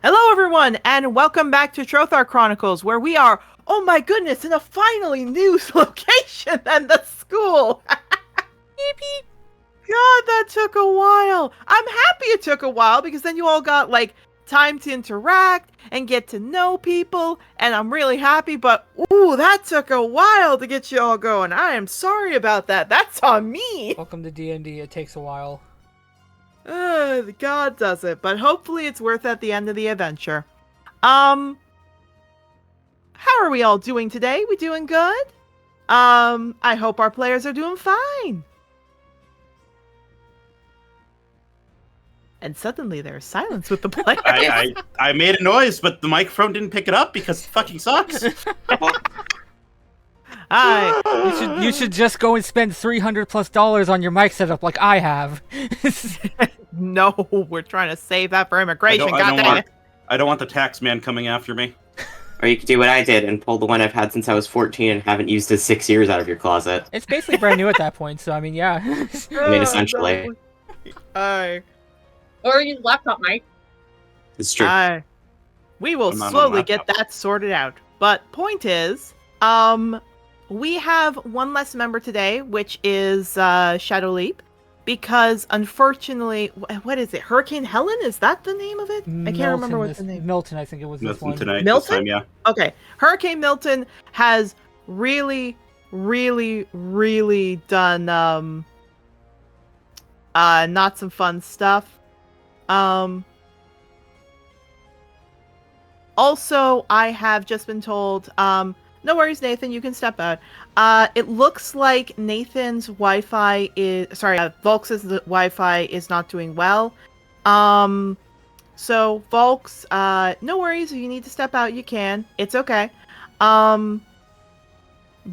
Hello, everyone, and welcome back to Trothar Chronicles, where we are, oh my goodness, in a finally new location than the school. Beep, beep. God, that took a while. I'm happy it took a while because then you all got, time to interact and get to know people, and I'm really happy, but, ooh, that took a while to get you all going. I am sorry about that. That's on me. Welcome to D&D. It takes a while. God does it, but hopefully it's worth it at the end of the adventure. How are we all doing today? We doing good? I hope our players are doing fine. And suddenly there's silence with the players. I made a noise, but the microphone didn't pick it up because it fucking sucks. You should just go and spend $300+ on your mic setup like I have. No, we're trying to save that for immigration. I don't want the tax man coming after me. Or you could do what I did and pull the one I've had since I was 14 and haven't used in 6 years out of your closet. It's basically brand new at that point, so I mean, yeah. I mean, essentially. Or use laptop mic. It's true. We will slowly get that sorted out. But point is, we have one less member today, which is Shadow Leap, because unfortunately, what is it? Hurricane Helen? Is that the name of it? I can't remember what the name. Milton, I think it was this one. Tonight, Milton? This time, yeah. Okay, Hurricane Milton has really done not some fun stuff. Also, I have just been told, no worries, Nathan, you can step out. It looks like Nathan's Wi-Fi is, Volks's Wi-Fi is not doing well. So, Volks, no worries, if you need to step out, you can. It's okay.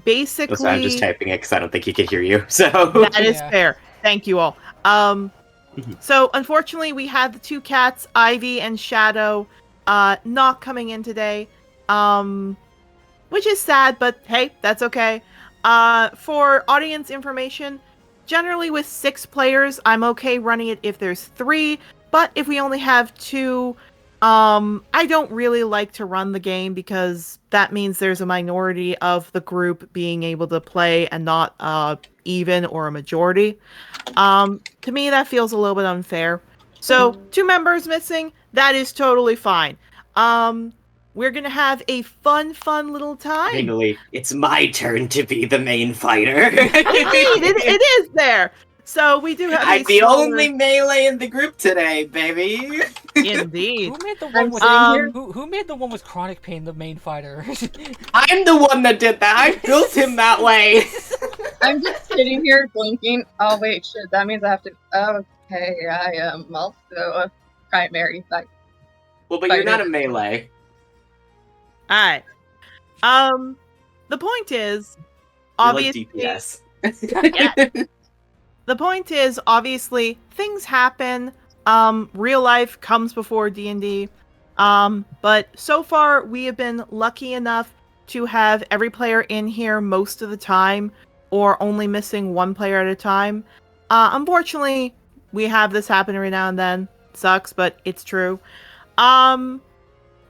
Basically... So I'm just typing it because I don't think he could hear you, so... That is fair. Thank you all. So, unfortunately, we had the two cats, Ivy and Shadow, not coming in today. Which is sad, but hey, that's okay. For audience information, generally with 6 players, I'm okay running it if there's 3, but if we only have 2, I don't really like to run the game because that means there's a minority of the group being able to play and not even or a majority. To me, that feels a little bit unfair. So, 2 members missing, that is totally fine. We're gonna have a fun little time. Finally, it's my turn to be the main fighter. Indeed, it is there. So we do have. I'm the only melee in the group today, baby. Indeed. Who made the one with who made the one with chronic pain the main fighter? I'm the one that did that. I built him that way. I'm just sitting here blinking. Oh wait, shit. That means I have to. Okay, I am also a primary fight. Well, but you're not a melee. Alright. The point is, obviously... Like DPS. Yeah. The point is, obviously, things happen. Real life comes before D&D. But so far, we have been lucky enough to have every player in here most of the time, or only missing one player at a time. Unfortunately, we have this happen every now and then. Sucks, but it's true.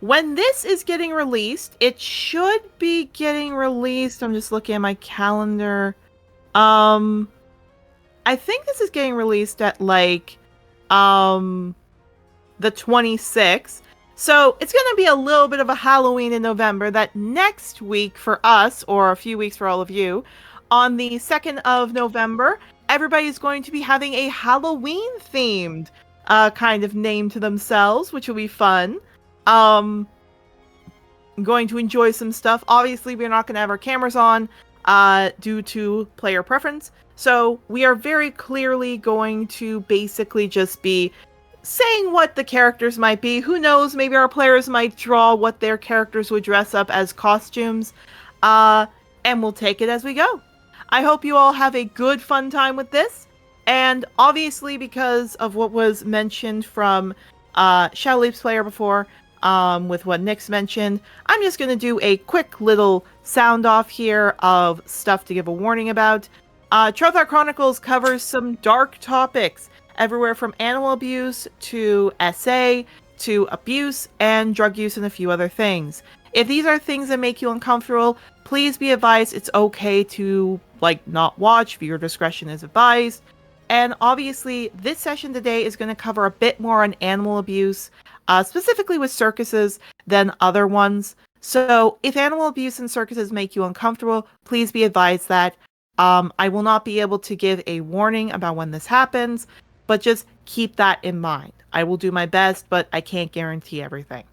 When this is getting released, it should be getting released. I'm just looking at my calendar. I think this is getting released at the 26th. So it's going to be a little bit of a Halloween in November. That next week for us, or a few weeks for all of you, on the 2nd of November, everybody's going to be having a Halloween-themed kind of name to themselves, which will be fun. I'm going to enjoy some stuff. Obviously, we're not going to have our cameras on due to player preference. So we are very clearly going to basically just be saying what the characters might be. Who knows? Maybe our players might draw what their characters would dress up as costumes. And we'll take it as we go. I hope you all have a good, fun time with this. And obviously, because of what was mentioned from Shadow Leap's player before, with what Nyx mentioned, I'm just going to do a quick little sound off here of stuff to give a warning about. Trothar Chronicles covers some dark topics, everywhere from animal abuse to SA to abuse and drug use and a few other things. If these are things that make you uncomfortable, please be advised it's okay to, not watch. Viewer discretion is advised. And obviously, this session today is going to cover a bit more on animal abuse, specifically with circuses, than other ones. So if animal abuse in circuses make you uncomfortable, please be advised that I will not be able to give a warning about when this happens, but just keep that in mind. I will do my best, but I can't guarantee everything.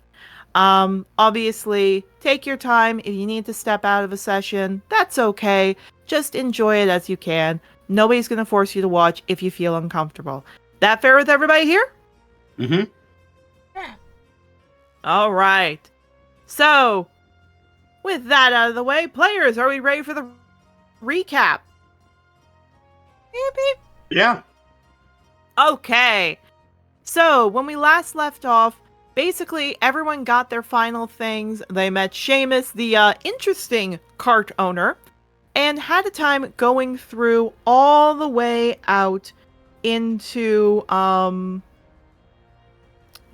Obviously, take your time. If you need to step out of a session, that's okay. Just enjoy it as you can. Nobody's going to force you to watch if you feel uncomfortable. That fair with everybody here? Mm-hmm. Yeah. All right. So, with that out of the way, players, are we ready for the recap? Beep, beep. Yeah. Okay. So, when we last left off, basically everyone got their final things. They met Seamus, the interesting cart owner, and had a time going through all the way out into,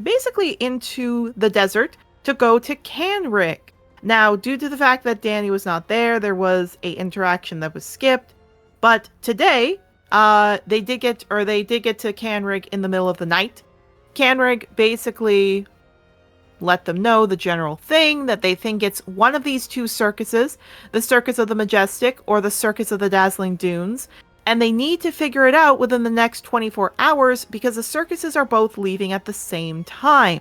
basically into the desert to go to Canrig. Now, due to the fact that Danny was not there, there was a interaction that was skipped. But today, they did get to Canrig in the middle of the night. Canrig basically let them know the general thing, that they think it's one of these two circuses, the Circus of the Majestic or the Circus of the Dazzling Dunes, and they need to figure it out within the next 24 hours because the circuses are both leaving at the same time.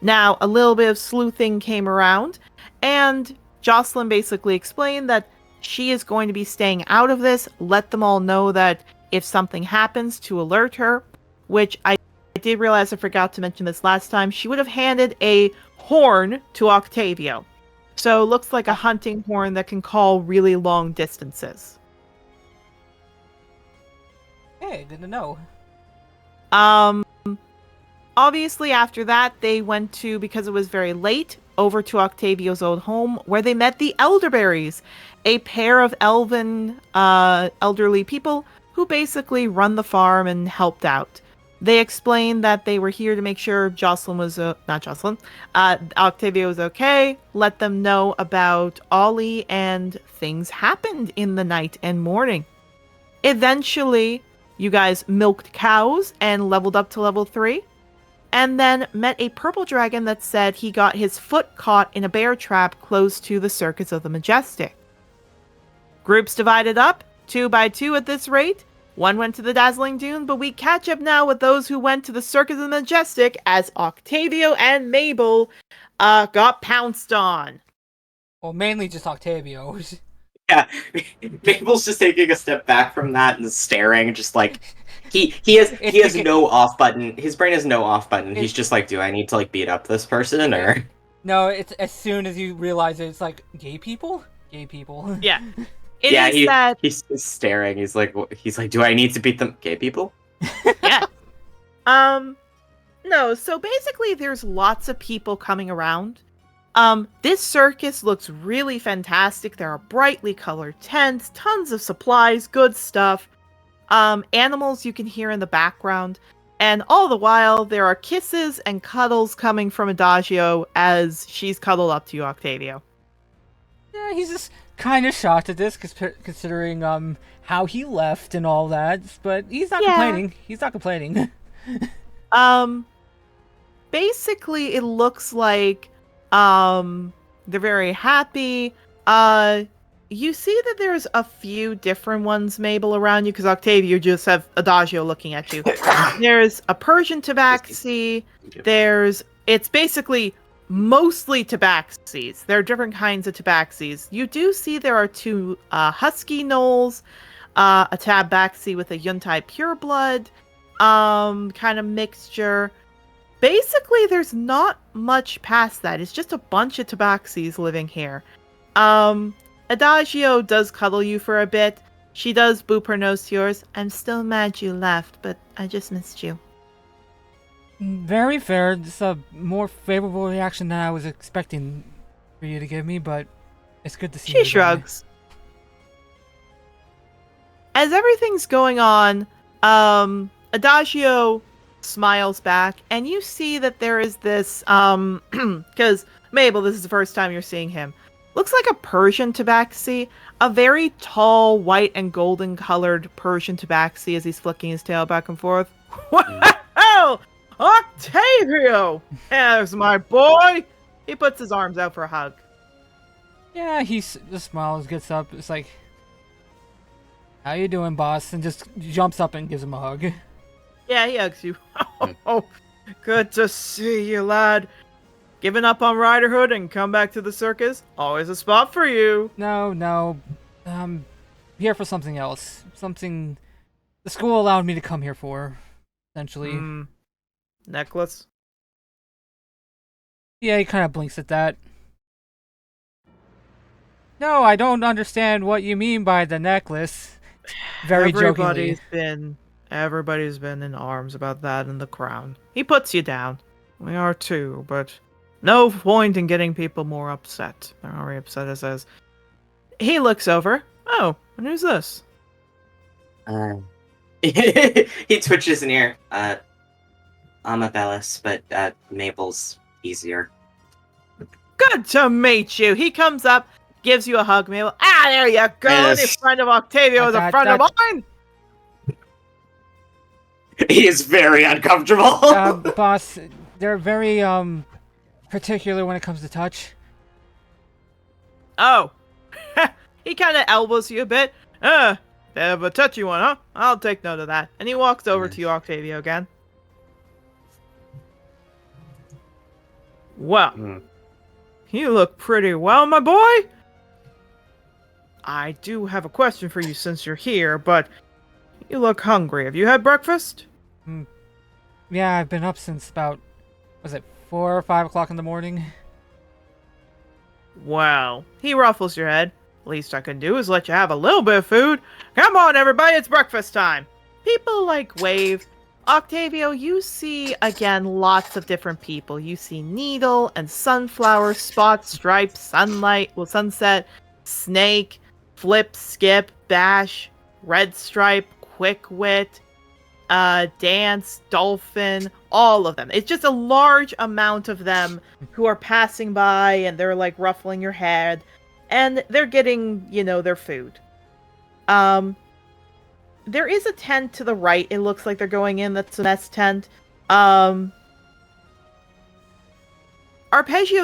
Now, a little bit of sleuthing came around, and Jocelyn basically explained that she is going to be staying out of this, let them all know that if something happens to alert her, which I did realize I forgot to mention this last time, she would have handed a horn to Octavio. So looks like a hunting horn that can call really long distances. Hey, good to know. Obviously after that, they went to, because it was very late, over to Octavio's old home, where they met the Elderberries, a pair of elven, elderly people who basically run the farm and helped out. They explained that they were here to make sure Octavio was okay, let them know about Ollie, and things happened in the night and morning. Eventually, you guys milked cows and leveled up to level 3, and then met a purple dragon that said he got his foot caught in a bear trap close to the Circus of the Majestic. Groups divided up, 2 by 2 at this rate. One went to the Dazzling Dune, but we catch up now with those who went to the Circus of the Majestic as Octavio and Mable got pounced on. Well, mainly just Octavio. Yeah, Mabel's just taking a step back from that and staring, just like he has no off button. His brain has no off button. He's just like, do I need to beat up this person or? No, it's as soon as you realize it, it's like gay people. Yeah. He's staring. He's like, do I need to beat them? Gay people? Yeah. No. So basically, there's lots of people coming around. This circus looks really fantastic. There are brightly colored tents, tons of supplies, good stuff. Animals you can hear in the background. And all the while, there are kisses and cuddles coming from Adagio as she's cuddled up to you, Octavio. Yeah, he's just kind of shocked at this, considering how he left and all that. But he's not complaining. He's not complaining. Basically, it looks like they're very happy. You see that there's a few different ones, Mable, around you, because Octavio just have Adagio looking at you. There's a Persian tabaxi. It's basically mostly tabaxis. There are different kinds of tabaxis. You do see there are 2 husky gnolls, a tabaxi with a Yuntai pureblood, kind of mixture. Basically, there's not much past that. It's just a bunch of tabaxis living here. Adagio does cuddle you for a bit. She does boop her nose to yours. I'm still mad you left, but I just missed you. Very fair. It's a more favorable reaction than I was expecting for you to give me, but it's good to see you. She shrugs. As everything's going on, Adagio smiles back, and you see that there is this, because Mabel, this is the first time you're seeing him. Looks like a Persian tabaxi, a very tall, white and golden colored Persian tabaxi as he's flicking his tail back and forth. Wow! Octavio! There's my boy! He puts his arms out for a hug. Yeah, he just smiles, gets up. It's like, how you doing, boss? And just jumps up and gives him a hug. Yeah, he hugs you. Oh, good to see you, lad. Giving up on riderhood and come back to the circus? Always a spot for you. No. Here for something else. Something the school allowed me to come here for, essentially. Necklace? Yeah, he kind of blinks at that. No, I don't understand what you mean by the necklace. Very jokingly. Everybody's been in arms about that and the crown. He puts you down. We are too, but no point in getting people more upset. They're already upset as is. He looks over. Oh, and who's this? He twitches an ear. I'm a Bellis, but Mabel's easier. Good to meet you. He comes up, gives you a hug, Mabel. Ah, there you go. Yes. Any friend of Octavio is a friend of mine. He is very uncomfortable. Boss, they're very particular when it comes to touch. Oh. He kind of elbows you a bit. They have a touchy one, huh? I'll take note of that. And he walks over to you, Octavio, again. Well, you look pretty well, my boy. I do have a question for you since you're here, but you look hungry. Have you had breakfast? Yeah, I've been up since about, was it 4 or 5 o'clock in the morning? Well, he ruffles your head. Least I can do is let you have a little bit of food. Come on, everybody, it's breakfast time. People wave. Octavio, you see again lots of different people. You see Needle and Sunflower, Spot, Stripe, Sunset, Snake, Flip, Skip, Bash, Red Stripe, Quick Wit, Dance, Dolphin, all of them. It's just a large amount of them who are passing by and they're ruffling your head and they're getting, their food. There is a tent to the right. It looks like they're going in. That's a mess tent. Arpeggio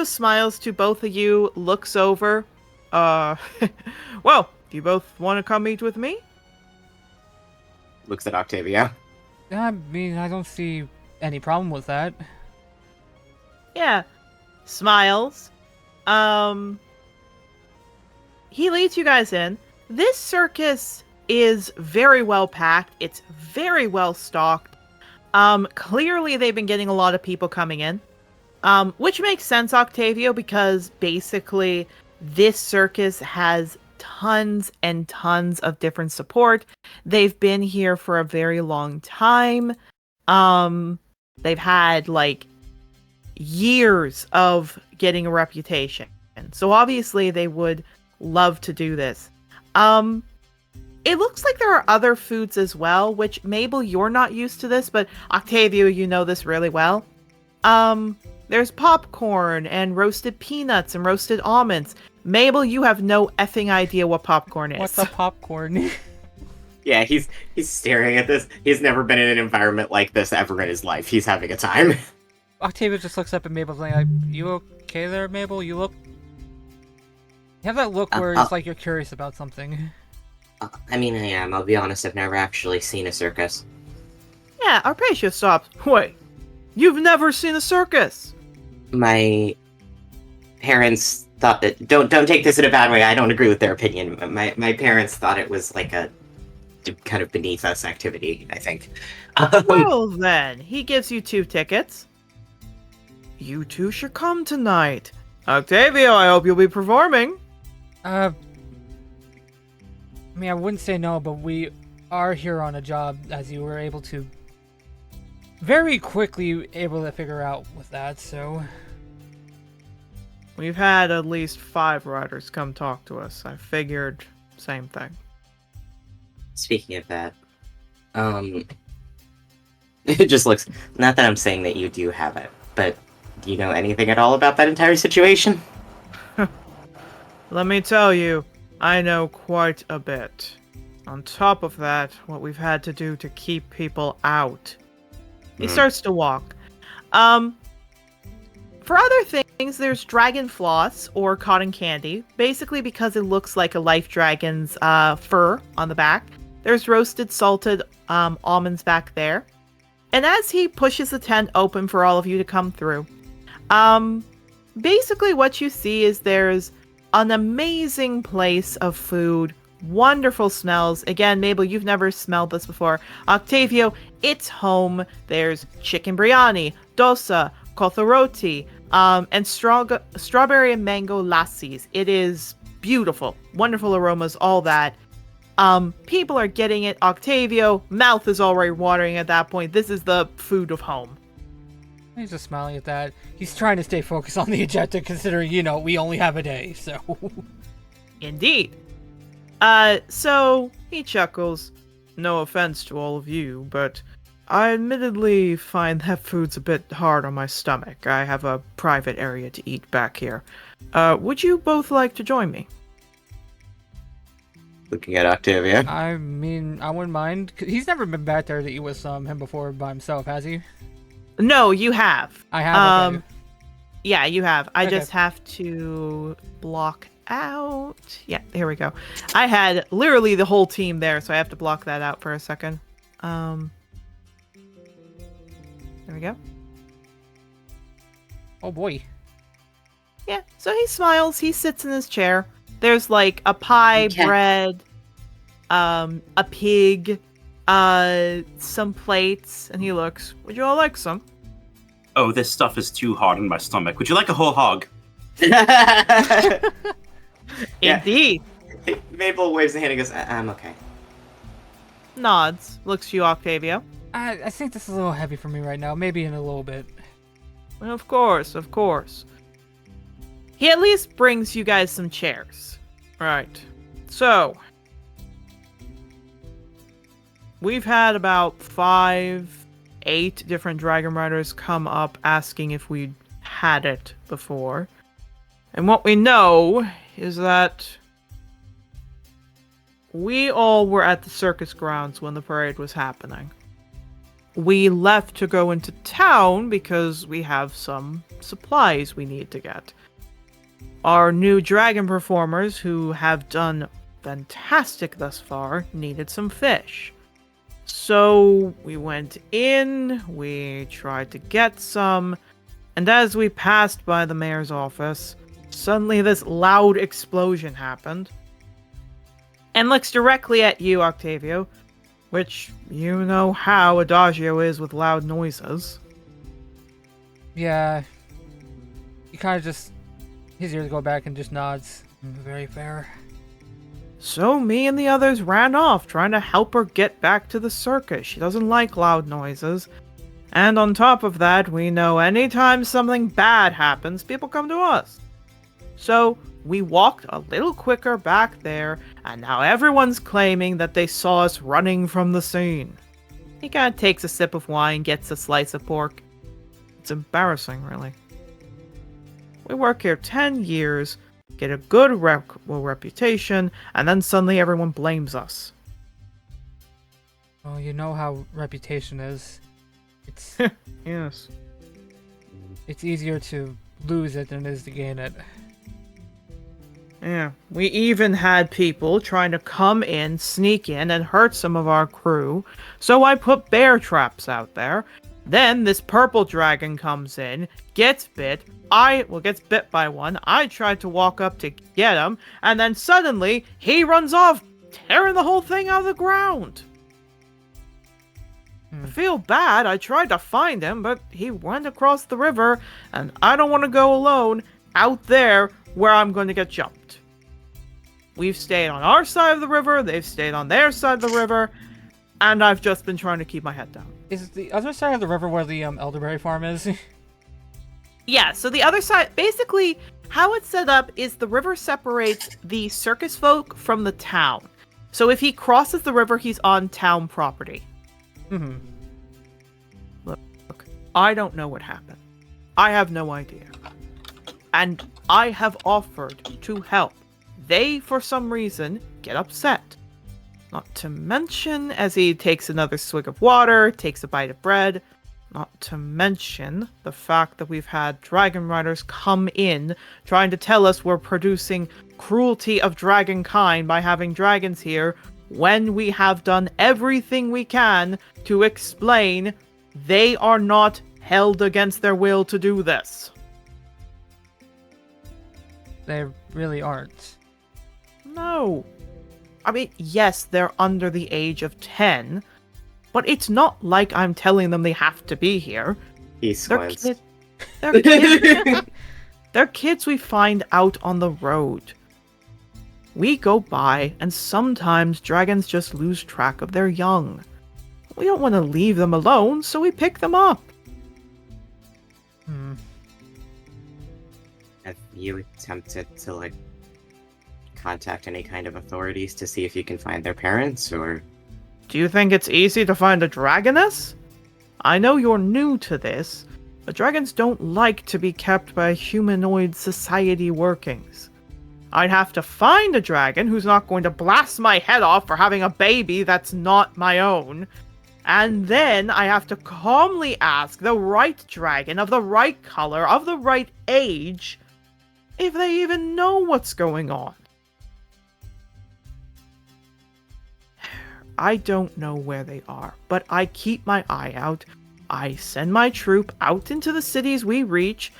smiles to both of you, looks over. Well, do you both want to come eat with me? Looks at Octavio. I mean, I don't see any problem with that. Yeah. Smiles. He leads you guys in. This circus is very well packed. It's very well stocked. Clearly they've been getting a lot of people coming in. Which makes sense, Octavio, because basically this circus has tons and tons of different support. They've been here for a very long time. They've had years of getting a reputation. So obviously they would love to do this. It looks like there are other foods as well, which Mabel, you're not used to this, but Octavio, you know this really well. There's popcorn and roasted peanuts and roasted almonds. Mabel, you have no effing idea what popcorn is. What's a popcorn? Yeah, he's staring at this. He's never been in an environment like this ever in his life. He's having a time. Octavio just looks up at Mabel like, you okay there, Mabel? You have that look where it's like you're curious about something. I mean, I am. I'll be honest, I've never actually seen a circus. Yeah, Arpeggio stops. Wait, you've never seen a circus? My parents thought that... Don't take this in a bad way, I don't agree with their opinion. My parents thought it was like a kind of beneath us activity, I think. Well then, he gives you 2 tickets. You two should come tonight. Octavio, I hope you'll be performing. I mean, I wouldn't say no, but we are here on a job, as you were able to very quickly figure out with that, so... We've had at least 5 riders come talk to us. I figured same thing. Speaking of that, It just looks. Not that I'm saying that you do have it, but do you know anything at all about that entire situation? Let me tell you, I know quite a bit. On top of that, what we've had to do to keep people out. He starts to walk. For other things, there's dragon floss or cotton candy, basically because it looks like a life dragon's fur on the back. There's roasted salted almonds back there. And as he pushes the tent open for all of you to come through, basically what you see is there's an amazing place of food, wonderful smells. Again, Mabel, you've never smelled this before. Octavio, it's home. There's chicken biryani, dosa, kotharoti, and strawberry and mango lassis. It is beautiful, wonderful aromas, all that. People are getting it. Octavio, mouth is already watering at that point. This is the food of home. He's just smiling at that. He's trying to stay focused on the agenda, considering, we only have a day, so... Indeed. So, he chuckles. No offense to all of you, but I admittedly find that food's a bit hard on my stomach. I have a private area to eat back here. Would you both like to join me? Looking at Octavia. I mean, I wouldn't mind. He's never been back there to eat with him before by himself, has he? No, you have. I have. Okay. Yeah, you have. I Okay. just have to block out. Yeah, here we go. I had literally the whole team there, so I have to block that out for a second. There we go. Oh boy. Yeah, so he smiles. He sits in his chair. There's like a pie, Okay. bread, a pig, some plates, and he looks. Would you all like some? Oh, this stuff is too hard on my stomach. Would you like a whole hog? Yeah. Indeed. Mabel waves a hand and goes, I'm okay. Nods. Looks to you, Octavio. I think this is a little heavy for me right now. Maybe in a little bit. Of course, of course. He at least brings you guys some chairs. Right. So, we've had about 8 different Dragon Riders come up asking if we had it before. And what we know is that we all were at the circus grounds when the parade was happening. We left to go into town because we have some supplies we need to get. Our new dragon performers, who have done fantastic thus far, needed some fish. So we went in, we tried to get some, and as we passed by the mayor's office, suddenly this loud explosion happened. And looks directly at you, Octavio, which you know how Adagio is with loud noises. Yeah. He kind of just... His ears go back and just nods. Very fair. So me and the others ran off, trying to help her get back to the circus. She doesn't like loud noises. And on top of that, we know anytime something bad happens, people come to us. So we walked a little quicker back there, and now everyone's claiming that they saw us running from the scene. He kind of takes a sip of wine, gets a slice of pork. It's embarrassing, really. We work here 10 years, get a good reputation, and then suddenly everyone blames us. Well, you know how reputation is. It's Yes. it's easier to lose it than it is to gain it. Yeah. We even had people trying to come in, sneak in, and hurt some of our crew, so I put bear traps out there. Then this purple dragon comes in, gets bit, gets bit by one. I tried to walk up to get him, and then suddenly he runs off, tearing the whole thing out of the ground. I feel bad. I tried to find him, but he went across the river, and I don't want to go alone out there where I'm going to get jumped. We've stayed on our side of the river, they've stayed on their side of the river, and I've just been trying to keep my head down. Is the other side of the river where the elderberry farm is? Yeah, so the other side, basically, how it's set up is the river separates the circus folk from the town. So if he crosses the river, he's on town property. Mm-hmm. I don't know what happened. I have no idea. And I have offered to help. They, for some reason, get upset. Not to mention, as he takes another swig of water, takes a bite of bread, not to mention the fact that we've had dragon riders come in trying to tell us we're producing cruelty of dragonkind by having dragons here, when we have done everything we can to explain they are not held against their will to do this. They really aren't. No. I mean, yes, they're under the age of 10, but it's not like I'm telling them they have to be here. He They're squints. kids. They're kids. They're kids we find out on the road. We go by, and sometimes dragons just lose track of their young. We don't want to leave them alone, so we pick them up. Have you attempted to, like, contact any kind of authorities to see if you can find their parents, or... Do you think it's easy to find a dragoness? I know you're new to this, but dragons don't like to be kept by humanoid society workings. I'd have to find a dragon who's not going to blast my head off for having a baby that's not my own. And then I have to calmly ask the right dragon of the right color, of the right age, if they even know what's going on. I don't know where they are, but I keep my eye out. I send my troop out into the cities we reach.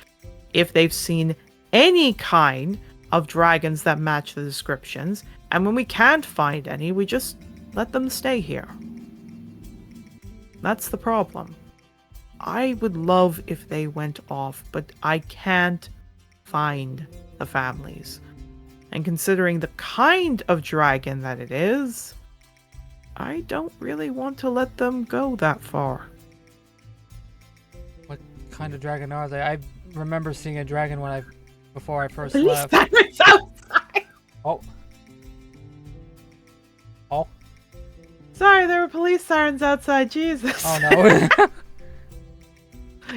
If they've seen any kind of dragons that match the descriptions, and when we can't find any, we just let them stay here. That's the problem. I would love if they went off, but I can't find the families. And considering the kind of dragon that it is, I don't really want to let them go that far. What kind of dragon are they? I remember seeing a dragon before I first Police left. sirens outside! Oh. Oh. Sorry, there were police sirens outside, Jesus. Oh no.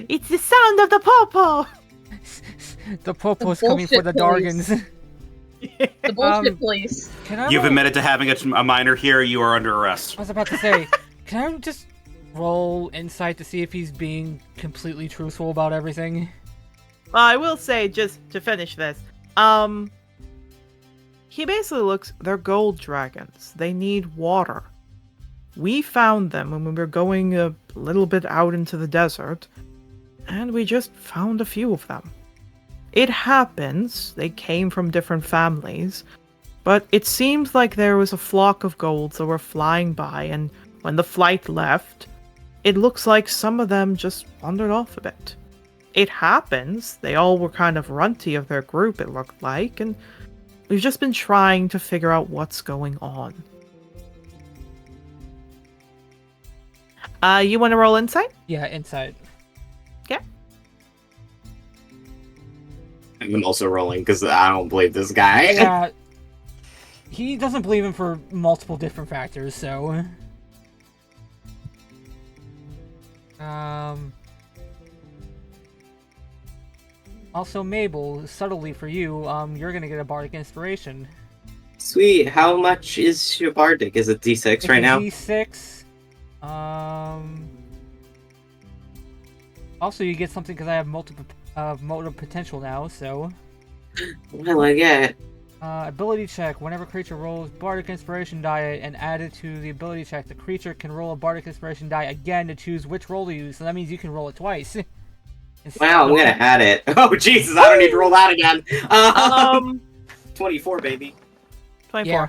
It's the sound of the popo! The popo's coming for the bullshit Dargans. The bullshit police. Can I You've roll- admitted to having a minor here. You are under arrest. I was about to say, can I just roll insight to see if he's being completely truthful about everything? Well, I will say, just to finish this, he basically looks, they're gold dragons. They need water. We found them when we were going a little bit out into the desert, and we just found a few of them. It happens, they came from different families, but it seems like there was a flock of golds that were flying by, and when the flight left, it looks like some of them just wandered off a bit. It happens, they all were kind of runty of their group, it looked like, and we've just been trying to figure out what's going on. You want to roll insight? Yeah, insight. Yeah. I'm also rolling because I don't believe this guy. Yeah. He doesn't believe him for multiple different factors, so... Also, Mable, subtly for you, you're gonna get a bardic inspiration. Sweet. How much is your bardic? Is it D6 It's right a now? D6. Also, you get something because I have multiple potential now, so... What do I get? Ability check. Whenever a creature rolls Bardic Inspiration die and add it to the ability check, the creature can roll a Bardic Inspiration die again to choose which roll to use. So that means you can roll it twice. Wow, I'm gonna add it. Oh Jesus, I don't need to roll that again. 24, baby. 24. Yeah.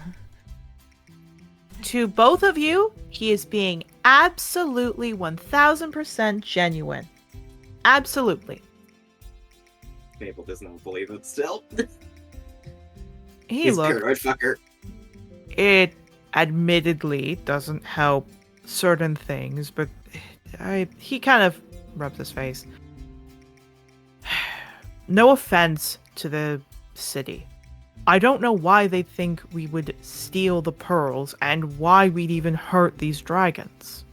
To both of you, he is being absolutely 1000% genuine. Absolutely. Mable does not believe it still. He He's a looked. paranoid fucker. It admittedly doesn't help certain things, but he kind of rubs his face. No offense to the city. I don't know why they think we would steal the pearls and why we'd even hurt these dragons.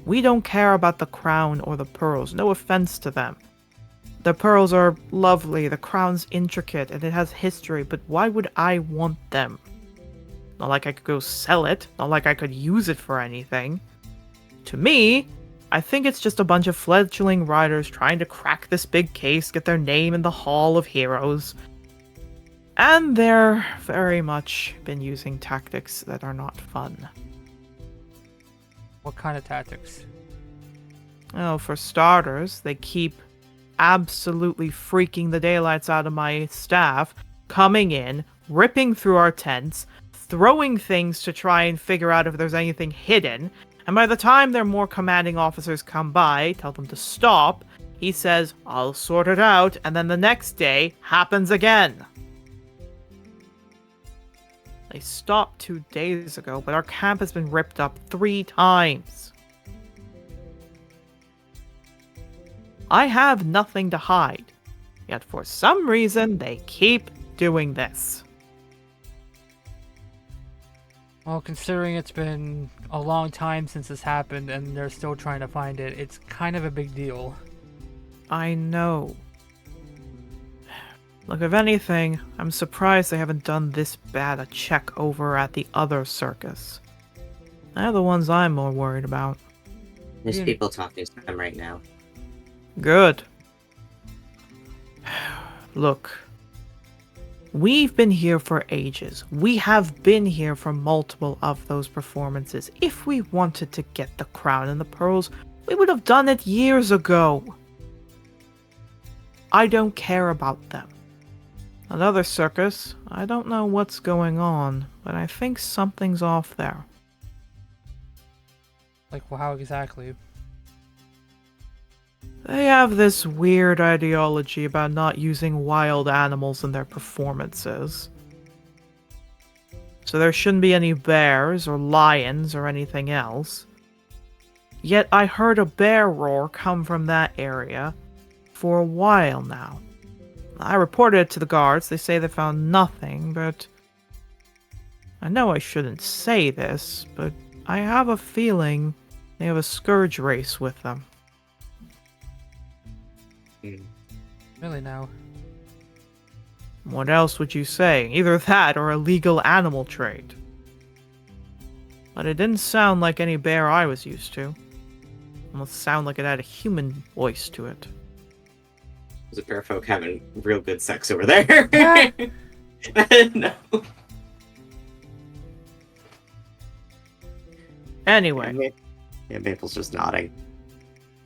We don't care about the crown or the pearls, no offense to them. The pearls are lovely, the crown's intricate, and it has history, but why would I want them? Not like I could go sell it, not like I could use it for anything. To me, I think it's just a bunch of fledgling riders trying to crack this big case, get their name in the Hall of Heroes. And they're very much been using tactics that are not fun. What kind of tactics? Oh, for starters, they keep absolutely freaking the daylights out of my staff, coming in, ripping through our tents, throwing things to try and figure out if there's anything hidden, and by the time their more commanding officers come by, tell them to stop, he says, "I'll sort it out," and then the next day happens again. They stopped 2 days ago, but our camp has been ripped up 3 times. I have nothing to hide, yet for some reason they keep doing this. Well, considering it's been a long time since this happened and they're still trying to find it, it's kind of a big deal. I know. Look, if anything, I'm surprised they haven't done this bad a check over at the other circus. They're the ones I'm more worried about. There's Yeah. people talking to them right now. Good. Look. We've been here for ages. We have been here for multiple of those performances. If we wanted to get the crown and the pearls, we would have done it years ago. I don't care about them. Another circus, I don't know what's going on, but I think something's off there. Like, well, how exactly? They have this weird ideology about not using wild animals in their performances. So there shouldn't be any bears or lions or anything else. Yet I heard a bear roar come from that area for a while now. I reported it to the guards. They say they found nothing, but I know I shouldn't say this, but I have a feeling they have a scourge race with them. Really now? What else would you say? Either that or illegal animal trade. But it didn't sound like any bear I was used to. Almost sound like it had a human voice to it. There's a pair of folk having real good sex over there. No. Anyway, Yeah, Maple's just nodding.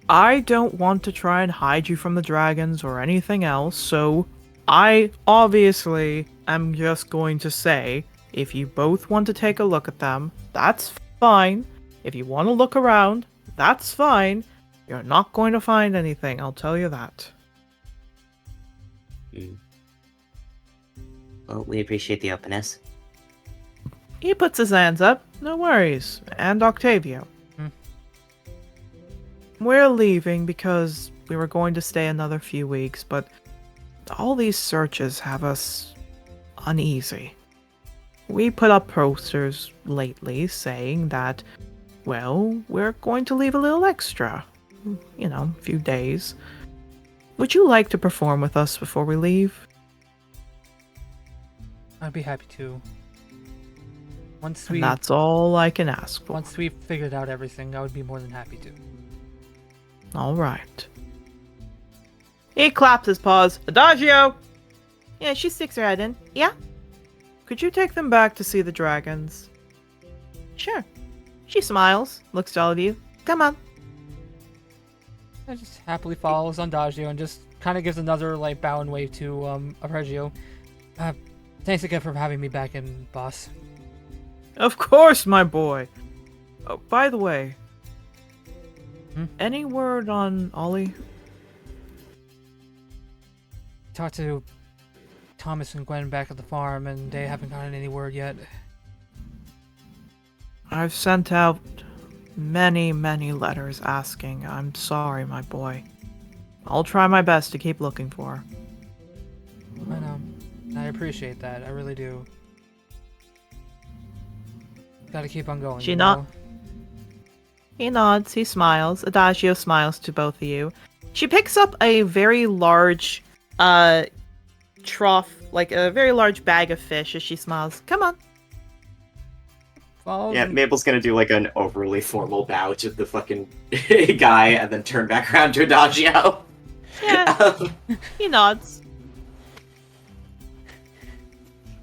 I don't want to try and hide you from the dragons or anything else, so I obviously am just going to say, if you both want to take a look at them, that's fine. If you want to look around, that's fine. You're not going to find anything, I'll tell you that. Well, we appreciate the openness. He puts his hands up, no worries. And Octavio. We're leaving because we were going to stay another few weeks, but all these searches have us uneasy. We put up posters lately saying that, well, we're going to leave a little extra. You know, a few days. Would you like to perform with us before we leave? I'd be happy to. Once And we that's all I can ask for. once we've figured out everything, I would be more than happy to. Alright. He claps his paws. Adagio! Yeah, she sticks her head in. Yeah? Could you take them back to see the dragons? Sure. She smiles, looks to all of you. Come on. I just happily follows Ondagio and just kind of gives another like bow and wave to Arpeggio. Thanks again for having me back in, boss. Of course, my boy. Oh, by the way, any word on Ollie? Talked to Thomas and Gwen back at the farm, and they haven't gotten any word yet. I've sent out many, many letters asking. I'm sorry, my boy. I'll try my best to keep looking for her. I know. I appreciate that. I really do. Gotta keep on going. She you not- know? He nods, he smiles. Adagio smiles to both of you. She picks up a very large trough, like a very large bag of fish as she smiles. Come on. Follow Yeah, the- Mabel's gonna do like an overly formal bow to the fucking guy and then turn back around to Adagio. Yeah, he nods.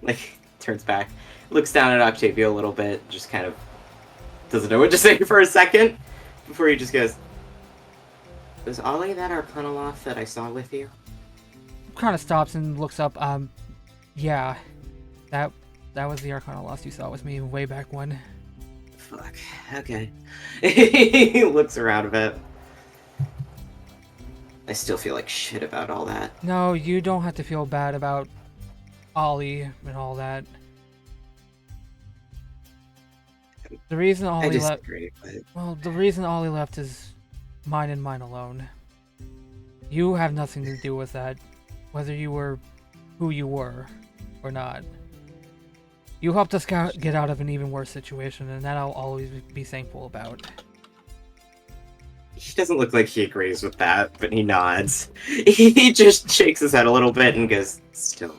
Like, turns back, looks down at Octavio a little bit, just kind of doesn't know what to say for a second, before he just goes, "Was Ollie that Arcanoloth that I saw with you?" kind of stops and looks up. Yeah, that was the Arcana lost you saw with me way back when. Fuck, okay. He looks around a bit. I still feel like shit about all that. No, you don't have to feel bad about Ollie and all that. The reason I Ollie left, disagree, but... well, the reason Ollie left is mine and mine alone. You have nothing to do with that, whether you were who you were or not. You helped us get out of an even worse situation, and that I'll always be thankful about. He doesn't look like he agrees with that, but he nods. He just shakes his head a little bit and goes, still,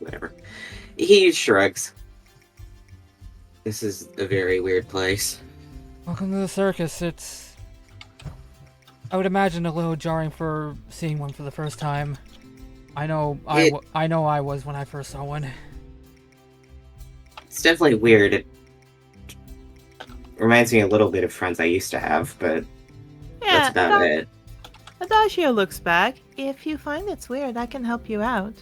whatever. He shrugs. This is a very weird place. Welcome to the circus. It's, I would imagine, a little jarring for seeing one for the first time. I know I was when I first saw one. It's definitely weird. It reminds me a little bit of friends I used to have, but Yeah, that's about it. Adagio looks back. If you find it's weird, I can help you out.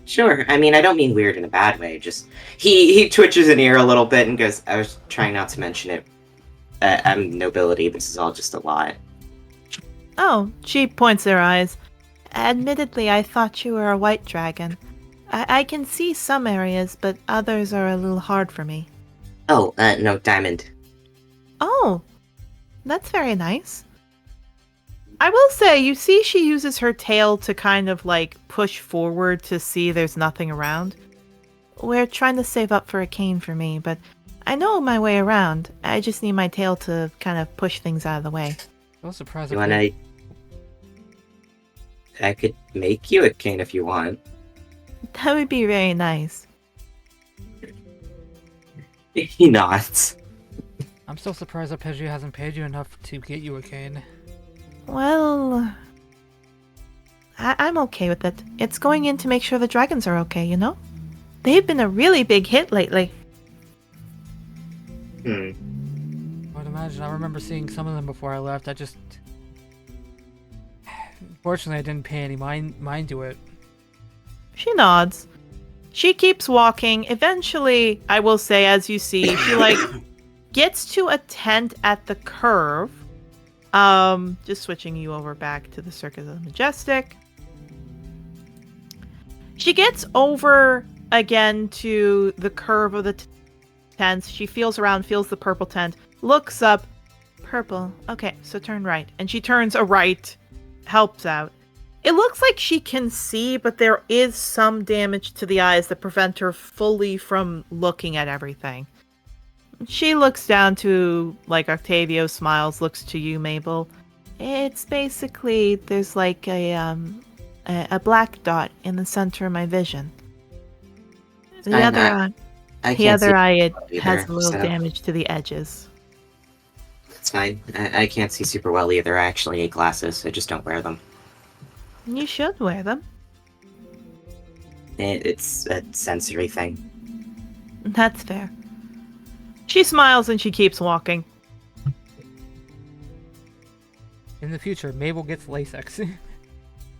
Sure. I mean, I don't mean weird in a bad way. Just he twitches an ear a little bit and goes, "I was trying not to mention it. I'm nobility. This is all just a lie." Oh, she points her eyes. Admittedly, I thought you were a white dragon. I can see some areas, but others are a little hard for me. Oh, no, diamond. Oh, that's very nice. I will say, you see she uses her tail to kind of like push forward to see there's nothing around. We're trying to save up for a cane for me, but I know my way around. I just need my tail to kind of push things out of the way. I was surprised. You wanna? I could make you a cane if you want. That would be very nice. He nods. I'm still surprised Arpeggio hasn't paid you enough to get you a cane. Well, I'm okay with it. It's going in to make sure the dragons are okay, you know? They've been a really big hit lately. Hmm. I would imagine. I remember seeing some of them before I left. Fortunately, I didn't pay any mind to it. She nods. She keeps walking. Eventually, I will say, as you see, she like gets to a tent at the curve. Just switching you over back to the Circus of the Majestic. She gets over again to the curve of the tents. She feels around, feels the purple tent, looks up. Purple. Okay, so turn right. And she turns a right, helps out. It looks like she can see, but there is some damage to the eyes that prevent her fully from looking at everything. She looks down to, like, Octavio, smiles, looks to you, Mable. It's basically, there's like a black dot in the center of my vision. The other eye, it has a little damage to the edges. That's fine. I can't see super well either. I actually need glasses. I just don't wear them. You should wear them. It's a sensory thing. That's fair. She smiles and she keeps walking. In the future, Mabel gets LASIK.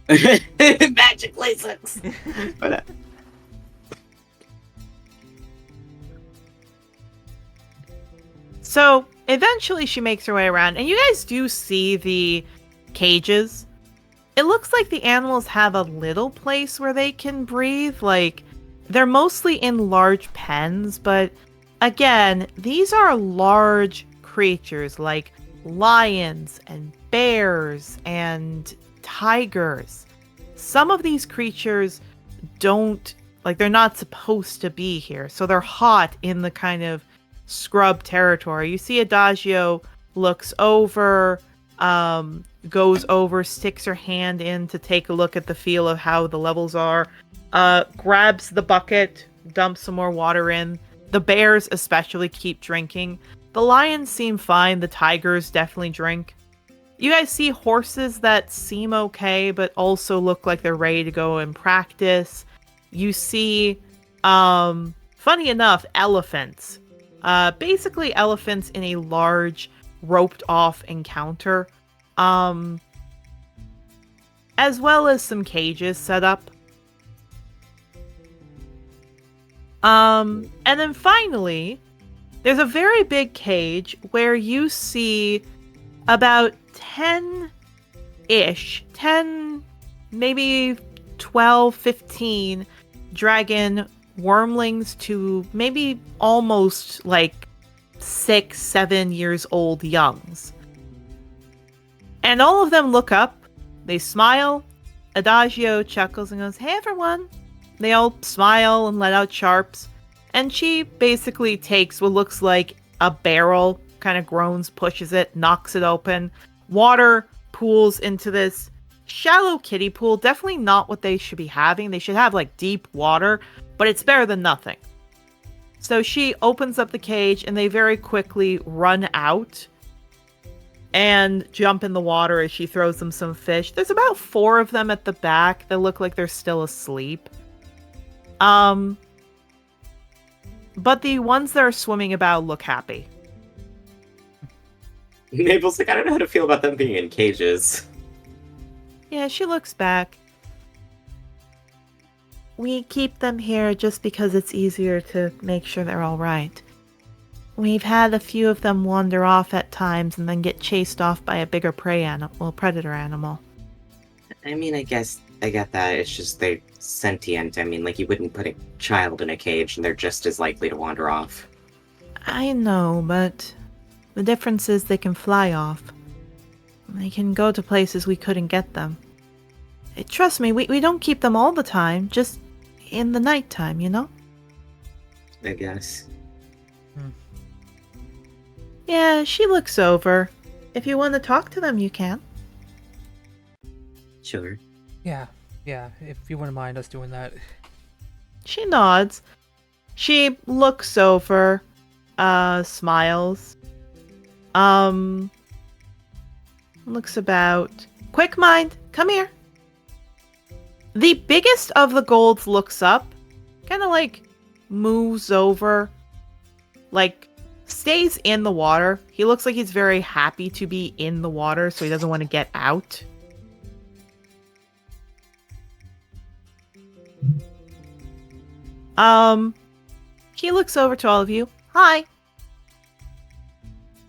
Magic LASIK. But So eventually she makes her way around, and you guys do see the cages. It looks like the animals have a little place where they can breathe. Like, they're mostly in large pens, but again, these are large creatures like lions and bears and tigers. Some of these creatures they're not supposed to be here. So they're hot in the kind of scrub territory. You see Adagio looks over, goes over, sticks her hand in to take a look at the feel of how the levels are, grabs the bucket, dumps some more water in. The bears especially keep drinking. The lions seem fine. The tigers definitely drink. You guys see horses that seem okay, but also look like they're ready to go and practice. You see, funny enough, elephants. Basically elephants in a large roped off encounter. As well as some cages set up. And then finally, there's a very big cage where you see about 10-ish, 10, maybe 12, 15 dragon wormlings to maybe almost like 6, 7 years old youngs. And all of them look up, they smile. Adagio chuckles and goes, "Hey everyone." They all smile and let out sharps. And she basically takes what looks like a barrel, kind of groans, pushes it, knocks it open. Water pools into this shallow kiddie pool. Definitely not what they should be having. They should have like deep water, but it's better than nothing. So she opens up the cage and they very quickly run out and jump in the water as she throws them some fish. There's about 4 of them at the back that look like they're still asleep. But the ones that are swimming about look happy. Mabel's like, I don't know how to feel about them being in cages. Yeah, she looks back. We keep them here just because it's easier to make sure they're all right. We've had a few of them wander off at times and then get chased off by a bigger predator animal. I mean, I guess I get that. It's just they're sentient. I mean, like, you wouldn't put a child in a cage and they're just as likely to wander off. I know, but the difference is they can fly off. They can go to places we couldn't get them. Trust me, we don't keep them all the time, just in the nighttime, you know? I guess. Yeah, she looks over. If you want to talk to them, you can. Sure. Yeah, if you wouldn't mind us doing that. She nods. She looks over, smiles. Looks about. Quick mind, come here. The biggest of the golds looks up, kind of like moves over, like stays in the water. He looks like he's very happy to be in the water, so he doesn't want to get out. He looks over to all of you. Hi.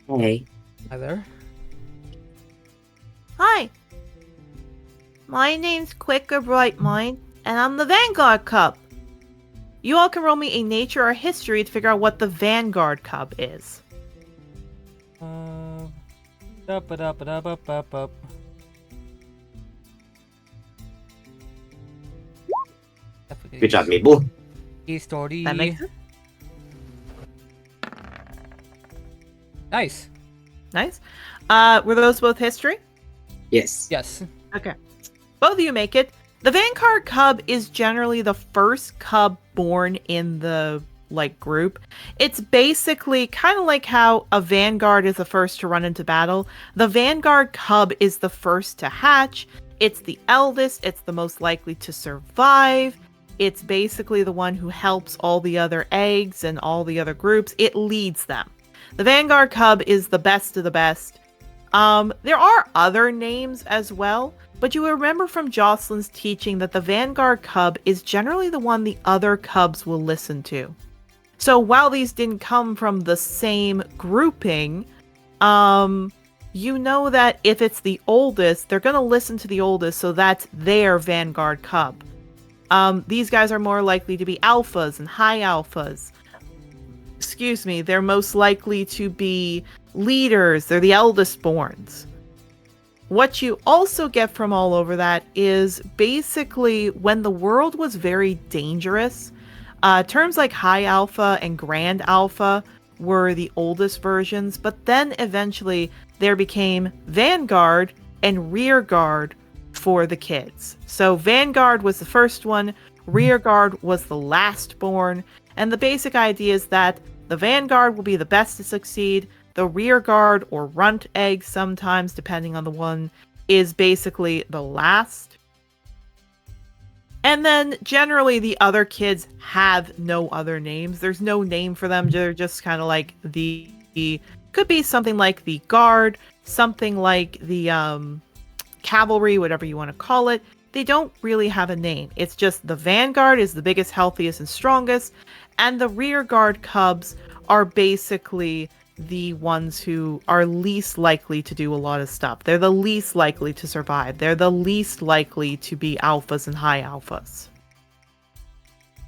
Hey. Hi there. Hi. My name's Quick or Bright Mind, and I'm the Vanguard Cub. You all can roll me a nature or history to figure out what the Vanguard Cub is. Up. Good job, Mable. Story. That makes sense. Nice. Nice. Were those both history? Yes. Yes. Okay. Both of you make it. The Vanguard Cub is generally the first cub born in the group. It's basically kind of like how a Vanguard is the first to run into battle. The Vanguard Cub is the first to hatch. It's the eldest. It's the most likely to survive. It's basically the one who helps all the other eggs and all the other groups. It leads them. The Vanguard Cub is the best of the best. There are other names as well, but you will remember from Jocelyn's teaching that the Vanguard Cub is generally the one the other cubs will listen to. So while these didn't come from the same grouping, you know that if it's the oldest, they're going to listen to the oldest, so that's their Vanguard Cub. These guys are more likely to be alphas and high alphas. Excuse me, they're most likely to be leaders. They're the eldest borns. What you also get from all over that is basically when the world was very dangerous, terms like high alpha and grand alpha were the oldest versions, but then eventually there became Vanguard and Rearguard for the kids. So Vanguard was the first one, Rearguard was the last born, and the basic idea is that the Vanguard will be the best to succeed, the Rearguard or Runt Egg sometimes, depending on the one, is basically the last. And then generally the other kids have no other names. There's no name for them. They're just kind of like the could be something like the guard, something like the cavalry, whatever you want to call it. They don't really have a name. It's just the Vanguard is the biggest, healthiest, and strongest, and the rear guard cubs are basically the ones who are least likely to do a lot of stuff. They're the least likely to survive. They're the least likely to be alphas and high alphas.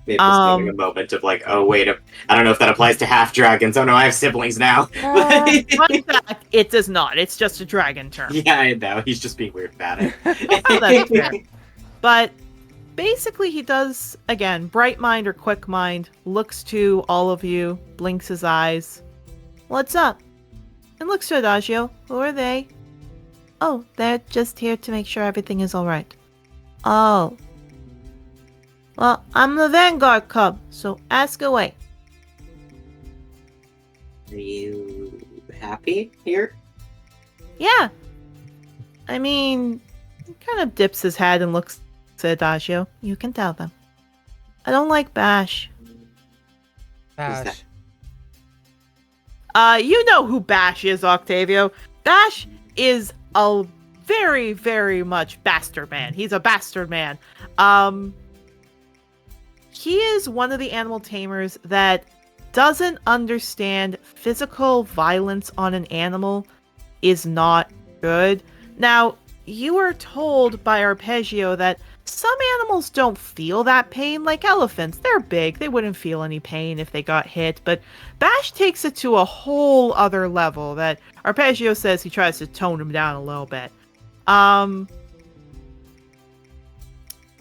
Maybe just having a moment of like, oh wait, I don't know if that applies to half dragons. Oh no, I have siblings now. Fun fact, it does not. It's just a dragon term. Yeah, I know. He's just being weird about it. Oh, that's fair. But basically he does, again, bright mind or quick mind, looks to all of you, blinks his eyes. What's up? And looks to Adagio. Who are they? Oh, they're just here to make sure everything is alright. Oh. Well, I'm the Vanguard Cub, so ask away. Are you happy here? Yeah. I mean, he kind of dips his head and looks to Adagio. You can tell them. I don't like Bash. Bash. You know who Bash is, Octavio. Bash is a very, very much bastard man. He's a bastard man. He is one of the animal tamers that doesn't understand physical violence on an animal is not good. Now, you were told by Arpeggio that some animals don't feel that pain, like elephants. They're big. They wouldn't feel any pain if they got hit. But Bash takes it to a whole other level that Arpeggio says he tries to tone him down a little bit.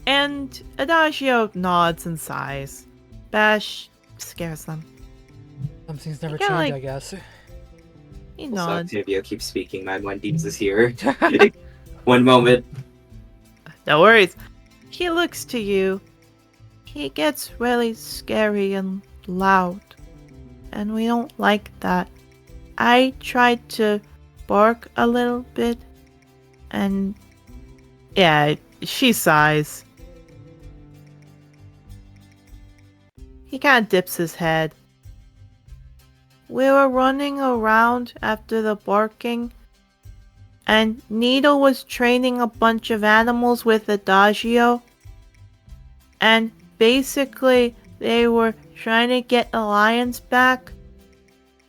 And Adagio nods and sighs. Bash scares them. Some things never Yeah, change, like- I guess. He Also, nods. Octavio keeps speaking. My Wendy's is here. One moment. No worries. He looks to you. He gets really scary and loud. And we don't like that. I tried to bark a little bit. And yeah, she sighs. He kind of dips his head. We were running around after the barking, and Needle was training a bunch of animals with Adagio, and basically they were trying to get the lions back.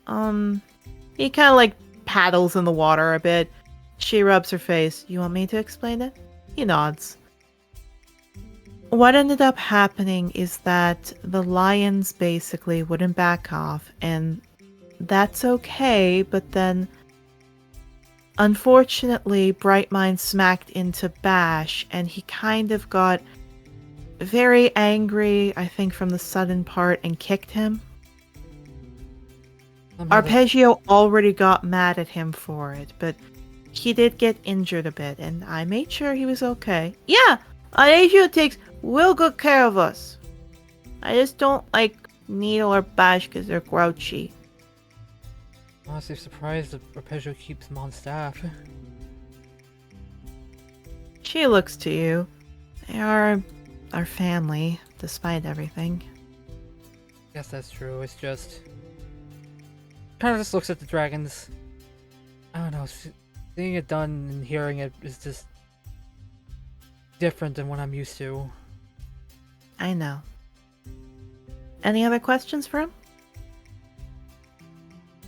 He kind of like paddles in the water a bit. She rubs her face. You want me to explain it? He nods. What ended up happening is that the lions basically wouldn't back off, and that's okay, but then unfortunately Bright Mind smacked into Bash, and he kind of got very angry, I think, from the sudden part, and kicked him. Arpeggio already got mad at him for it, but he did get injured a bit, and I made sure he was okay. Yeah, Arpeggio takes real good care of us. I just don't like Needle or Bash because they're grouchy. Honestly surprised that Arpeggio keeps him on staff. She looks to you. They are our family, despite everything. Guess that's true. It's just kind of just looks at the dragons. I don't know. Seeing it done and hearing it is just different than what I'm used to. I know. Any other questions for him?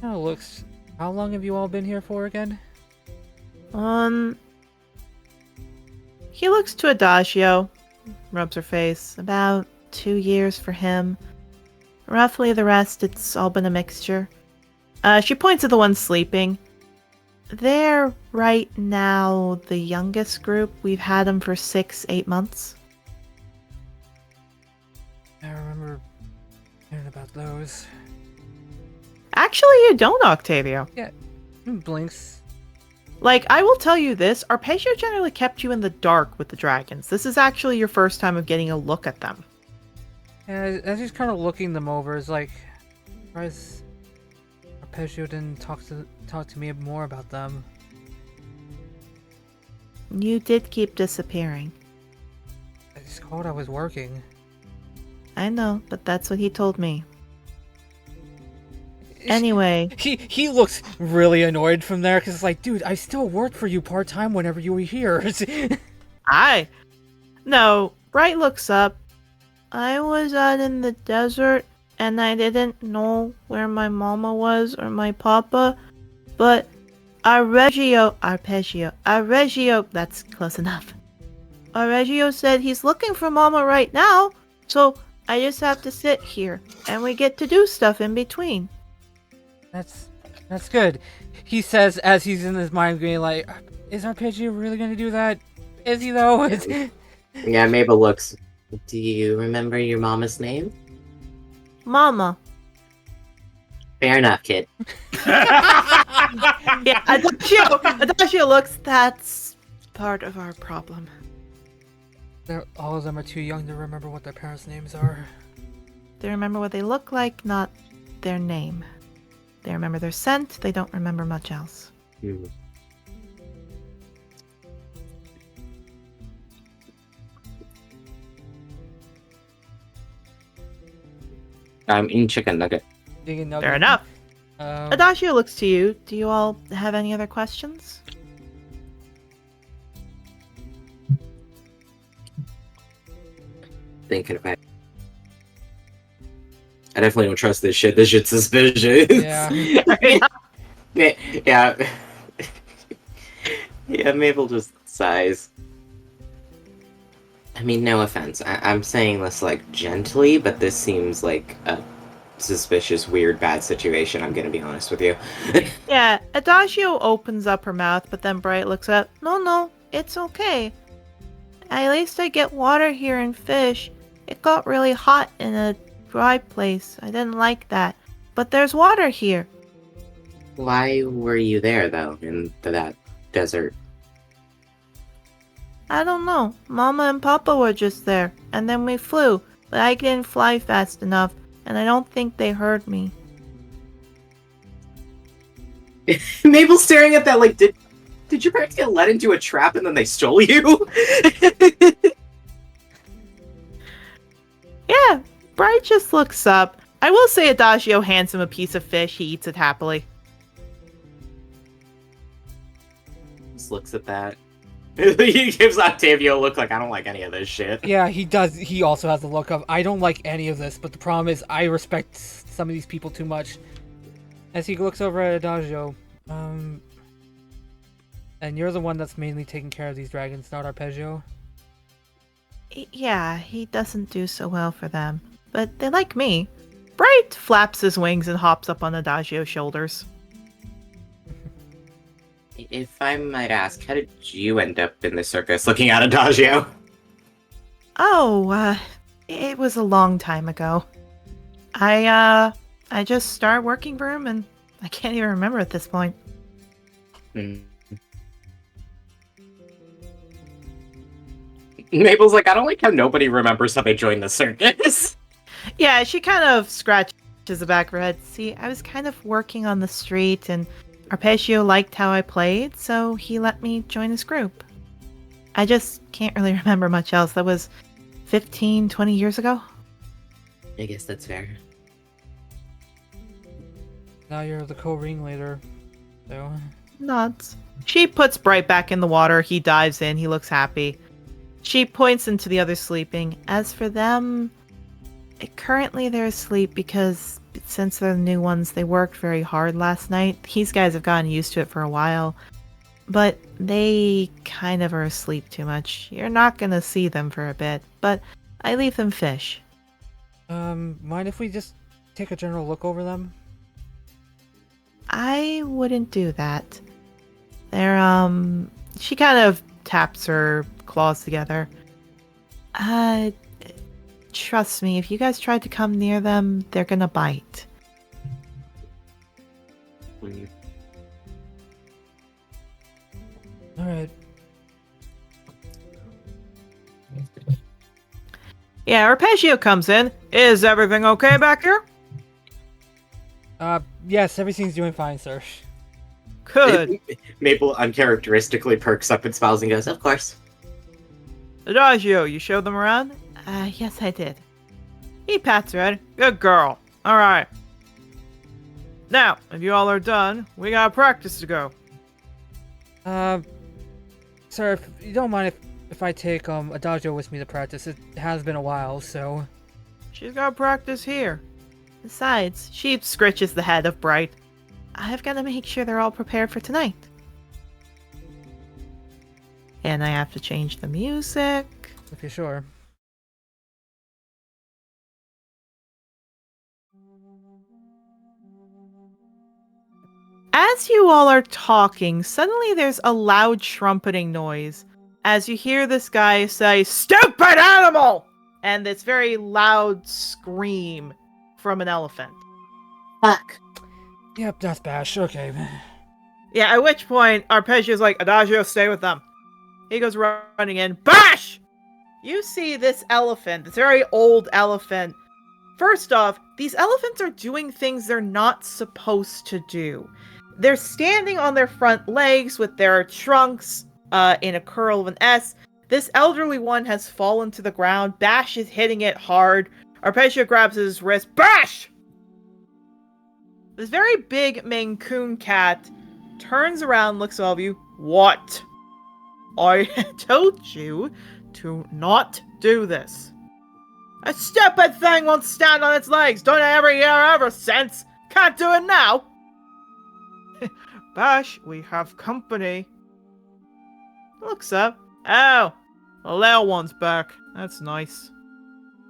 Kind of looks. How long have you all been here for again? He looks to Adagio, rubs her face. About 2 years for him. Roughly the rest, it's all been a mixture. She points at the one sleeping. They're right now the youngest group. We've had them for 6-8 months. I remember hearing about those. Actually, you don't, Octavio. Blinks. Like, I will tell you this, Arpeggio generally kept you in the dark with the dragons. This is actually your first time of getting a look at them. As he's kind of looking them over, it's like, surprised Arpeggio didn't talk to me more about them. You did keep disappearing. I just called I was working. I know, but that's what he told me. Anyway. He looks really annoyed from there, because it's like, dude, I still worked for you part-time whenever you were here. No, Bright looks up. I was out in the desert, and I didn't know where my mama was or my papa, but Arpeggio, that's close enough. Arpeggio said he's looking for mama right now, so I just have to sit here, and we get to do stuff in between. That's good. He says as he's in his mind being like, is Arpeggio really gonna do that? Is he though? Yeah, Mabel looks. Do you remember your mama's name? Mama. Fair enough, kid. Yeah, Adagio looks, that's part of our problem. All of them are too young to remember what their parents' names are. They remember what they look like, not their name. They remember their scent, they don't remember much else. I'm eating chicken nugget. Fair enough. Adagio looks to you. Do you all have any other questions? Thinking about it. I definitely don't trust this shit. This shit's suspicious. Yeah. Yeah. Yeah, Mabel just sighs. I mean, no offense. I'm saying this, like, gently, but this seems like a suspicious, weird, bad situation, I'm gonna be honest with you. Yeah, Adagio opens up her mouth, but then Bright looks up. No, it's okay. At least I get water here and fish. It got really hot in a dry place. I didn't like that. But there's water here. Why were you there, though, in that desert? I don't know. Mama and Papa were just there, and then we flew, but I didn't fly fast enough, and I don't think they heard me. Mabel's staring at that like, did your parents get led into a trap and then they stole you? Yeah, Bright just looks up. I will say Adagio hands him a piece of fish. He eats it happily. Just looks at that. He gives Octavio a look like, I don't like any of this shit. Yeah, he does. He also has the look of, I don't like any of this, but the problem is I respect some of these people too much. As he looks over at Adagio, and you're the one that's mainly taking care of these dragons, not Arpeggio? Yeah, he doesn't do so well for them, but they like me. Bright flaps his wings and hops up on Adagio's shoulders. If I might ask, how did you end up in the circus looking at Adagio? Oh, it was a long time ago. I just started working for him, and I can't even remember at this point. Mabel's like, I don't like how nobody remembers how they joined the circus. Yeah, she kind of scratches the back of her head. See, I was kind of working on the street, and Arpeggio liked how I played, so he let me join his group. I just can't really remember much else. That was 15, 20 years ago. I guess that's fair. Now you're the co-ringleader, so... Nods. She puts Bright back in the water. He dives in. He looks happy. She points into the others sleeping. As for them, currently they're asleep because since they're the new ones, they worked very hard last night. These guys have gotten used to it for a while, but they kind of are asleep too much. You're not going to see them for a bit, but I leave them fish. Mind if we just take a general look over them? I wouldn't do that. They're, she kind of taps her claws together. Trust me, if you guys try to come near them, they're gonna bite. Yeah, Arpeggio comes in. Is everything okay back here? Yes, everything's doing fine, sir. Good. Mable uncharacteristically perks up and smiles and goes, "Of course." Adagio, you showed them around? Yes, I did. He pats her head. Good girl. All right. Now, if you all are done, we got practice to go. Sir, if you don't mind if I take Adagio with me to practice, it has been a while, so. She's got practice here. Besides, she scritches the head of Bright. I've got to make sure they're all prepared for tonight. And I have to change the music. If you're sure. As you all are talking, suddenly there's a loud trumpeting noise as you hear this guy say, "Stupid animal!" and this very loud scream from an elephant. Fuck. Yep, that's Bash. Okay. Yeah, at which point Arpeggio's like, Adagio, stay with them. He goes running in. Bash! You see this elephant, this very old elephant. First off, these elephants are doing things they're not supposed to do. They're standing on their front legs with their trunks in a curl of an S. This elderly one has fallen to the ground. Bash is hitting it hard. Arpeggio grabs his wrist. Bash! This very big Maine Coon cat turns around, looks at all of you. What? I told you to not do this. A stupid thing won't stand on its legs. Don't I ever hear ever since? Can't do it now. Bash, we have company. Looks up. Oh, the little one's back. That's nice.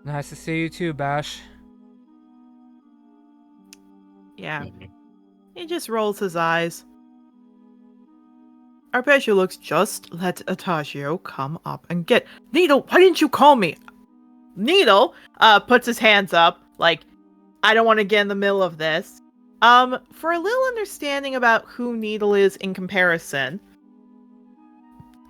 Nice to see you too, Bash. Yeah. He just rolls his eyes. Arpeggio looks, just let Adagio come up and get... Needle, why didn't you call me? Needle puts his hands up, like, I don't want to get in the middle of this. For a little understanding about who Needle is in comparison,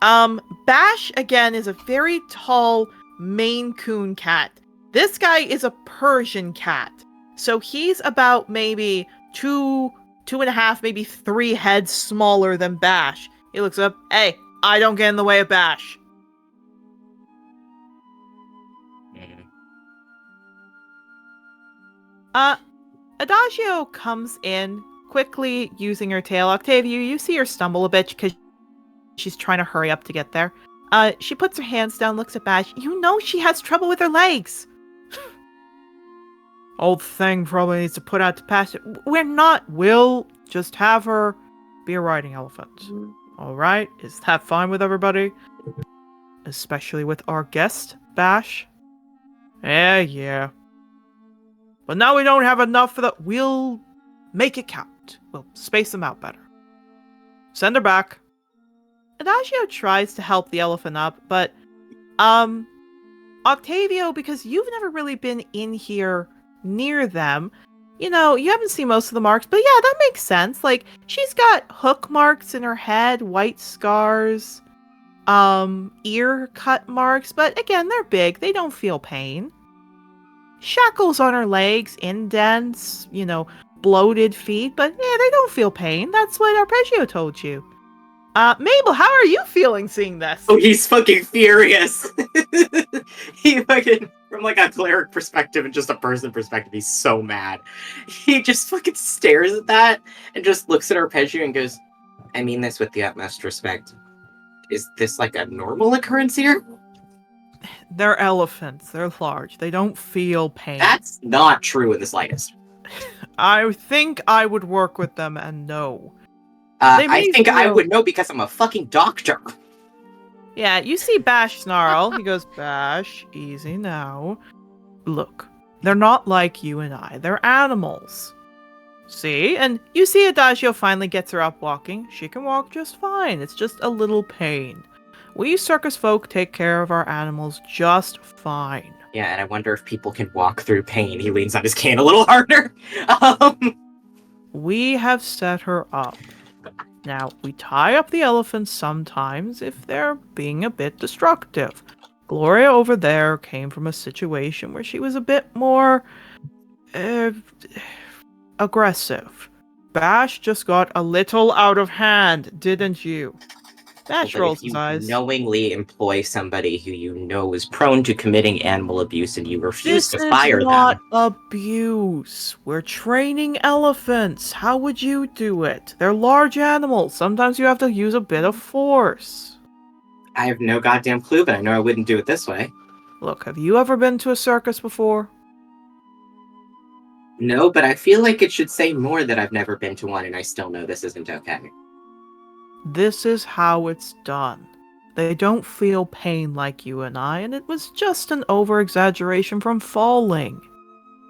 Bash, again, is a very tall Maine Coon cat. This guy is a Persian cat. So he's about maybe 2.5, maybe 3 heads smaller than Bash. He looks up, hey, I don't get in the way of Bash. Adagio comes in, quickly using her tail. Octavio, you see her stumble a bit because she's trying to hurry up to get there. She puts her hands down, looks at Bash. You know she has trouble with her legs. Old thing probably needs to put out to pasture. We'll just have her be a riding elephant. Alright? Is that fine with everybody? Especially with our guest, Bash? Yeah. But now we don't have enough for that. We'll make it count. We'll space them out better. Send her back. Adagio tries to help the elephant up, but, Octavio, because you've never really been in here near them, you know, you haven't seen most of the marks, but yeah, that makes sense. Like, she's got hook marks in her head, white scars, ear cut marks, but again, they're big. They don't feel pain. Shackles on her legs, indents, you know, bloated feet, but yeah, they don't feel pain. That's what Arpeggio told you. Mable, how are you feeling seeing this? Oh, he's fucking furious. He fucking, from like a cleric perspective and just a person perspective, he's so mad. He just fucking stares at that and just looks at Arpeggio and goes, I mean this with the utmost respect. Is this like a normal occurrence here? They're elephants. They're large. They don't feel pain. That's not true in the slightest. I think I would work with them and know. I think I would know because I'm a fucking doctor. Yeah, you see Bash snarl. He goes, Bash, easy now. Look, they're not like you and I. They're animals. See? And you see Adagio finally gets her up walking. She can walk just fine. It's just a little pain. We circus folk take care of our animals just fine. Yeah, and I wonder if people can walk through pain. He leans on his cane a little harder. We have set her up. Now, we tie up the elephants sometimes if they're being a bit destructive. Gloria over there came from a situation where she was a bit more aggressive. Bash just got a little out of hand, didn't you? Bash But rolls if his you eyes. knowingly employ somebody who you know is prone to committing animal abuse and you refuse This to is fire not them, abuse. We're training elephants. How would you do it? They're large animals. Sometimes you have to use a bit of force. I have no goddamn clue, but I know I wouldn't do it this way. Look, have you ever been to a circus before? No, but I feel like it should say more that I've never been to one and I still know this isn't okay. This is how it's done. They don't feel pain like you and I, and it was just an over-exaggeration from falling.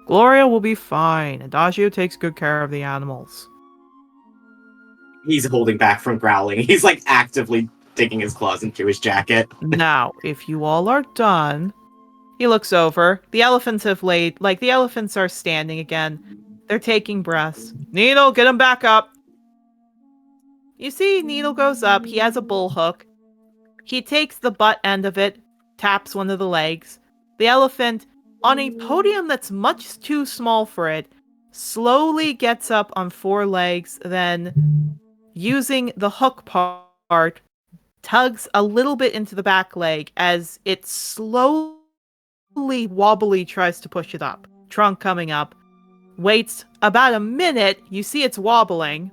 Gloria will be fine. Adagio takes good care of the animals. He's holding back from growling. He's like actively digging his claws into his jacket. Now, if you all are done, he looks over. The elephants have laid, the elephants are standing again. They're taking breaths. Needle, get him back up. You see, Needle goes up. He has a bull hook. He takes the butt end of it, taps one of the legs. The elephant, on a podium that's much too small for it, slowly gets up on 4 legs, then, using the hook part, tugs a little bit into the back leg as it slowly, wobbly tries to push it up. Trunk coming up. Waits about a minute. You see it's wobbling.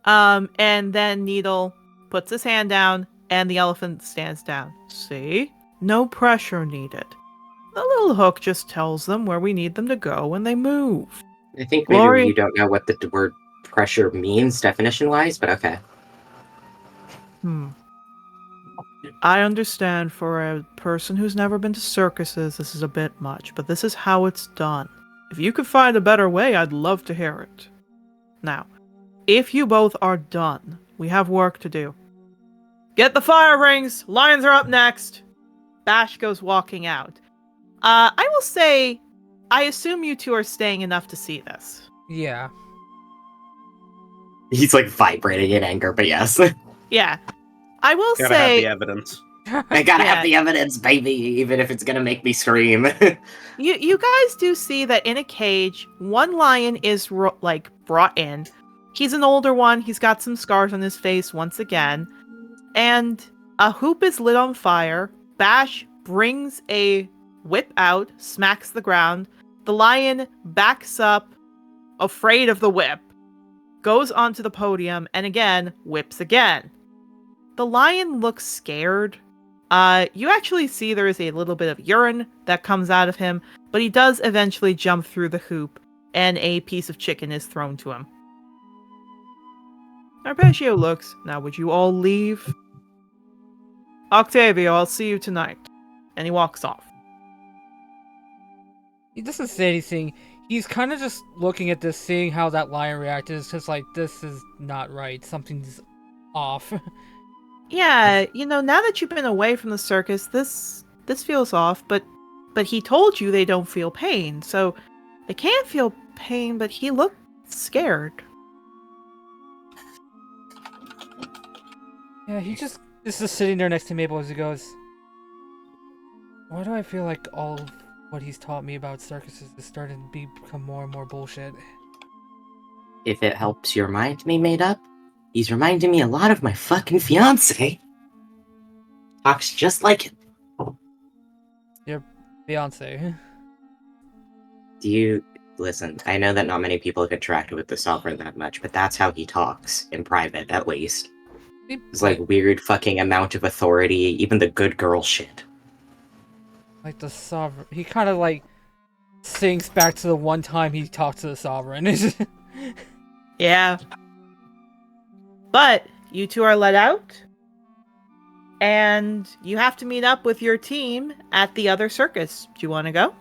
And then Needle puts his hand down, and the elephant stands down. See? No pressure needed. The little hook just tells them where we need them to go when they move. I think maybe Glory- you don't know what the word pressure means definition-wise, but okay. I understand for a person who's never been to circuses, this is a bit much, but this is how it's done. If you could find a better way, I'd love to hear it. Now, if you both are done, we have work to do. Get the fire rings! Lions are up next! Bash goes walking out. I will say, I assume you two are staying enough to see this. Yeah. He's like vibrating in anger, but yes. Yeah. I will Gotta have say, the evidence. I gotta Yeah. have the evidence, baby, even if it's gonna make me scream. you guys do see that in a cage, one lion is brought in. He's an older one. He's got some scars on his face once again. And a hoop is lit on fire. Bash brings a whip out, smacks the ground. The lion backs up, afraid of the whip, goes onto the podium, and again, whips again. The lion looks scared. You actually see there is a little bit of urine that comes out of him, but he does eventually jump through the hoop, and a piece of chicken is thrown to him. Arpeggio looks. Now, would you all leave? Octavio, I'll see you tonight. And he walks off. He doesn't say anything. He's kind of just looking at this, seeing how that lion reacted. It's just like, this is not right. Something's off. Yeah, now that you've been away from the circus, this feels off, but he told you they don't feel pain, so they can't feel pain, but he looked scared. Yeah, he just is just sitting there next to Mable as he goes, why do I feel like all of what he's taught me about circuses is starting to become more and more bullshit? If it helps your mind be made up, he's reminding me a lot of my fucking fiance. Talks just like him. Your Beyonce. Do you... Listen, I know that not many people have interacted with the Sovereign that much, but that's how he talks, in private, at least. It's like weird fucking amount of authority, even the good girl shit. Like the Sovereign. He kind of like sinks back to the one time he talked to the Sovereign. Yeah. But you two are let out, and you have to meet up with your team at the other circus. Do you want to go?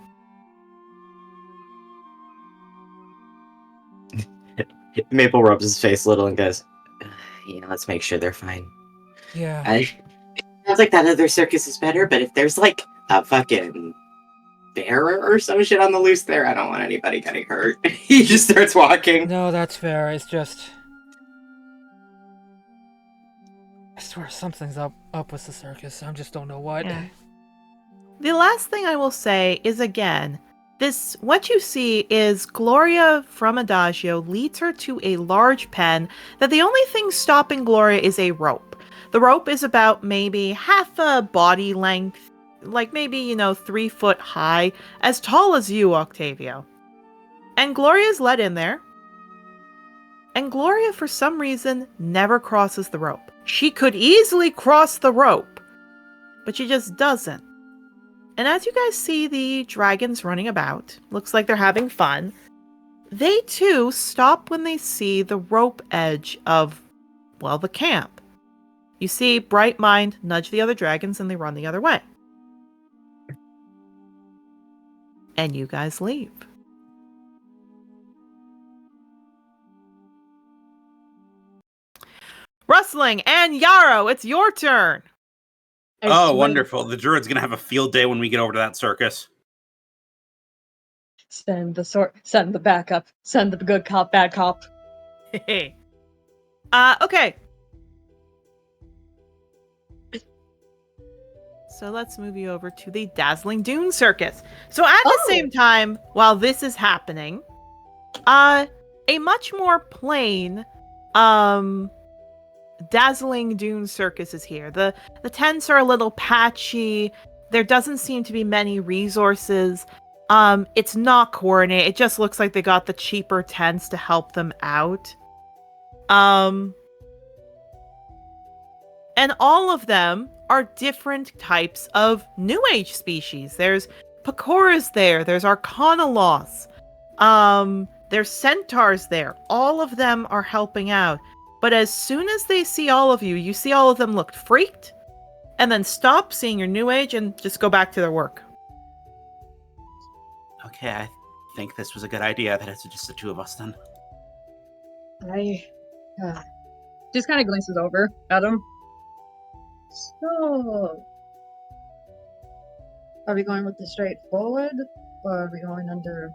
Maple rubs his face a little and goes, let's make sure they're fine. Yeah. Sounds like that other circus is better, but if there's like a fucking bearer or some shit on the loose there, I don't want anybody getting hurt. He just starts walking. No, that's fair. It's just... swear something's up with the circus. I just don't know what. Yeah. The last thing I will say is, again, what you see is Gloria from Adagio leads her to a large pen that the only thing stopping Gloria is a rope. The rope is about maybe half a body length, like maybe, 3 foot high, as tall as you, Octavio. And Gloria's let in there. And Gloria, for some reason, never crosses the rope. She could easily cross the rope, but she just doesn't. And as you guys see the dragons running about, looks like they're having fun, they too stop when they see the rope edge of, well, the camp. You see Bright Mind nudge the other dragons and they run the other way. And you guys leave. Rustling and Yarrow, it's your turn. Oh, wonderful. The druid's going to have a field day when we get over to that circus. Send the backup, send the good cop, bad cop. Okay. So let's move you over to the Dazzling Dune Circus. So at the same time, while this is happening, a much more plain, Dazzling Dune Circus is here. The tents are a little patchy. There doesn't seem to be many resources. It's not coordinated. It just looks like they got the cheaper tents to help them out. And all of them are different types of New Age species. There's Pakoras there. There's Arcanoloths. There's centaurs there. All of them are helping out. But as soon as they see all of you, you see all of them look freaked, and then stop seeing your New Age and just go back to their work. Okay, I think this was a good idea that it's just the two of us then. I just kind of glances over at him. So, are we going with the straightforward, or are we going under,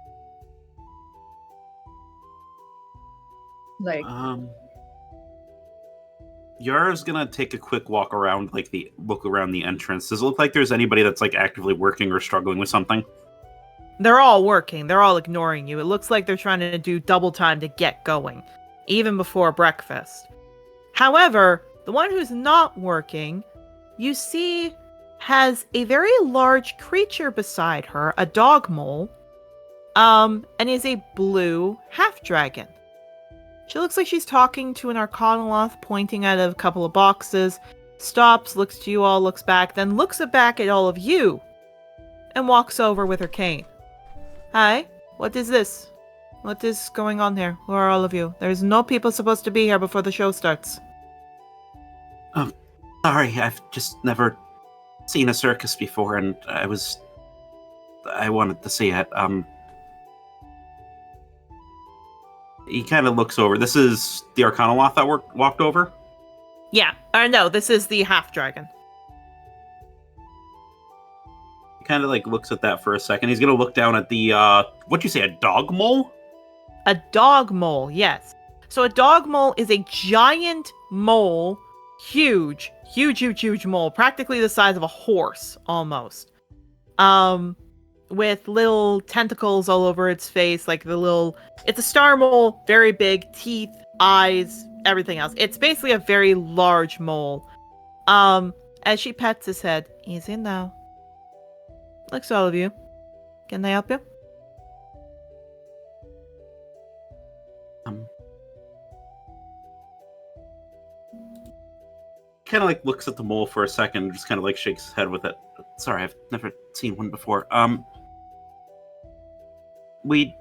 like... Yara's gonna take a quick walk around, look around the entrance. Does it look like there's anybody that's actively working or struggling with something? They're all working. They're all ignoring you. It looks like they're trying to do double time to get going, even before breakfast. However, the one who's not working, you see, has a very large creature beside her, a dog mole, and is a blue half-dragon. She looks like she's talking to an Arcanoloth, pointing at a couple of boxes, stops, looks to you all, looks back, then looks back at all of you, and walks over with her cane. Hi, what is this? What is going on here? Who are all of you? There's no people supposed to be here before the show starts. Oh, sorry, I've just never seen a circus before, and I wanted to see it. He kind of looks over. This is the Arcanoloth that walked over? Yeah. No, this is the half-dragon. He kind of looks at that for a second. He's going to look down at the, what'd you say, a dog mole? A dog mole, yes. So a dog mole is a giant mole, huge mole, practically the size of a horse, almost. With little tentacles all over its face, it's a star mole, very big, teeth, eyes, everything else. It's basically a very large mole. As she pets his head, easy now. Looks all of you. Can I help you? Kind of looks at the mole for a second and just kind of shakes his head with it. Sorry, I've never seen one before. We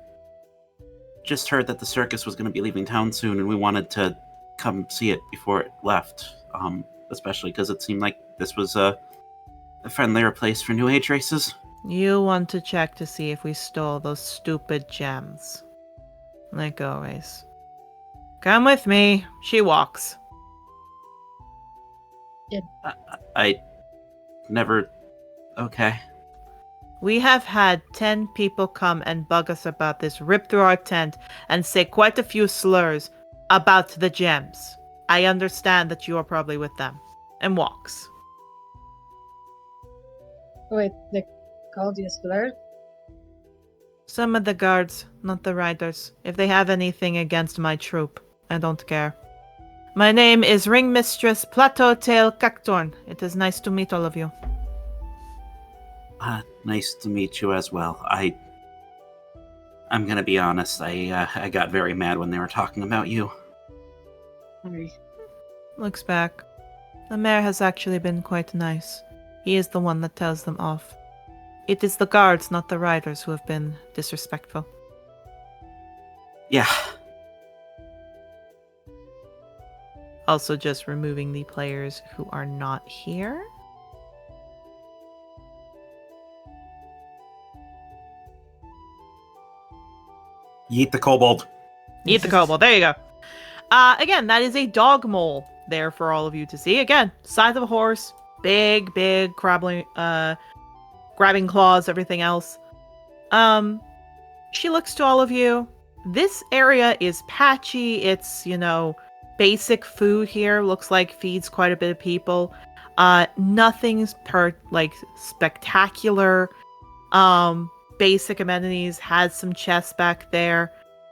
just heard that the circus was going to be leaving town soon, and we wanted to come see it before it left. Especially because it seemed like this was a friendlier place for New Age races. You want to check to see if we stole those stupid gems. Like always. Come with me. She walks. I never... Okay. We have had 10 people come and bug us about this, rip through our tent, and say quite a few slurs about the gems. I understand that you are probably with them. and walks. Wait, they called you slurred? Some of the guards, not the riders. If they have anything against my troop, I don't care. My name is Ringmistress Plateau-tail Cactorn. It is nice to meet all of you. Nice to meet you as well. I'm gonna be honest. I got very mad when they were talking about you. Sorry. Looks back. The mayor has actually been quite nice. He is the one that tells them off. It is the guards, not the riders, who have been disrespectful. Yeah. Also just removing the players who are not here. Yeet the kobold. Eat the kobold. There you go. Again, that is a dog mole there for all of you to see. Again, size of a horse, big, grabbing claws, everything else. She looks to all of you. This area is patchy. It's, basic food here. Looks like feeds quite a bit of people. Nothing's spectacular. Basic amenities. Has some chests back there.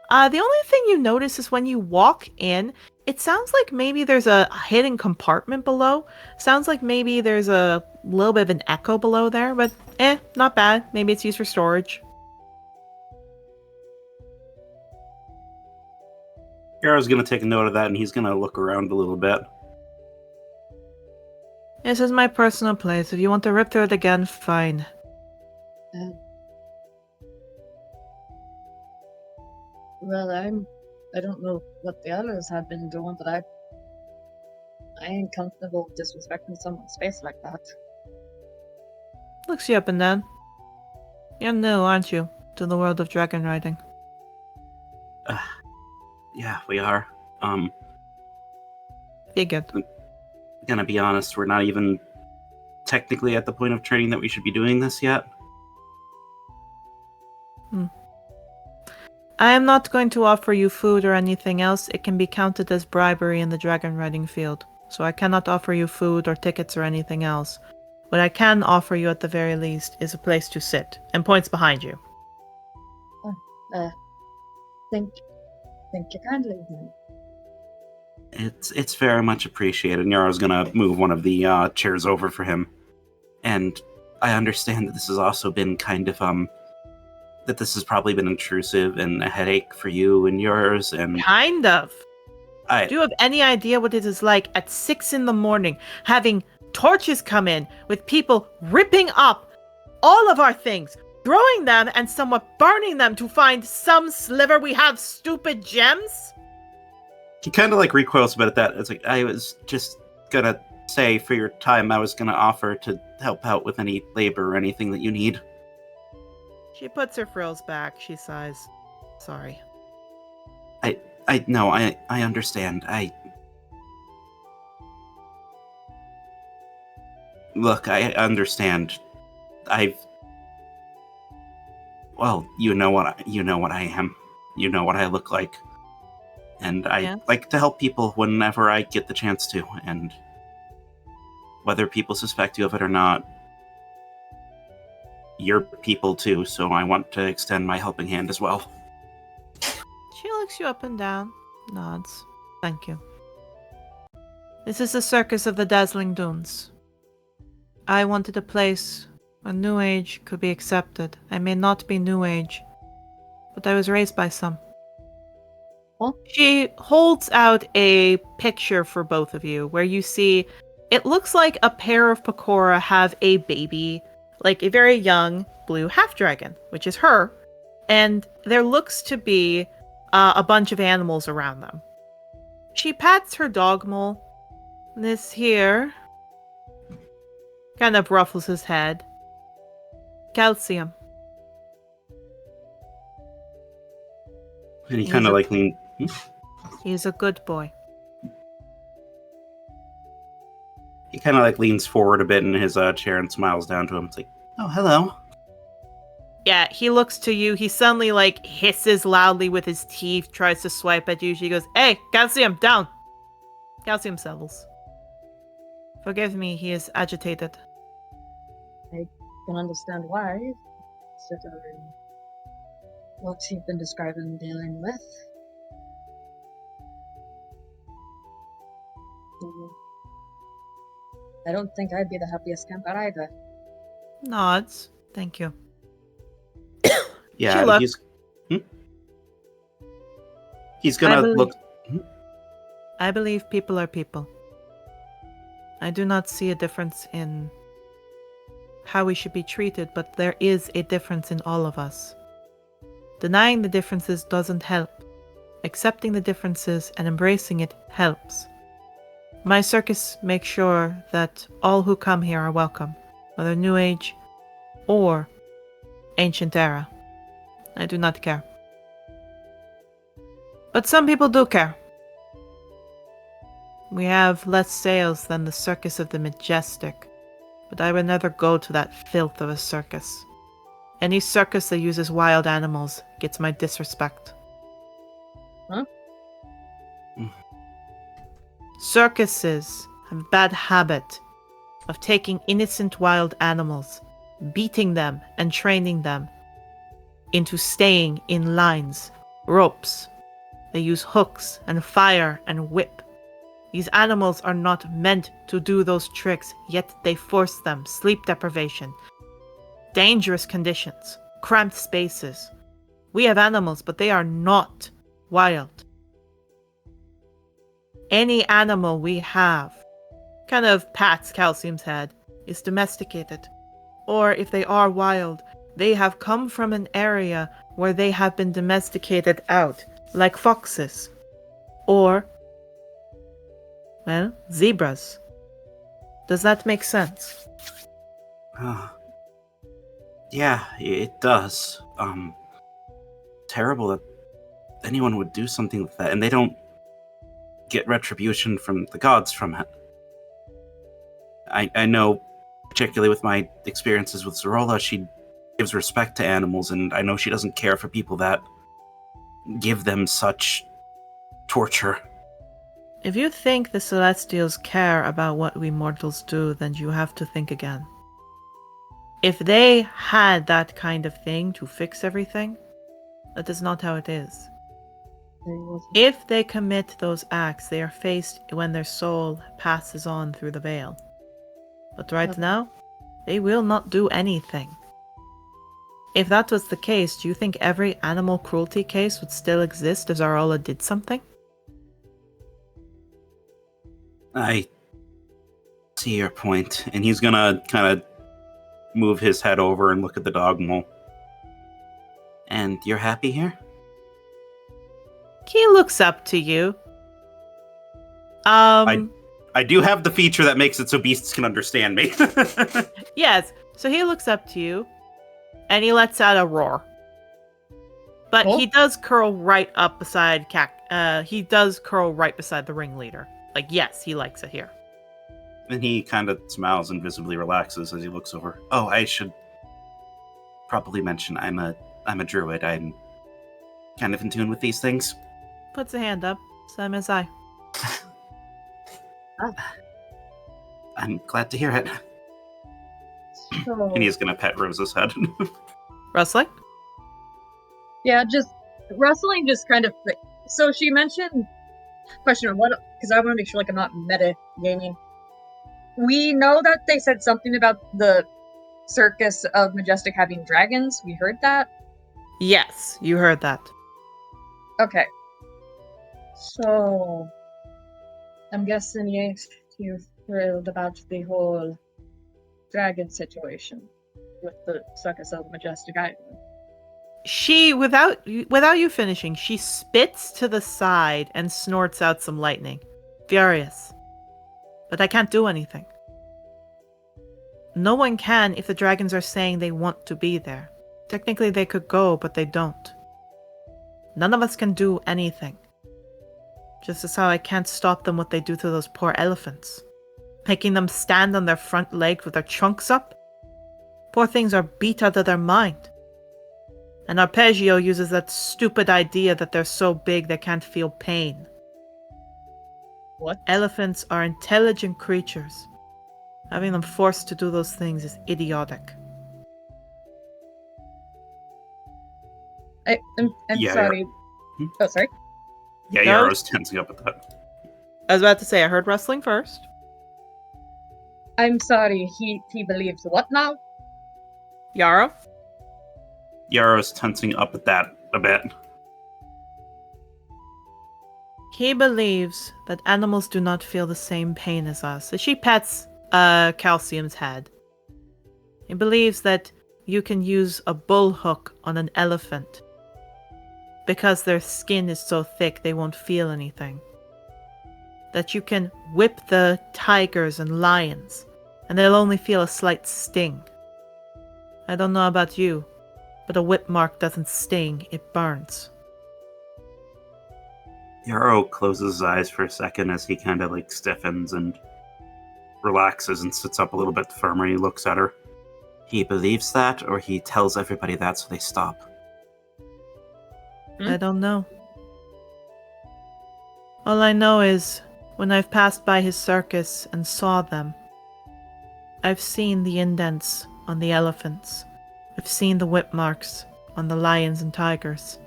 The only thing you notice is when you walk in, it sounds like maybe there's a hidden compartment below. Sounds like maybe there's a little bit of an echo below there, but not bad. Maybe it's used for storage. Yarrow's gonna take a note of that, and he's gonna look around a little bit. This is my personal place. If you want to rip through it again, fine. Well, I don't know what the others have been doing, but I ain't comfortable disrespecting someone's space like that. Looks you up and down. You're new, aren't you, to the world of dragon riding? Yeah, we are. Figured. Gonna be honest, we're not even technically at the point of training that we should be doing this yet. I am not going to offer you food or anything else. It can be counted as bribery in the dragon riding field. So I cannot offer you food or tickets or anything else. What I can offer you at the very least is a place to sit, and points behind you. Thank you kindly. It's very much appreciated. And Yarrow's gonna move one of the chairs over for him. And I understand that this has also been kind of that this has probably been intrusive and a headache for you and yours, and Kind of. I Do you have any idea what it is like at 6 a.m, having torches come in with people ripping up all of our things, throwing them and somewhat burning them to find some sliver we have stupid gems? he kind of recoils a bit at that. It's like, I was just gonna say for your time, I was gonna offer to help out with any labor or anything that you need. She puts her frills back. She sighs. Sorry. I understand. Look, I understand. Well, you know what I am. You know what I look like. And I Yes. like to help people whenever I get the chance to, and whether people suspect you of it or not, you're people too, so I want to extend my helping hand as well. She looks you up and down, nods. Thank you. This is the circus of the Dazzling Dunes. I wanted a place where New Age could be accepted. I may not be New Age, but I was raised by some. Huh? She holds out a picture for both of you where you see it looks like a pair of Pecora have a baby, like a very young blue half-dragon, which is her, and there looks to be a bunch of animals around them. She pats her dog mole. This here kind of ruffles his head. Calcium. And he kind of He's a good boy. he kind of leans forward a bit in his chair and smiles down to him. It's like, oh, hello. Yeah, he looks to you. He suddenly hisses loudly with his teeth, tries to swipe at you. She goes, "Hey, calcium, down." Calcium settles. Forgive me, he is agitated. I can understand why, considering what you've been describing dealing with. I don't think I'd be the happiest camper either. Nods. Thank you. Yeah, She and look. he's gonna believe- look. I believe people are people. I do not see a difference in how we should be treated, but there is a difference in all of us. Denying the differences doesn't help. Accepting the differences and embracing it helps. My circus makes sure that all who come here are welcome, whether New Age or Ancient Era. I do not care. But some people do care. We have less sales than the Circus of the Majestic, but I would never go to that filth of a circus. Any circus that uses wild animals gets my disrespect. Huh? Circuses have a bad habit of taking innocent wild animals, beating them and training them into staying in lines, ropes. They use hooks and fire and whip. These animals are not meant to do those tricks, yet they force them. Sleep deprivation, dangerous conditions, cramped spaces. We have animals, but they are not wild. Any animal we have, kind of pats Calcium's head, is domesticated. Or if they are wild, they have come from an area where they have been domesticated out, like foxes. Or, well, zebras. Does that make sense? Yeah, it does. Terrible that anyone would do something like that, and they don't get retribution from the gods from it. I know, particularly with my experiences with Zorola, she gives respect to animals, and I know she doesn't care for people that give them such torture. If you think the Celestials care about what we mortals do, then you have to think again. If they had that kind of thing to fix everything, that is not how it is. If they commit those acts, they are faced when their soul passes on through the veil. But right now, they will not do anything. If that was the case, do you think every animal cruelty case would still exist if Zorola did something? I see your point, and he's gonna kind of move his head over and look at the dog mole. And you're happy here? He looks up to you. I do have the feature that makes it so beasts can understand me. Yes, so he looks up to you, and he lets out a roar. But Oh. he does curl right up beside he does curl right beside the ringleader. Like, yes, he likes it here. And he kind of smiles and visibly relaxes as he looks over. Oh, I should probably mention I'm a druid. I'm kind of in tune with these things. Puts a hand up, same as I. I'm glad to hear it. So, And he's gonna pet Rose's head. Rustling? yeah, just Rustling just kind of. So she mentioned question of what, because I want to make sure like I'm not meta gaming. We know that they said something about the circus of Majestic having dragons. We heard that. Yes, you heard that. Okay. So I'm guessing you ain't too thrilled about the whole dragon situation with the circus of Majestic Island. She, without you finishing, she spits to the side and snorts out some lightning. Furious. But I can't do anything. No one can if the dragons are saying they want to be there. Technically they could go, but they don't. None of us can do anything. Just as how I can't stop them what they do to those poor elephants. Making them stand on their front legs with their trunks up. Poor things are beat out of their mind. And Arpeggio uses that stupid idea that they're so big they can't feel pain. What? Elephants are intelligent creatures. Having them forced to do those things is idiotic. I'm Yeah, sorry. Hmm? Oh, sorry. Yeah, No. Yarrow's tensing up at that. I was about to say, I heard rustling first. I'm sorry. He believes what now? Yarrow? Yarrow's tensing up at that a bit. He believes that animals do not feel the same pain as us. As she pets Calcium's head. He believes that you can use a bull hook on an elephant. Because their skin is so thick, they won't feel anything. That you can whip the tigers and lions, and they'll only feel a slight sting. I don't know about you, but a whip mark doesn't sting, it burns. Yarrow closes his eyes for a second as he kind of like stiffens and relaxes and sits up a little bit firmer. He looks at her. He believes that, or he tells everybody that so they stop? I don't know. All I know is, when I've passed by his circus and saw them, I've seen the indents on the elephants. I've seen the whip marks on the lions and tigers.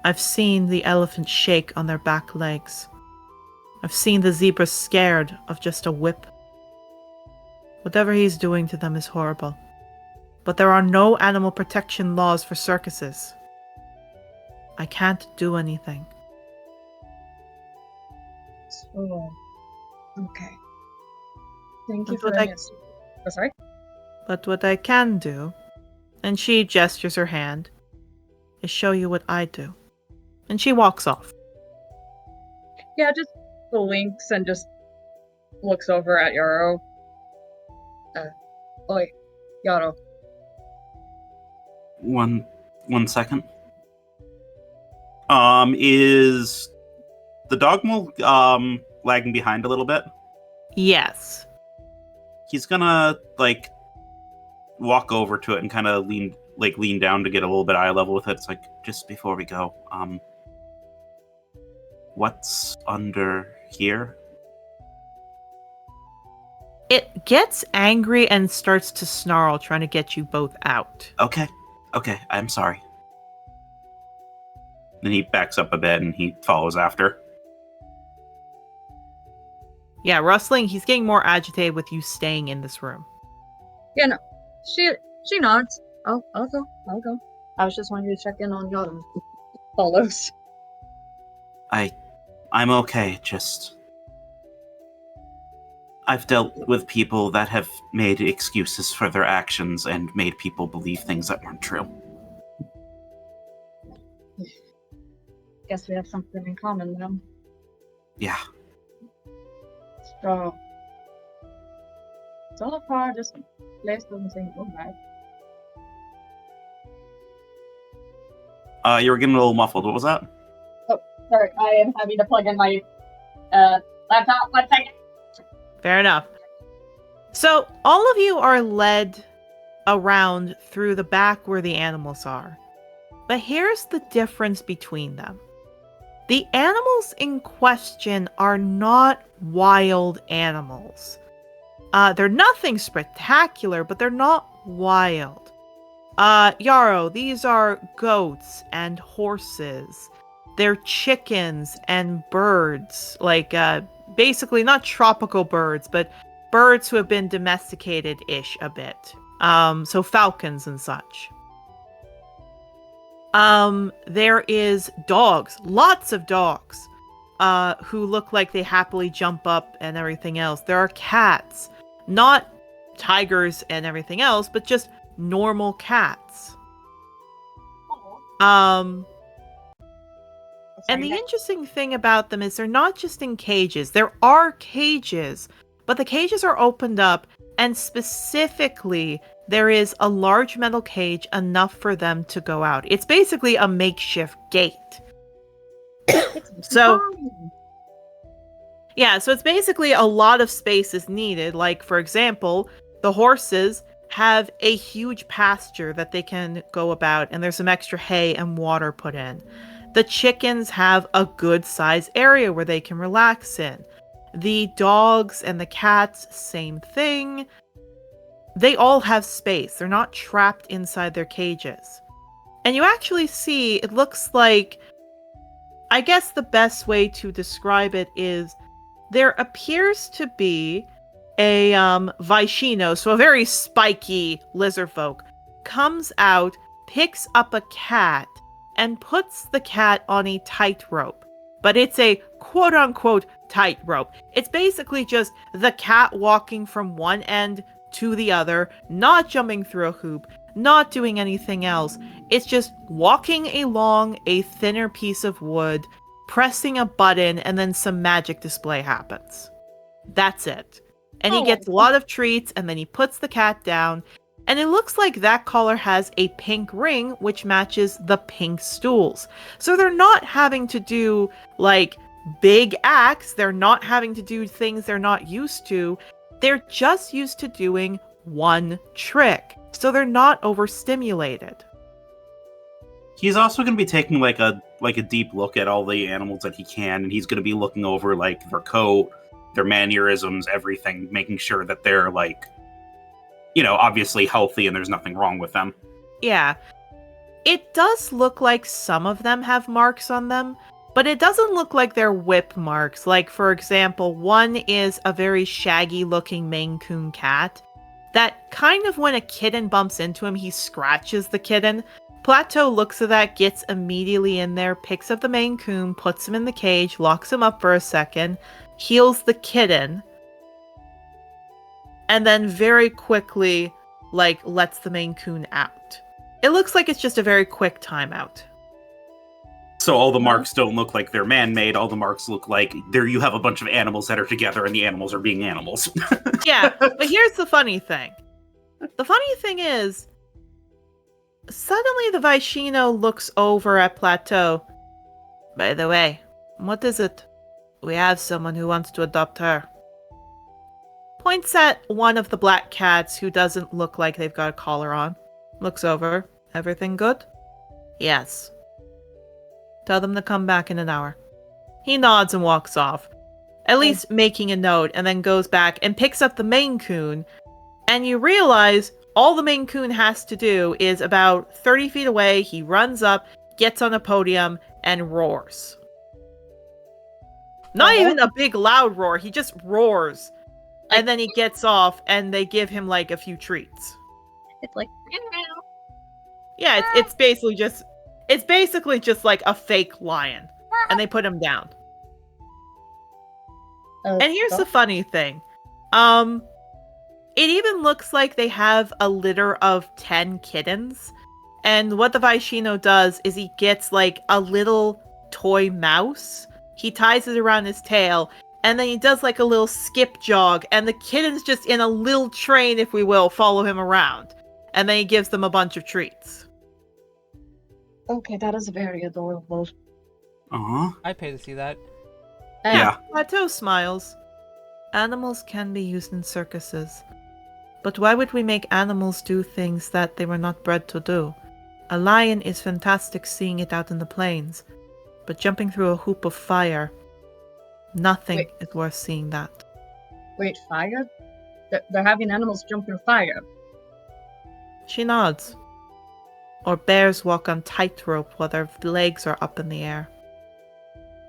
I've seen the elephants shake on their back legs. I've seen the zebras scared of just a whip. Whatever he's doing to them is horrible. But there are no animal protection laws for circuses. I can't do anything. Oh, okay. Thank you That's for what I- answering. Oh, sorry? But what I can do, and she gestures her hand, is show you what I do. And she walks off. Yeah, just winks and just looks over at Yarrow. Oi, Yarrow. One second. Is the dogmo lagging behind a little bit? Yes. He's gonna like walk over to it and kind of lean down to get a little bit eye level with it. It's like, just before we go, what's under here? It gets angry and starts to snarl, trying to get you both out. Okay, I'm sorry. Then he backs up a bit and he follows after. Yeah, Rustling, he's getting more agitated with you staying in this room. Yeah, no. She nods. I'll go. I was just wanting to check in on Yarrow. Follows. I'm okay, just... I've dealt with people that have made excuses for their actions and made people believe things that weren't true. Guess we have something in common then. Yeah. So far, this place doesn't seem so bad. You were getting a little muffled. What was that? Sorry, I am having to plug in my laptop. 1 second. Fair enough. So, all of you are led around through the back where the animals are. But here's the difference between them. The animals in question are not wild animals. They're nothing spectacular, but they're not wild. Yarrow, these are goats and horses. They're chickens and birds, like basically not tropical birds, but birds who have been domesticated-ish a bit. So falcons and such. There is dogs, lots of dogs, who look like they happily jump up and everything else. There are cats, not tigers and everything else, but just normal cats. And the interesting thing about them is they're not just in cages. There are cages, but the cages are opened up, and specifically, there is a large metal cage enough for them to go out. It's basically a makeshift gate. So it's basically a lot of space is needed. Like, for example, the horses have a huge pasture that they can go about, and there's some extra hay and water put in. The chickens have a good size area where they can relax in. The dogs and the cats, same thing. They all have space. They're not trapped inside their cages. And you actually see, it looks like, I guess the best way to describe it is there appears to be a Vicino, so a very spiky lizard folk, comes out, picks up a cat, and puts the cat on a tightrope. But it's a quote-unquote tightrope. It's basically just the cat walking from one end to the other, not jumping through a hoop, not doing anything else. It's just walking along a thinner piece of wood, pressing a button, and then some magic display happens. That's it. And he gets a lot of treats, and then he puts the cat down, and it looks like that collar has a pink ring, which matches the pink stools. So they're not having to do, like, big acts. They're not having to do things they're not used to. They're just used to doing one trick. So they're not overstimulated. He's also going to be taking like a deep look at all the animals that he can, and he's going to be looking over like their coat, their mannerisms, everything, making sure that they're like, you know, obviously healthy and there's nothing wrong with them. Yeah. It does look like some of them have marks on them, but it doesn't look like they're whip marks. Like, for example, one is a very shaggy looking Maine Coon cat that kind of, when a kitten bumps into him, he scratches the kitten. Plateau looks at that, gets immediately in there, picks up the Maine Coon, puts him in the cage, locks him up for a second, heals the kitten, and then very quickly, like, lets the Maine Coon out. It looks like it's just a very quick timeout. So all the marks don't look like they're man-made. All the marks look like there you have a bunch of animals that are together and the animals are being animals. Yeah, but here's the funny thing. The funny thing is, suddenly the Vicino looks over at Plateau. By the way, what is it? We have someone who wants to adopt her. Points at one of the black cats who doesn't look like they've got a collar on. Looks over. Everything good? Yes. Tell them to come back in an hour. He nods and walks off, at least making a note, and then goes back and picks up the Maine Coon, and you realize all the Maine Coon has to do is about 30 feet away, he runs up, gets on a podium, and roars. Not even a big loud roar, he just roars. And then he gets off, and they give him, like, a few treats. It's like, yeah, it's basically just like a fake lion, and they put him down. And here's the funny thing. It even looks like they have a litter of 10 kittens. And what the Vicino does is he gets like a little toy mouse. He ties it around his tail, and then he does like a little skip jog, and the kittens just in a little train, if we will, follow him around. And then he gives them a bunch of treats. Okay, that is very adorable. I'd pay to see that. Yeah. Plateau smiles. Animals can be used in circuses. But why would we make animals do things that they were not bred to do? A lion is fantastic seeing it out in the plains, but jumping through a hoop of fire, nothing is worth seeing that. Wait, fire? They're having animals jump through fire. She nods. Or bears walk on tightrope while their legs are up in the air.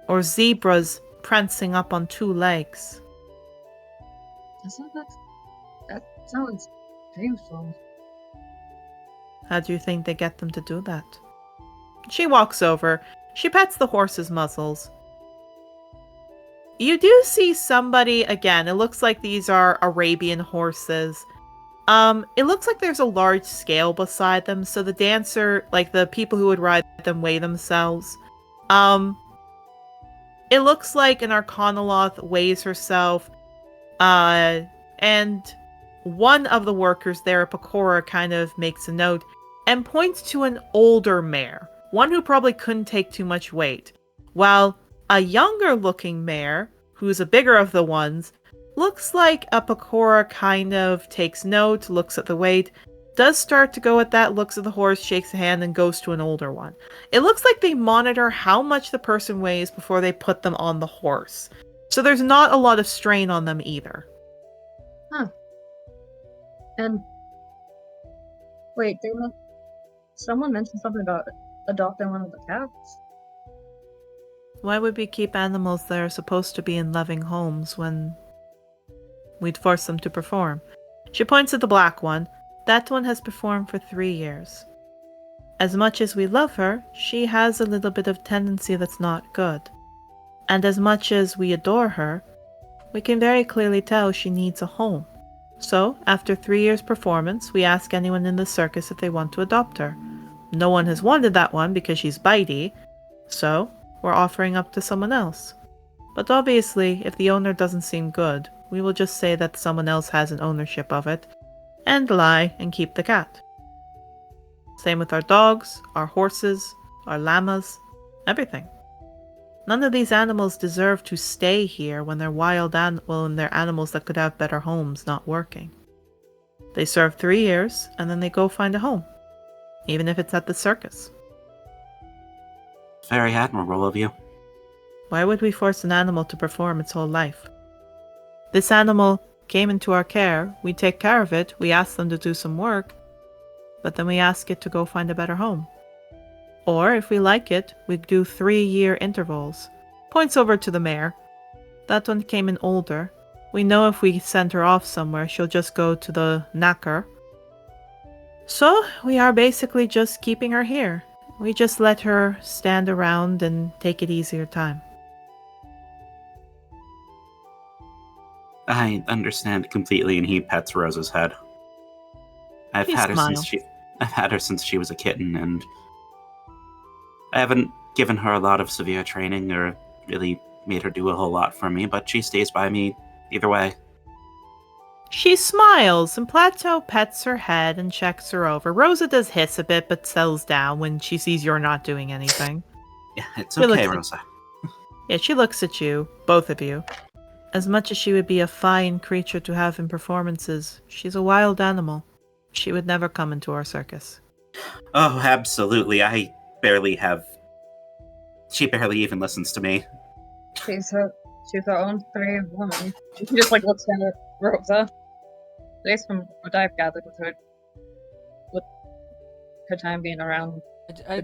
Or zebras prancing up on 2 legs. That sounds painful. How do you think they get them to do that? She walks over. She pets the horse's muzzles. You do see somebody, again, it looks like these are Arabian horses. It looks like there's a large scale beside them, so the dancer, like the people who would ride them, weigh themselves. It looks like an Arcanoloth weighs herself, and one of the workers there, Pecora, kind of makes a note and points to an older mare, one who probably couldn't take too much weight, while a younger looking mare, who's a bigger of the ones, looks like a Pecora kind of takes note, looks at the weight, does start to go at that, looks at the horse, shakes a hand, and goes to an older one. It looks like they monitor how much the person weighs before they put them on the horse. So there's not a lot of strain on them either. And wait, someone mentioned something about adopting one of the cats. Why would we keep animals that are supposed to be in loving homes when we'd force them to perform? She points at the black one. That one has performed for 3 years. As much as we love her, she has a little bit of tendency that's not good. And as much as we adore her, we can very clearly tell she needs a home. So, after 3 years' performance, we ask anyone in the circus if they want to adopt her. No one has wanted that one because she's bitey, so we're offering up to someone else. But obviously, if the owner doesn't seem good, we will just say that someone else has an ownership of it, and lie and keep the cat. Same with our dogs, our horses, our llamas, everything. None of these animals deserve to stay here when they're when they're animals that could have better homes not working. They serve 3 years, and then they go find a home, even if it's at the circus. Very admirable of you. Why would we force an animal to perform its whole life? This animal came into our care, we take care of it, we ask them to do some work, but then we ask it to go find a better home. Or, if we like it, we do 3-year intervals. Points over to the mare. That one came in older. We know if we send her off somewhere, she'll just go to the knacker. So, we are basically just keeping her here. We just let her stand around and take it easier time. I understand completely, and he pets Rose's head. I've had her since she was a kitten, and I haven't given her a lot of severe training or really made her do a whole lot for me, but she stays by me either way. She smiles, and Plateau pets her head and checks her over. Rosa does hiss a bit, but settles down when she sees you're not doing anything. Yeah, it's okay, Rosa. Yeah, she looks at you, both of you. As much as she would be a fine creature to have in performances, she's a wild animal. She would never come into our circus. Oh, absolutely. She barely even listens to me. She's her own brave woman. She just looks down at Rosa. At least from what I've gathered with her time being around. I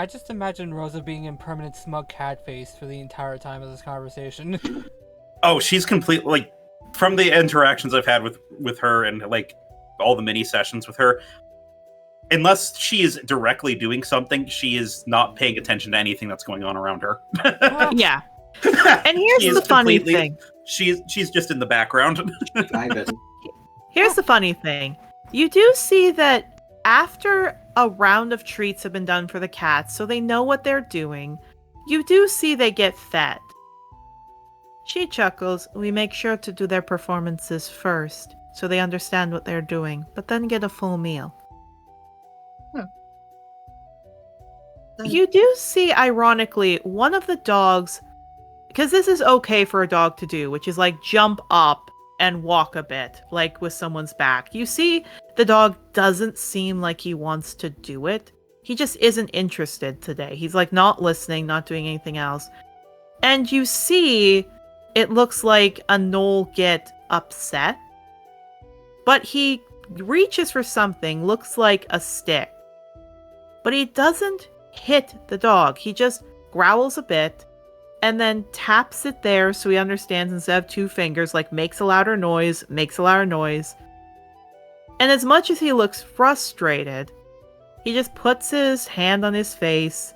just imagine Rosa being in permanent smug cat face for the entire time of this conversation. Oh, she's completely from the interactions I've had with her and all the mini sessions with her. Unless she is directly doing something, she is not paying attention to anything that's going on around her. Yeah. And here's the funny thing. She's just in the background. Here's the funny thing. You do see that after a round of treats have been done for the cats, so they know what they're doing, you do see they get fed. She chuckles. We make sure to do their performances first, so they understand what they're doing, but then get a full meal. You do see, ironically, one of the dogs, because this is okay for a dog to do, which is jump up and walk a bit, with someone's back. You see the dog doesn't seem like he wants to do it. He just isn't interested today. He's not listening, not doing anything else. And you see it looks like a Knoll get upset. But he reaches for something, looks like a stick. But he doesn't hit the dog. He just growls a bit and then taps it there so he understands instead of 2 fingers, makes a louder noise. And as much as he looks frustrated, he just puts his hand on his face,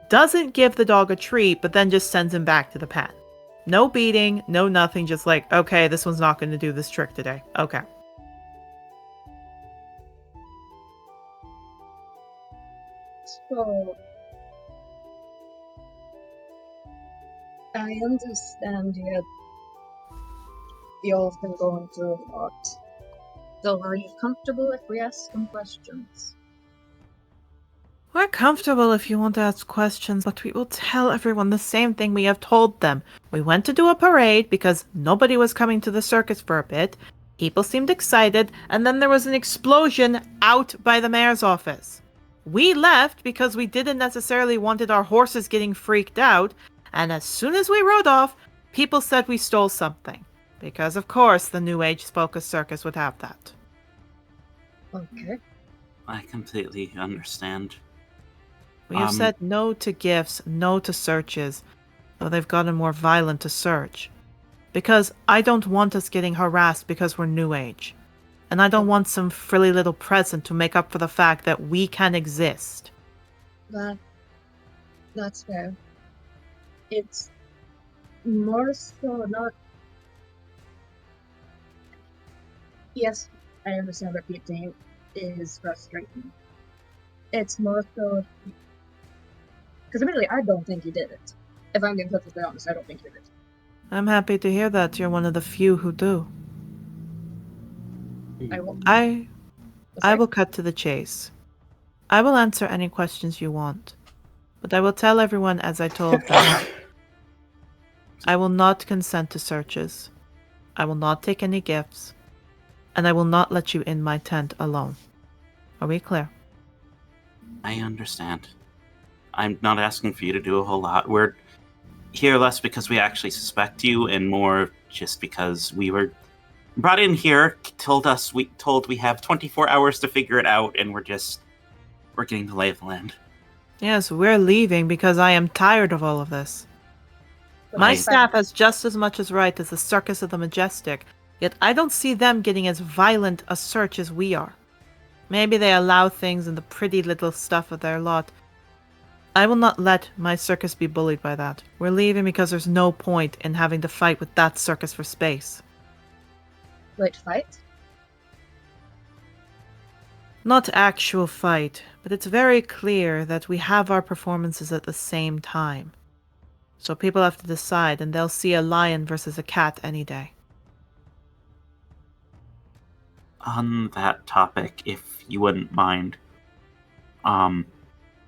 doesn't give the dog a treat, but then just sends him back to the pen. No beating, no nothing, just okay, this one's not going to do this trick today. Okay. So, I understand y'all have been going through a lot. So, are you comfortable if we ask some questions? We're comfortable if you want to ask questions, but we will tell everyone the same thing we have told them. We went to do a parade because nobody was coming to the circus for a bit. People seemed excited, and then there was an explosion out by the mayor's office. We left because we didn't necessarily wanted our horses getting freaked out, and as soon as we rode off, People said we stole something. Because, of course, the New Age Focus Circus would have that. Okay. I completely understand. We have said no to gifts, no to searches, though they've gotten more violent to search. Because I don't want us getting harassed because we're New Age. And I don't want some frilly little present to make up for the fact that we can exist. That's fair. It's more so not. Yes, I understand repeating is frustrating. It's more so because admittedly, I don't think he did it. If I'm being perfectly honest, I don't think he did it. I'm happy to hear that you're one of the few who do. I will. I will cut to the chase. I will answer any questions you want. But I will tell everyone as I told them. I will not consent to searches. I will not take any gifts. And I will not let you in my tent alone. Are we clear? I understand. I'm not asking for you to do a whole lot. We're here less because we actually suspect you, and more just because we were brought in here, told we have 24 hours to figure it out, and we're getting the lay of the land. Yes, we're leaving because I am tired of all of this. My staff has just as much as right as the Circus of the Majestic, yet I don't see them getting as violent a search as we are. Maybe they allow things in the pretty little stuff of their lot. I will not let my circus be bullied by that. We're leaving because there's no point in having to fight with that circus for space. Wait, fight? Not actual fight, but it's very clear that we have our performances at the same time. So people have to decide, and they'll see a lion versus a cat any day. On that topic, if you wouldn't mind,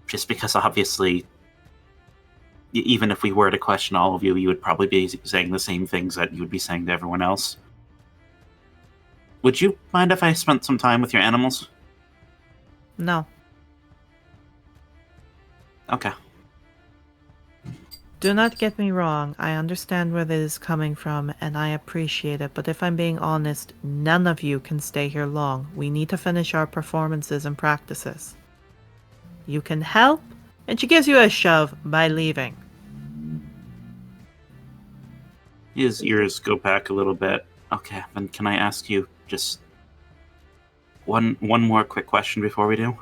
just because obviously, even if we were to question all of you, you would probably be saying the same things that you would be saying to everyone else. Would you mind if I spent some time with your animals? No. Okay. Do not get me wrong, I understand where this is coming from, and I appreciate it, but if I'm being honest, none of you can stay here long. We need to finish our performances and practices. You can help, and she gives you a shove by leaving. His ears go back a little bit. Okay, then can I ask you just one more quick question before we do?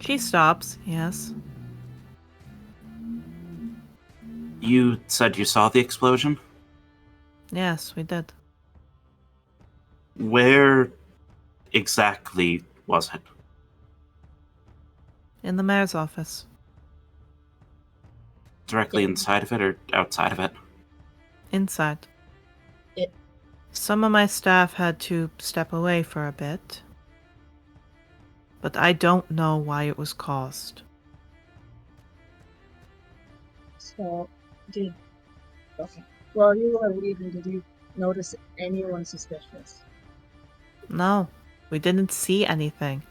She stops, yes. You said you saw the explosion? Yes, we did. Where exactly was it? In the mayor's office. Directly inside of it or outside of it? Inside. It- Some of my staff had to step away for a bit. But I don't know why it was caused. So, okay. While you were leaving, did you notice anyone suspicious? No, we didn't see anything.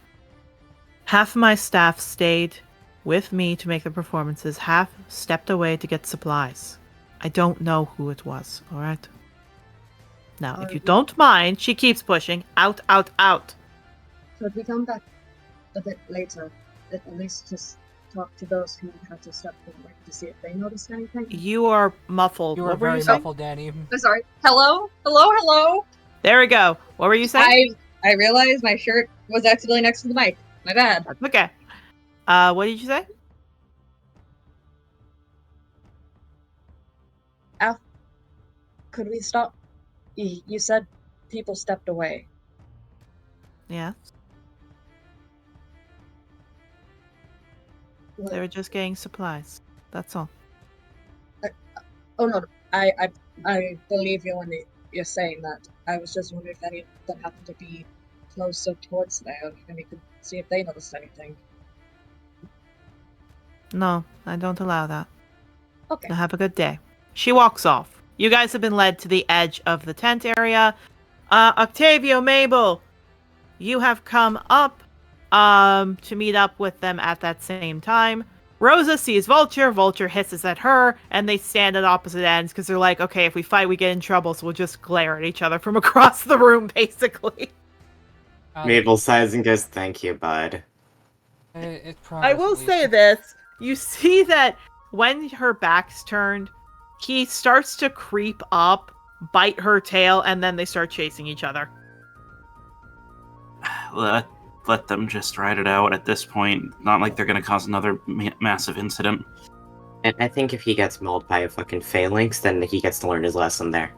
Half of my staff stayed with me to make the performances, half stepped away to get supplies. I don't know who it was, alright? Now, if you don't mind, she keeps pushing. Out, out, out. Could we come back a bit later, at least just talk to those who had to step forward to see if they noticed anything? You are muffled. You were What were very you saying? muffled, Danny. I'm sorry. Hello? Hello? Hello? There we go. What were you saying? I realized my shirt was accidentally next to the mic. My bad. Okay. What did you say? Could we stop? You said people stepped away. Yeah. They were just getting supplies. That's all. Oh no, I believe you when you're saying that. I was just wondering if any of them happened to be closer towards there, and we could see if they noticed anything. No, I don't allow that. Okay. Now have a good day. She walks off. You guys have been led to the edge of the tent area. Octavio, Mable, you have come up to meet up with them at that same time. Rosa sees Vulture. Vulture hisses at her, and they stand at opposite ends because they're like, okay, if we fight, we get in trouble, so we'll just glare at each other from across the room, basically. Mabel sighs and goes, "Thank you, bud." It's I will say this. You see that when her back's turned, he starts to creep up, bite her tail, and then they start chasing each other. Let them just ride it out at this point. Not like they're going to cause another massive incident. And I think if he gets mauled by a fucking phalanx, then he gets to learn his lesson there.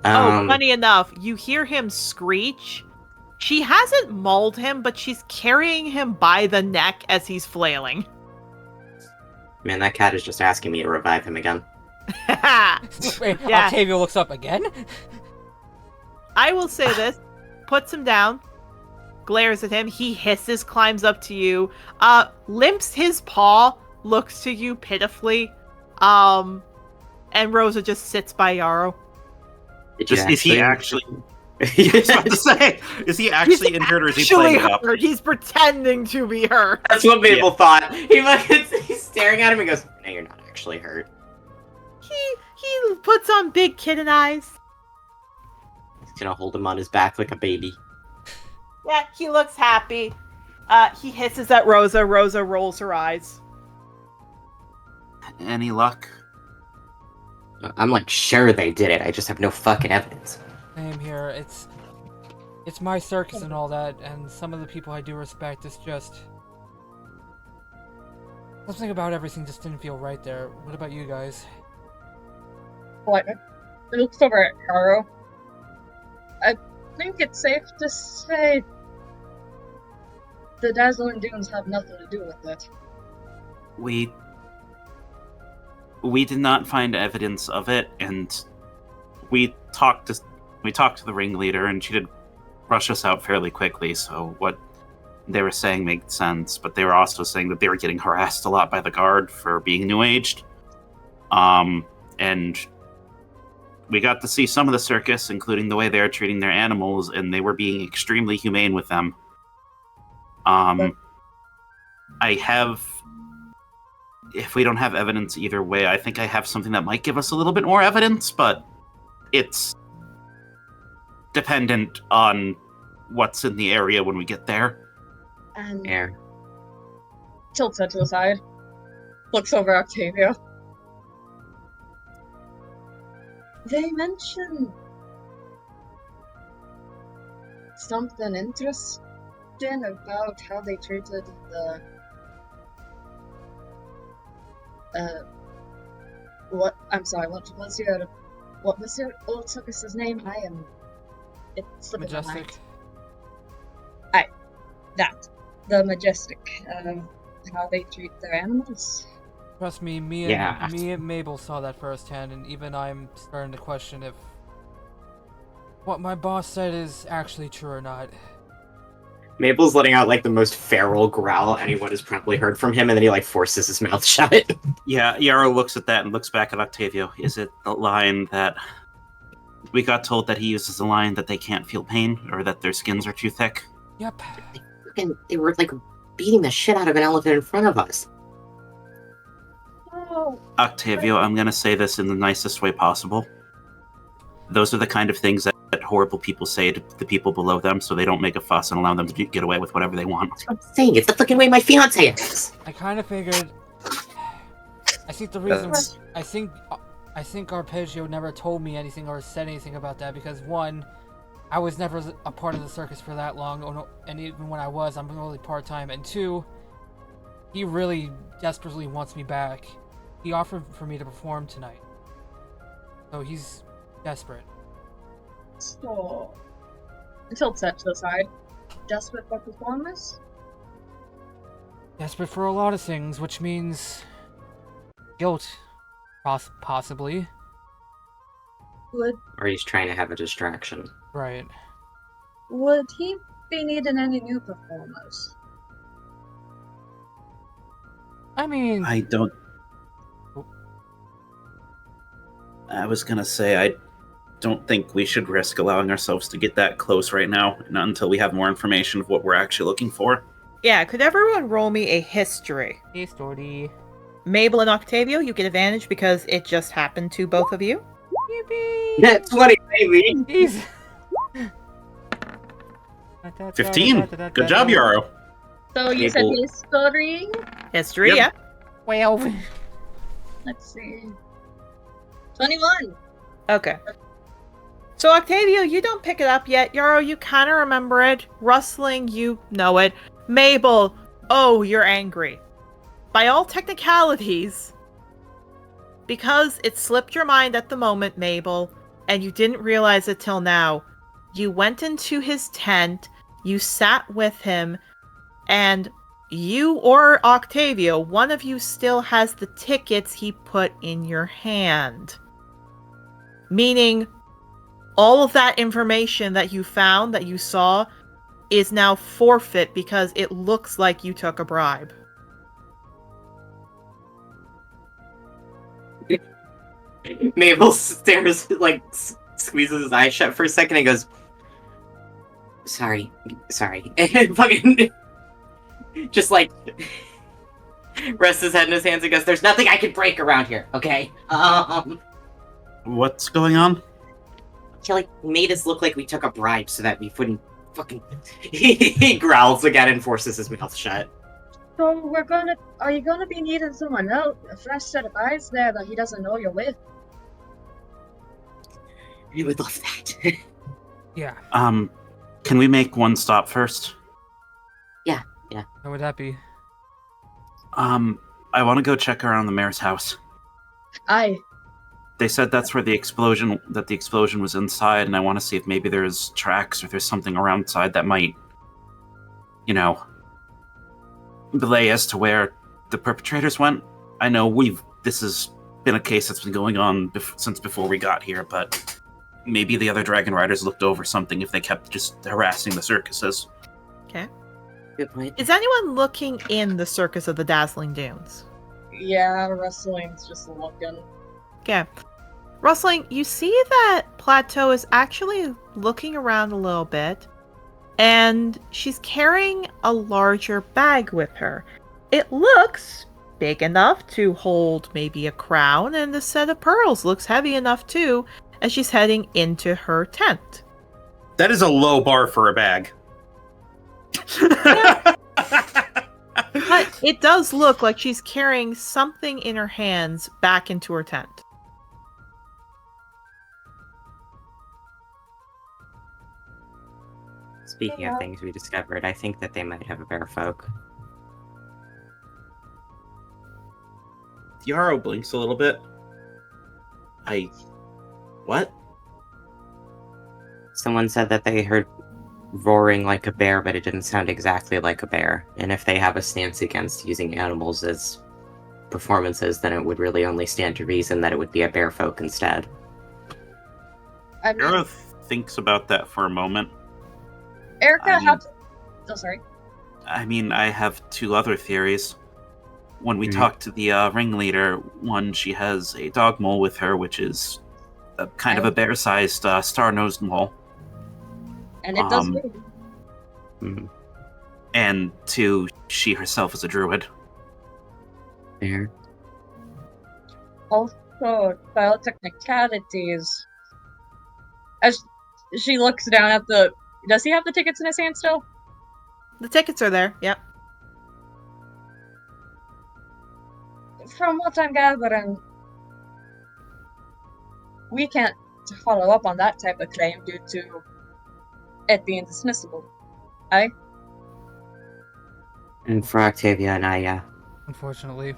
Funny enough, you hear him screech. She hasn't mauled him, but she's carrying him by the neck as he's flailing. Man, that cat is just asking me to revive him again. Wait, Yeah. Octavio looks up again? I will say this. Puts him down. Glares at him. He hisses, climbs up to you. Limps his paw. Looks to you pitifully. And Rosa just sits by Yarrow. Is he actually... I was about to say, is he actually injured or is he playing it up? Hurt. He's pretending to be hurt. That's what Mabel thought. He's staring at him and goes, "No, you're not actually hurt." He puts on big kitten eyes. He's gonna hold him on his back like a baby. Yeah, he looks happy. He hisses at Rosa. Rosa rolls her eyes. Any luck? I'm like, sure they did it. I just have no fucking evidence. Same here. It's my circus and all that, and some of the people I do respect, it's just... something about everything just didn't feel right there. What about you guys? What? He looks over at Yarrow. I think it's safe to say the Dazzling Dunes have nothing to do with it. We did not find evidence of it, and we talked to the ringleader, and she did rush us out fairly quickly, so what they were saying made sense, but they were also saying that they were getting harassed a lot by the guard for being new-aged. And we got to see some of the circus, including the way they are treating their animals, and they were being extremely humane with them. I have... If we don't have evidence either way, I think I have something that might give us a little bit more evidence, but it's dependent on what's in the area when we get there. And Air. tilts head to the side. Looks over at Octavio. They mentioned something interesting about how they treated the what? I'm sorry. What was your old circus's name? It's slipping my mind. Majestic? The Majestic. How they treat their animals. Trust me, me and Mabel saw that firsthand, and even I'm starting to question if what my boss said is actually true or not. Mabel's letting out like the most feral growl anyone has probably heard from him, and then he like forces his mouth shut. Yeah, Yarrow looks at that and looks back at Octavio. Is it the line that we got told that he uses a line that they can't feel pain, or that their skins are too thick? Yep. They were like beating the shit out of an elephant in front of us. Oh, Octavio, I'm gonna say this in the nicest way possible. Those are the kind of things that horrible people say to the people below them, so they don't make a fuss and allow them to get away with whatever they want. That's what I'm saying. It's the fucking way my fiance is. I kind of figured. I think the reason I think Arpeggio never told me anything or said anything about that because one, I was never a part of the circus for that long, and even when I was, I'm only part-time, and two, he really desperately wants me back. He offered for me to perform tonight. So he's desperate. so tilts head to the side. Desperate for performance. Desperate for a lot of things, which means guilt, possibly. Or he's trying to have a distraction. Right. Would he be needing any new performers? I mean, I was gonna say, I don't think we should risk allowing ourselves to get that close right now, not until we have more information of what we're actually looking for. Yeah, could everyone roll me a history? hey, Storty. Mable and Octavio, you get advantage because it just happened to both of you. Yippee! That's 20, baby. Jeez. 15. Good job, Yarrow. So you said Mable. history? History, Yep. yeah. 12. Let's see. 21. Okay. So Octavio, you don't pick it up yet. Yarrow, you kind of remember it. Rustling, you know it. Mable, oh, you're angry. By all technicalities, because it slipped your mind at the moment, Mable, and you didn't realize it till now, you went into his tent, you sat with him, and you or Octavio, one of you still has the tickets he put in your hand. Meaning, all of that information that you found, that you saw, is now forfeit because it looks like you took a bribe. Mabel stares, like, squeezes his eyes shut for a second and goes, sorry. And fucking, just like, rests his head in his hands and goes, there's nothing I can break around here, okay? What's going on? He, like, made us look like we took a bribe so that we wouldn't fucking... He growls again and forces his mouth shut. So are you gonna be needing someone else, a fresh set of eyes there that he doesn't know you're with? I would love that. Yeah. Can we make one stop first? How would that be? I want to go check around the mayor's house. Aye. They said that's where the explosion was inside, and I want to see if maybe there's tracks or there's something around inside that might, belay as to where the perpetrators went. I know this has been a case that's been going on since before we got here, but maybe the other dragon riders looked over something if they kept just harassing the circuses. Okay. Good point. Is anyone looking in the Circus of the Dazzling Dunes? Yeah, Rustling's just looking. Okay. Rustling, you see that Plateau is actually looking around a little bit, and she's carrying a larger bag with her. It looks big enough to hold maybe a crown, and the set of pearls looks heavy enough too, as she's heading into her tent. That is a low bar for a bag. But it does look like she's carrying something in her hands back into her tent. Speaking of things we discovered, I think that they might have a bear folk. Yarrow blinks a little bit. What? Someone said that they heard roaring like a bear, but it didn't sound exactly like a bear. And if they have a stance against using animals as performances, then it would really only stand to reason that it would be a bear folk instead. I mean, Yarrow thinks about that for a moment. Erica, I mean- Oh, sorry. I mean, I have two other theories. When we talked to the ringleader, one, she has a dog mole with her, which is a kind of a bear-sized star-nosed mole. And it does move. And two, she herself is a druid. Bear. Also, about technicalities. As she looks down at the... Does he have the tickets in his hand still? The tickets are there, yep. From what I'm gathering, we can't follow up on that type of claim due to it being dismissible. Aye? And for Octavia and I, yeah. Unfortunately.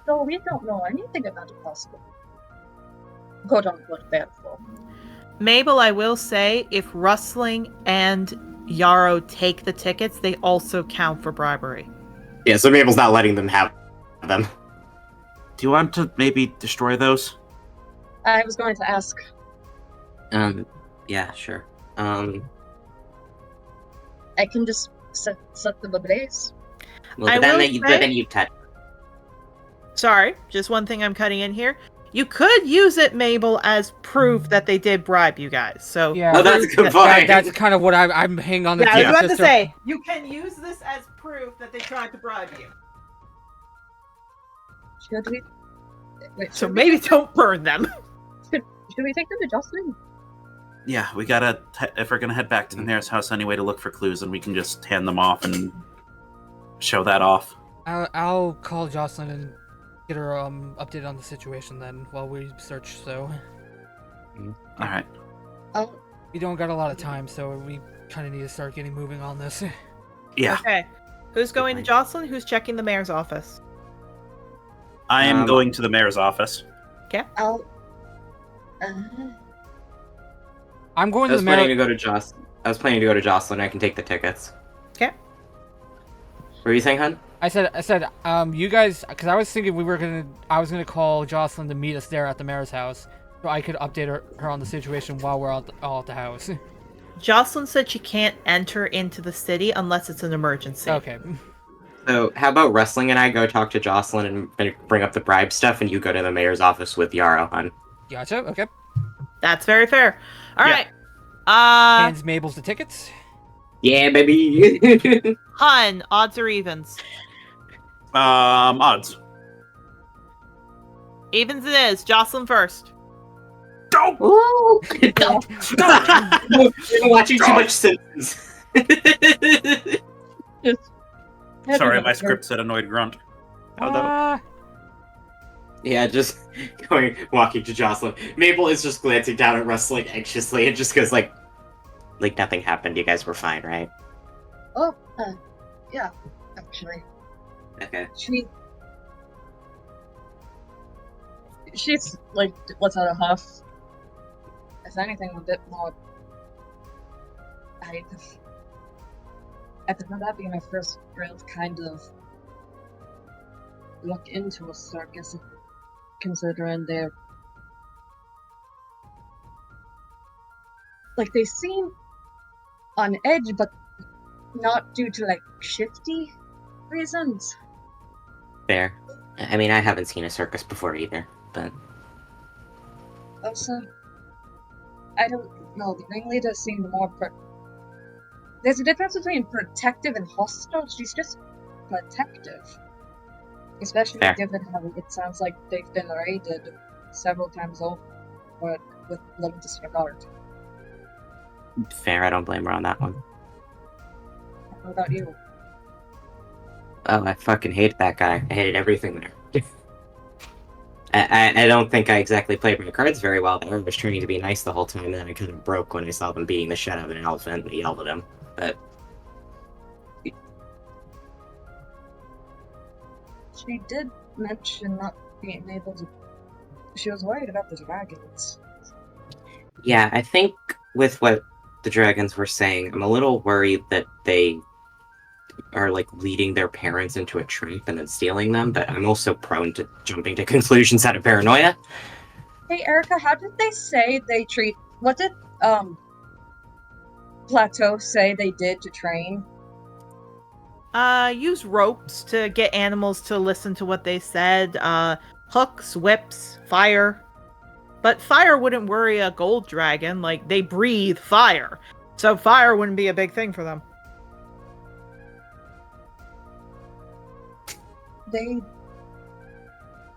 So we don't know anything about the possible quote-unquote bear folk. Mable, I will say, if Rustling and Yarrow take the tickets, they also count for bribery. Yeah, so Mabel's not letting them have them. Do you want to maybe destroy those? I was going to ask. Yeah, sure. I can just set them ablaze. Well, I but will say- then you touch. Sorry, just one thing I'm cutting in here. You could use it, Mabel, as proof that they did bribe you guys. So Yeah. Oh, that's a good point. That's kind of what I'm hanging on the yeah, I was about to sister. say, you can use this as proof that they tried to bribe you. Should we? Wait, So should we maybe take don't burn them. Should we take them to Jocelyn? Yeah, we gotta. If we're gonna head back to the mayor's house anyway to look for clues, and we can just hand them off and show that off. I'll call Jocelyn and get her updated on the situation then while we search. So All right. we don't got a lot of time, so we kind of need to start getting moving on this. Yeah, Okay. Who's going to point. Jocelyn? Who's checking the mayor's office? I am going to the mayor's office. I'll. I'm going I to was the planning to mayor. go to Jocelyn. I can take the tickets. Okay. What were you saying, hun? I said, you guys, because I was thinking I was gonna call Jocelyn to meet us there at the mayor's house, so I could update her on the situation while we're all at the house. Jocelyn said she can't enter into the city unless it's an emergency. Okay. So, how about Rustling and I go talk to Jocelyn and bring up the bribe stuff, and you go to the mayor's office with Yarrow, hun? Gotcha. Okay. That's very fair. All Yeah. right. Hands Mabel's the tickets. Yeah, baby! Hun, odds or evens? Odds. Evens it is. Jocelyn first. Don't. Ooh! You're watching too much Simpsons. Sorry, my script said annoyed grunt. How that? Yeah, just walking to Jocelyn. Mabel is just glancing down at Rustling anxiously and just goes like nothing happened. You guys were fine, right? Oh, yeah, actually. Okay. She's like, what's out of huff? If anything, a bit more. I prefer that being my first real kind of look into a circus, considering they're like they seem on edge, but not due to like shifty reasons. Fair. I mean, I haven't seen a circus before either, but Also, I don't know. The ringleader seemed more. There's a difference between protective and hostile. She's just protective, especially Fair. given how it sounds like they've been raided several times over, but with little disregard. fair. I don't blame her on that one. How about you? Oh, I fucking hate that guy. I hated everything there. I don't think I exactly played my cards very well there. I was trying to be nice the whole time, and then I kind of broke when I saw them beating the shit out of an elephant and I yelled at him. But She did mention not being able to. She was worried about the dragons. yeah, I think with what the dragons were saying, I'm a little worried that they are like leading their parents into a trap and then stealing them, but I'm also prone to jumping to conclusions out of paranoia. Hey, Erica, how did they say they treat? What did Plateau say they did to train? Use ropes to get animals to listen to what they said. Hooks, whips, fire. But fire wouldn't worry a gold dragon. Like, they breathe fire. So fire wouldn't be a big thing for them.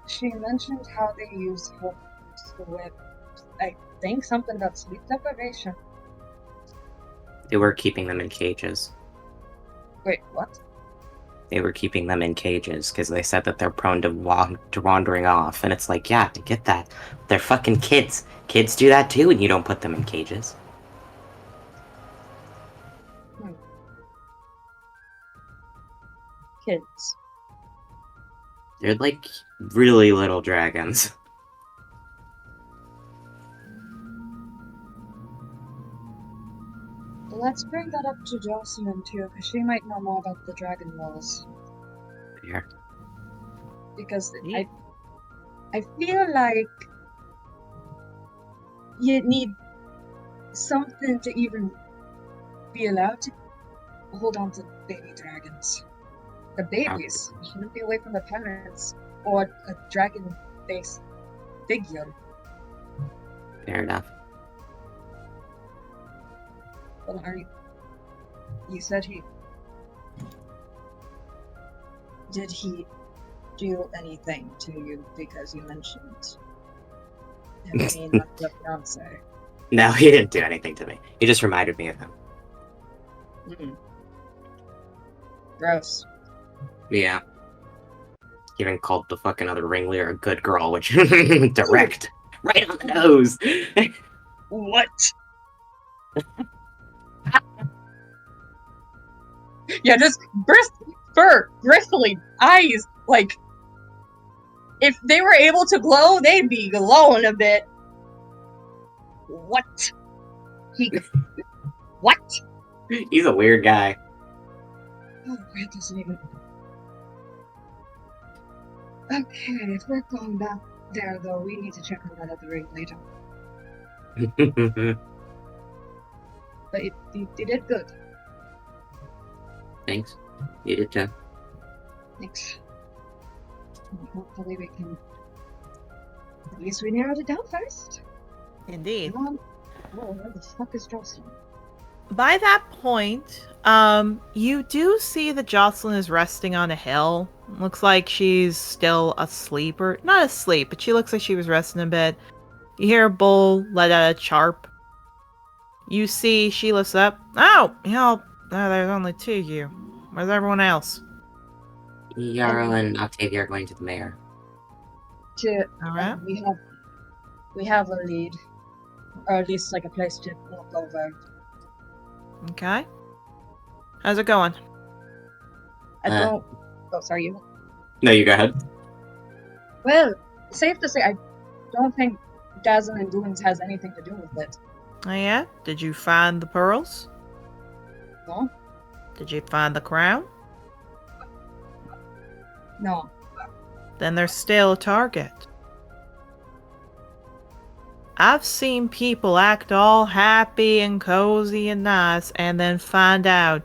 She mentioned how they use hooks, whips. I think something about sleep deprivation. They were keeping them in cages. Wait, what? They were keeping them in cages because they said that they're prone to wandering off, and it's like, yeah, I get that. They're fucking kids. Kids do that too, and you don't put them in cages. Kids. They're like really little dragons. Let's bring that up to Jocelyn too, because she might know more about the dragon laws. Fair. Because Yeah. I feel like you need something to even be allowed to hold on to baby dragons. The babies shouldn't be away from their parents or a dragon-based figure. Fair enough. Well, you said did he do anything to you because you mentioned him being not your fiance? No, he didn't do anything to me. He just reminded me of him. Hmm. Gross. Yeah. He even called the fucking other ringleader a good girl, which direct. Right on the nose. What? Yeah, just bristly eyes. Like, if they were able to glow, they'd be glowing a bit. What? What? He's a weird guy. Oh, that doesn't even. Okay, if we're going back there, though, we need to check on that other ringleader. But you did good. Thanks. You did too. Thanks. And hopefully we can. At least we narrowed it down first. Indeed. Oh, where the fuck is Jocelyn? By that point, you do see that Jocelyn is resting on a hill. Looks like she's still asleep, or not asleep, but she looks like she was resting a bit. You hear a bull let out a charp. You see she lifts up. Oh, there's only two of you. Where's everyone else? Yarrow and Octavio are going to the mayor. All right. We have a lead, or at least like a place to walk over. Okay. How's it going? I don't. Oh, sorry, you. No, you go ahead. Well, safe to say, I don't think Dazzle and Doings has anything to do with it. Oh yeah? Did you find the pearls? No? Did you find the crown? No. Then there's still a target. I've seen people act all happy and cozy and nice and then find out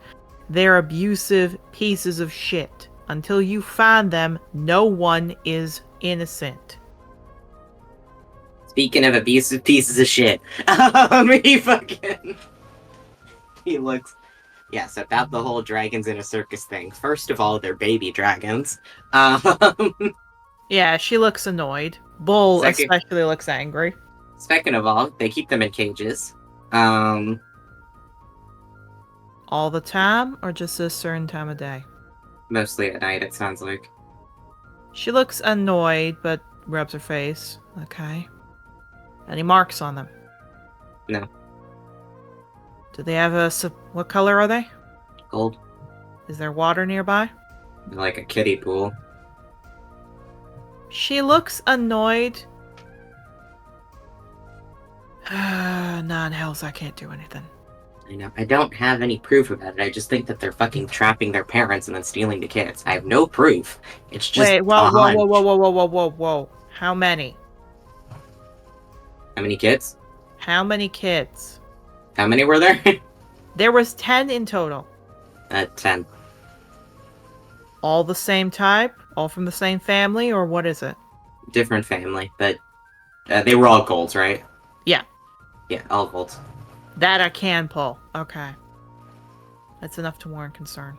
they're abusive pieces of shit. Until you find them, no one is innocent. Speaking of abusive pieces of shit, he looks. Yes, about the whole dragons in a circus thing. First of all, they're baby dragons. Yeah, she looks annoyed. Bull Second- especially looks angry. Second of all, they keep them in cages. All the time, or just a certain time of day? Mostly at night, it sounds like. She looks annoyed, but rubs her face. Okay. Any marks on them? No. Do they have what color are they? Gold. Is there water nearby? Like a kiddie pool. She looks annoyed. Non-hells, I can't do anything. I know. I don't have any proof about it. I just think that they're fucking trapping their parents and then stealing the kids. I have no proof. It's just Wait, a whoa. hunch. How many? How many kids? How many kids? How many were there? There was 10 in total. 10. All the same type? All from the same family, or what is it? Different family, but they were all golds, right? Yeah. Yeah, all golds. That I can pull. Okay. That's enough to warrant concern.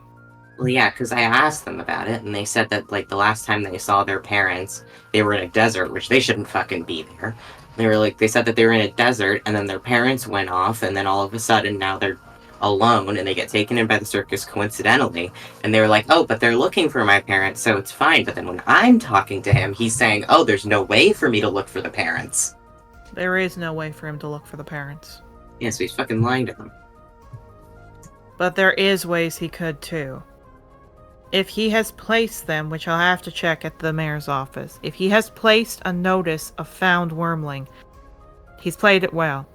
Well, yeah, because I asked them about it, and they said that, like, the last time they saw their parents, they were in a desert, which they shouldn't fucking be there. They said that they were in a desert, and then their parents went off, and then all of a sudden, now they're alone, and they get taken in by the circus coincidentally, and they were like, oh, but they're looking for my parents, so it's fine. But then when I'm talking to him, he's saying, oh, there's no way for me to look for the parents. There is no way for him to look for the parents. Yeah, so he's fucking lying to them. But there is ways he could, too. If he has placed them, which I'll have to check at the mayor's office, if he has placed a notice of found wormling, he's played it well.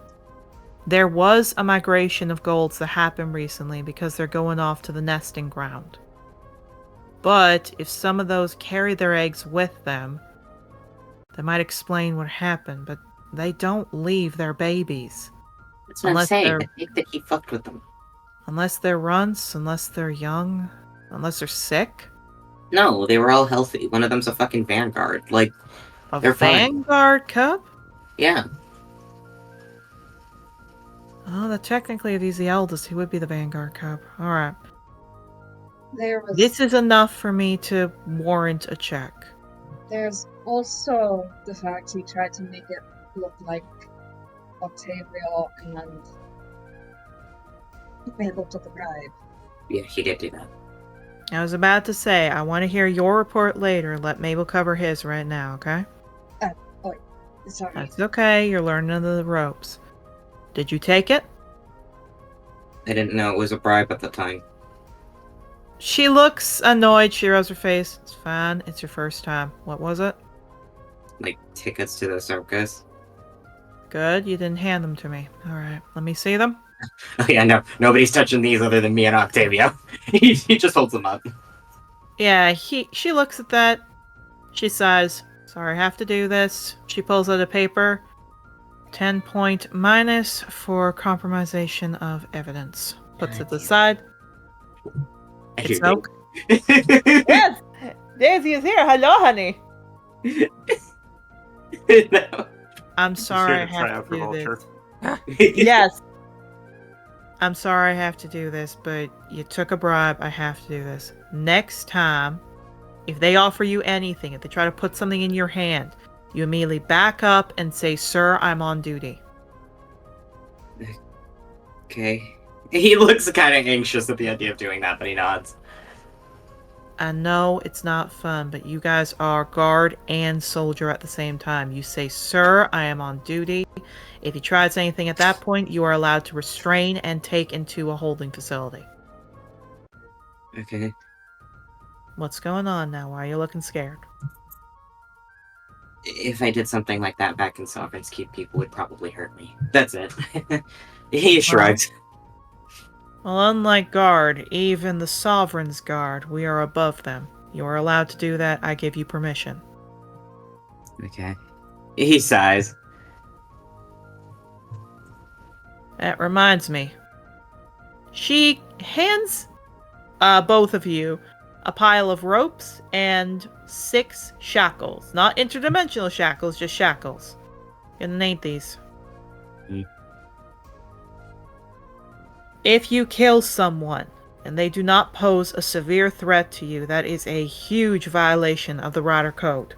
There was a migration of golds that happened recently because they're going off to the nesting ground. But if some of those carry their eggs with them, that might explain what happened, but they don't leave their babies. That's what I'm saying. I think that he fucked with them. Unless they're runts, unless they're young, unless they're sick. No, they were all healthy. One of them's a fucking vanguard. Like, they're fine. Vanguard cub? Yeah. Oh, technically, if he's the eldest, he would be the Vanguard cub. Alright. There was. This is enough for me to warrant a check. There's also the fact he tried to make it look like Octavio and Mable took a bribe. Yeah, he did do that. I was about to say, I want to hear your report later. Let Mabel cover his right now, okay? Sorry. That's okay. You're learning the ropes. Did you take it? I didn't know it was a bribe at the time. She looks annoyed. She rubs her face. It's fine. It's your first time. What was it? Like, tickets to the circus. Good. You didn't hand them to me. All right. Let me see them. Oh yeah, no, nobody's touching these other than me and Octavio. he just holds them up. Yeah, she looks at that. She sighs. Sorry, I have to do this. She pulls out a paper. 10-point minus for compromisation of evidence. Puts it aside. It's okay. Yes! Daisy is here. Hello, honey. No. I'm sorry I Here to try have out to for do Vulture. this. Yes. I'm sorry I have to do this, but you took a bribe. I have to do this. Next time, if they offer you anything, if they try to put something in your hand, you immediately back up and say, "Sir, I'm on duty." Okay. He looks kind of anxious at the idea of doing that, but he nods. I know it's not fun, but you guys are guard and soldier at the same time. You say, "Sir, I am on duty." If he tries anything at that point, you are allowed to restrain and take into a holding facility. Okay. What's going on now? Why are you looking scared? If I did something like that back in Sovereign's Keep, people would probably hurt me. That's it. He shrugs. Well, unlike guard, even the Sovereign's guard, we are above them. You are allowed to do that. I give you permission. Okay. He sighs. That reminds me. She hands both of you a pile of ropes and 6 shackles. Not interdimensional shackles, just shackles. You're gonna need these. If you kill someone and they do not pose a severe threat to you, that is a huge violation of the Rider Code.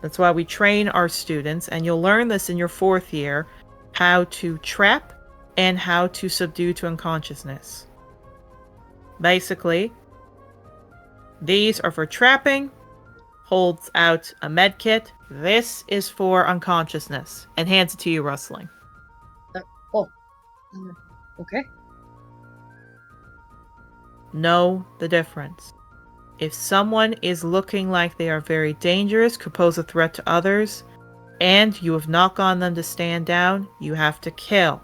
That's why we train our students, and you'll learn this in your 4th year, how to trap and how to subdue to unconsciousness. Basically, these are for trapping, holds out a med kit. This is for unconsciousness, and hands it to you, Rustling. Okay. Know the difference. If someone is looking like they are very dangerous, could pose a threat to others, and you have not gotten them to stand down, you have to kill.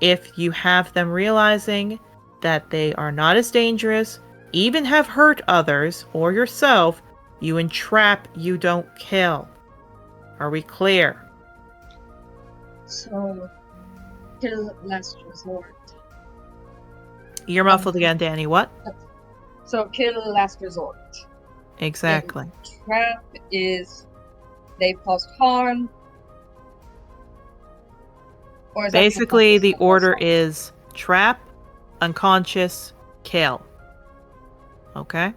If you have them realizing that they are not as dangerous, even have hurt others or yourself, you entrap, you don't kill. Are we clear? So, kill last resort. You're muffled again, Danny. What? So, kill last resort. Exactly. And trap is they caused harm. Or is that Basically, the unconscious order harm? is trap, unconscious, kill. Okay?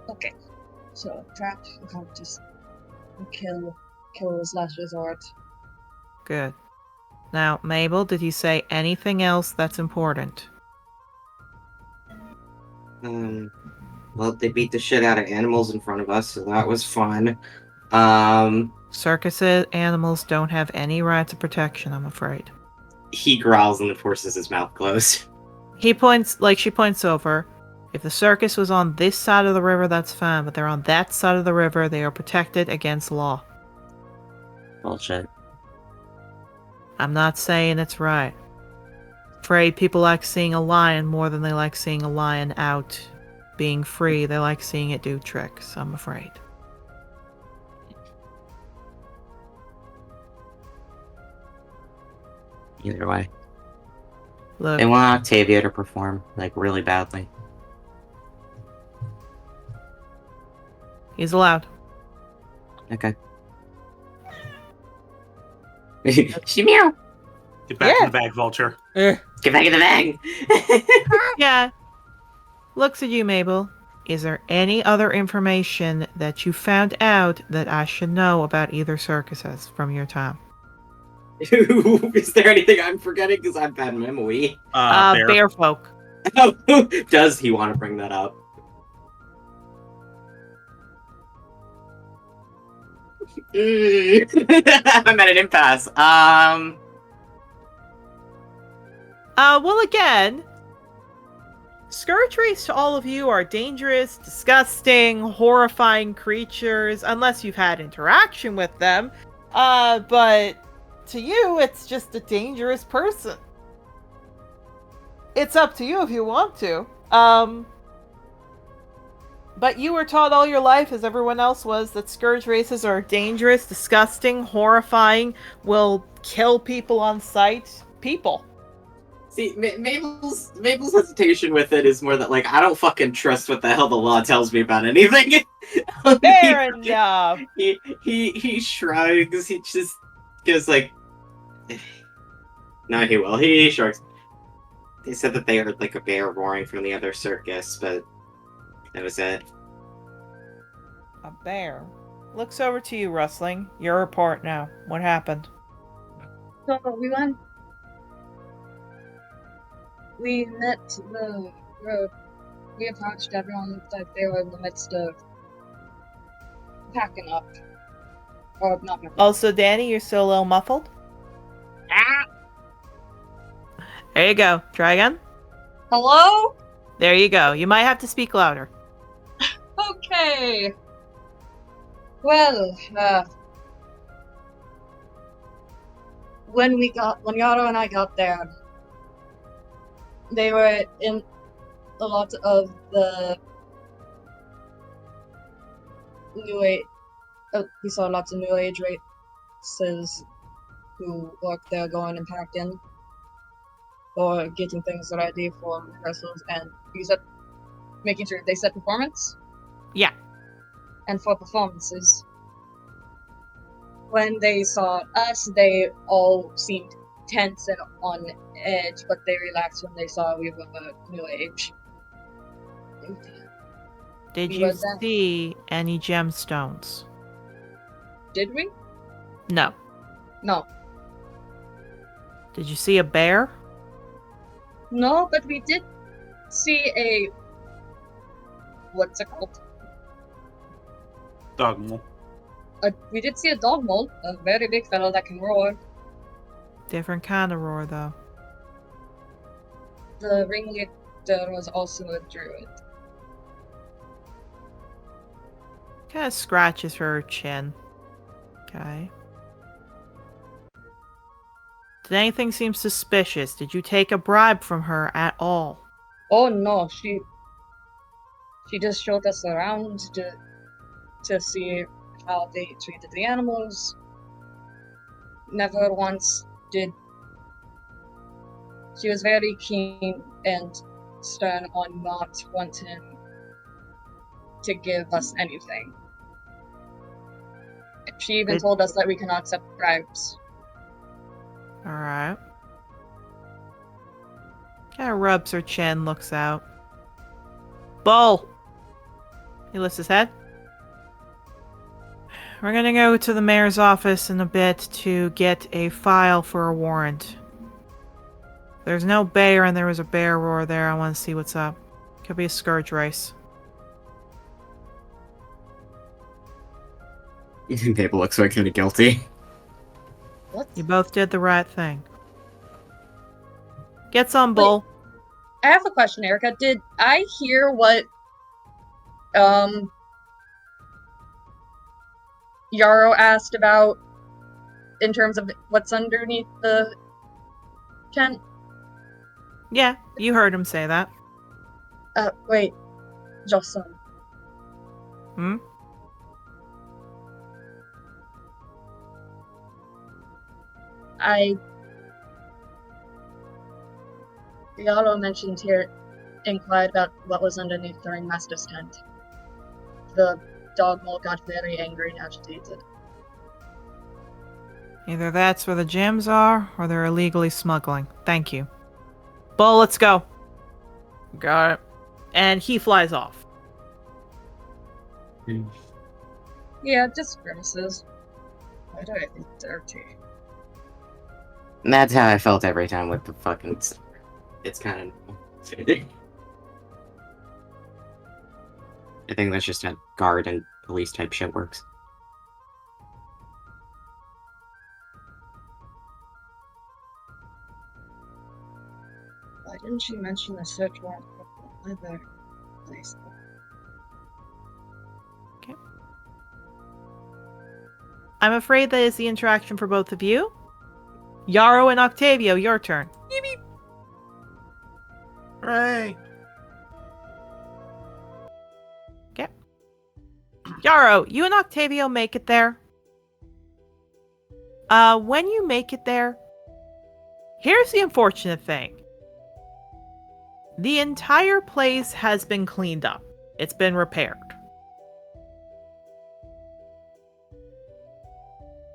Okay. So, trap, unconscious, kill is last resort. Good. Now, Mabel, did you say anything else that's important? Well, they beat the shit out of animals in front of us, so that was fun. Circuses, animals don't have any rights of protection, I'm afraid. He growls and forces his mouth closed. She points over. If the circus was on this side of the river, that's fine, but they're on that side of the river, they are protected against law. Bullshit. I'm not saying it's right. Afraid people like seeing a lion more than they like seeing a lion out being free. They like seeing it do tricks, I'm afraid. Either way. Look, They want Octavio to perform, like, really badly. he's allowed. Okay. Meow. Get back Yeah. in the bag, Vulture. Get back in the bag! Yeah. Looks at you, Mabel. Is there any other information that you found out that I should know about either circuses from your time? Is there anything I'm forgetting? Because I've bad memory. Bear folk. Oh, does he want to bring that up? I'm at an impasse. Well, again, Scourge Race to all of you are dangerous, disgusting, horrifying creatures, unless you've had interaction with them. But to you, it's just a dangerous person. It's up to you if you want to. But you were taught all your life, as everyone else was, that Scourge races are dangerous, disgusting, horrifying, will kill people on sight. People. See, Mabel's hesitation with it is more that, like, I don't fucking trust what the hell the law tells me about anything. Fair enough. He shrugs. He just goes like, no, he will. He shrugs. They said that they heard like a bear roaring from the other circus, but that was it. A bear. Looks over to you, Rustling. Your report now. What happened? So we met the road. We approached everyone that they were in the midst of packing up. Or not packing up. Also, Danny, you're still a little muffled. Ah! There you go. Try again. Hello? There you go. You might have to speak louder. Okay. Well, when Yarrow and I got there, they were in a lot of the new age. We saw lots of new age races who work there, going and packing or getting things ready for rehearsals, and making sure they set performance. Yeah. And for performances, when they saw us, they all seemed tense and on edge, but they relaxed when they saw we were new age. Did We you were then- see any gemstones? Did we? No. No. Did you see a bear? No, but we did see a... What's it called? Dogma. We did see a dog mole, a very big fellow that can roar. Different kind of roar, though. The ringleader was also a druid. Kind of scratches her chin. Okay. Did anything seem suspicious? Did you take a bribe from her at all? Oh no, she just showed us around to see how they treated the animals. Never once did. She was very keen and stern on not wanting to give us anything. She even told us that we cannot accept bribes. Alright. Kind of rubs her chin, looks out. Bull! He lifts his head. We're gonna go to the mayor's office in a bit to get a file for a warrant. There's no bear and there was a bear roar there. I want to see what's up. Could be a scourge race. Mabel looks like kind of guilty. What? You both did the right thing. Get some, Bull. I have a question, Erica. Did I hear what Yarrow asked about in terms of what's underneath the tent? Yeah, you heard him say that. Wait. Jocelyn. Hmm? Yarrow mentioned here, inquired about what was underneath the ringmaster's tent. The dog mole got very angry and agitated. Either that's where the gems are, or they're illegally smuggling. Thank you. Bull, let's go. Got it. And he flies off. Yeah, just grimaces. Why do I think dirty? And that's how I felt every time with the fucking... It's kind of... I think that's just how guard and police type shit works. Why didn't she mention the search warrant for the other place? Okay. I'm afraid that is the interaction for both of you. Yarrow and Octavio, your turn. Beep, beep. Hooray! Okay. Yarrow, you and Octavio make it there. When you make it there, here's the unfortunate thing. The entire place has been cleaned up. It's been repaired.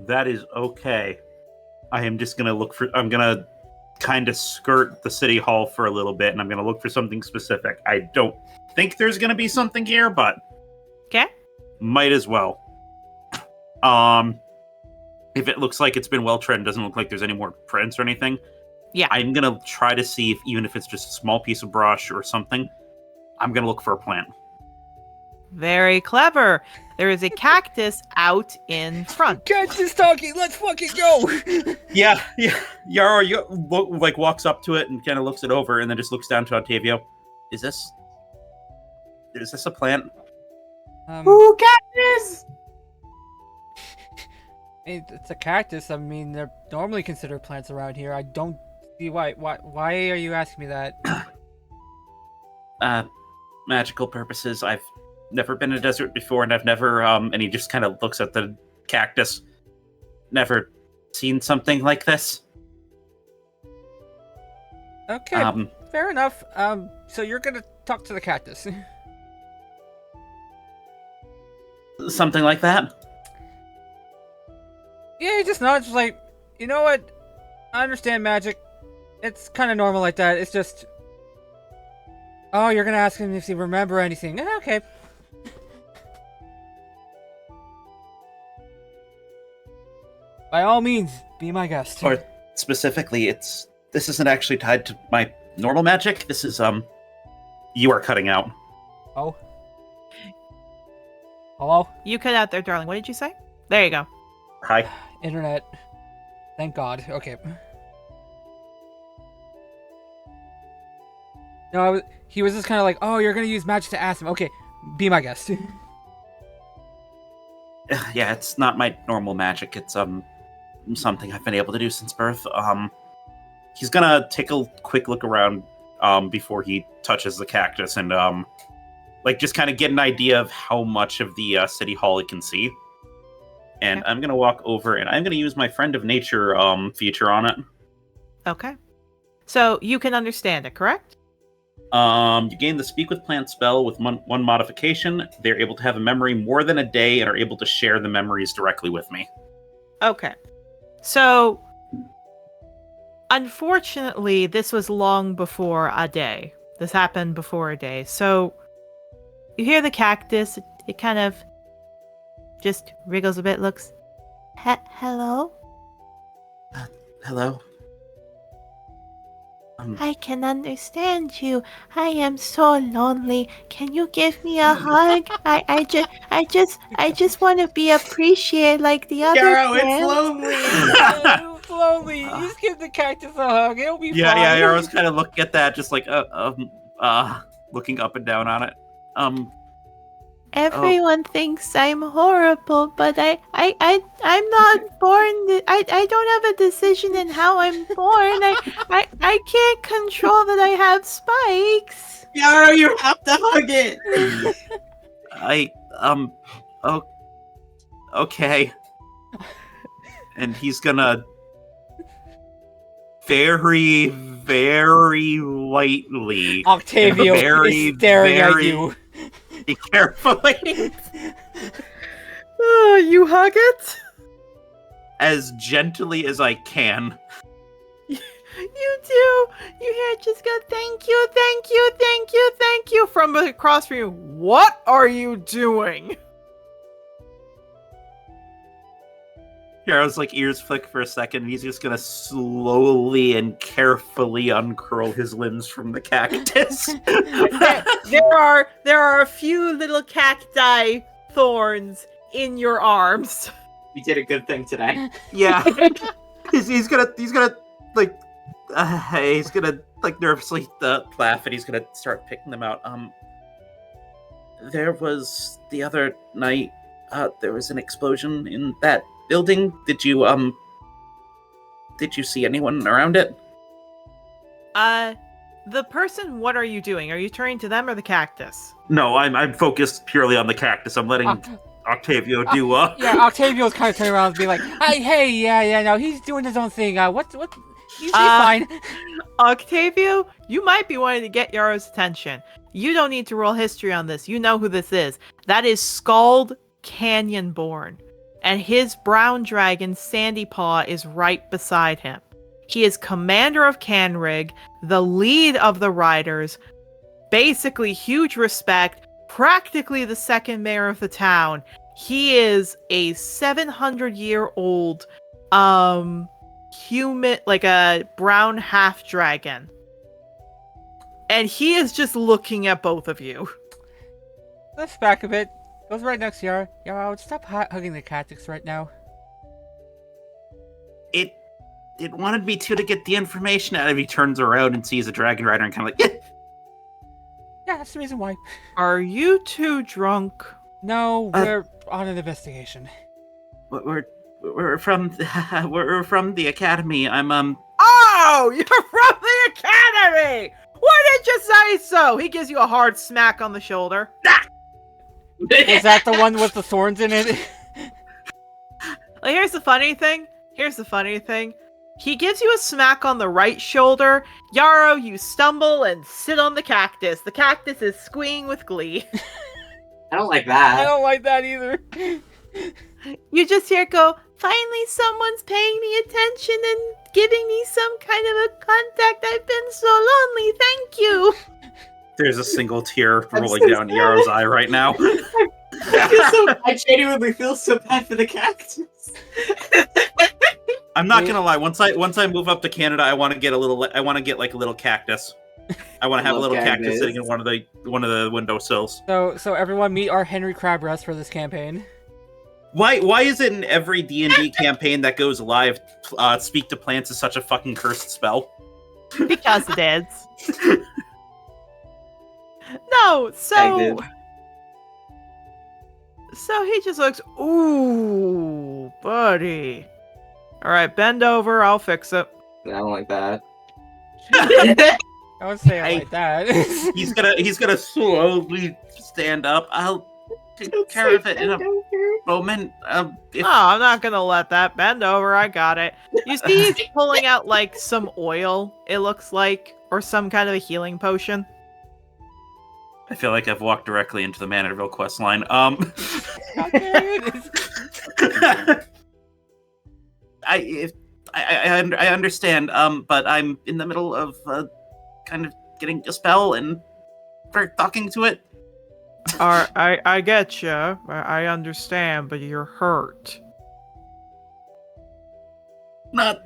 That is okay. I am just gonna look for. I'm gonna kind of skirt the city hall for a little bit, and I'm gonna look for something specific. I don't think there's gonna be something here, but Okay. might as well. If it looks like it's been well tread and doesn't look like there's any more prints or anything, Yeah. I'm gonna try to see if even if it's just a small piece of brush or something, I'm gonna look for a plant. Very clever. There is a cactus out in front. Catch is talking. Let's fucking go. Yeah. Yarrow walks up to it and kind of looks it over, and then just looks down to Octavio. Is this a plant? Ooh, cactus! It's a cactus. I mean, they're normally considered plants around here. I don't see why. Why are you asking me that? Magical purposes. I've never been in a desert before, and I've never and he just kind of looks at the cactus. Never seen something like this. Okay, fair enough. So you're gonna talk to the cactus. Something like that. Yeah, he just nods like, you know what? I understand magic. It's kind of normal like that. It's just... Oh, you're gonna ask him if he remember anything. Okay. By all means, be my guest. Or specifically, this isn't actually tied to my normal magic. This is you are cutting out. Oh. Hello? You cut out there, darling. What did you say? There you go. Hi. Internet. Thank God. Okay. No, he was just kind of like, oh, you're gonna use magic to ask him. Okay, be my guest. Yeah, it's not my normal magic. It's something I've been able to do since birth. He's gonna take a quick look around before he touches the cactus and just kind of get an idea of how much of the city hall it can see. And I'm gonna walk over and I'm gonna use my Friend of Nature feature on it. Okay. So you can understand it, correct? You gain the Speak with Plant spell with one modification. They're able to have a memory more than a day and are able to share the memories directly with me. Okay. So, unfortunately, this was long before a day. This happened before a day. So, you hear the cactus. It kind of just wriggles a bit, looks... Hello? Hello? I can understand you. I am so lonely. Can you give me a hug? I just want to be appreciated like the other Yarrow, it's friends. lonely! It's lonely. Just give the cactus a hug. It'll be fine. Yeah, Yarrow's kind of looking at that, just like, looking up and down on it. Everyone thinks I'm horrible, but I'm not born. I don't have a decision in how I'm born. I can't control that I have spikes. Yarrow, you have to hug it! Okay. And he's gonna very, very lightly, Octavio very, is staring very at you. carefully, You hug it? as gently as I can. You do. You hear it just go, thank you, thank you, thank you, thank you from across from you. What are you doing? Yarrow's like ears flick for a second, and he's just gonna slowly and carefully uncurl his limbs from the cactus. There are a few little cacti thorns in your arms. We did a good thing today. Yeah, he's gonna like he's gonna like nervously laugh, and he's gonna start picking them out. There was the other night. There was an explosion in that building. Did you see anyone around it? The person. What are you doing? Are you turning to them or the cactus? No, I'm focused purely on the cactus. I'm letting Octavio do. Yeah, Octavio's kind of turning around and be like, "Hey, yeah, no, he's doing his own thing. What? He's fine." Octavio, you might be wanting to get Yarrow's attention. You don't need to roll history on this. You know who this is. That is Scald Canyonborn, and his brown dragon Sandy Paw is right beside him. He is commander of Canrig, the lead of the riders, basically huge respect, practically the second mayor of the town. He is a 700-year-old human, like a brown half dragon. And he is just looking at both of you. Let's back a bit. Goes right next to Yarrow. Yarrow, stop hugging the cactus right now. It wanted me to get the information out of. He turns around and sees a dragon rider and kind of like, Yeah, that's the reason why. Are you two drunk? No, we're on an investigation. we're from we're from the academy. I'm Oh, you're from the academy! Why did you say so? He gives you a hard smack on the shoulder. Is that the one with the thorns in it? Like, here's the funny thing. He gives you a smack on the right shoulder. Yarrow, you stumble and sit on the cactus. The cactus is squeeing with glee. I don't like that. I don't like that either. You just hear it go, finally someone's paying me attention and giving me some kind of a contact. I've been so lonely. Thank you. there's a single tear rolling down Yarrow's eye right now. I genuinely feel so bad for the cactus. I'm not gonna lie. Once I move up to Canada, I want to get a little cactus. I want to have a little cactus sitting in one of the windowsills. So everyone meet our Henry Crabgrass for this campaign. Why is it in every D&D campaign that goes live, speak to plants is such a fucking cursed spell? Because it is. No, so he just looks, ooh, buddy. All right, bend over, I'll fix it. I don't like that. I would say I like that. he's gonna slowly stand up. I'll take care of it in a moment. No, I'm not gonna let that. Bend over, I got it. You see he's pulling out like some oil, it looks like, or some kind of a healing potion. I feel like I've walked directly into the Manorville quest line. I understand, but I'm in the middle of kind of getting a spell and we're talking to it. I get you. I understand, but you're hurt. Not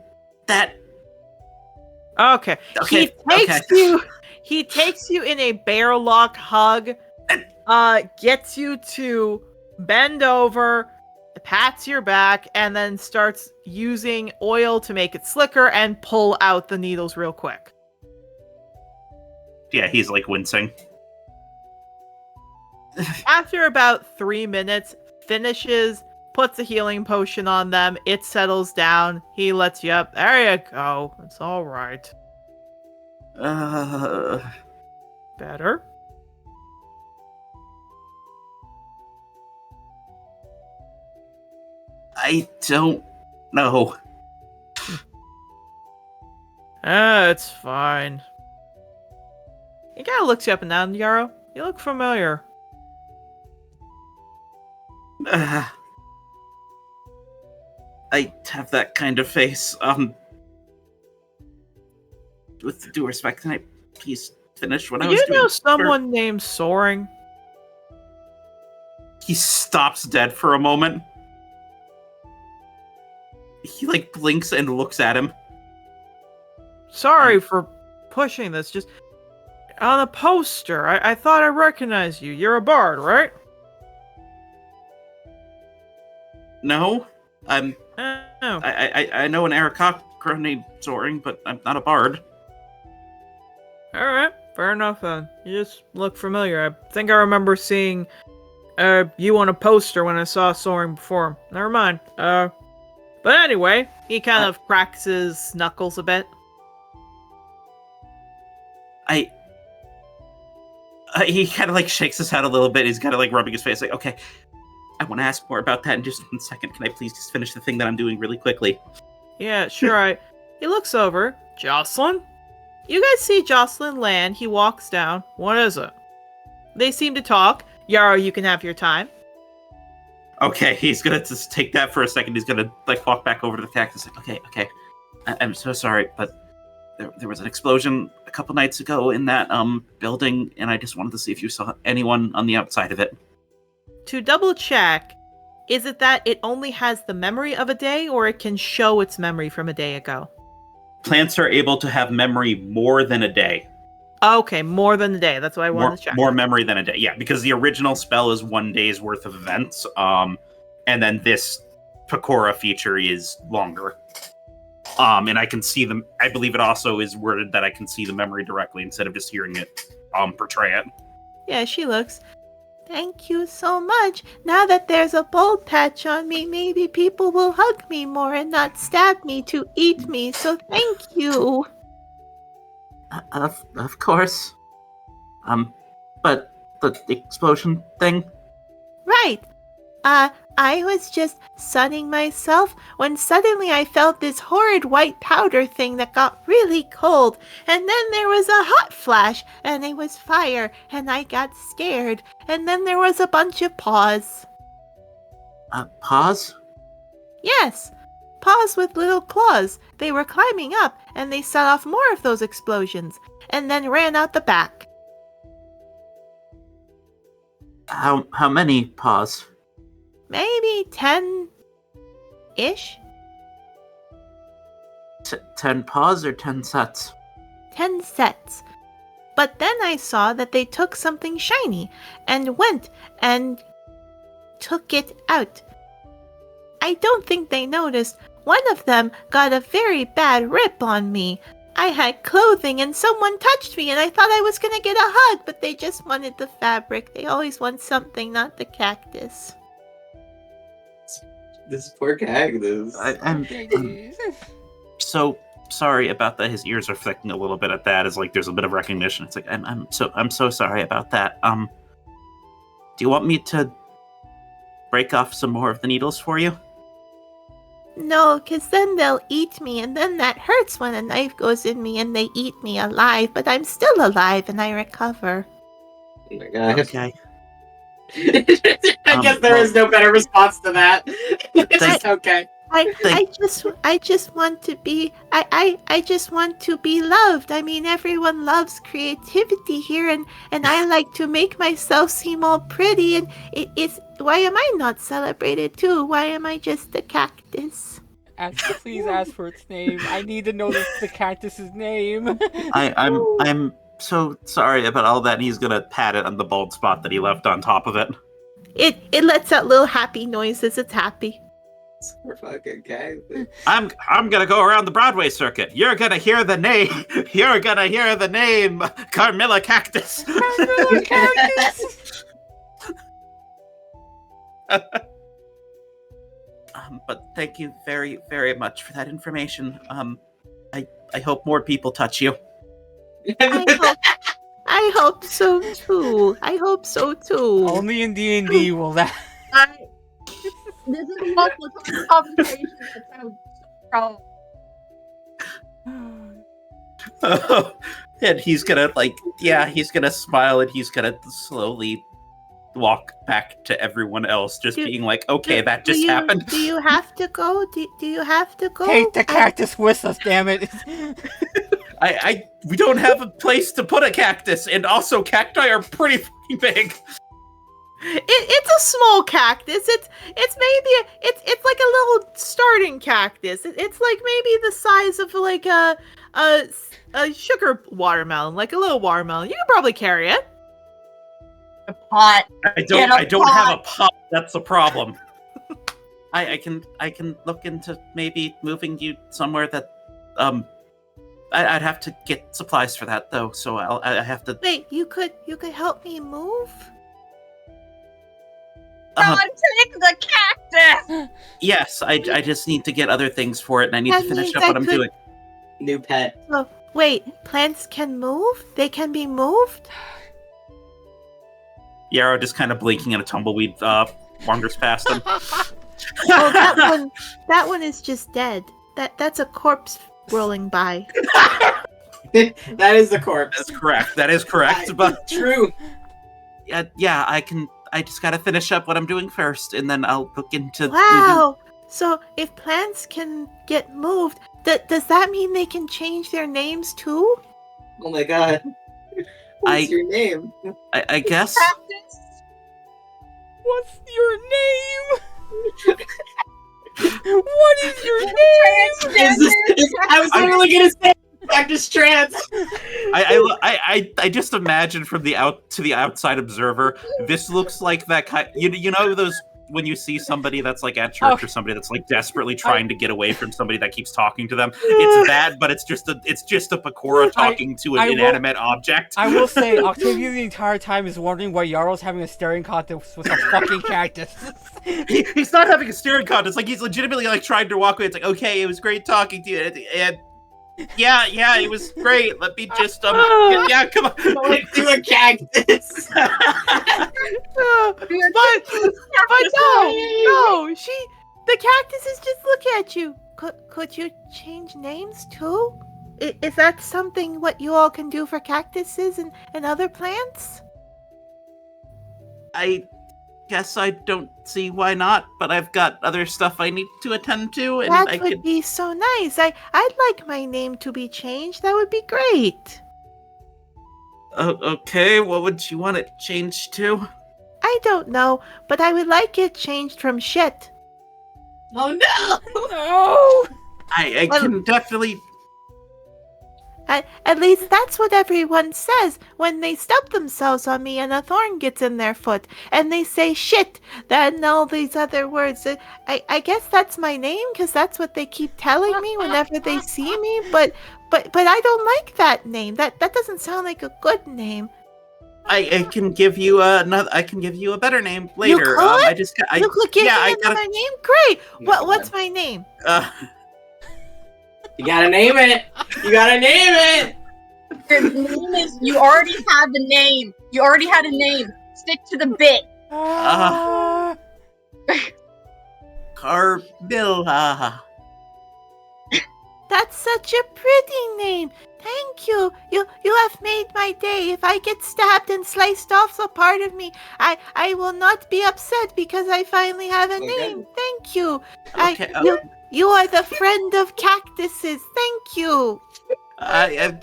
that. Okay. He takes you in a bear lock hug, gets you to bend over, pats your back, and then starts using oil to make it slicker and pull out the needles real quick. Yeah, he's like wincing. After about 3 minutes, finishes, puts a healing potion on them, it settles down, he lets you up. There you go. It's all right. Better? I don't know. It's fine. He kind of looks you up and down, Yarrow. You look familiar. I have that kind of face. with due respect, can I please finish what I Do was you doing? know someone named Soaring? He stops dead for a moment. He like blinks and looks at him. Sorry for pushing this. Just on a poster, I thought I recognized you. You're a bard, right? No, I'm. Oh. I know an Aarakocra named Soaring, but I'm not a bard. All right, fair enough then. You just look familiar. I think I remember seeing you on a poster when I saw Soaring before. Never mind. But anyway, he kind of cracks his knuckles a bit. He kind of like shakes his head a little bit. He's kind of like rubbing his face, like, okay, I want to ask more about that in just 1 second. Can I please just finish the thing that I'm doing really quickly? Yeah, sure. He looks over. Jocelyn? You guys see Jocelyn land. He walks down. What is it? They seem to talk. Yarrow, you can have your time. Okay, he's gonna just take that for a second. He's gonna like walk back over to the cactus. Like, okay. I'm so sorry, but there was an explosion a couple nights ago in that building, and I just wanted to see if you saw anyone on the outside of it. To double check, is it that it only has the memory of a day, or it can show its memory from a day ago? Plants are able to have memory more than a day. Okay, more than a day. That's why I wanted to check. More memory than a day. Yeah, because the original spell is 1 day's worth of events. And then this Pecora feature is longer. And I can see them. I believe it also is worded that I can see the memory directly instead of just hearing it portray it. Yeah, she looks. Thank you so much. Now that there's a bald patch on me, maybe people will hug me more and not stab me to eat me. So thank you. Of course. But the explosion thing? Right. I was just sunning myself when suddenly I felt this horrid white powder thing that got really cold. And then there was a hot flash, and it was fire, and I got scared. And then there was a bunch of paws. Paws? Yes, paws with little claws. They were climbing up, and they set off more of those explosions, and then ran out the back. How many paws? Maybe 10-ish? 10 paws or 10 sets? 10 sets. But then I saw that they took something shiny and went and took it out. I don't think they noticed. One of them got a very bad rip on me. I had clothing and someone touched me and I thought I was going to get a hug, but they just wanted the fabric. They always want something, not the cactus. This poor cactus. I'm so sorry about that. His ears are flicking a little bit at that. As like there's a bit of recognition. It's like I'm so sorry about that. Do you want me to break off some more of the needles for you? No, because then they'll eat me, and then that hurts when a knife goes in me and they eat me alive, but I'm still alive and I recover. Oh my god. Okay. I guess there is no better response to that. It's just okay. I just want to be I just want to be loved. I mean, everyone loves creativity here, and I like to make myself seem all pretty, and it's why am I not celebrated too? Why am I just a cactus? Please ask for its name. I need to know the cactus's name. I'm so sorry about all that. And he's gonna pat it on the bald spot that he left on top of it. It lets out little happy noises. It's happy. We're fucking cactus. I'm gonna go around the Broadway circuit. You're gonna hear the name. You're gonna hear the name. Carmilla Cactus. Carmilla Cactus. But thank you very, very much for that information. I hope more people touch you. I hope so too. I hope so too. Only in D&D will that. This is a multiple conversation that sounds strong. And he's gonna he's gonna smile and he's gonna slowly walk back to everyone else, just being like, okay, that just happened. Do you have to go? Do you have to go? Take the cactus with us, damn it. we don't have a place to put a cactus, and also cacti are pretty fucking big. It's a small cactus. It's like a little starting cactus. It's like maybe the size of like a sugar watermelon, like a little watermelon. You can probably carry it. A pot. I don't have a pot. That's the problem. I can look into maybe moving you somewhere that I'd have to get supplies for that though. So I have to. Wait, you could help me move? Someone take the cactus! Yes, I just need to get other things for it, and I need to finish up what I'm doing. New pet. Oh, wait, plants can move? They can be moved? Yarrow just kind of blinking, and a tumbleweed wanders past him. Oh, that one is just dead. That's a corpse rolling by. That is the corpse. That's correct. That is correct. But True. Yeah, I just gotta finish up what I'm doing first, and then I'll look into. Wow! So if plants can get moved, does that mean they can change their names too? Oh my god. What's your name? I guess. Cactus? What's your name? What is your name? I was literally gonna say Cactus Trans. I just imagine from the outside observer, this looks like that kind. You know those when you see somebody that's like at church or somebody that's like desperately trying to get away from somebody that keeps talking to them. It's that, but it's just a Pecora talking to an inanimate object. I will say, Octavio the entire time is wondering why Yarrow's having a staring contest with a fucking cactus. He's not having a staring contest. Like he's legitimately like trying to walk away. It's like, okay, it was great talking to you, and yeah, it was great. Let me just come on. Do a cactus. But no, the cactuses just look at you. Could you change names too? Is that something what you all can do for cactuses and other plants? I guess I don't see why not, but I've got other stuff I need to attend to, and That would be so nice. I'd like my name to be changed. That would be great. Okay, what would you want it changed to? I don't know, but I would like it changed from shit. Oh no! No! I can definitely. At least that's what everyone says when they stub themselves on me and a thorn gets in their foot and they say shit, and all these other words. I guess that's my name because that's what they keep telling me whenever they see me. But I don't like that name. That doesn't sound like a good name. I can give you another. I can give you a better name later. You could? You could give me another name? Great. What's my name? You gotta name it. You gotta name it. Your name is. You already have the name. You already had a name. Stick to the bit. Carmilla. That's such a pretty name. Thank you. You have made my day. If I get stabbed and sliced off a part of me, I will not be upset because I finally have a name. Thank you. Okay, You are the friend of cactuses. Thank you. I'm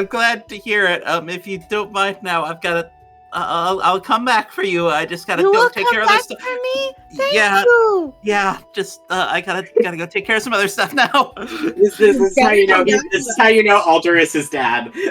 glad to hear it. If you don't mind now, I've got to. I'll come back for you. I just gotta go take care of this stuff. For me? Thank Yeah. you. Yeah, just I gotta go take care of some other stuff now. This is how you know. This is how you know Alder is his dad. For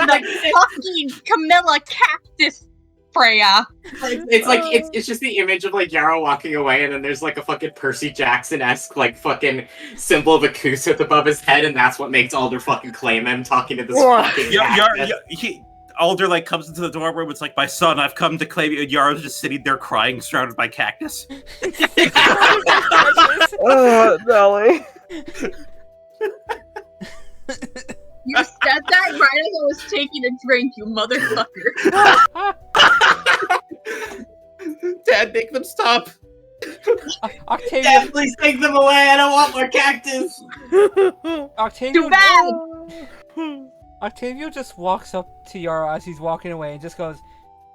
the fucking Camilla cactus, Freya. It's just the image of like Yarrow walking away, and then there's like a fucking Percy Jackson-esque like fucking symbol of a Kusith above his head, and that's what makes Alder fucking claim him talking to this fucking Alder like comes into the doorway. It's like, my son, I've come to claim you. And Yarrow's just sitting there crying, surrounded by cactus. Dolly. You said that right as I was taking a drink, you motherfucker. Dad, make them stop. Octavio, Dad, please take them away. I don't want more cactus. Octavio, Too bad. Octavio just walks up to Yarrow as he's walking away and just goes,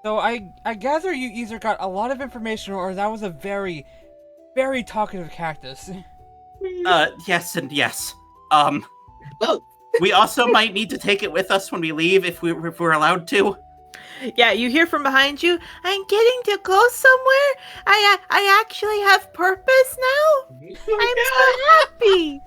"So I gather you either got a lot of information or that was a very, very talkative cactus." Yes and yes. Oh, We also might need to take it with us when we leave if we're allowed to. Yeah, you hear from behind you, I'm getting to go somewhere. I actually have purpose now. I'm so happy.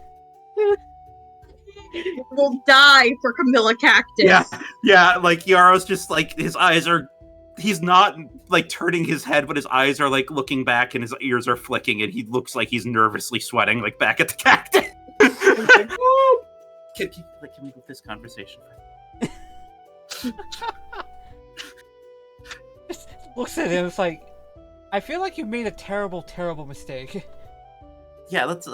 Will die for Camilla Cactus. Yeah, like Yarrow's just like his eyes are he's not like turning his head, but his eyes are like looking back and his ears are flicking and he looks like he's nervously sweating like back at the cactus. Can we move this conversation? Just looks at him. It's like, I feel like you made a terrible, terrible mistake. Yeah, let's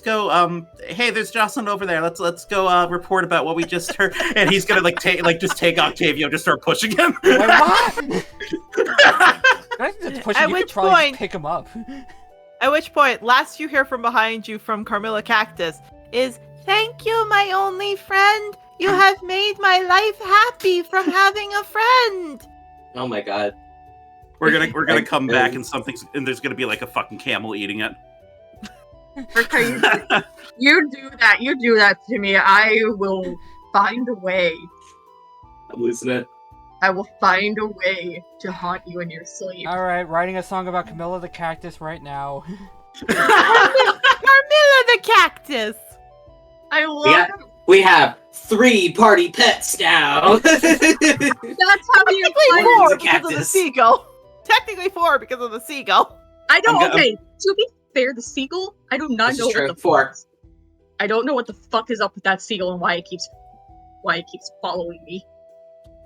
go. Hey, there's Jocelyn over there. Let's go report about what we just heard. And he's gonna just take Octavio, just start pushing him. Like, what? I think that's pushing. At You which could probably point- pick him up. At which point, last you hear from behind you from Carmilla Cactus is, thank you, my only friend. You have made my life happy from having a friend. oh my god. We're gonna come back and there's gonna be like a fucking camel eating it. Okay, you do that to me. I will find a way. I'm losing it. I will find a way to haunt you in your sleep. All right, writing a song about Camilla the Cactus right now. Carmilla the Cactus. I love We have 3 party pets now. that's how you Technically find four a because of the cactus. seagull. Technically 4 because of the seagull. I don't. I'm go- Okay, to be fair, the seagull. I do not This know is true. what the 4. fuck. I don't know what the fuck is up with that seagull and why it keeps following me.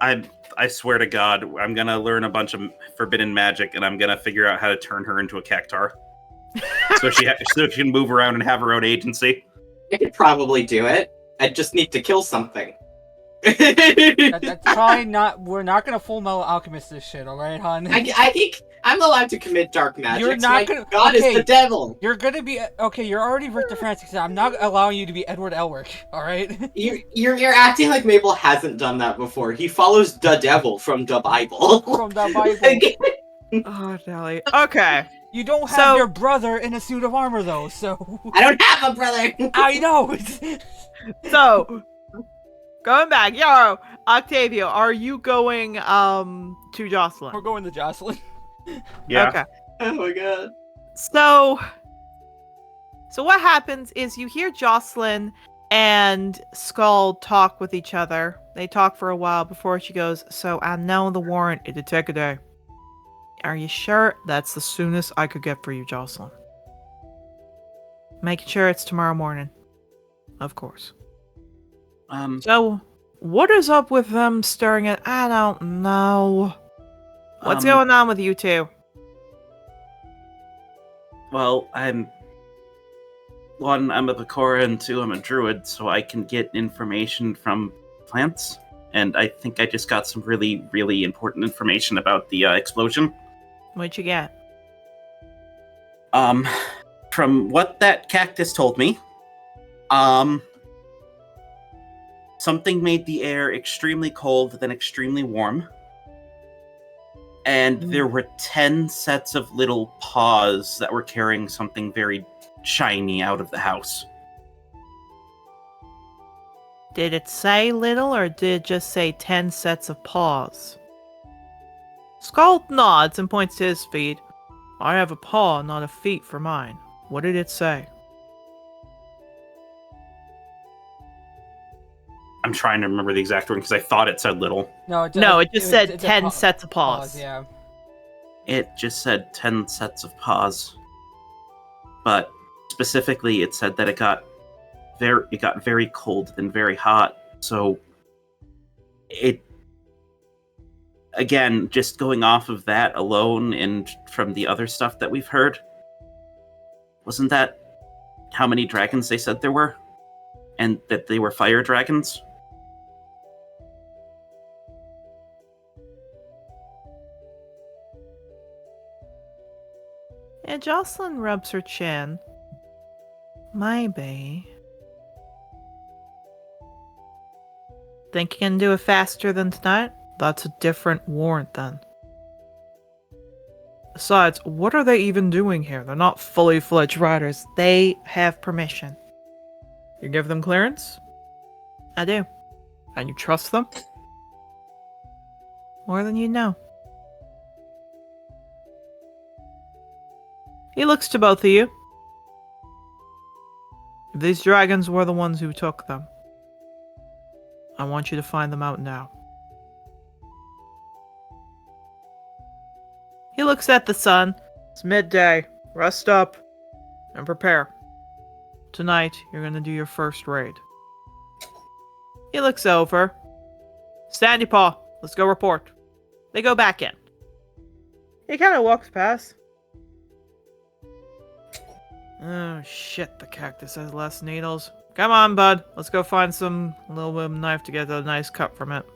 I swear to God, I'm gonna learn a bunch of forbidden magic and I'm gonna figure out how to turn her into a cactar. so she can move around and have her own agency. I could probably do it. I just need to kill something. That's probably not. We're not gonna full metal alchemist this shit, all right, hon? I think I'm allowed to commit dark magic. You're not My gonna- God okay. is the devil. You're gonna be okay. You're already Victor Francis. I'm not allowing you to be Edward Elric. All right. You're acting like Mable hasn't done that before. He follows the devil from the Bible. From the Bible. Oh, Nelly. Okay. You don't have So- your brother in a suit of armor though, so I don't have a brother. I know. So, going back, Yarrow, Octavio, are you going to Jocelyn? We're going to Jocelyn. Yeah. Okay. Oh my god. So what happens is you hear Jocelyn and Skull talk with each other. They talk for a while before she goes, so I know the warrant, it'd take a day. Are you sure? That's the soonest I could get for you, Jocelyn. Making sure it's tomorrow morning. Of course. So, what is up with them staring at... I don't know. What's going on with you two? Well, I'm a Bakora, and 2, I'm a druid, so I can get information from plants. And I think I just got some really, really important information about the explosion. What'd you get? From what that cactus told me, something made the air extremely cold, then extremely warm. And there were 10 sets of little paws that were carrying something very shiny out of the house. Did it say little, or did it just say 10 sets of paws? Skull nods and points to his feet. I have a paw, not a feet for mine. What did it say? I'm trying to remember the exact word because I thought it said little. No, it just said 10 sets of paws. Yeah. It just said 10 sets of paws. But specifically, it said that it got very cold and very hot. So it, again, just going off of that alone and from the other stuff that we've heard, wasn't that how many dragons they said there were? And that they were fire dragons? And Jocelyn rubs her chin. Maybe. Think you can do it faster than tonight? That's a different warrant then. Besides, what are they even doing here? They're not fully fledged riders. They have permission. You give them clearance? I do. And you trust them? More than you know. He looks to both of you. If these dragons were the ones who took them, I want you to find them out now. He looks at the sun. It's midday. Rest up and prepare. Tonight, you're gonna do your first raid. He looks over. Sandy Paw, let's go report. They go back in. He kind of walks past. Oh shit, the cactus has less needles. Come on, bud. Let's go find some little wooden knife to get a nice cut from it.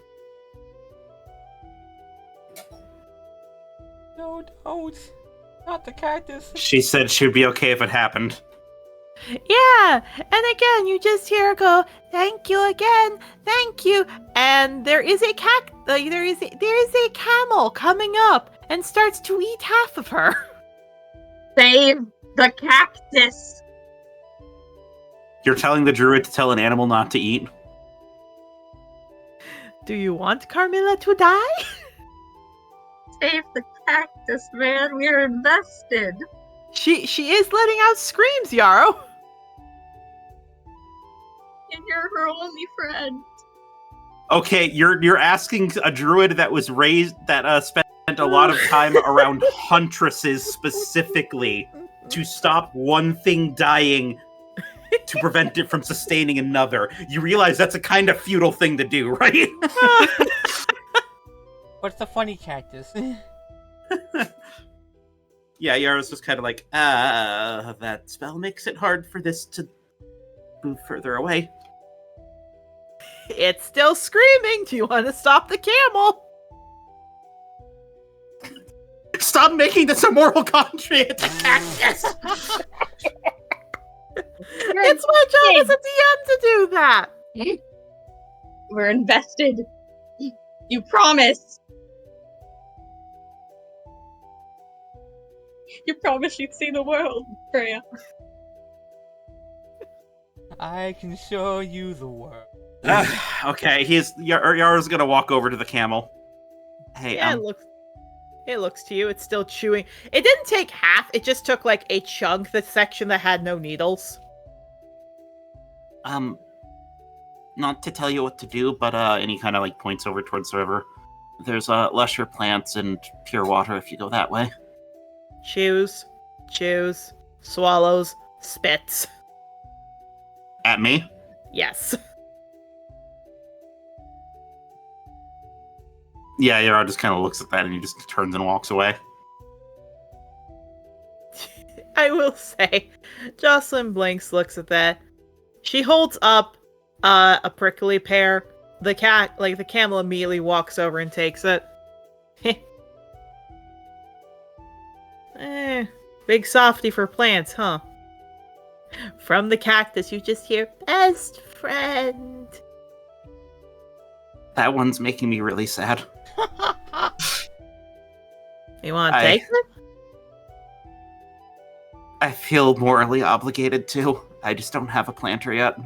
No, don't. Not the cactus. She said she'd be okay if it happened. Yeah, and again, you just hear her go, "Thank you again, thank you." And there is a there is a camel coming up and starts to eat half of her. Save the cactus. You're telling the druid to tell an animal not to eat? Do you want Carmilla to die? Save the cactus, man. We're invested. She is letting out screams, Yarrow. And you're her only friend. Okay, you're asking a druid that was raised that spent a lot of time around huntresses specifically to stop one thing dying to prevent it from sustaining another. You realize that's a kind of futile thing to do, right? What's the funny cactus? Yeah, Yarrow's just kind of like, that spell makes it hard for this to move further away. It's still screaming. Do you want to stop the camel? Stop making this a moral commentary. It's a cactus. It's my job as a DM to do that. We're invested. You promised. You promised you'd see the world, Freya. I can show you the world. Okay, Yarrow's gonna walk over to the camel. Hey, Yeah, it looks to you. It's still chewing. It didn't take half. It just took like a chunk, the section that had no needles. Not to tell you what to do, but and he kind of like points over towards the river. There's lusher plants and pure water if you go that way. Chews, swallows, spits. At me? Yes. Yeah, Yarrow just kind of looks at that and he just turns and walks away. I will say, Jocelyn blinks, looks at that. She holds up a prickly pear. The camel immediately walks over and takes it. Big softy for plants, huh? From the cactus, you just hear, "Best friend." That one's making me really sad. You want to take it? I feel morally obligated to. I just don't have a planter yet.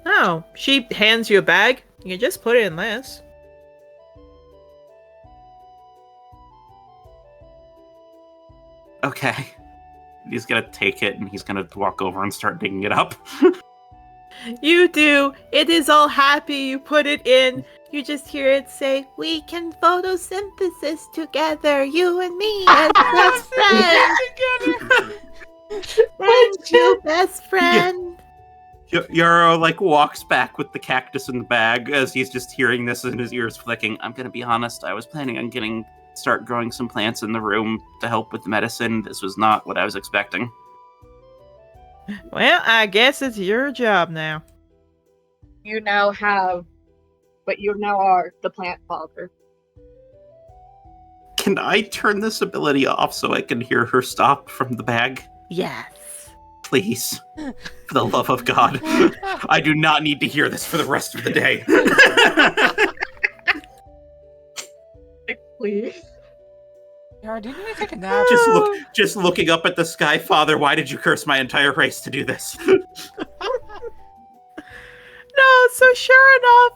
Oh, she hands you a bag. You can just put it in this. Okay. He's gonna take it and he's gonna walk over and start digging it up. You do. It is all happy. You put it in. You just hear it say, "We can photosynthesis together, you and me as best friends." Thank you, best friend. Yarrow walks back with the cactus in the bag as he's just hearing this and his ears flicking. I'm gonna be honest, I was planning on start growing some plants in the room to help with the medicine. This was not what I was expecting. Well, I guess it's your job now. You now are the plant father. Can I turn this ability off so I can hear her stop from the bag? Yes. Please. For the love of God. I do not need to hear this for the rest of the day. Please. Yara, do you need to take a nap? Just looking up at the sky, Father, why did you curse my entire race to do this? No, so sure enough,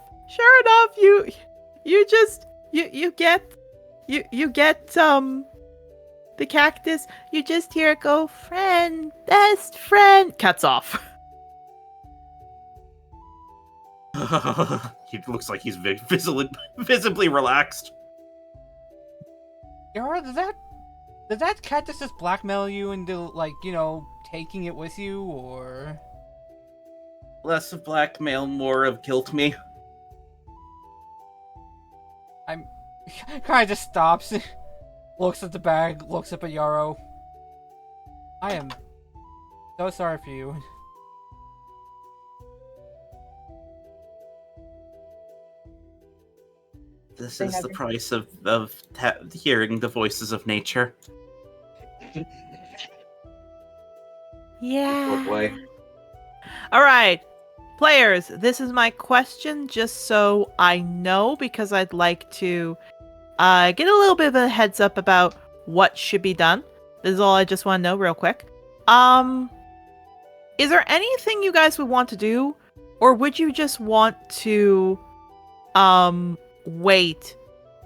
you get the cactus. You just hear it go, friend, best friend. Cuts off. He looks like he's visibly relaxed. Yara, did that cactus just blackmail you into, like, you know, taking it with you, or? Less of blackmail, more of guilt me. Kind of just stops, looks at the bag, looks up at Yarrow. I am so sorry for you. This is the price of hearing the voices of nature. Yeah. Oh boy. All right, players, this is my question, just so I know, because I'd like to get a little bit of a heads up about what should be done. This is all I just want to know real quick. Is there anything you guys would want to do, or would you just want to wait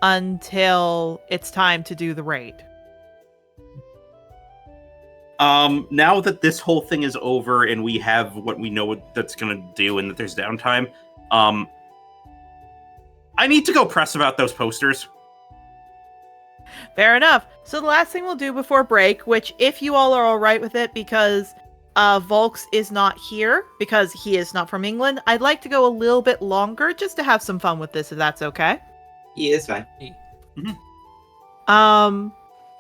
until it's time to do the raid? Now that this whole thing is over and we have what we know what that's gonna do and that there's downtime, I need to go press about those posters. Fair enough. So the last thing we'll do before break, which if you all are alright with it, because Volks is not here, because he is not from England, I'd like to go a little bit longer just to have some fun with this, if that's okay. Yeah, it's fine.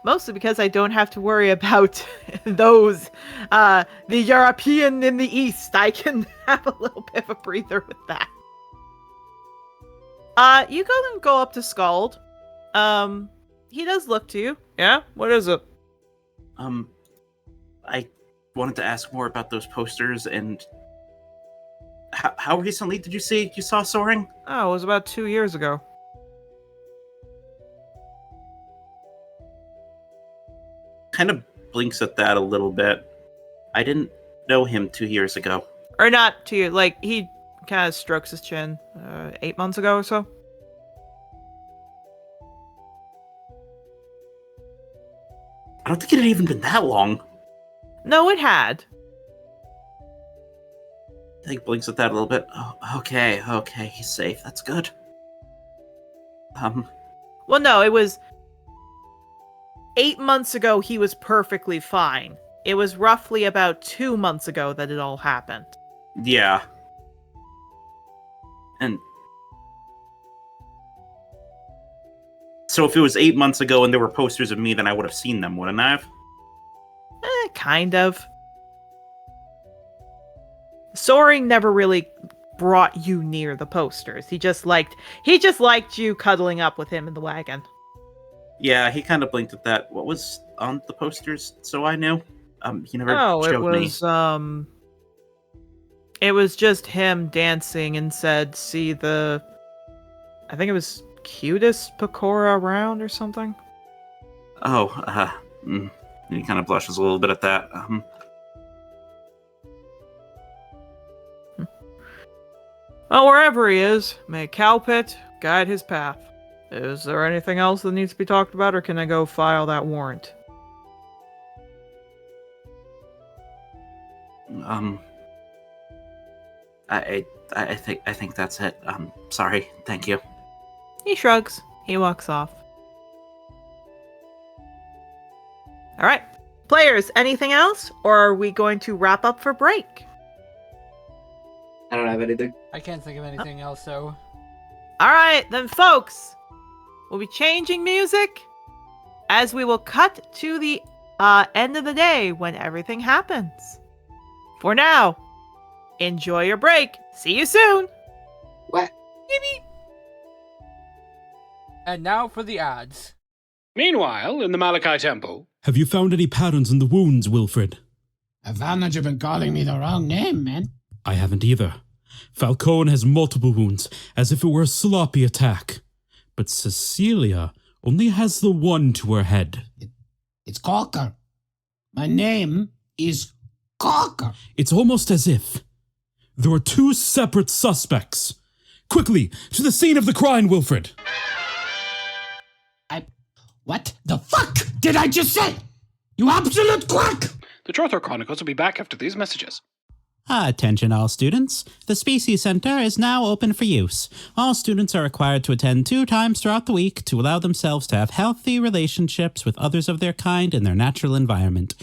Mostly because I don't have to worry about those, the European in the East. I can have a little bit of a breather with that. You go up to Scald. He does look to you. Yeah? What is it? I wanted to ask more about those posters and how recently did you say you saw Soaring? Oh, it was about 2 years ago. Kind of blinks at that a little bit. I didn't know him 2 years ago. Or not 2 years, like, he kind of strokes his chin 8 months ago or so. I don't think it had even been that long. No, it had. I think blinks at that a little bit. Oh, okay, he's safe. That's good. Well, no, it was 8 months ago he was perfectly fine. It was roughly about 2 months ago that it all happened. Yeah. And so if it was 8 months ago and there were posters of me, then I would have seen them, wouldn't I have? Kind of. Soaring never really brought you near the posters. He just liked you cuddling up with him in the wagon. Yeah, he kind of blinked at that. What was on the posters? So I knew. He never showed me. It was just him dancing and said, "See the," I think it was cutest Pecora around or something. Oh, he kind of blushes a little bit at that. Well, wherever he is, may Calpit guide his path. Is there anything else that needs to be talked about, or can I go file that warrant? I think that's it. Sorry. Thank you. He shrugs. He walks off. All right. Players, anything else? Or are we going to wrap up for break? I don't have anything. I can't think of anything else, so... All right, then, folks. We'll be changing music as we will cut to the end of the day when everything happens. For now, enjoy your break. See you soon. What? And now for the ads. Meanwhile, in the Malachi Temple... Have you found any patterns in the wounds, Wilfred? I found that you've been calling me the wrong name, man. I haven't either. Falcone has multiple wounds, as if it were a sloppy attack. But Cecilia only has the one to her head. It's Cocker. My name is Cocker. It's almost as if there are two separate suspects. Quickly, to the scene of the crime, Wilfred. What the fuck did I just say? You absolute quack! The Trothar Chronicles will be back after these messages. Attention all students. The Species Center is now open for use. All students are required to attend 2 times throughout the week to allow themselves to have healthy relationships with others of their kind in their natural environment.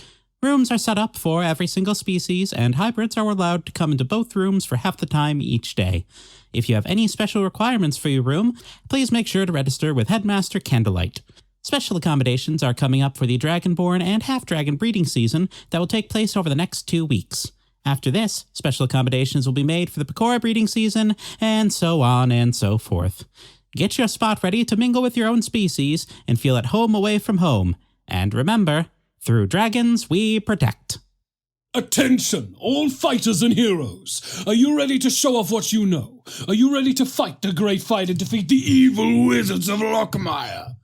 Rooms are set up for every single species, and hybrids are allowed to come into both rooms for half the time each day. If you have any special requirements for your room, please make sure to register with Headmaster Candlelight. Special accommodations are coming up for the Dragonborn and Half-Dragon breeding season that will take place over the next 2 weeks. After this, special accommodations will be made for the Pecora breeding season, and so on and so forth. Get your spot ready to mingle with your own species and feel at home away from home. And remember, through dragons we protect. Attention, all fighters and heroes! Are you ready to show off what you know? Are you ready to fight the great fight and defeat the evil wizards of Lockmire?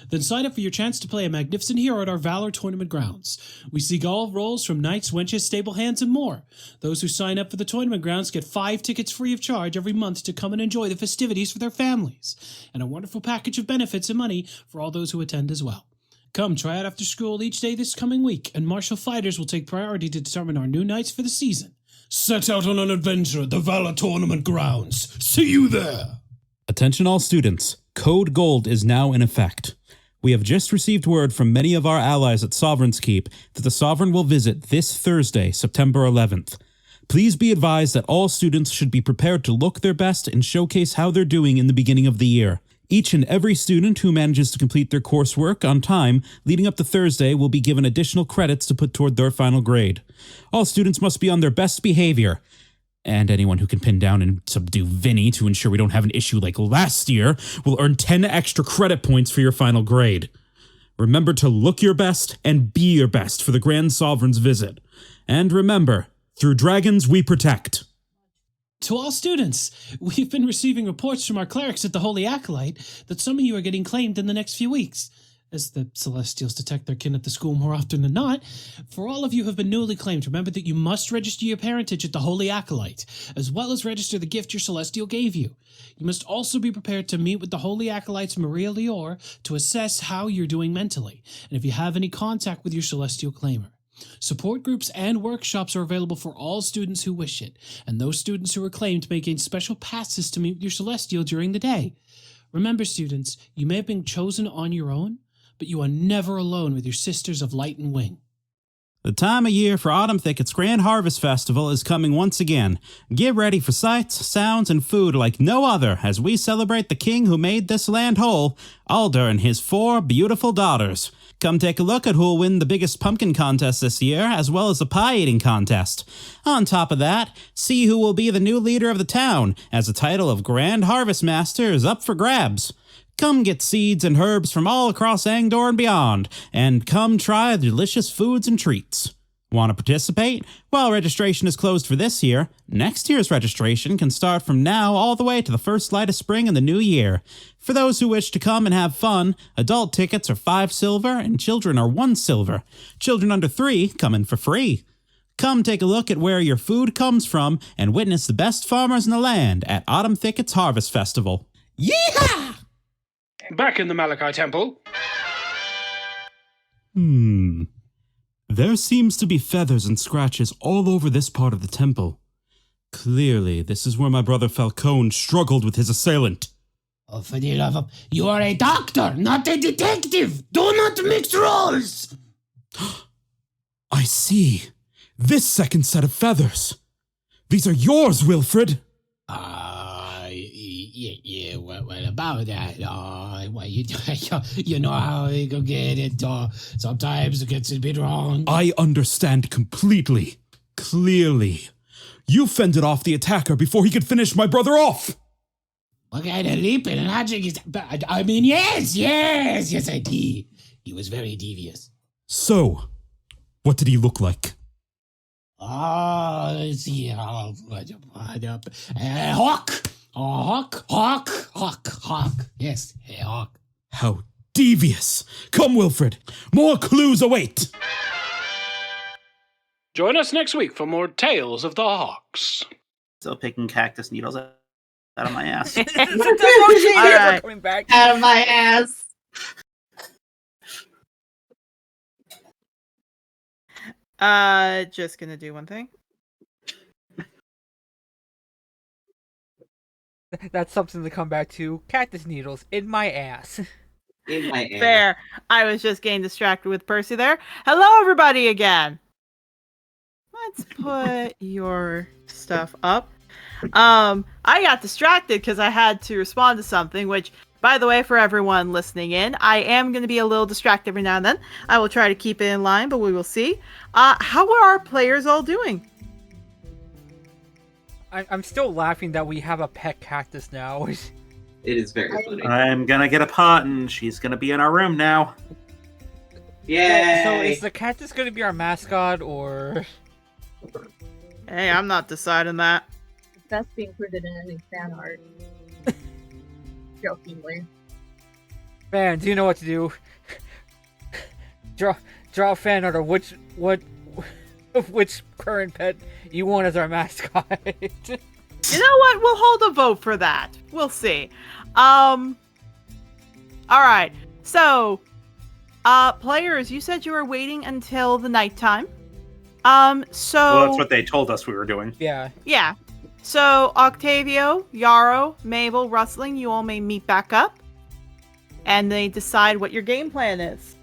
Then sign up for your chance to play a magnificent hero at our Valor Tournament grounds. We seek all roles from knights, wenches, stable hands, and more. Those who sign up for the tournament grounds get 5 tickets free of charge every month to come and enjoy the festivities for their families, and a wonderful package of benefits and money for all those who attend as well. Come try out after school each day this coming week, and martial fighters will take priority to determine our new knights for the season. Set out on an adventure at the Valor Tournament grounds. See you there! Attention all students. Code Gold is now in effect. We have just received word from many of our allies at Sovereign's Keep that the Sovereign will visit this Thursday, September 11th. Please be advised that all students should be prepared to look their best and showcase how they're doing in the beginning of the year. Each and every student who manages to complete their coursework on time leading up to Thursday will be given additional credits to put toward their final grade. All students must be on their best behavior. And anyone who can pin down and subdue Vinny to ensure we don't have an issue like last year will earn 10 extra credit points for your final grade. Remember to look your best and be your best for the Grand Sovereign's visit. And remember, through dragons we protect. To all students, we've been receiving reports from our clerics at the Holy Acolyte that some of you are getting claimed in the next few weeks. As the Celestials detect their kin at the school more often than not, for all of you who have been newly claimed, remember that you must register your parentage at the Holy Acolyte, as well as register the gift your Celestial gave you. You must also be prepared to meet with the Holy Acolyte's Maria Lior to assess how you're doing mentally, and if you have any contact with your Celestial claimer. Support groups and workshops are available for all students who wish it, and those students who are claimed may gain special passes to meet with your Celestial during the day. Remember, students, you may have been chosen on your own, but you are never alone with your Sisters of Light and Wing. The time of year for Autumn Thicket's Grand Harvest Festival is coming once again. Get ready for sights, sounds, and food like no other as we celebrate the king who made this land whole, Alder and his 4 beautiful daughters. Come take a look at who will win the biggest pumpkin contest this year, as well as the pie-eating contest. On top of that, see who will be the new leader of the town, as the title of Grand Harvest Master is up for grabs. Come get seeds and herbs from all across Angdor and beyond, and come try the delicious foods and treats. Want to participate? While registration is closed for this year, next year's registration can start from now all the way to the first light of spring in the new year. For those who wish to come and have fun, adult tickets are 5 silver and children are 1 silver. Children under 3 come in for free. Come take a look at where your food comes from and witness the best farmers in the land at Autumn Thicket's Harvest Festival. Yeehaw! Back in the Malachi Temple. There seems to be feathers and scratches all over this part of the temple. Clearly, this is where my brother Falcone struggled with his assailant. Oh, for the love of... You are a doctor, not a detective! Do not mix roles! I see. This second set of feathers. These are yours, Wilfred. Yeah, what about that? Well, you know how I go get it. Sometimes it gets a bit wrong. I understand completely. Clearly. You fended off the attacker before he could finish my brother off. What kind of leap and logic is that? I mean, yes, I did. He was very devious. So, what did he look like? Let's see. Hawk. Hawk. Yes, a hawk. How devious. Come, Wilfred. More clues await. Join us next week for more Tales of the Hawks. Still picking cactus needles out of my ass. All right. Coming back. Out of my ass. Just gonna do one thing. That's something to come back to. Cactus needles in my ass. In my ass. Fair. I was just getting distracted with Percy there. Hello, everybody, again. Let's put your stuff up. I got distracted because I had to respond to something, which, by the way, for everyone listening in, I am going to be a little distracted every now and then. I will try to keep it in line, but we will see. How are our players all doing? I'm still laughing that we have a pet cactus now. It is very funny. I'm gonna get a pot, and she's gonna be in our room now. Yay! So is the cactus going to be our mascot, or... Hey, I'm not deciding that. That's being included in any fan art. Jokingly. Man, do you know what to do? Draw a fan art of which current pet you want as our mascot. You know what? We'll hold a vote for that. We'll see. All right. So, players, you said you were waiting until the nighttime. Well, So that's what they told us we were doing. Yeah. yeah. So Octavio, Yarrow, Mable, Rustling, you all may meet back up, and they decide what your game plan is.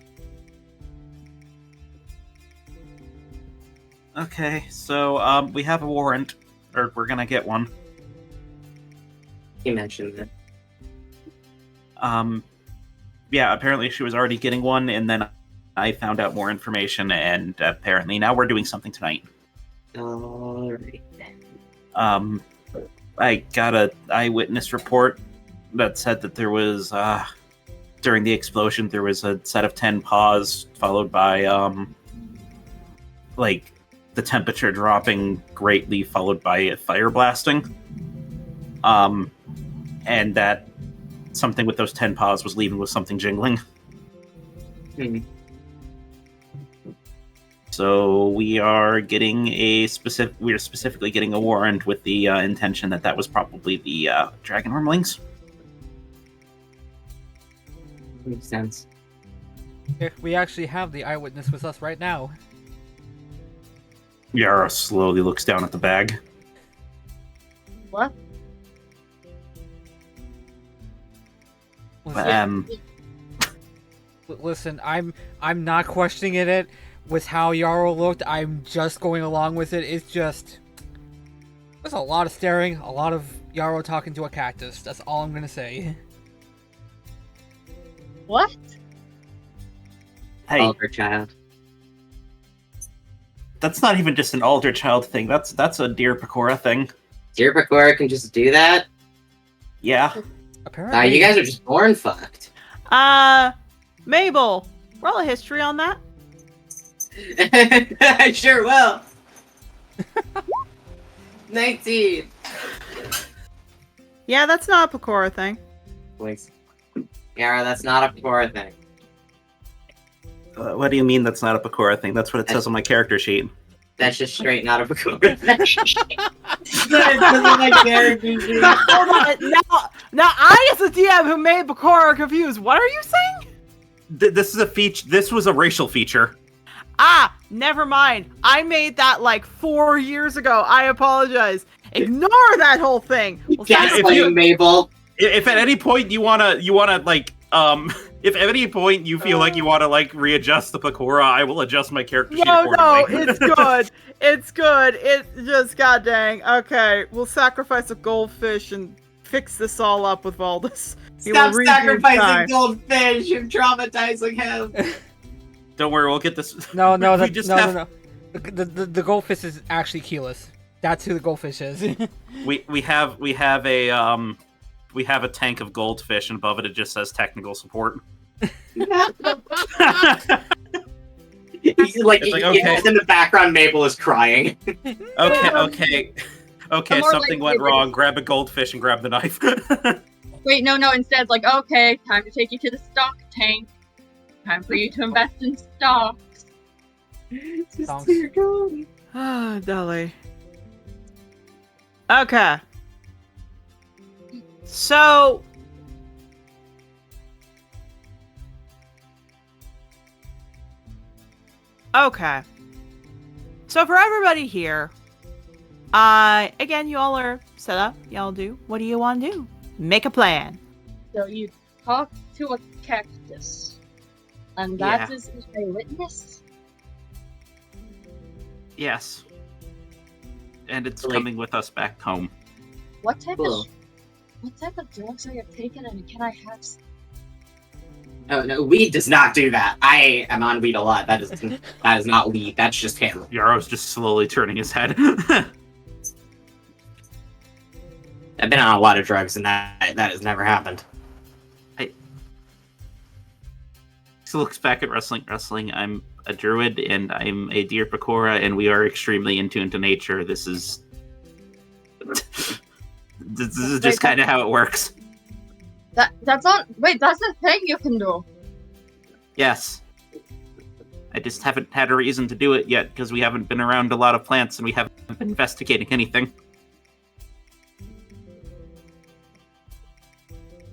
Okay, so we have a warrant, or we're gonna get one. He mentioned that. Yeah, apparently she was already getting one, and then I found out more information, and apparently now we're doing something tonight. Alright. I got a eyewitness report that said that there was, during the explosion, there was a set of 10 paws, followed by, like, the temperature dropping greatly, followed by fire blasting. And that something with those 10 paws was leaving with something jingling. So we are getting we're specifically getting a warrant with the intention that was probably the dragonlings. Makes sense. We actually have the eyewitness with us right now. Yarrow slowly looks down at the bag. What? Listen, I'm not questioning it with how Yarrow looked. I'm just going along with it. It's just there's a lot of staring, a lot of Yarrow talking to a cactus. That's all I'm gonna say. What? Hey, Older child. that's not even just an alder child thing. That's a dear Pecora thing. Dear Pecora can just do that? Yeah. Apparently, Nah, you guys are just born fucked. Mable, roll a history on that. I sure will. 19. Yeah, that's not a Pecora thing. Please. Yara, that's not a Pecora thing. What do you mean that's not a Pecora thing? That's what it says on my character sheet. That's just straight not a Pecora thing. My character sheet. Hold on. Now I, as a DM who made Pecora confused, what are you saying? This is a feature. This was a racial feature. Ah, never mind. I made that like 4 years ago. I apologize. Ignore that whole thing. Well, Gaslighting Mable. If at any point you wanna like if at any point you feel like you wanna like readjust the Pecora, I will adjust my character sheet No, accordingly. it's good. It's good. It's just goddamn. Okay, we'll sacrifice a goldfish and fix this all up with Valdis. Stop sacrificing goldfish. You're traumatizing him. Don't worry, we'll get this. No. have... The goldfish is actually keyless. That's who the goldfish is. we have a tank of goldfish, and above it just says technical support. He's like, okay. In the background, Mable is crying. Okay. More Something like went wrong. Grab a goldfish and grab the knife. Wait, no. Instead, like, okay, time to take you to the stock tank. Time for you to invest in stocks. Stonks. Ah, Dolly. Okay. So. Okay. So for everybody here, again, you all are set up. Y'all do. What do you want to do? Make a plan. So you talk to a cactus, and that is a witness. Yes. And it's Like- coming with us back home. What type Cool. of drugs are you taking, and can I have? Oh no, weed does not do that. I am on weed a lot. That is not weed. That's just him. Yarrow's just slowly turning his head. I've been on a lot of drugs, and that has never happened. He looks back at Rustling. I'm a druid, and I'm a deer pakora, and we are extremely in tune to nature. This is just kind of how it works. That's not. Wait, that's a thing you can do. Yes. I just haven't had a reason to do it yet, because we haven't been around a lot of plants, and we haven't been investigating anything.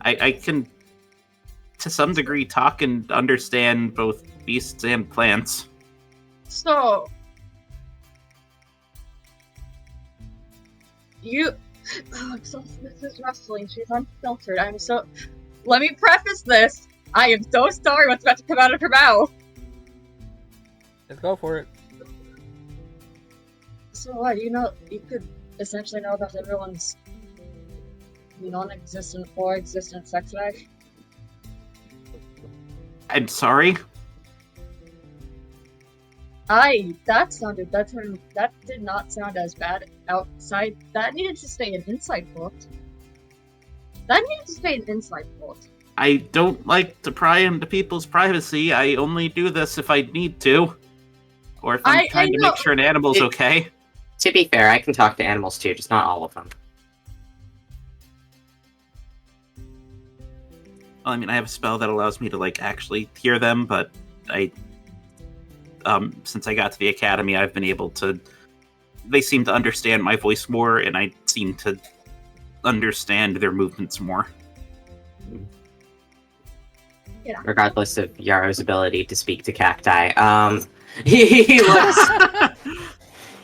I can, to some degree, talk and understand both beasts and plants. So you. Oh, so this is Rustling. She's unfiltered. Let me preface this. I am so sorry what's about to come out of her mouth. Let's go for it. So what? You could essentially know about everyone's non-existent or existent sex life. I'm sorry? That did not sound as bad outside. That needed to stay an inside thought. I don't like to pry into people's privacy. I only do this if I need to. Or if I'm trying to make sure an animal's okay. To be fair, I can talk to animals too, just not all of them. Well, I mean, I have a spell that allows me to, actually hear them, but since I got to the academy, I've been able to... They seem to understand my voice more, and I seem to understand their movements more. Yeah. Regardless of Yarrow's ability to speak to cacti, he looks...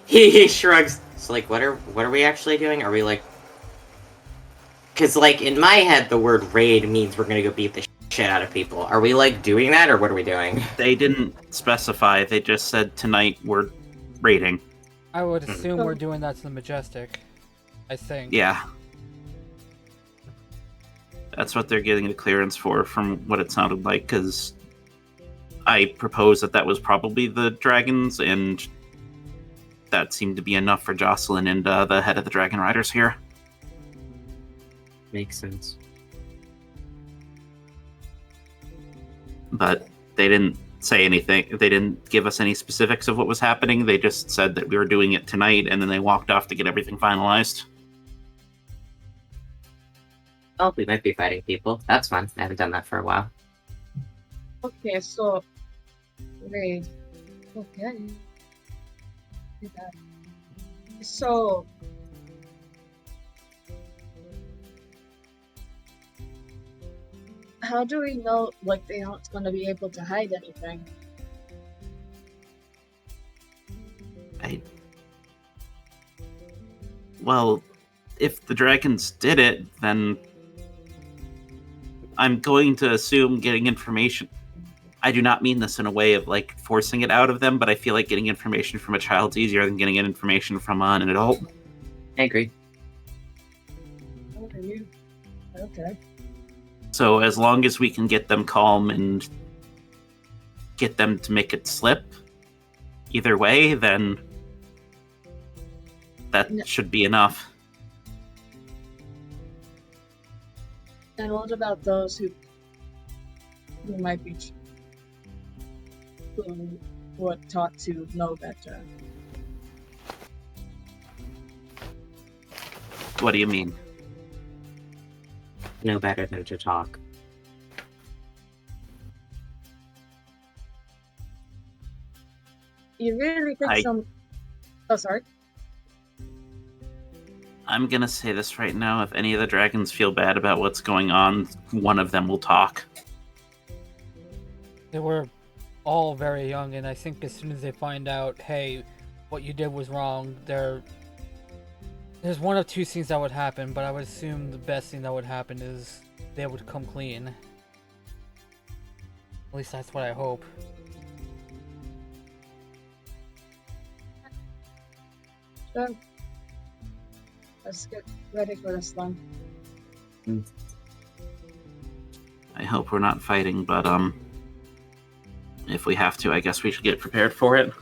he shrugs. So, what are we actually doing? Are we, Because, in my head, the word raid means we're gonna go beat the shit out of people. Are we, doing that, or what are we doing? They didn't specify. They just said tonight we're raiding. I would assume we're doing that to the Majestic. I think. Yeah. That's what they're getting the clearance for, from what it sounded like, because I proposed that was probably the dragons, and that seemed to be enough for Jocelyn and the head of the Dragon Riders here. Makes sense. But they didn't say anything. They didn't give us any specifics of what was happening. They just said that we were doing it tonight, and then they walked off to get everything finalized. Oh, we might be fighting people. That's fun. I haven't done that for a while. Okay, so raid. Okay. So how do we know they aren't going to be able to hide anything? Well, if the dragons did it, then I'm going to assume getting information. I do not mean this in a way of forcing it out of them, but I feel like getting information from a child's easier than getting information from an adult. I agree. Okay. So as long as we can get them calm and get them to make it slip, either way, then that should be enough. And what about those who might be who were taught to know better? What do you mean? know better than to talk. You really think some... Oh, sorry. I'm gonna say this right now. If any of the dragons feel bad about what's going on, one of them will talk. They were all very young, and I think as soon as they find out, hey, what you did was wrong, there's one of two things that would happen, but I would assume the best thing that would happen is they would come clean. At least that's what I hope. Sure. Let's get ready for this then. I hope we're not fighting, but if we have to, I guess we should get prepared for it.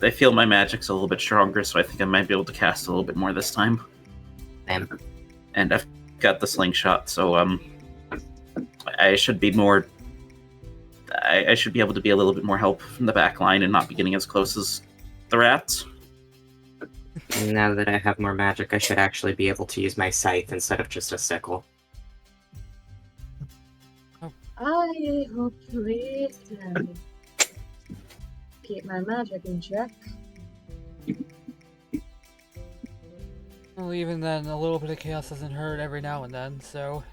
I feel my magic's a little bit stronger, so I think I might be able to cast a little bit more this time. And I've got the slingshot, so I should be more. I should be able to be a little bit more help from the back line and not be getting as close as the rats. Now that I have more magic, I should actually be able to use my scythe instead of just a sickle. I hopefully can keep my magic in check. Well, even then, a little bit of chaos doesn't hurt every now and then, so...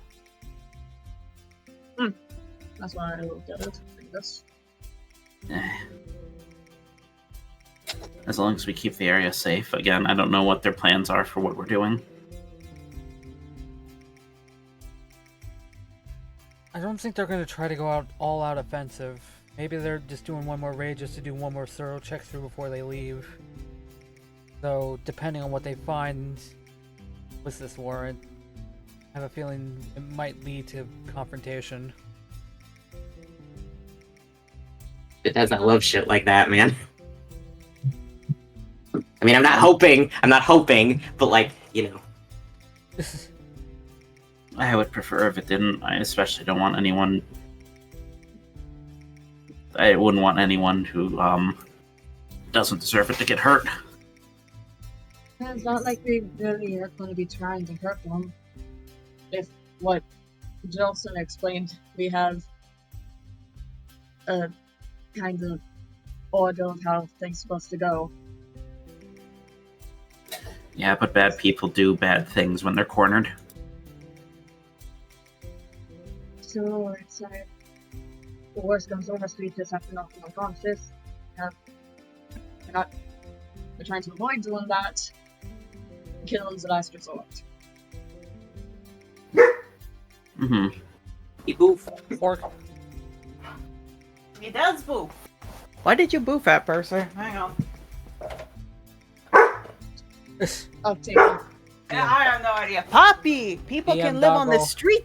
That's why I looked at it like this. As long as we keep the area safe. Again, I don't know what their plans are for what we're doing. I don't think they're going to try to go out all-out offensive. Maybe they're just doing one more raid just to do one more thorough check through before they leave. So, depending on what they find with this warrant, I have a feeling it might lead to confrontation. It doesn't love shit like that, man. I mean, I'm not hoping, but like, you know. I would prefer if it didn't. I especially don't want anyone... I wouldn't want anyone who, doesn't deserve it to get hurt. It's not like we really are going to be trying to hurt them. If what Jolson explained, we have a kind of order of how things are supposed to go. Yeah, but bad people do bad things when they're cornered. So it's like the worst comes to worst, we just have to knock them unconscious. We're trying to avoid doing that. Killing's the last resort. He boof. Orc. He does boof. Why did you boof at, Purser? Hang on. Octavio. Yeah, I have no idea. Poppy! People can live on the street.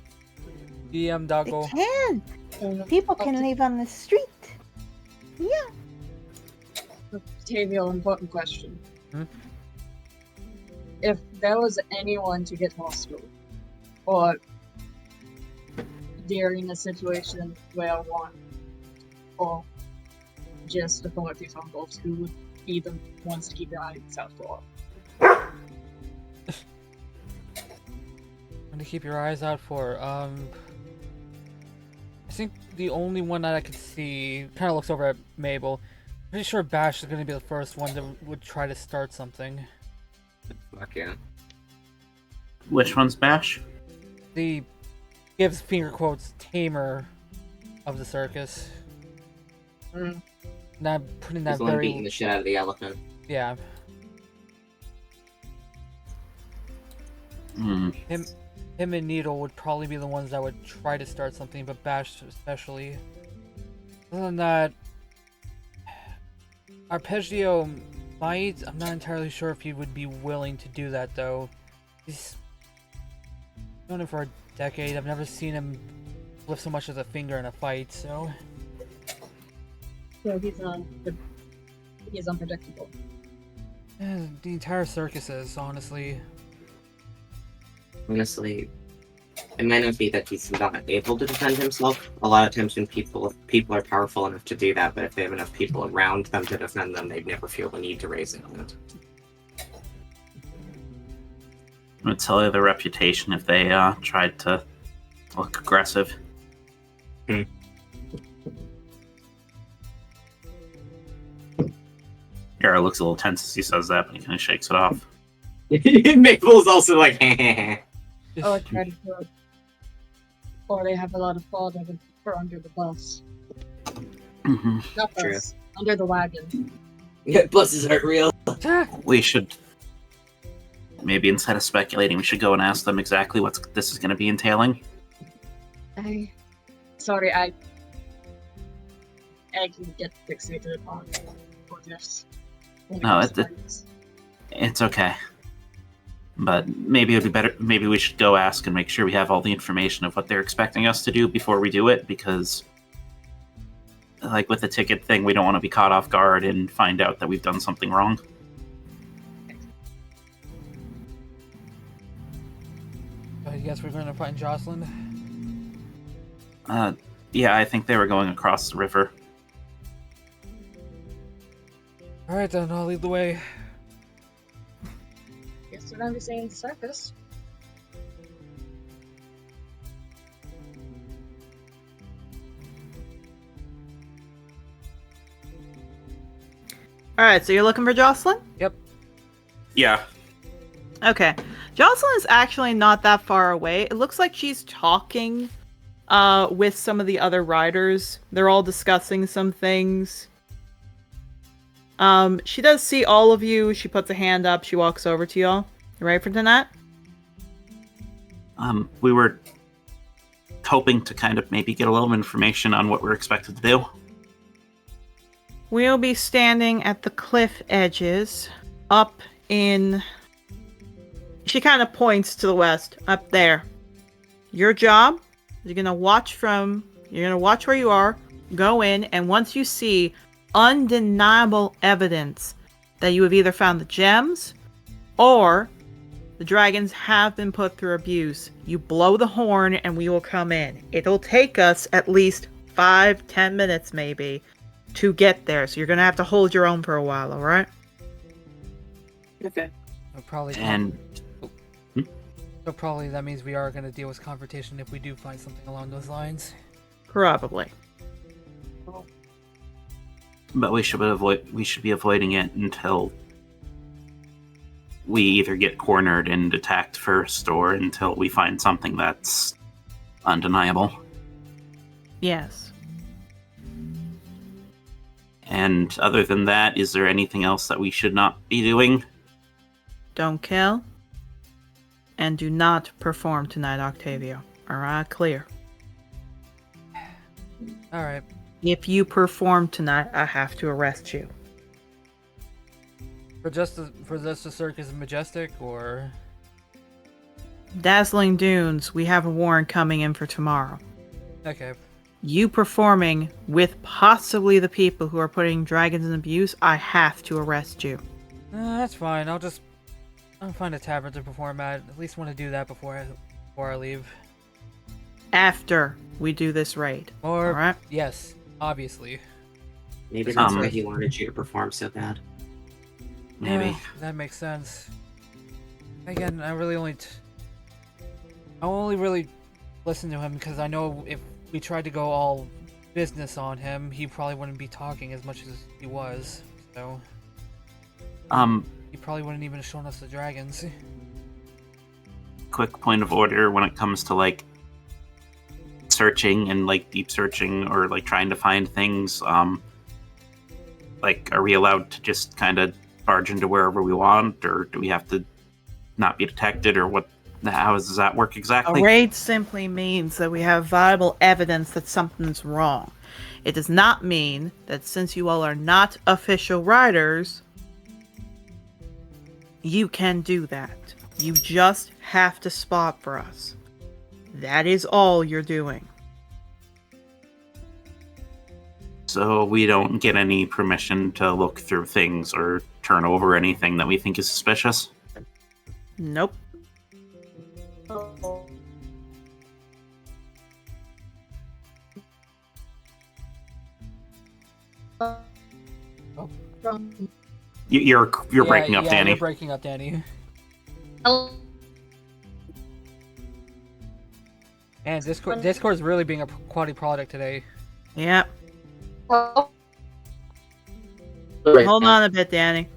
DM They doggo. can. People can live on the street. Yeah. Octavio, important question. Hmm? If there was anyone to get hostile, or during a situation where one, or just authorities on both, who would be the ones to keep their eyes out for? To keep your eyes out for, I think the only one that I could see kind of looks over at Mable. Pretty sure Bash is going to be the first one that would try to start something. Fuck yeah. Which one's Bash? The gives finger quotes tamer of the circus. Not putting that He's the one very beating the shit out of the elephant. yeah. Him and Needle would probably be the ones that would try to start something, but Bash especially. Other than that, Arpeggio might. I'm not entirely sure if he would be willing to do that though. He's known him for a decade. I've never seen him lift so much as a finger in a fight, so. So he's unpredictable. Yeah, the entire circus is, honestly. Honestly, It might not be that he's not able to defend himself. A lot of times when people are powerful enough to do that, but if they have enough people around them to defend them, they never feel the need to raise it. It would tell you the reputation if they tried to look aggressive. Yarrow looks a little tense as he says that, but he kind of shakes it off. Mabel's also like, Oh, it's ready for it. Or they have a lot of fodder for under the bus. Mm-hmm. Not True. bus, under the wagon. buses aren't real. We should maybe instead of speculating, we should go and ask them exactly what this is going to be entailing. Sorry, I can get fixated on this. No, it's okay. But maybe it'd be better. Maybe we should go ask and make sure we have all the information of what they're expecting us to do before we do it, because, like with the ticket thing, we don't want to be caught off guard and find out that we've done something wrong. I guess we're going to find Jocelyn. Yeah, I think they were going across the river. All right, then I'll lead the way. Guess we're gonna saying circus. All right, so you're looking for Jocelyn? Yep. Yeah. Okay. Jocelyn is actually not that far away. It looks like she's talking with some of the other riders. They're all discussing some things. She does see all of you. She puts a hand up. She walks over to y'all. You ready for tonight? We were hoping to kind of maybe get a little information on what we're expected to do. We'll be standing at the cliff edges up in... She kind of points to the west, up there. Your job, you're going to watch where you are, go in, and once you see undeniable evidence that you have either found the gems or the dragons have been put through abuse, you blow the horn and we will come in. It'll take us at least 5-10 minutes maybe to get there, so you're going to have to hold your own for a while, alright? Okay. So probably that means we are going to deal with confrontation if we do find something along those lines. Probably. But we should be avoiding it until we either get cornered and attacked first, or until we find something that's undeniable. Yes. And other than that, is there anything else that we should not be doing? Don't kill. And do not perform tonight, Octavio. Alright, clear. Alright. If you perform tonight, I have to arrest you. For just the circus and majestic, or Dazzling Dunes, we have a warrant coming in for tomorrow. okay. You performing with possibly the people who are putting dragons in abuse, I have to arrest you. That's fine. I'll find a tavern to perform at. At least want to do that before I leave. After we do this raid. Or Alright? yes, obviously. Maybe that's why he wanted you to perform so bad. Maybe. Yeah, that makes sense. Again, I only really listen to him because I know if we tried to go all business on him, he probably wouldn't be talking as much as he was. So he probably wouldn't even have shown us the dragons. Quick point of order when it comes to like searching and like deep searching or like trying to find things. Like, are we allowed to just kind of barge into wherever we want, or do we have to not be detected, or what? How does that work exactly? A raid simply means that we have viable evidence that something's wrong. It does not mean that since you all are not official riders, you can do that. You just have to spot for us. That is all you're doing. So we don't get any permission to look through things or turn over anything that we think is suspicious? Nope. From You're breaking up, yeah, Danny. You're breaking up, Danny. And Discord's really being a quality product today. Yep. Oh, Hold on a bit, Danny.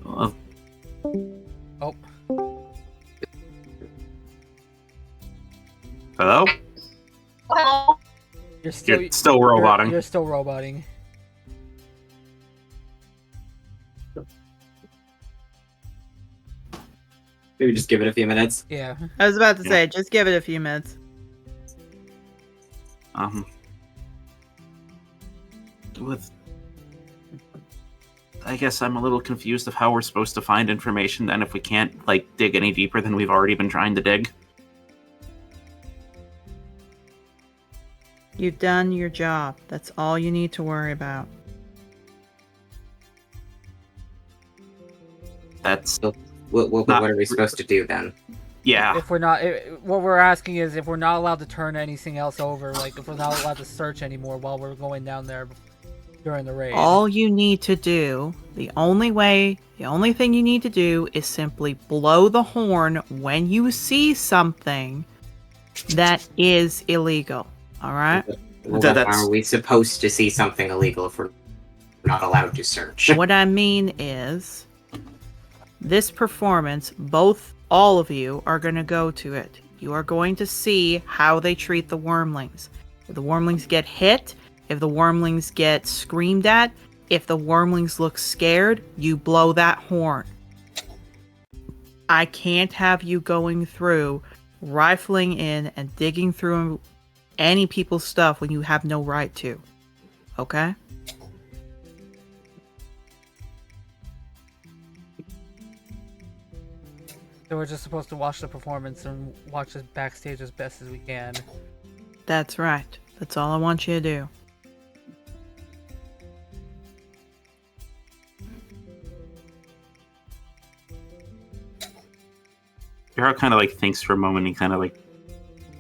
Uh, Oh, hello? well, you're still roboting. You're still roboting. Maybe just give it a few minutes. Yeah. I was about to Yeah. say, just give it a few minutes. With, I guess I'm a little confused of how we're supposed to find information, and if we can't like dig any deeper than we've already been trying to dig. You've done your job. That's all you need to worry about. That's What Not- are we supposed to do then? yeah. If we're not, what we're asking is if we're not allowed to turn anything else over, like if we're not allowed to search anymore while we're going down there during the raid. All you need to do, the only thing you need to do is simply blow the horn when you see something that is illegal. All right? Well, That's- how are we supposed to see something illegal if we're not allowed to search? What I mean is, this performance, all of you are going to go to it. You are going to see how they treat the wormlings. If the wormlings get hit, if the wormlings get screamed at, if the wormlings look scared, you blow that horn. I can't have you going through, rifling in and digging through any people's stuff when you have no right to. Okay? So we're just supposed to watch the performance and watch it backstage as best as we can. That's right. That's all I want you to do. Yarrow kind of like thinks for a moment. He kind of like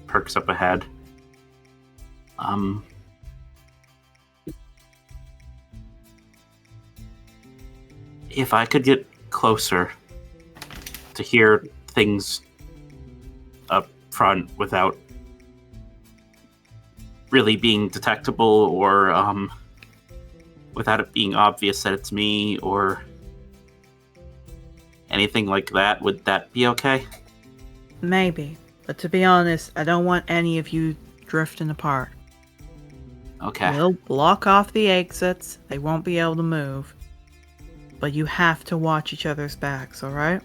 perks up ahead. If I could get closer to hear things up front without really being detectable, or without it being obvious that it's me or anything like that, would that be okay? Maybe. But to be honest, I don't want any of you drifting apart. Okay. We'll block off the exits. They won't be able to move. But you have to watch each other's backs, alright?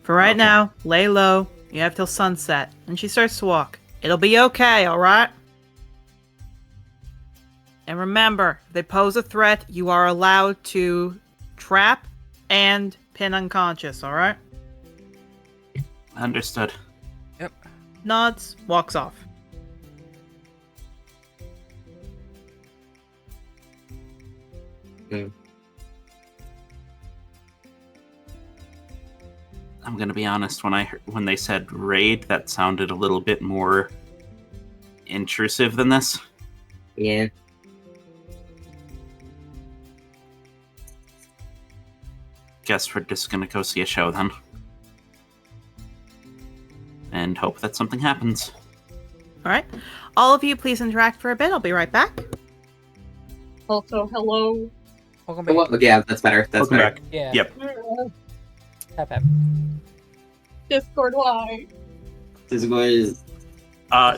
For right Okay. now, lay low. You have till sunset. And she starts to walk. It'll be okay, alright? And remember, if they pose a threat, you are allowed to trap and pin unconscious, alright? Understood. Nods, walks off. I'm gonna be honest. When they said raid, that sounded a little bit more intrusive than this. Yeah. Guess we're just gonna go see a show then, and hope that something happens. Alright. All of you, please interact for a bit. I'll be right back. also, hello. Welcome Oh, back. well, yeah, that's better. That's Welcome better. back. Yeah. Yep. Tap, tap. Discord, why? This was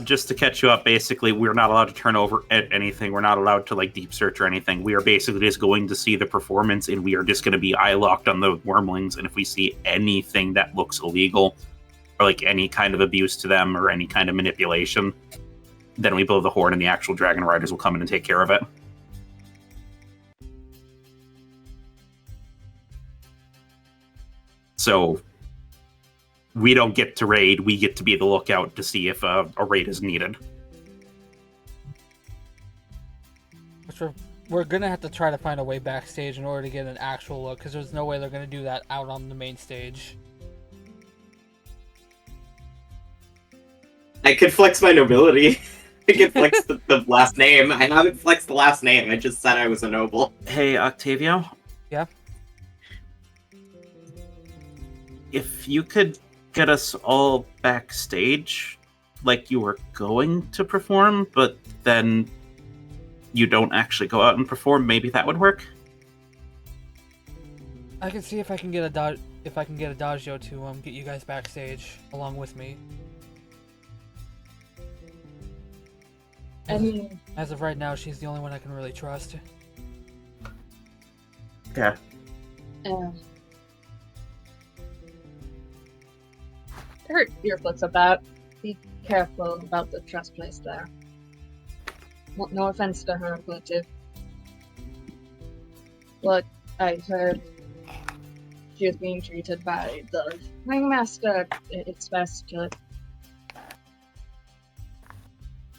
Just to catch you up, basically, we're not allowed to turn over anything. We're not allowed to like deep search or anything. We are basically just going to see the performance, and we are just going to be eye locked on the wormlings. And if we see anything that looks illegal, or like any kind of abuse to them, or any kind of manipulation, then we blow the horn, and the actual dragon riders will come in and take care of it. So we don't get to raid. We get to be the lookout to see if a raid is needed. Which we're gonna have to try to find a way backstage in order to get an actual look, because there's no way they're gonna do that out on the main stage. I could flex my nobility. I could flex the last name. I haven't flexed the last name. I just said I was a noble. Hey, Octavio? Yeah? If you could get us all backstage like you were going to perform, but then you don't actually go out and perform, maybe that would work? I can see if I can get a Dodgio to get you guys backstage along with me. I mean, As of right now, she's the only one I can really trust. Yeah. hurt earplugs about. Be careful about the trust placed there. No offense to her, but if what I heard, she was being treated by the ringmaster, it's best to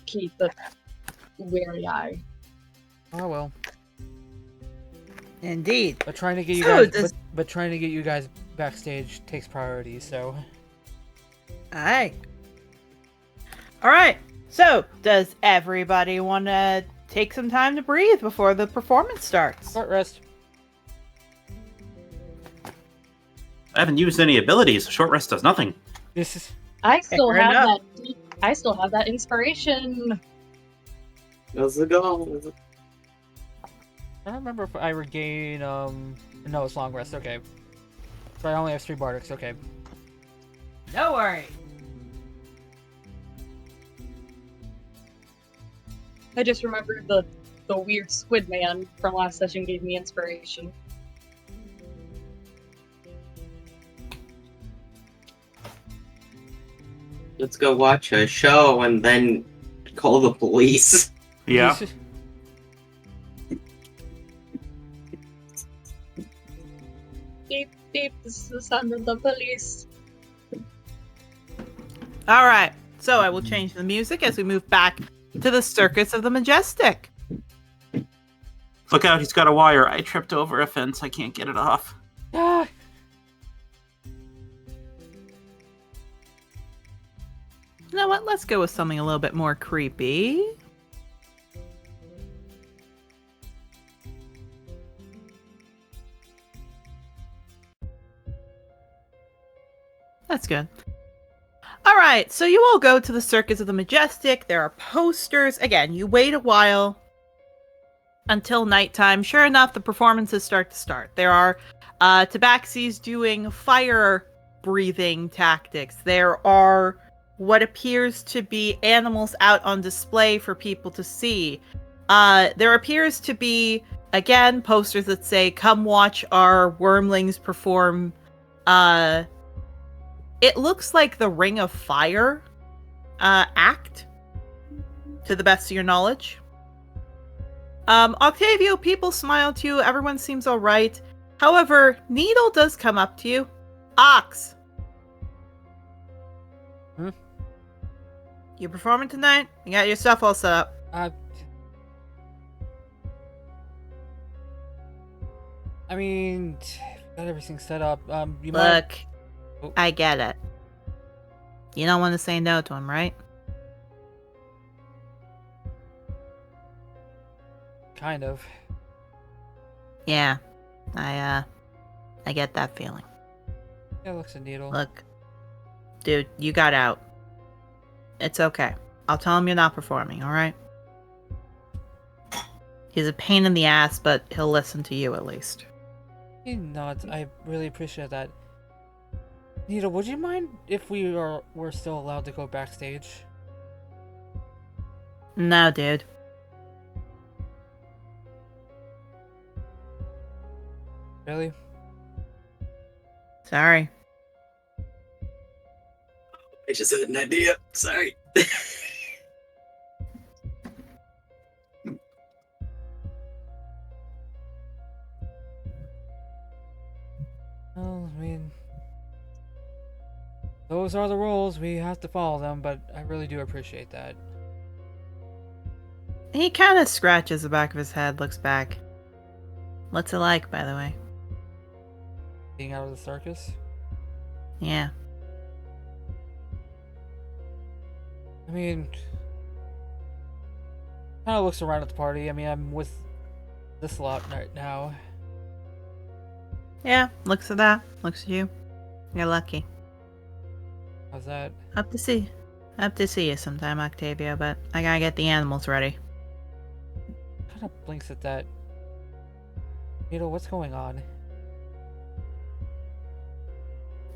keep a wary eye. Oh well. Indeed. But trying to get you So guys, but trying to get you guys backstage takes priority. So. Alright. Alright. So, does everybody want to take some time to breathe before the performance starts? Short rest. I haven't used any abilities. Short rest does nothing. This is. I still Fair have enough. that. I still have that inspiration. How's it going? I don't remember if I regain. No, it's long rest. Okay. So I only have 3 bardics. Okay. No worry. I just remembered the weird squid man from last session gave me inspiration. Let's go watch a show and then call the police. Yeah. Beep beep, this is the sound of the police. Alright. So, I will change the music as we move back to the Circus of the Majestic. Look out, he's got a wire. I tripped over a fence. I can't get it off. Ah! You know what? Let's go with something a little bit more creepy. That's good. Alright, so you all go to the Circus of the Majestic. There are posters. Again, you wait a while until nighttime. Sure enough, the performances start. There are tabaxis doing fire breathing tactics. There are what appears to be animals out on display for people to see. There appears to be, again, posters that say, "Come watch our wormlings perform." It looks like the Ring of Fire act, to the best of your knowledge. Octavio, people smile to you. Everyone seems all right. However, Needle does come up to you. Ox. Hmm? You performing tonight? You got your stuff all set up. I mean, got everything set up. You might. Look, Oh. I get it. You don't want to say no to him, right? Kind of. Yeah, I get that feeling. Yeah, looks a needle. Look, dude, you got out. It's okay. I'll tell him you're not performing, alright? He's a pain in the ass, but he'll listen to you at least. He nods. I really appreciate that. Needle, would you mind if we're still allowed to go backstage? No, dude. Really? Sorry. I just had an idea. Sorry. Well, I mean, those are the rules. We have to follow them, but I really do appreciate that. He kind of scratches the back of his head, looks back. What's it like, by the way? Being out of the circus? Yeah. I mean, kind of looks around at the party. I mean, I'm with this lot right now. Yeah, looks at that. Looks at you. You're lucky. How's that? Up to see you sometime, Octavio, but I gotta get the animals ready. Kind of blinks at that. What's going on?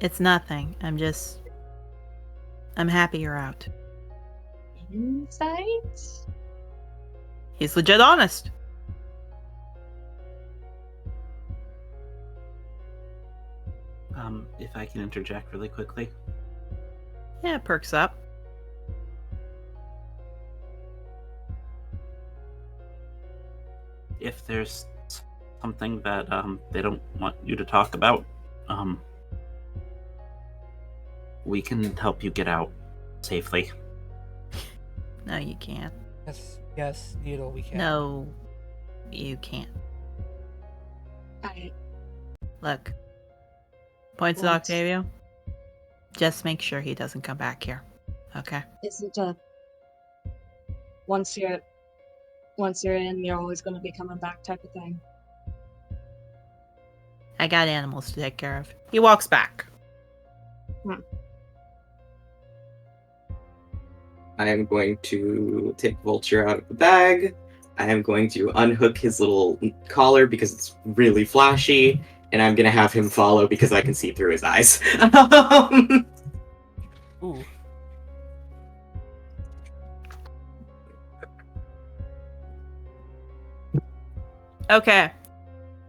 It's nothing. I'm happy you're out. Insight? He's legit honest. If I can interject really quickly. Yeah, it perks up. If there's something that they don't want you to talk about, we can help you get out safely. No, you can't. Yes, Needle, we can. No, you can't. Look. Points at Octavio. Just make sure he doesn't come back here. Okay? Is it once you're in, you're always going to be coming back type of thing? I got animals to take care of. He walks back. I am going to take Vulture out of the bag. I am going to unhook his little collar because it's really flashy, and I'm going to have him follow because I can see through his eyes. Ooh. Okay.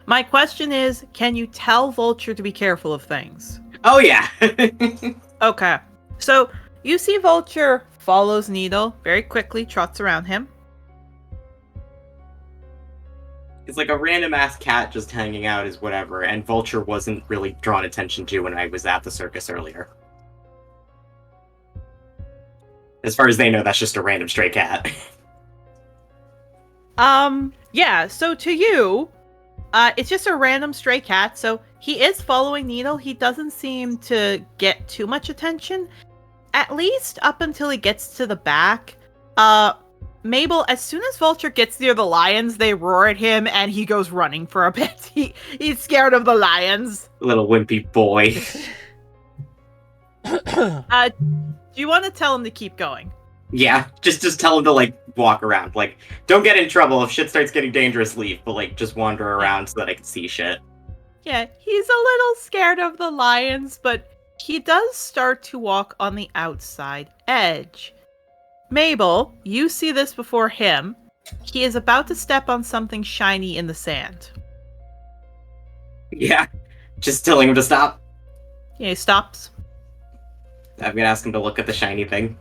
My question is, can you tell Vulture to be careful of things? Oh, yeah. Okay. So, you see Vulture follows Needle very quickly, trots around him. It's like a random ass cat just hanging out is whatever, and Vulture wasn't really drawn attention to when I was at the circus earlier. As far as they know, that's just a random stray cat. Yeah, so to you, it's just a random stray cat, so he is following Needle. He doesn't seem to get too much attention, at least up until he gets to the back. Mable, as soon as Vulture gets near the lions, they roar at him, and he goes running for a bit. He's scared of the lions. Little wimpy boy. Do you want to tell him to keep going? Yeah, just tell him to, like, walk around. Like, don't get in trouble. If shit starts getting dangerous, leave. But, like, just wander around so that I can see shit. Yeah, he's a little scared of the lions, but he does start to walk on the outside edge. Mable, you see this before him. He is about to step on something shiny in the sand. Yeah, just telling him to stop. Yeah, he stops. I'm gonna ask him to look at the shiny thing.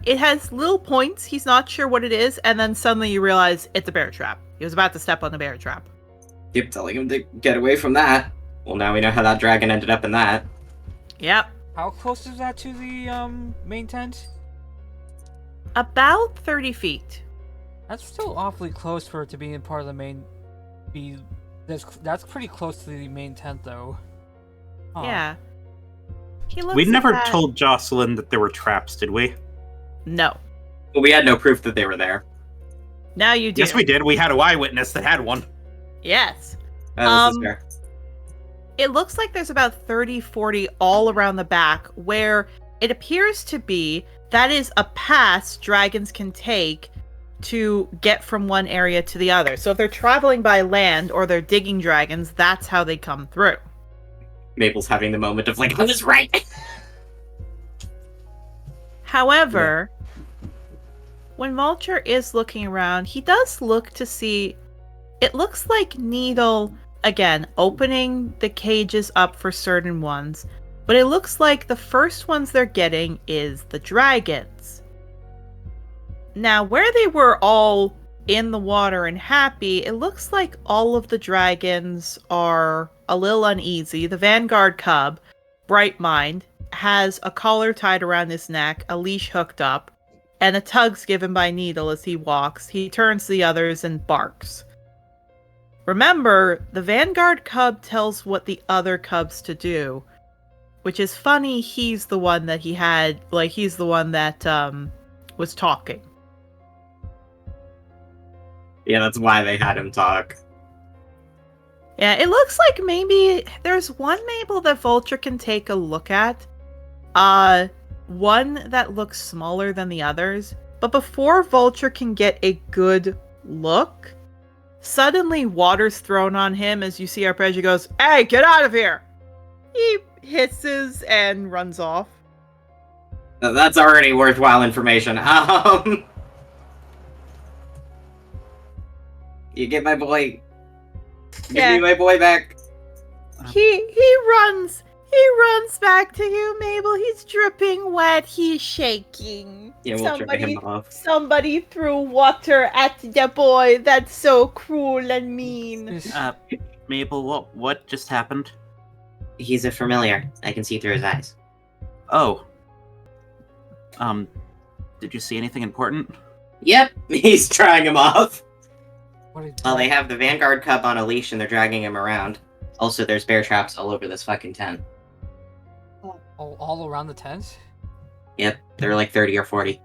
It has little points. He's not sure what it is, and then suddenly you realize it's a bear trap. He was about to step on the bear trap. Keep telling him to get away from that. Well, now we know how that dragon ended up in that. Yep. How close is that to the main tent? About 30 feet. That's still awfully close for it to be in part of the main. That's pretty close to the main tent, though. Huh. Yeah. We never told Jocelyn that there were traps, did we? No. Well, we had no proof that they were there. Now you do. Yes, we did. We had an eyewitness that had one. Yes. This is fair. It looks like there's about 30, 40 all around the back where it appears to be that is a pass dragons can take to get from one area to the other. So if they're traveling by land or they're digging dragons, that's how they come through. Mabel's having the moment of like, I was right! However, when Vulture is looking around, he does look to see... It looks like Needle, again, opening the cages up for certain ones, but it looks like the first ones they're getting is the dragons. Now, where they were all in the water and happy, it looks like all of the dragons are a little uneasy. The Vanguard cub, Bright Mind, has a collar tied around his neck, a leash hooked up, and a tug's given by Needle as he walks. He turns to the others and barks. Remember, the Vanguard cub tells what the other cubs to do, which is funny. He's the one that was talking. Yeah, that's why they had him talk. Yeah, it looks like maybe there's one Mable that Vulture can take a look at. One that looks smaller than the others. But before Vulture can get a good look, suddenly water's thrown on him as you see Arpeggio goes, "Hey, get out of here!" He hisses and runs off. That's already worthwhile information. You get my boy. Give me my boy back. He runs back to you, Mable. He's dripping wet. He's shaking. Yeah, we'll dry him off. Somebody threw water at the boy. That's so cruel and mean. Mable, what just happened? He's a familiar. I can see through his eyes. Oh. Did you see anything important? Yep, he's trying him off. Well, They have the Vanguard Cub on a leash and they're dragging him around. Also, there's bear traps all over this fucking tent. All around the tent? Yep, there are like 30 or 40.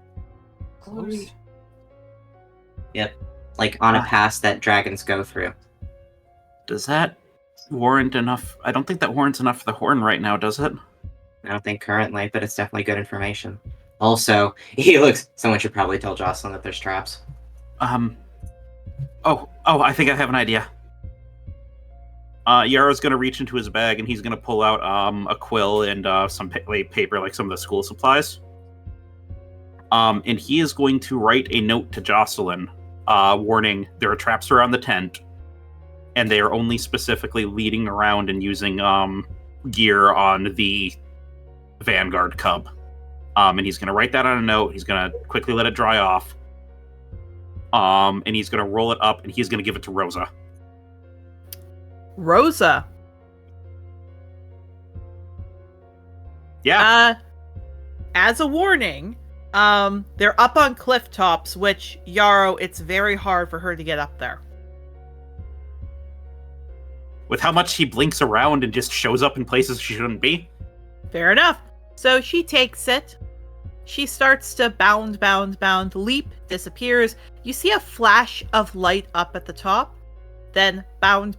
Close? Yep, like on a pass that dragons go through. Does that warrant enough? I don't think that warrants enough for the horn right now, does it? I don't think currently, but it's definitely good information. Also, someone should probably tell Jocelyn that there's traps. Oh, I think I have an idea. Yarrow's gonna reach into his bag and he's gonna pull out a quill and some paper, like some of the school supplies. And he is going to write a note to Jocelyn, warning there are traps around the tent, and they are only specifically leading around and using gear on the Vanguard Cub. And he's gonna write that on a note. He's gonna quickly let it dry off. And he's gonna roll it up and he's gonna give it to Rosa. Rosa. Yeah. As a warning, they're up on cliff tops, which Yarrow, it's very hard for her to get up there. With how much she blinks around and just shows up in places she shouldn't be. Fair enough. So she takes it. She starts to bound, leap, disappears. You see a flash of light up at the top. Then bound,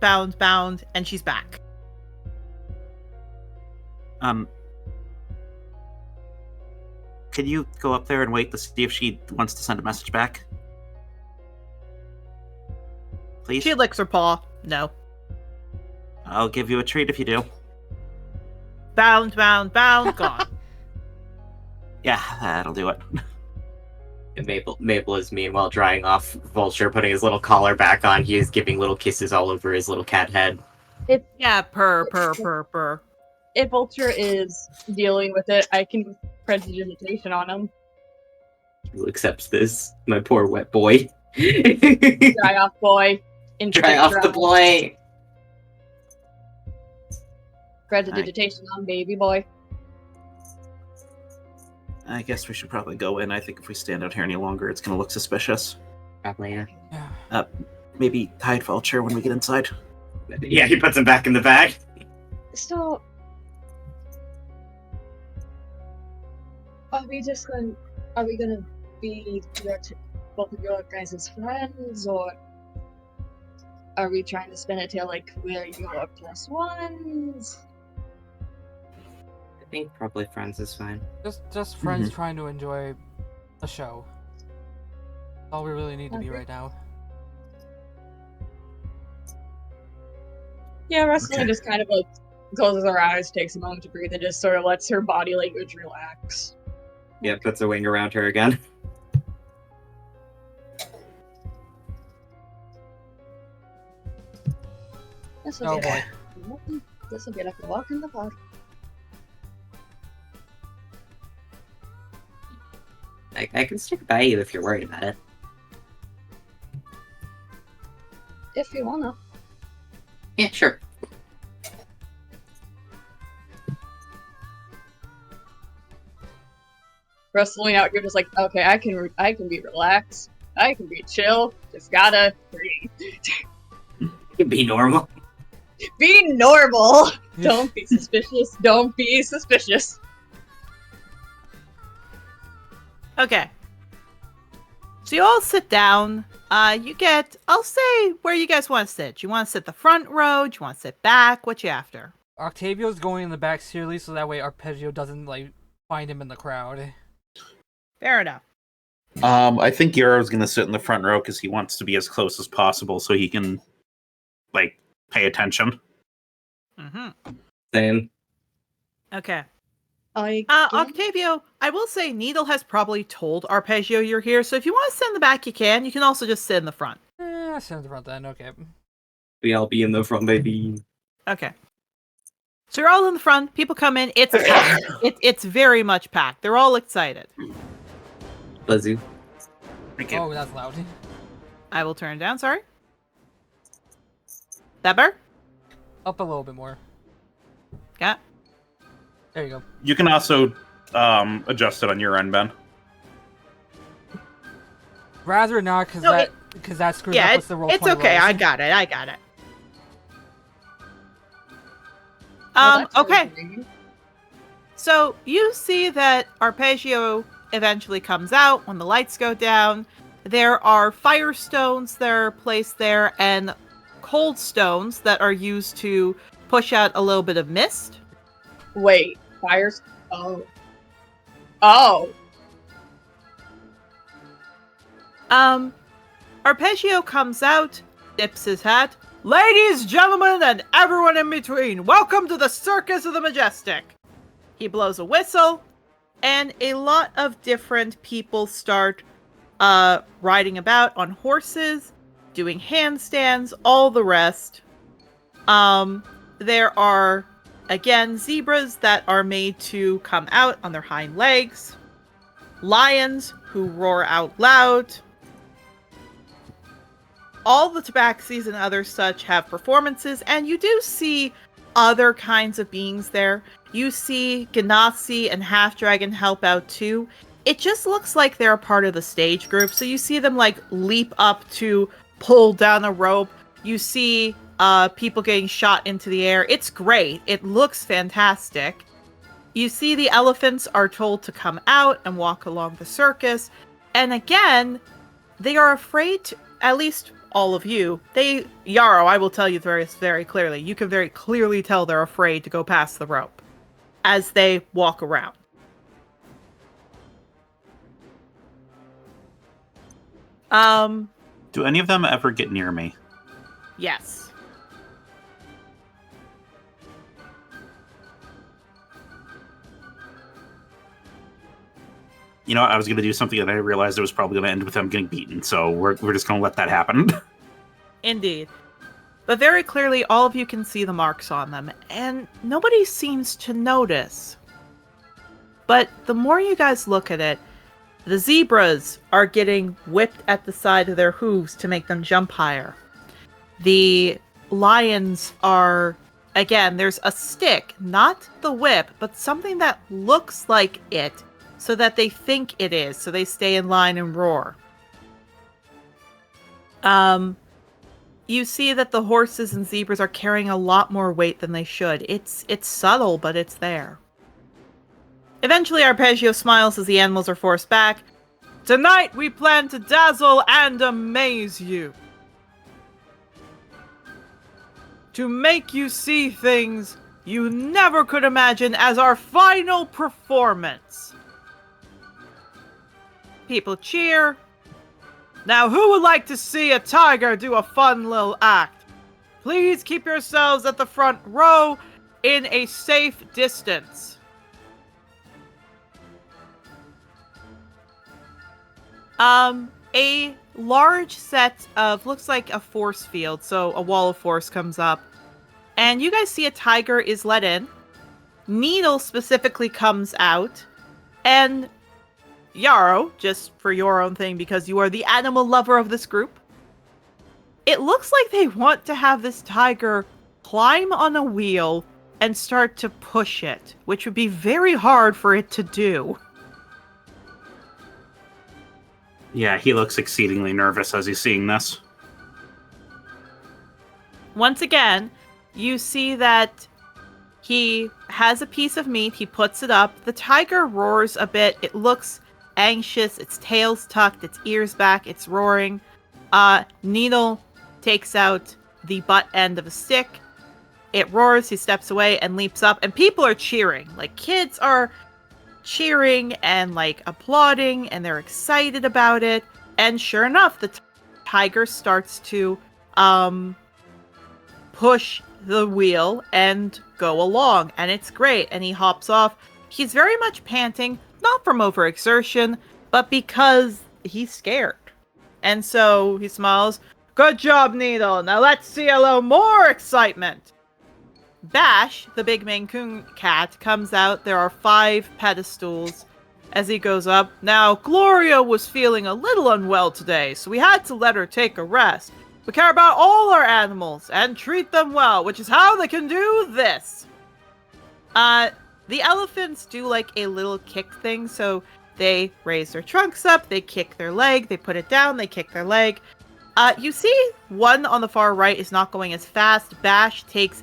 and she's back. Can you go up there and wait to see if she wants to send a message back? Please? She licks her paw. No. I'll give you a treat if you do. Bound, gone. Yeah, that'll do it. And Mable is meanwhile drying off Vulture, putting his little collar back on. He is giving little kisses all over his little cat head. Yeah, purr. If Vulture is dealing with it, I can prestidigitation on him. Who accepts this? My poor wet boy. Dry off, boy. Dry off the boy. Prestidigitation on baby boy. I guess we should probably go in. I think if we stand out here any longer, it's going to look suspicious. Probably, yeah. Maybe hide Vulture when we get inside. Yeah, he puts him back in the bag. So, are we gonna be both of your guys' friends, or are we trying to spin it till like we're your plus ones? I think probably friends is fine. Just friends trying to enjoy a show. That's all we really need to be right now. Yeah, Rustling just kind of like closes her eyes, takes a moment to breathe, and just sort of lets her body language relax. Yeah, puts a wing around her again. This'll be like a walk in the park. I can stick by you if you're worried about it. If you wanna. Yeah, sure. Rustling out, you're just like, okay, I can be relaxed. I can be chill. Just gotta breathe. Be normal. Be normal! Don't be suspicious. Don't be suspicious. Okay. So you all sit down. You get, I'll say, where you guys want to sit. You want to sit the front row? Do you want to sit back? What you after? Octavio's going in the back seriously, so that way Arpeggio doesn't like find him in the crowd. Fair enough. I think Yarrow's gonna sit in the front row because he wants to be as close as possible so he can, like, pay attention. Mm-hmm. Same. Okay. I Octavio, I will say Needle has probably told Arpeggio you're here, so if you want to sit in the back, you can. You can also just sit in the front. Sit in the front then, okay. I'll be in the front, baby. Okay. So you're all in the front. People come in. It's packed. It's very much packed. They're all excited. Bless you. Oh, that's loud. I will turn it down, sorry. That better? Up a little bit more. Yeah. There you go. You can also adjust it on your end, Ben. Rather not, because that screws up with the roll. It's okay. I got it. Okay. So you see that Arpeggio eventually comes out when the lights go down. There are fire stones that are placed there and cold stones that are used to push out a little bit of mist. Wait, fires? Oh. Arpeggio comes out, dips his hat. Ladies, gentlemen, and everyone in between, welcome to the Circus of the Majestic. He blows a whistle, and a lot of different people start riding about on horses, doing handstands, all the rest. There are, again, zebras that are made to come out on their hind legs, lions who roar out loud. All the tabaxis and others such have performances, and you do see other kinds of beings there. You see Ganassi and Half Dragon help out too. It just looks like they're a part of the stage group, so you see them like leap up to pull down a rope. You see people getting shot into the air. It's great. It looks fantastic. You see the elephants are told to come out and walk along the circus. And again, they are afraid to, at least all of you. Yarrow, I will tell you very, very clearly. You can very clearly tell they're afraid to go past the rope as they walk around. Do any of them ever get near me? Yes. You know, I was going to do something that I realized it was probably going to end with them getting beaten, so we're just going to let that happen. Indeed. But very clearly, all of you can see the marks on them, and nobody seems to notice. But the more you guys look at it, the zebras are getting whipped at the side of their hooves to make them jump higher. The lions are, again, there's a stick, not the whip, but something that looks like it, so that they think it is, so they stay in line and roar. You see that the horses and zebras are carrying a lot more weight than they should. It's subtle, but it's there. Eventually, Arpeggio smiles as the animals are forced back. Tonight, we plan to dazzle and amaze you. To make you see things you never could imagine as our final performance. People cheer. Now, who would like to see a tiger do a fun little act? Please keep yourselves at the front row in a safe distance. A large set of, looks like a force field, so a wall of force comes up. And you guys see a tiger is let in. Needle specifically comes out. And Yarrow, just for your own thing, because you are the animal lover of this group. It looks like they want to have this tiger climb on a wheel and start to push it, which would be very hard for it to do. Yeah, he looks exceedingly nervous as he's seeing this. Once again, you see that He has a piece of meat. He puts it up. The tiger roars a bit. It looks anxious. Its tail's tucked. Its ears back. It's roaring. Needle takes out the butt end of a stick. It roars. He steps away and leaps up. And people are cheering. Like, kids are cheering and, like, applauding. And they're excited about it. And sure enough, the tiger starts to push the wheel and go along, and it's great. And he hops off. He's very much panting, not from overexertion, but because he's scared. And so he smiles. Good job, Needle. Now let's see a little more excitement. Bash, the big Maine Coon cat, comes out. There are 5 pedestals as he goes up. Now, Gloria was feeling a little unwell today, so we had to let her take a rest. We care about all our animals and treat them well, which is how they can do this. The elephants do like a little kick thing, so they raise their trunks up, they kick their leg, they put it down, they kick their leg. You see one on the far right is not going as fast. Bash takes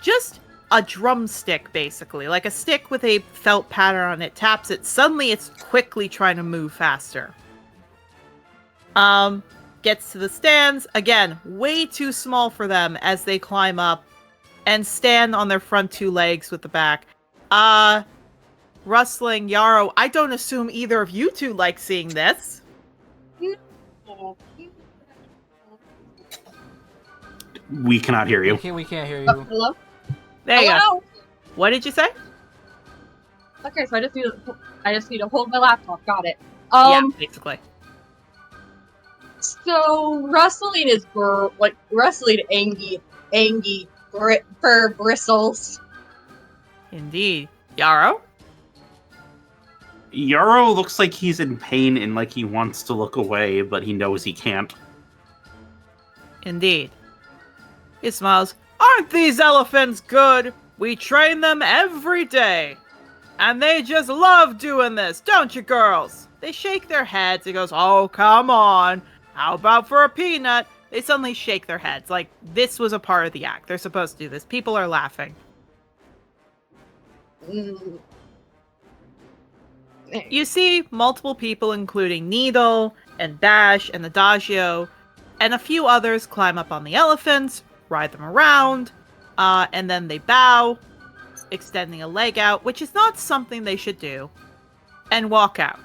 just a drumstick, basically, like a stick with a felt pattern on it, taps it. Suddenly it's quickly trying to move faster. Gets to the stands. Again, way too small for them as they climb up and stand on their front 2 legs with the back. Rustling, Yarrow, I don't assume either of you two like seeing this. We cannot hear you. We can't hear you. Hello? There you Hello? go. What did you say? Okay, so I just need to hold my laptop. Got it. Yeah, basically. So rustling is rustling angy fur bristles. Indeed. Yarrow? Yarrow looks like he's in pain and like he wants to look away, but he knows he can't. Indeed. He smiles. Aren't these elephants good? We train them every day. And they just love doing this, don't you, girls? They shake their heads. He goes, oh, come on. How about for a peanut? They suddenly shake their heads. Like, this was a part of the act. They're supposed to do this. People are laughing. You see multiple people, including Needle and Bash and Adagio, and a few others climb up on the elephants, ride them around, and then they bow, extending a leg out, which is not something they should do, and walk out.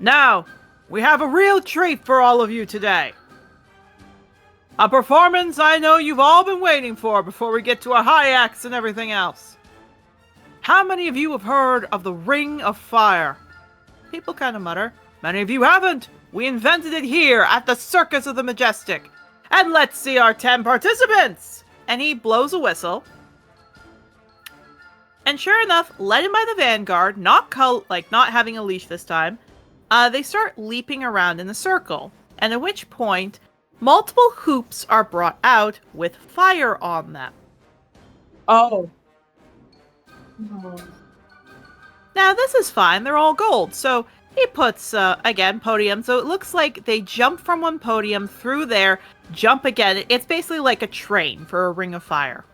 Now, we have a real treat for all of you today. A performance I know you've all been waiting for before we get to our high acts and everything else. How many of you have heard of the Ring of Fire? People kind of mutter. Many of you haven't. We invented it here at the Circus of the Majestic. And let's see our 10 participants. And he blows a whistle. And sure enough, led in by the vanguard, not having a leash this time, they start leaping around in a circle. And at which point, multiple hoops are brought out with fire on them. Oh. Now, this is fine. They're all gold. So he puts, again, podium. So it looks like they jump from one podium through there, jump again. It's basically like a train for a ring of fire.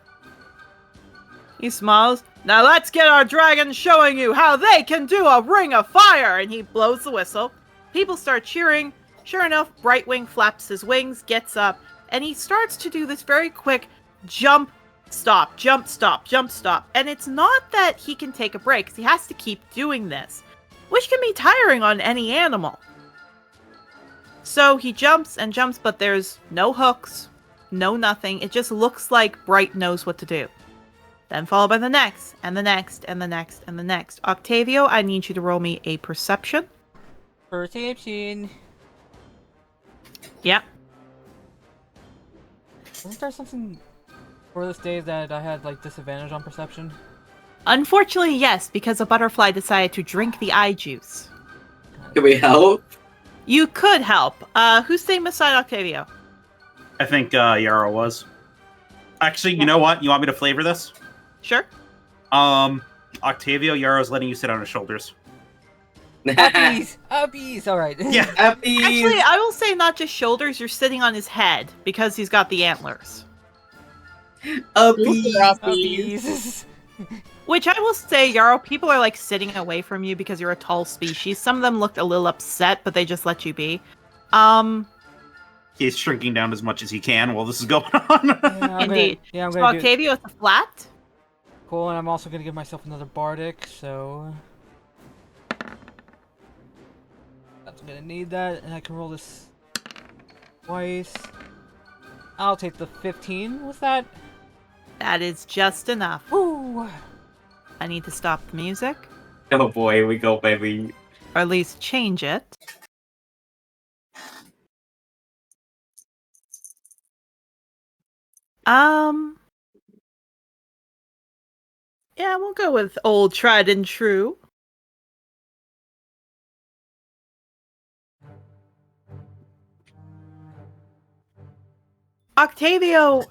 He smiles. Now let's get our dragons showing you how they can do a ring of fire. And he blows the whistle. People start cheering. Sure enough, Brightwing flaps his wings, gets up, and he starts to do this very quick jump, stop, jump, stop, jump, stop. And it's not that he can take a break, because he has to keep doing this, which can be tiring on any animal. So he jumps and jumps, but there's no hooks, no nothing. It just looks like Bright knows what to do. Then followed by the next, and the next, and the next, and the next. Octavio, I need you to roll me a perception. Perception. Yep. Wasn't there something for this day that I had, like, disadvantage on perception? Unfortunately, yes, because a butterfly decided to drink the eye juice. Can we help? You could help. Who's staying beside Octavio? I think Yarrow was. Actually, you know what? You want me to flavor this? Sure. Octavio, Yarrow's letting you sit on his shoulders. Uppies! Uppies! Alright. Yeah. Actually, I will say not just shoulders, you're sitting on his head, because he's got the antlers. Bees. Which I will say, Yarrow, people are like sitting away from you because you're a tall species. Some of them looked a little upset, but they just let you be. He's shrinking down as much as he can while this is going on. Yeah, Indeed. I'm So gonna do Octavio, it's a flat. cool, and I'm also gonna give myself another bardic, so that's gonna need that, and I can roll this twice. I'll take the 15. What's that? That is just enough. Woo! I need to stop the music, Oh boy, we go, baby. or at least change it. Yeah, we'll go with old tried and true. Octavio,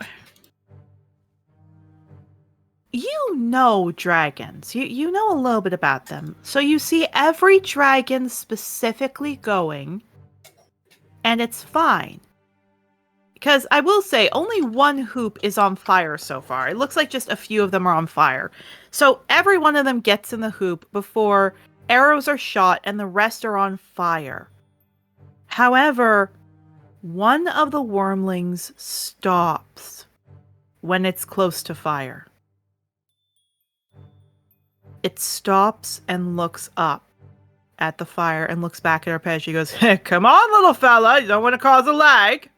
you know dragons. You know a little bit about them. So you see every dragon specifically going, and it's fine. Because I will say, only one hoop is on fire so far. It looks like just a few of them are on fire. So every one of them gets in the hoop before arrows are shot and the rest are on fire. However, one of the wormlings stops when it's close to fire. It stops and looks up at the fire and looks back at Arpeggio. She goes, hey, come on, little fella. You don't want to cause a lag.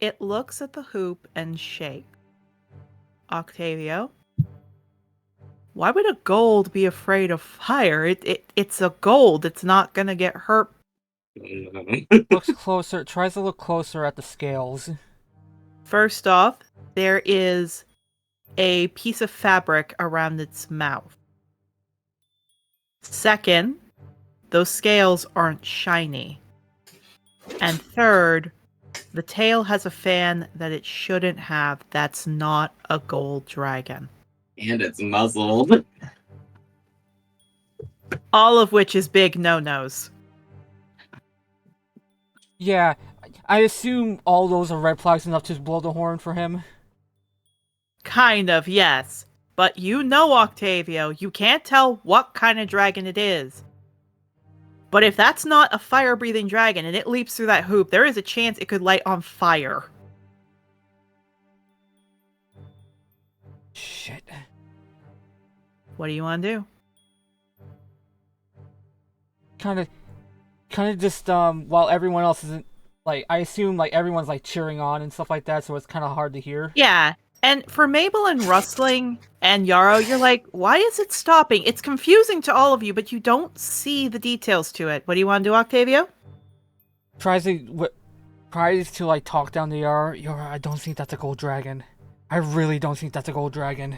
It looks at the hoop and shakes. Octavio, why would a gold be afraid of fire? It's a gold. It's not going to get hurt. Looks closer, tries to look closer at the scales. First off, there is a piece of fabric around its mouth. Second, those scales aren't shiny. And third, the tail has a fan that it shouldn't have. That's not a gold dragon. And it's muzzled. All of which is big no-nos. Yeah, I assume all those are red flags enough to blow the horn for him. Kind of, yes. But you know, Octavio, you can't tell what kind of dragon it is. But if that's not a fire-breathing dragon and it leaps through that hoop, there is a chance it could light on fire. Shit. What do you want to do? Kind of just, while everyone else isn't, like, I assume, like, everyone's, like, cheering on and stuff like that, so it's kind of hard to hear. Yeah, and for Mable and Rustling and Yarrow, you're like, why is it stopping? It's confusing to all of you, but you don't see the details to it. What do you want to do, Octavio? Tries to, like, talk down to Yarrow. Yarrow, I don't think that's a gold dragon. I really don't think that's a gold dragon.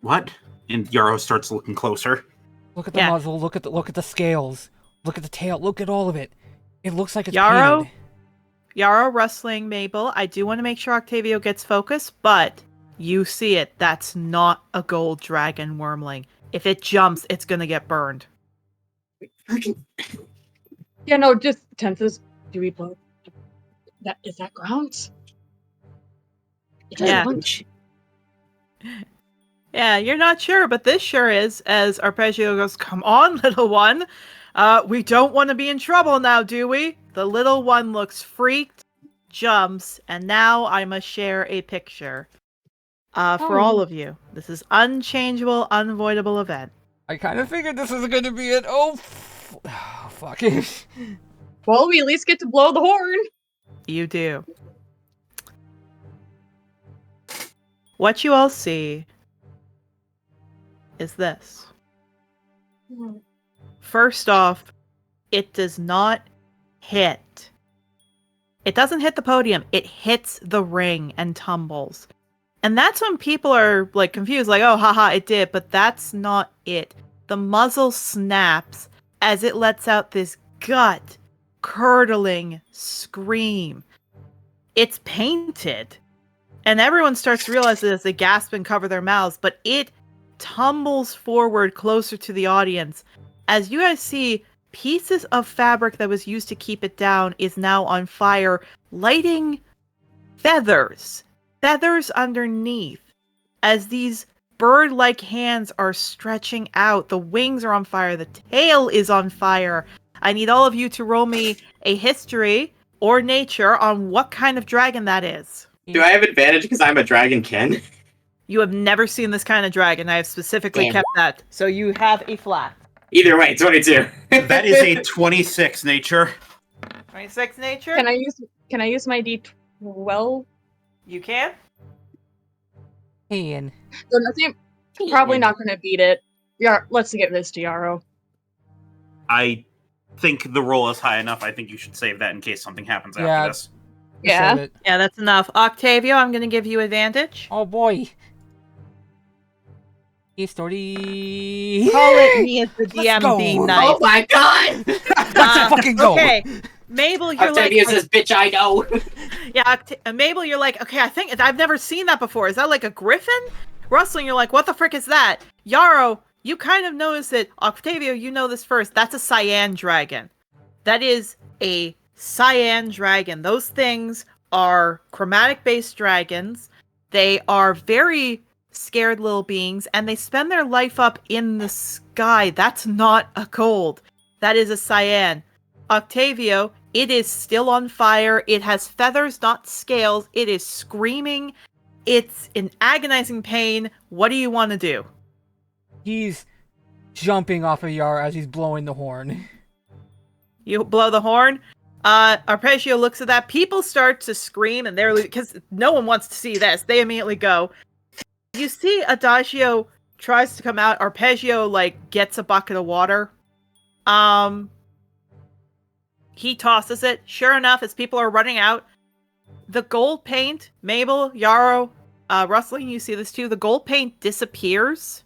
What? And Yarrow starts looking closer. Look at the muzzle, look at the scales. Look at the tail, look at all of it. It looks like it's painted. Yarrow, Rustling, Mable, I do want to make sure Octavio gets focused, but you see it. That's not a gold dragon wormling. If it jumps, it's going to get burned. Yeah, no, just tenses. Do we both? Is that grounds? Yeah. Yeah, you're not sure, but this sure is, as Arpeggio goes, come on, little one. We don't want to be in trouble now, do we? The little one looks freaked, jumps, and now I must share a picture. For all of you. This is unchangeable, unavoidable event. I kind of figured this was going to be it. Oh, fuck it. Well, we at least get to blow the horn. You do. What you all see is this. First off, it does not hit. It doesn't hit the podium. It hits the ring and tumbles. And that's when people are like confused, like, oh, haha, it did. But that's not it. The muzzle snaps as it lets out this gut-curdling scream. It's painted. And everyone starts to realize this. They gasp and cover their mouths. But it tumbles forward closer to the audience. As you guys see, pieces of fabric that was used to keep it down is now on fire, lighting feathers underneath as these bird-like hands are stretching out. The wings are on fire. The tail is on fire. I need all of you to roll me a history or nature on what kind of dragon that is. Do I have advantage because I'm a dragonkin? You have never seen this kind of dragon. I have specifically Damn. kept that. So you have a flat. Either way, 22. That is a 26 nature. 26 nature? Can I use my D12? You can? Ian. So nothing. Probably not going to beat it. Yeah, let's give this to Yarrow. I think the roll is high enough. I think you should save that in case something happens Yeah. after this. Yeah. Save it. Yeah, that's enough. Octavio, I'm going to give you advantage. Oh boy. History. Call it me as the Let's DM go. being nice. Oh my god! Let's fucking go. Okay, Mable, you're Octavio like... says, bitch, I know. Yeah, Mable, you're like, okay, I think I've never seen that before. Is that like a griffin? Rustling, you're like, what the frick is that? Yarrow, you kind of notice it. Octavio, you know this first. That's a cyan dragon. That is a cyan dragon. Those things are chromatic-based dragons. They are very scared little beings, and they spend their life up in the sky. That's not a gold. That is a cyan. Octavio, it is still on fire. It has feathers, not scales. It is screaming. It's in agonizing pain. What do you want to do? He's jumping off of Yarrow as he's blowing the horn. You blow the horn. Arpeggio looks at that. People start to scream, and they're because no one wants to see this. They immediately go. You see Adagio tries to come out. Arpeggio gets a bucket of water. He tosses it. Sure enough, as people are running out, the gold paint, Mable, Yarrow, Rustling, you see this too. The gold paint disappears.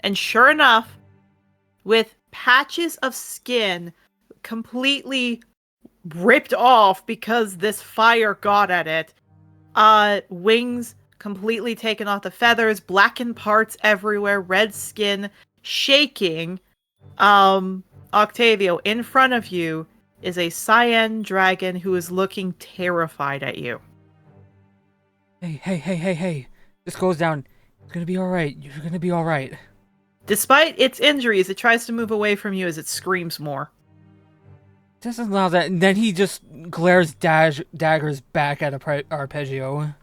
And sure enough, with patches of skin completely ripped off because this fire got at it, wings completely taken off the feathers, blackened parts everywhere, red skin, shaking. Octavio, in front of you is a cyan dragon who is looking terrified at you. Hey. This goes down. It's gonna be alright. You're gonna be alright. Despite its injuries, it tries to move away from you as it screams more. Doesn't allow that, and then he just glares daggers back at Arpeggio.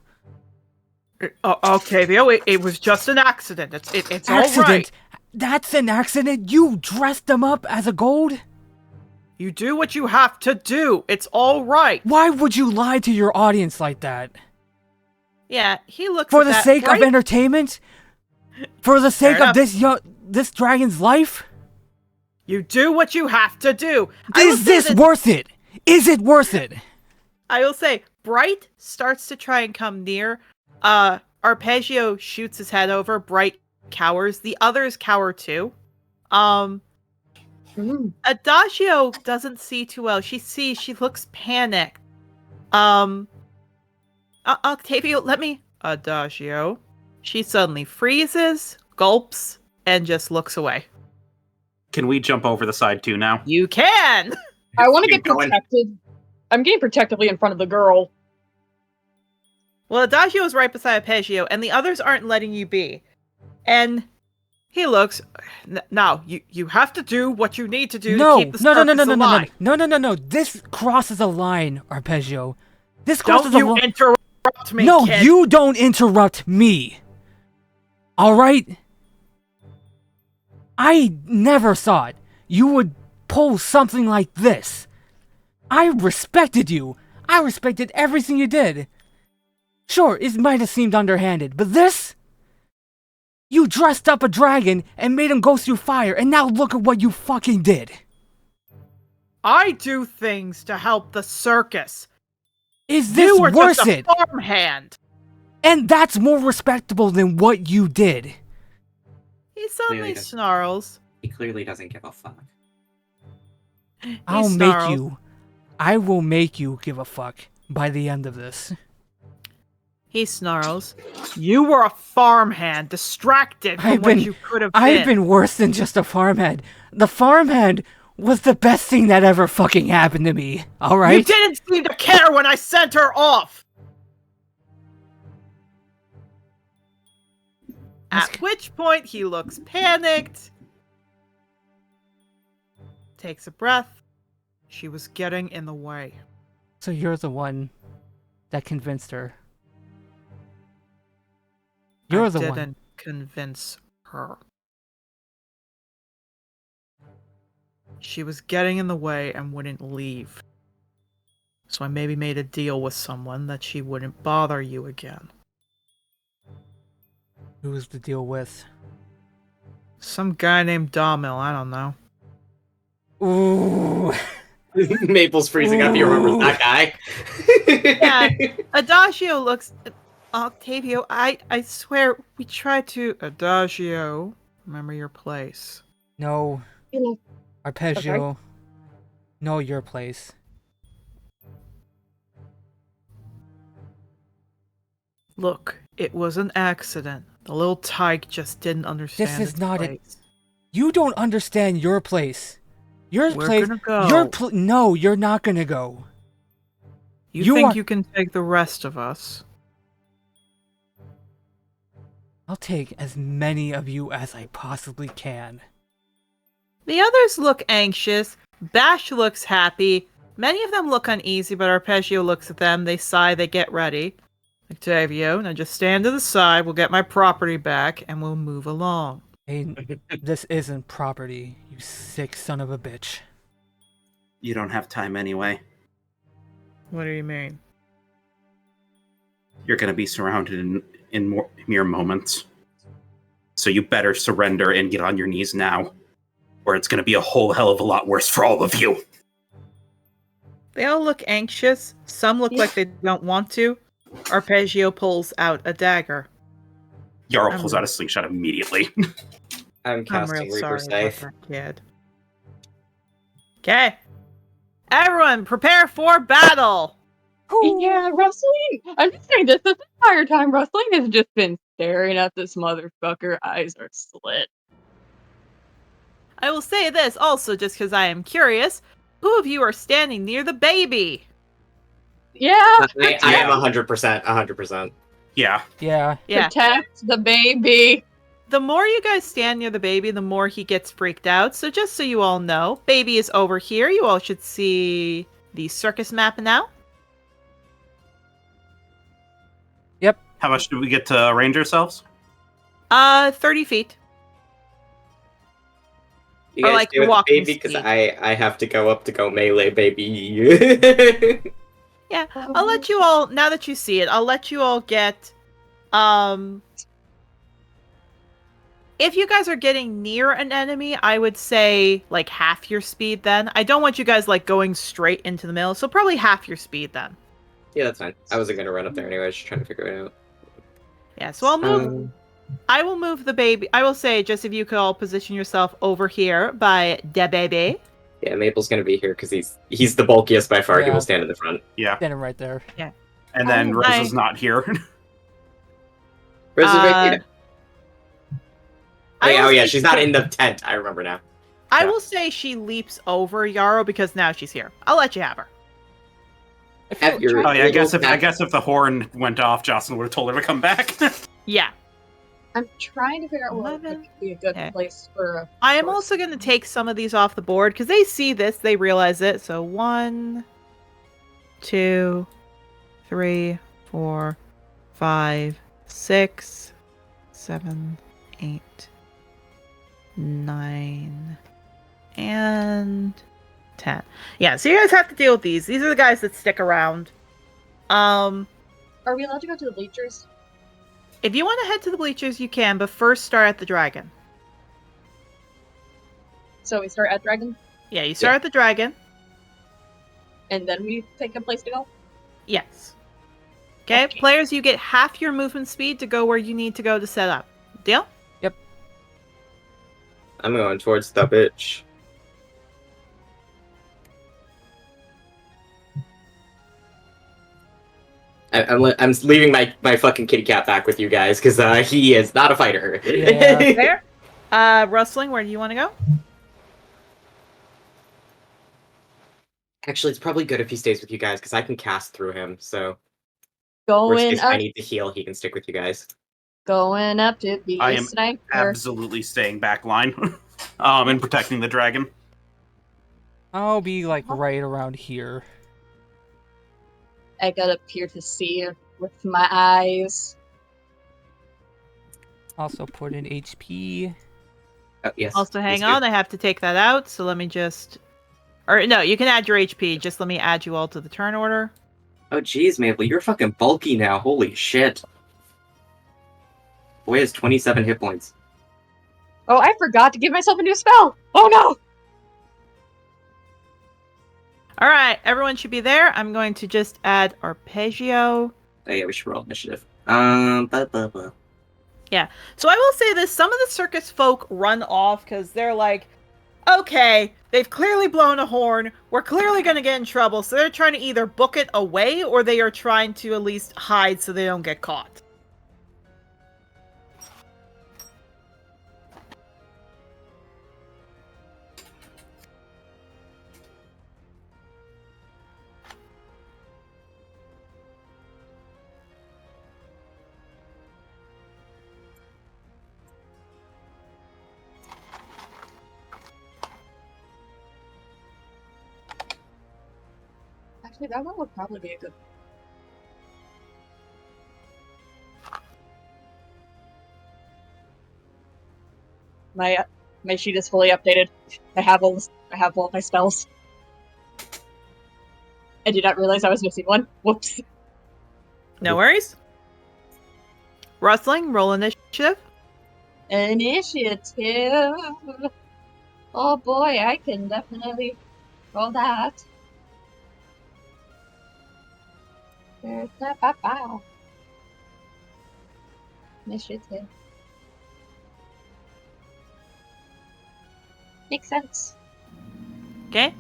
Octavio, it was just an accident. It's all Accident? right. That's an accident? You dressed them up as a gold? You do what you have to do. It's all right. Why would you lie to your audience like that? Yeah, he looks For at the that, sake right? of entertainment? For the sake Fair of this dragon's life? You do what you have to do. Is this worth it? Is it worth it? I will say, Bright starts to try and come near. Arpeggio shoots his head over. Bright cowers. The others cower too. Adagio doesn't see too well. She looks panicked. Octavio, Adagio. She suddenly freezes, gulps, and just looks away. Can we jump over the side too now? You can! I want to Keep get going. protected. I'm getting protectively in front of the girl. Well, Adagio is right beside Arpeggio, and the others aren't letting you be. And he looks. Now, you have to do what you need to do to keep the circus alive. No. This crosses a line, Arpeggio. This crosses Don't a line. you interrupt me, No, kid. you don't interrupt me. All right? I never thought you would pull something like this. I respected you. I respected everything you did. Sure, it might have seemed underhanded, but this? You dressed up a dragon and made him go through fire, and now look at what you fucking did. I do things to help the circus. Is this You were worth just a it? farmhand. And that's more respectable than what you did. He suddenly Clearly doesn't. snarls. He clearly doesn't give a fuck. I snarls. will make you give a fuck by the end of this. He snarls. You were a farmhand, distracted from what you could have been. I've been worse than just a farmhand. The farmhand was the best thing that ever fucking happened to me, alright? You didn't seem to care when I sent her off! At which point he looks panicked. Takes a breath. She was getting in the way. So you're the one that convinced her. You're the one. I didn't convince her. She was getting in the way and wouldn't leave. So I maybe made a deal with someone that she wouldn't bother you again. Who was the deal with? Some guy named Dawmill, I don't know. Ooh. Maple's freezing up. He remembers that guy. Yeah, Adagio looks... Octavio, I swear, we tried to... Adagio, remember your place. No. Arpeggio. Know your place. Look, it was an accident. The little tyke just didn't understand This is its not place. You don't understand your place. Your We're place. gonna go. No, you're not gonna go. You think you can take the rest of us? I'll take as many of you as I possibly can. The others look anxious. Bash looks happy. Many of them look uneasy, but Arpeggio looks at them. They sigh, they get ready. Octavio, now just stand to the side. We'll get my property back, and we'll move along. Hey, this isn't property, you sick son of a bitch. You don't have time anyway. What do you mean? You're going to be surrounded in mere moments. So you better surrender and get on your knees now, or it's going to be a whole hell of a lot worse for all of you. They all look anxious. Some look like they don't want to. Arpeggio pulls out a dagger. Yarrow pulls out a slingshot immediately. I'm I'm casting real Reaper sorry about Safe. that kid. Okay. Everyone, prepare for battle! Yeah, Rustling. I'm just saying this entire time. Rustling has just been staring at this motherfucker. Eyes are slit. I will say this also, just because I am curious. Who of you are standing near the baby? Yeah. I am 100%. 100%. Yeah. Yeah. Protect the baby. The more you guys stand near the baby, the more he gets freaked out. So just so you all know, baby is over here. You all should see the circus map now. Yep. How much do we get to arrange ourselves? 30 feet. You Or guys like stay with the walking baby because speed. I have to go up to go melee baby. Yeah, I'll let you all, now that you see it, I'll let you all get, if you guys are getting near an enemy, I would say, like, half your speed then. I don't want you guys, like, going straight into the middle, so probably half your speed then. Yeah, that's fine. I wasn't gonna run up there anyway. I was just trying to figure it out. Yeah, so I'll move, I will move the baby, I will say, just if you could all position yourself over here by the baby. Yeah, Maple's gonna be here because he's the bulkiest by far. He Yeah. will stand in the front. Yeah. Standing right there. And then Oh, Rosa's not here. Rosa's right here. I Hey, will oh yeah, say she's not in the tent. I remember now. I Yeah. will say she leaps over Yarrow because now she's here. I'll let you have her. Have your Oh yeah, I guess little if the horn went off, Jocelyn would have told her to come back. Yeah. I'm trying to figure out what 11. would be a good Okay. place for a I am horse. also going to take some of these off the board because they see this, they realize it. So 1, 2, 3, 4, 5, 6, 7, 8, 9, and 10. Yeah, so you guys have to deal with these. These are the guys that stick around. Are we allowed to go to the bleachers? If you want to head to the bleachers, you can, but first start at the dragon. So we start at Dragon, Yeah, you start at the dragon. and then we pick a place to go? Yes. Okay, Okay. players, you get half your movement speed to go where you need to go to set up. Deal? I'm going towards the bitch. I'm leaving my fucking kitty cat back with you guys because he is not a fighter. Yeah. There. Rustling, where do you want to go? Actually, it's probably good if he stays with you guys because I can cast through him. So, worst Going case, if I up. need to heal, he can stick with you guys. Going up to be I a am sniper. absolutely staying back line and protecting the dragon. I'll be like right around here. I got up here to see with my eyes. Also put in HP. Oh, yes. Also, hang please on, do. I have to take that out, so let me just... Or, no, you can add your HP, just let me add you all to the turn order. Oh, jeez, Mable, you're fucking bulky now. Holy shit. Boy has 27 hit points. Oh, I forgot to give myself a new spell! Oh no! Alright, everyone should be there. I'm going to just add Arpeggio. Oh yeah, we should roll initiative. Yeah, so I will say this, some of the circus folk run off because they're like, okay, they've clearly blown a horn, we're clearly going to get in trouble, so they're trying to either book it away or they are trying to at least hide so they don't get caught. Actually, that one would probably be a good... My sheet is fully updated. I have all my spells. I did not realize I was missing one. Whoops. No worries. Rustling, roll initiative. Initiative. Oh boy, I can definitely roll that. Initiative. Makes sense. Okay.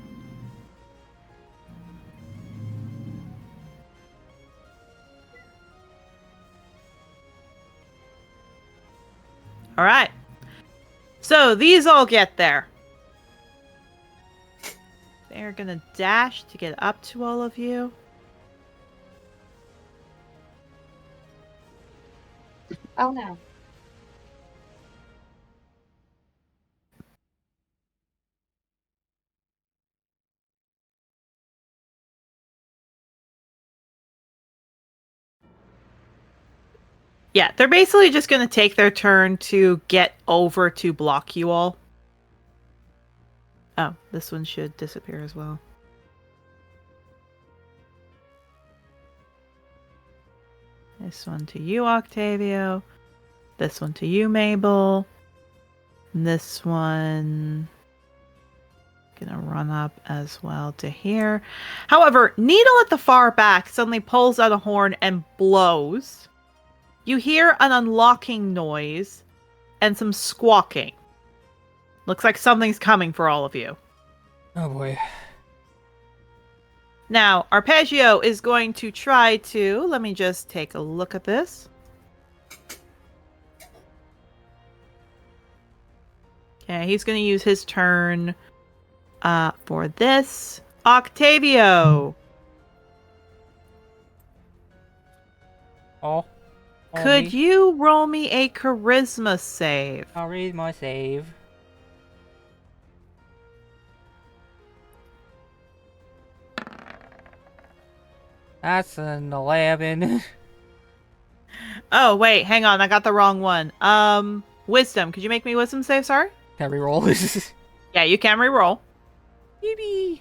Alright. So, these all get there. They're gonna dash to get up to all of you. Oh no. Yeah, they're basically just gonna take their turn to get over to block you all. Oh, this one should disappear as well. This one to you, Octavio. This one to you, Mable. And this one... Gonna run up as well to here. However, Needle at the far back suddenly pulls out a horn and blows. You hear an unlocking noise and some squawking. Looks like something's coming for all of you. Oh boy. Now, Arpeggio is going to try to... Let me just take a look at this. Okay, he's going to use his turn for this. Octavio! Oh. Could you roll me a charisma save? I'll read my save. That's an 11. Oh, wait, hang on. I got the wrong one. Wisdom. Could you make me wisdom save, sorry? Can I reroll? Yeah, you can re-roll. Yippee.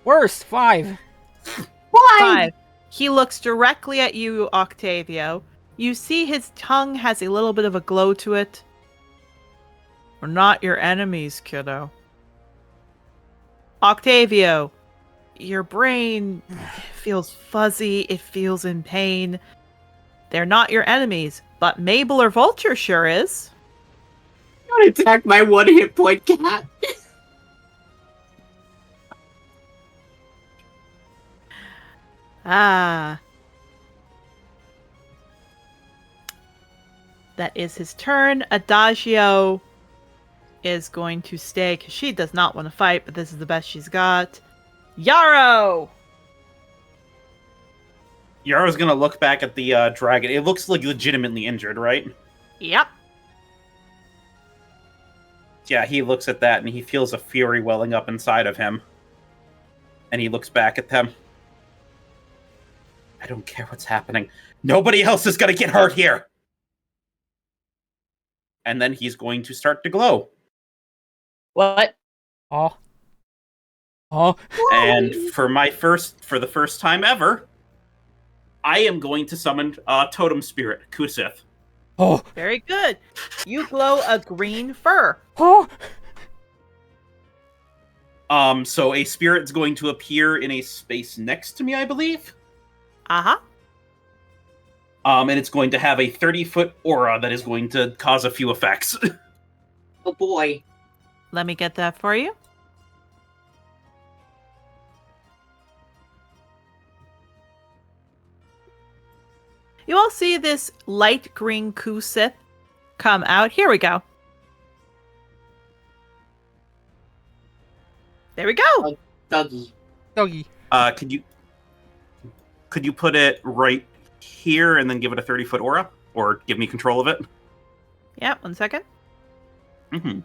Worst, 5. Why? 5. He looks directly at you, Octavio. You see his tongue has a little bit of a glow to it. We're not your enemies, kiddo. Octavio, your brain feels fuzzy. It feels in pain. They're not your enemies, but Mable or Vulture sure is. Don't attack my 1 hit point cat. Ah. That is his turn. Adagio is going to stay because she does not want to fight, but this is the best she's got. Yarrow! Yarrow's gonna look back at the dragon. It looks like legitimately injured, right? Yep. Yeah, he looks at that and he feels a fury welling up inside of him. And he looks back at them. I don't care what's happening. Nobody else is gonna get hurt here! And then he's going to start to glow. What? Oh. Oh. And for the first time ever, I am going to summon Totem Spirit, Kusith. Oh. Very good. You glow a green fur. Oh. So a spirit's going to appear in a space next to me, I believe. Uh-huh. And it's going to have a 30-foot aura that is going to cause a few effects. Oh boy. Let me get that for you. You all see this light green Kusith come out. Here we go. There we go. Dougie. Doggy. Could you put it right here and then give it a 30-foot aura? Or give me control of it? Yeah, 1 second. Mm-hmm.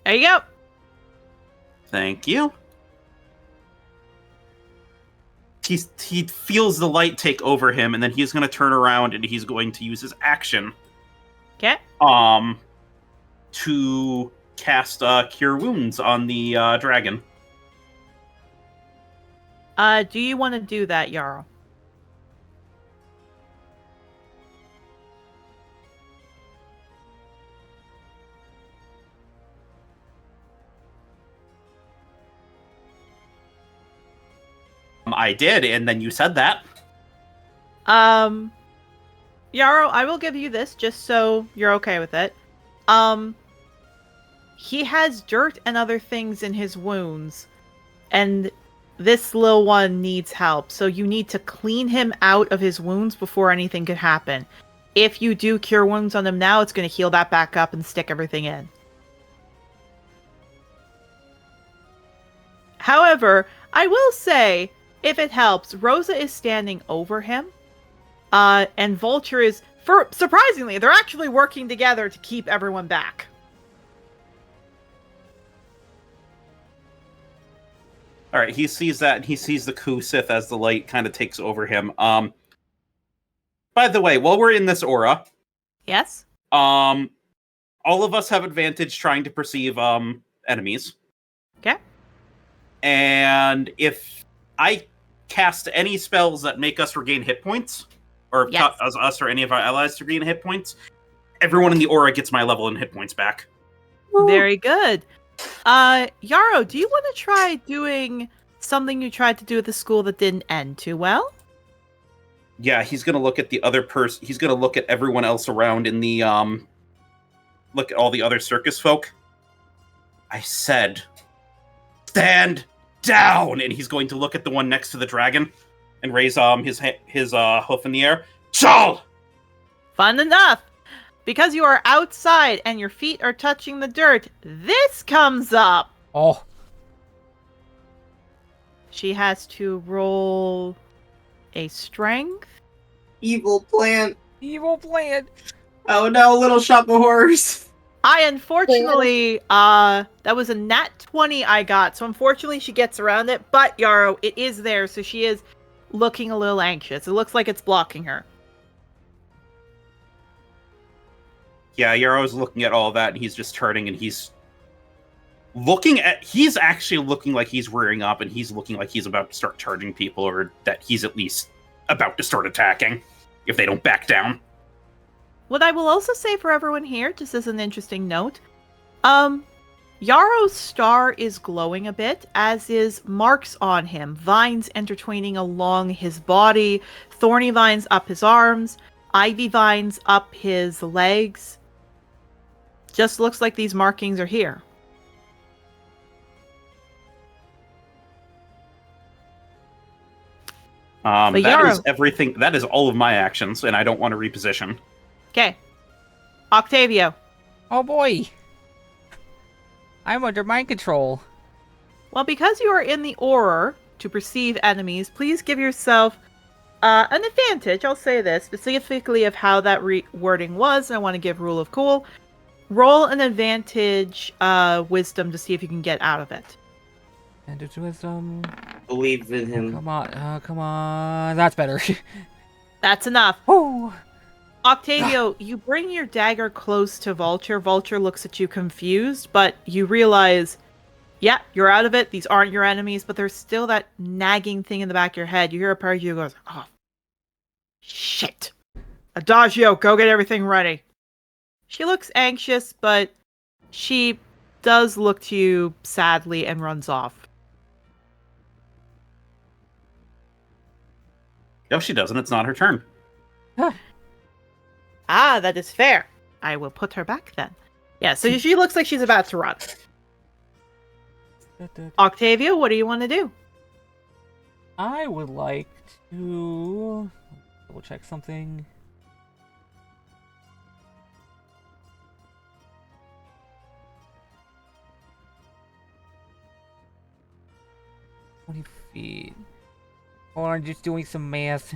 There you go. Thank you. He feels the light take over him, and then he's going to turn around and he's going to use his action. Okay. To cast Cure Wounds on the dragon. Do you want to do that, Yarrow? I did, and then you said that. Yarrow, I will give you this just so you're okay with it. He has dirt and other things in his wounds, and this little one needs help, so you need to clean him out of his wounds before anything could happen. If you do cure wounds on him now, it's going to heal that back up and stick everything in. However, I will say, if it helps, Rosa is standing over him, and Vulture is, surprisingly, they're actually working together to keep everyone back. All right, he sees that, and he sees the Kusith as the light kind of takes over him. By the way, while we're in this aura, Yes? all of us have advantage trying to perceive enemies. Okay. And if I cast any spells that make us regain hit points, or Yes. cause us or any of our allies to regain hit points, everyone in the aura gets my level and hit points back. Very good. Yarrow, do you want to try doing something you tried to do at the school that didn't end too well? Yeah, he's gonna look at the other person. He's gonna look at everyone else around in the look at all the other circus folk. I said, stand down, and he's going to look at the one next to the dragon and raise his hoof in the air. Chal! Fun enough. Because you are outside and your feet are touching the dirt, this comes up. Oh. She has to roll a strength. Evil plant. Evil plan. Oh no, Little Shop of Horrors. I unfortunately, that was a nat 20 I got, so unfortunately she gets around it, but Yarrow, it is there, so she is looking a little anxious. It looks like it's blocking her. Yeah, Yarrow's looking at all that, and he's just turning, and he's actually looking like he's rearing up, and he's looking like he's about to start charging people, or that he's at least about to start attacking, if they don't back down. What I will also say for everyone here, just as an interesting note, Yarrow's star is glowing a bit, as is marks on him, vines intertwining along his body, thorny vines up his arms, ivy vines up his legs. Just looks like these markings are here. But That Yarrow. is everything. That is all of my actions, and I don't want to reposition. Okay. Octavio. Oh boy! I'm under mind control. Well, because you are in the aura to perceive enemies, please give yourself an advantage. I'll say this specifically of how that wording was. I want to give rule of cool. Roll an advantage wisdom to see if you can get out of it. Advantage wisdom. Believe in him. Come on, come on. That's better. That's enough. Oh. Octavio, you bring your dagger close to Vulture. Vulture looks at you confused, but you realize, yeah, you're out of it. These aren't your enemies, but there's still that nagging thing in the back of your head. You hear a part of you goes, oh, shit. Adagio, go get everything ready. She looks anxious, but she does look to you sadly and runs off. No, she doesn't. It's not her turn. Ah, that is fair. I will put her back then. Yeah, so she looks like she's about to run. Octavio, what do you want to do? I would like to double check something. Feet. Hold on, just doing some math.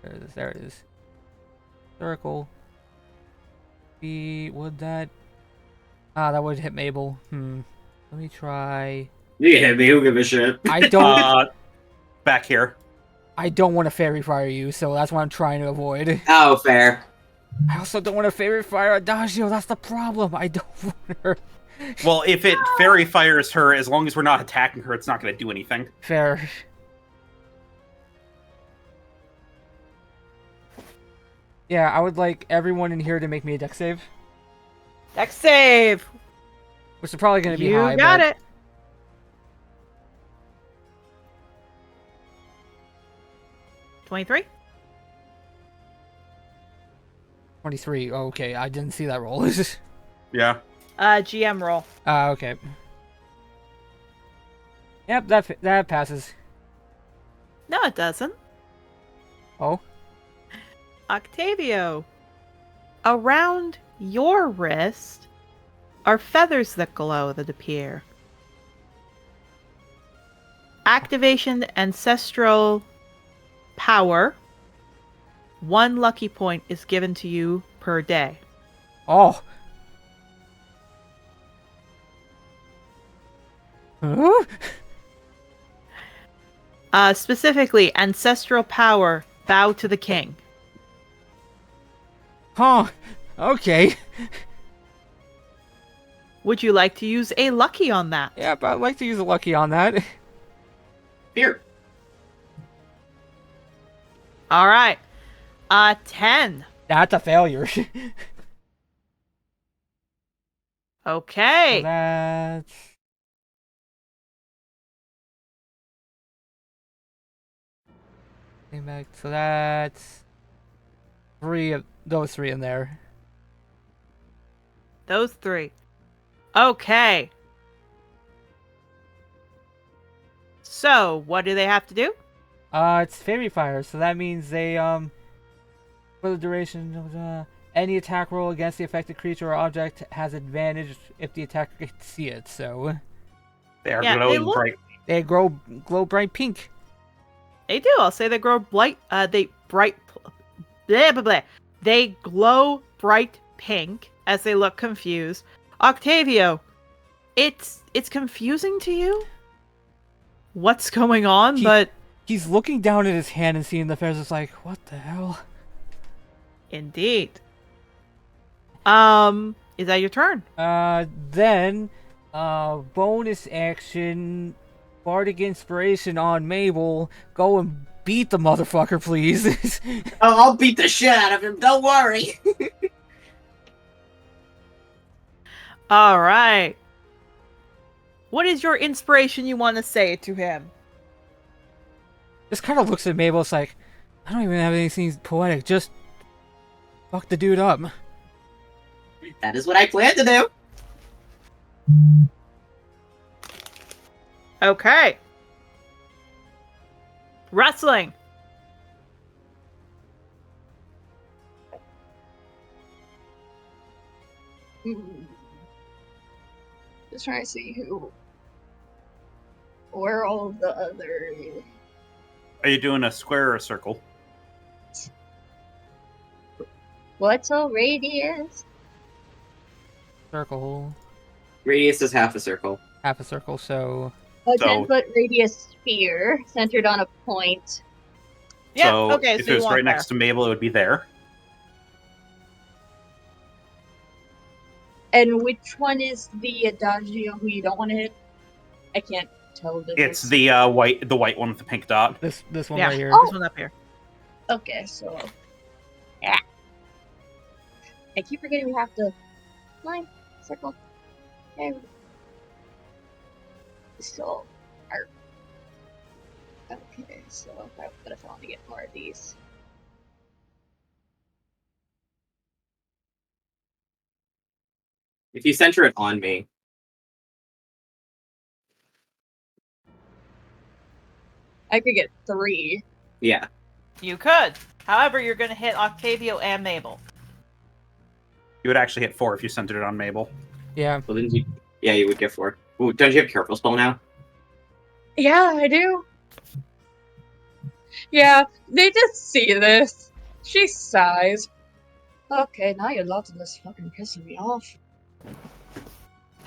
There it is. There it is. Circle. Would that? Ah, that would hit Mable. Let me try. You can hit me. Who give a shit? I don't. Back here. I don't want to fairy fire you, so that's what I'm trying to avoid. Oh, fair. I also don't want to fairy fire Adagio. That's the problem. I don't want her. Well, if it fairy fires her, as long as we're not attacking her, it's not going to do anything. Fair. Yeah, I would like everyone in here to make me a dex save. Dex save! Which is probably going to be You high. got but... it. 23? 23. Oh, okay, I didn't see that roll. Yeah. GM roll. Okay. Yep, that passes. No, it doesn't. Oh? Octavio, around your wrist are feathers that glow that appear. Activation ancestral power. 1 lucky point is given to you per day. Oh. Huh? Specifically, ancestral power, bow to the king. Huh. Okay. Would you like to use a lucky on that? Yeah, but I'd like to use a lucky on that. Here. All right. 10. That's a failure. Okay. So that's... So that's 3 of those 3 in there. Those 3. Okay. So, what do they have to do? It's fairy fire, so that means they for the duration of any attack roll against the affected creature or object has advantage if the attacker can see it. So They are Yeah, glowing bright. they glow bright pink. They do. I'll say they grow bright. They glow bright pink as they look confused. Octavio, it's confusing to you what's going on, but He's looking down at his hand and seeing the feathers. It's like, what the hell? indeed. Is that your turn? Then bonus action, bardic inspiration on Mable. Go and beat the motherfucker, please. Oh, I'll beat the shit out of him. Don't worry. All right. What is your inspiration you want to say to him? Just kind of looks at Mable. It's like, I don't even have anything poetic. Just fuck the dude up. That is what I plan to do. Okay. Rustling. Just trying to see where all the other. Are you doing a square or a circle? What's a radius? Circle. Radius is half a circle. Half a circle, so... A So- 10-foot radius sphere centered on a point. Yeah. So okay. if So it you was want right next to Mable, it would be there. And which one is the Adagio who you don't want to hit? I can't tell the It's difference. the white one with the pink dot. This one Yeah. right here. Oh! This one up here. Okay, so yeah. I keep forgetting we have to line, circle, and so art. Okay, so I'm gonna want to get more of these. If you center it on me, I could get 3. yeah. You could. However, you're going to hit Octavio and Mable. You would actually hit 4 if you centered it on Mable. Yeah. Well, then you would get 4. Ooh, don't you have careful spell now? Yeah, I do. Yeah, they just see this. She sighs. Okay, now you're lots of this fucking pissing me off.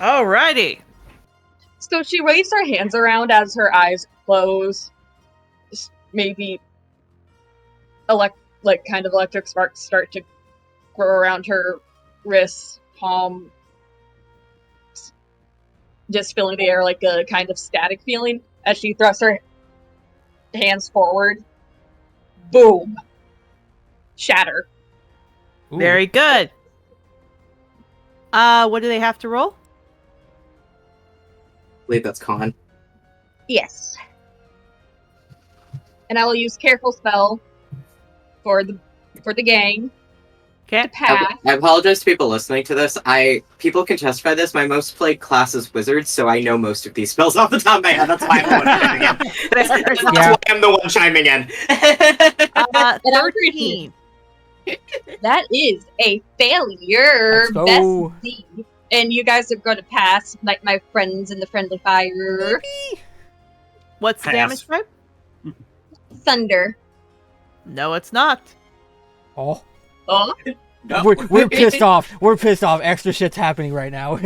Alrighty. So she waves her hands around as her eyes close. Maybe kind of electric sparks start to grow around her wrists, palm, just filling the air like a kind of static feeling as she thrusts her hands forward. Boom. Shatter. Ooh. Very good. What do they have to roll? I believe that's con. Yes. And I will use careful spell for the gang Okay. to pass. I apologize to people listening to this. People can testify this. My most played class is wizard, so I know most of these spells off the top of my head. That's why I'm the one chiming in. That's why I'm the one chiming in. 13. That is a failure. Let's go. Best D. And you guys are going to pass, like my friends in the friendly fire. What's the Pass. damage type? Thunder. No, it's not. Oh. Oh, No. We're pissed off. We're pissed off. Extra shit's happening right now.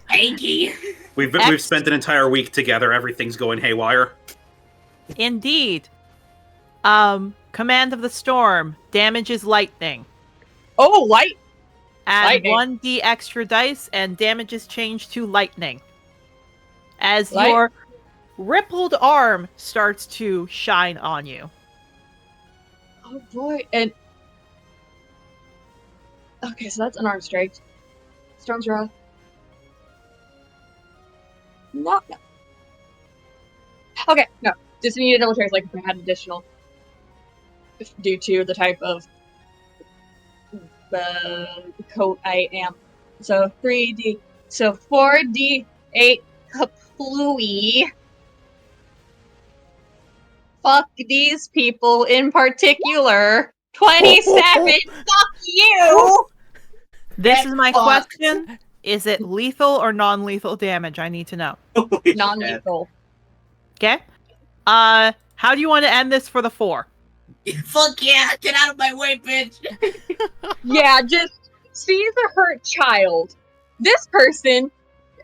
Hanky. We've spent an entire week together. Everything's going haywire. Indeed. Command of the storm. Damage is lightning. oh, light. Add Lightning. 1d extra dice, and damage is changed to lightning. As Light- your rippled arm starts to shine on you. Oh boy. And okay, so that's unarmed strike. Storm's wrath. No. Okay, no. Just need to double check like if I had additional due to the type of coat I am. So 3d. So 4d8 kaplooey. Fuck these people in particular. 27. Fuck you. This is my Fuck. question. Is it lethal or non-lethal damage? I need to know. Non-lethal. Okay? How do you want to end this for the 4? Fuck yeah! Get out of my way, bitch! Yeah, just sees a hurt child. This person,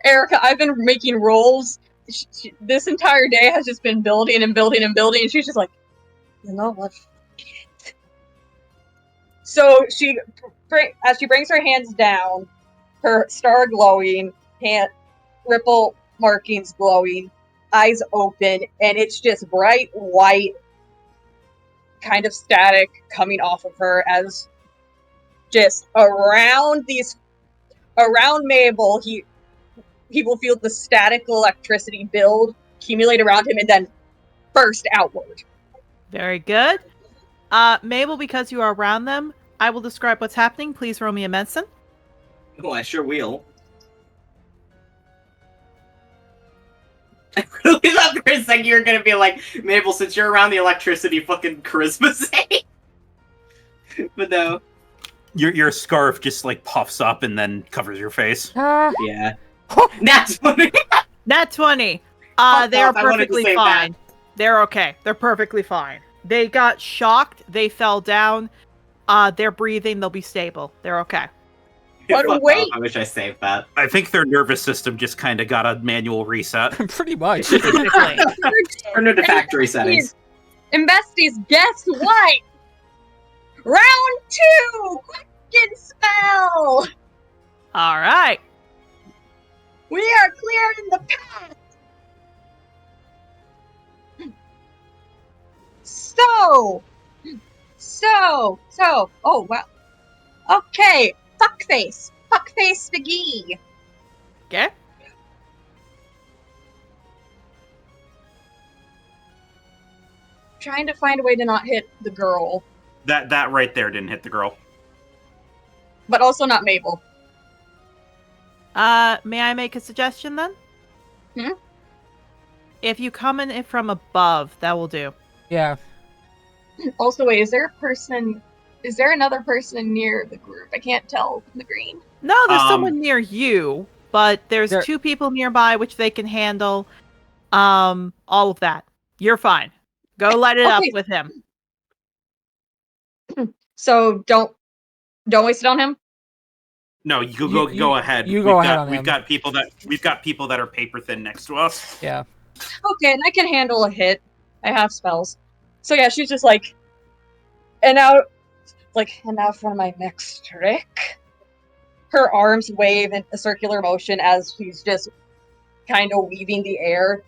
Erica, I've been making rolls. This entire day has just been building and building and building, and she's just like, you know what? So as she brings her hands down, her star glowing, hand ripple markings glowing, eyes open, and it's just bright white kind of static coming off of her as just around Mable, he will feel the static electricity build, accumulate around him, and then burst outward. Very good. Mabel, because you are around them, I will describe what's happening. Please roll me a medicine. Oh, I sure will. I really totally thought for a second you were gonna be like, Mabel, since you're around the electricity, fucking charisma save. But no. Your scarf just like puffs up and then covers your face. Yeah. That's funny. Nat 20. Fuck They are off, I wanted to perfectly say fine. They're okay. They're perfectly fine. They got shocked. They fell down. They're breathing. They'll be stable. They're okay. But Fuck wait. off, I wish I saved that. I think their nervous system just kind of got a manual reset. Pretty much. Basically. Turn into factory settings. And besties, guess what? Round 2! Quicken spell! All right. We are clearing the path! So, oh, well. Okay, fuckface. Fuckface McGee. Okay. Trying to find a way to not hit the girl, That right there didn't hit the girl. but also not Mabel. May I make a suggestion then? Hmm? If you come in from above, that will do. Yeah. Also, wait, is there another person near the group? I can't tell from the green. No, there's someone near you, but there's There- 2 people nearby which they can handle. All of that. You're fine. Go light it up Okay. with him. So don't waste it on him. No, you You- go ahead. you go ahead got, on we've him. got people that are paper thin next to us. Yeah. Okay, and I can handle a hit. I have spells. So yeah, she's just like, and now for my next trick. Her arms wave in a circular motion as she's just kind of weaving the air.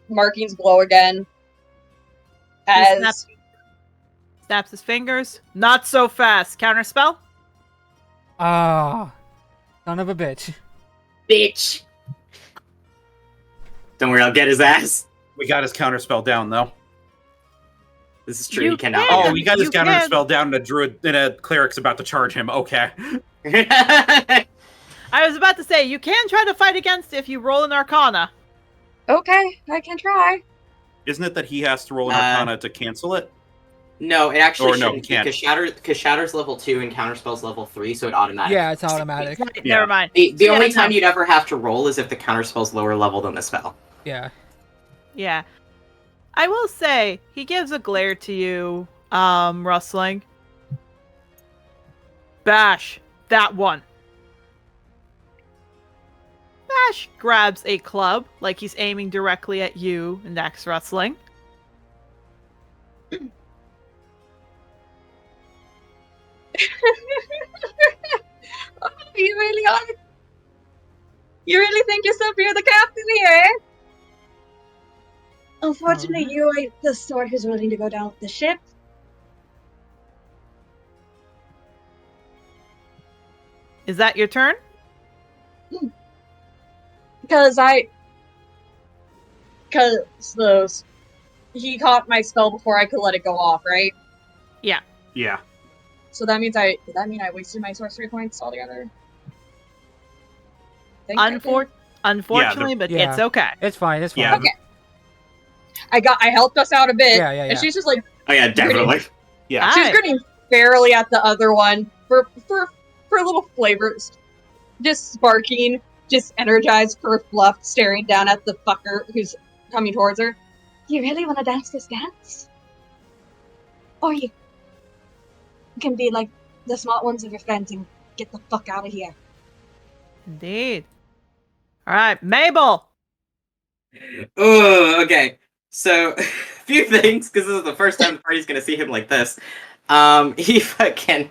Markings glow again. As Snaps his fingers. Not so fast. Counterspell? Ah. Son of a bitch. Bitch. Don't worry, I'll get his ass. We got his counterspell down though. This is true, You he cannot. can. Oh, we got his You can. counterspell down, and a druid and a cleric's about to charge him. Okay. I was about to say, you can try to fight against it if you roll an Arcana. okay, I can try. Isn't it that he has to roll an Arcana to cancel it? No, it actually Or no, shouldn't he can't. because Shatter's level 2 and Counterspell's level 3, so it automatically. Yeah, it's automatic. Right, Yeah. Never mind. The Yeah, only no. time you'd ever have to roll is if the Counterspell's lower level than the spell. Yeah. Yeah. I will say, he gives a glare to you, Rustling. Bash. That one. Bash grabs a club, like he's aiming directly at you, next Rustling. Oh, you really are. You really think yourself you're the captain here, eh? Unfortunately, you are the sort who's willing to go down with the ship. Is that your turn? Because he caught my spell before I could let it go off, right? Yeah. So that means I wasted my sorcery points altogether? Think I did. Unfortunately, but Yeah. it's okay. It's fine. It's fine. Yeah. Okay. I helped us out a bit. Yeah, yeah, yeah. And she's just like Oh yeah, definitely. Yeah. she's Alright. grinning fairly at the other one for a little flavors. Just sparking, just energized for fluff, staring down at the fucker who's coming towards her. You really want to dance this dance? Or you can be like the smart ones of your friends and get the fuck out of here. Indeed. All right, Mable. Oh, okay. So, a few things, because this is the first time the party's gonna see him like this. He fucking...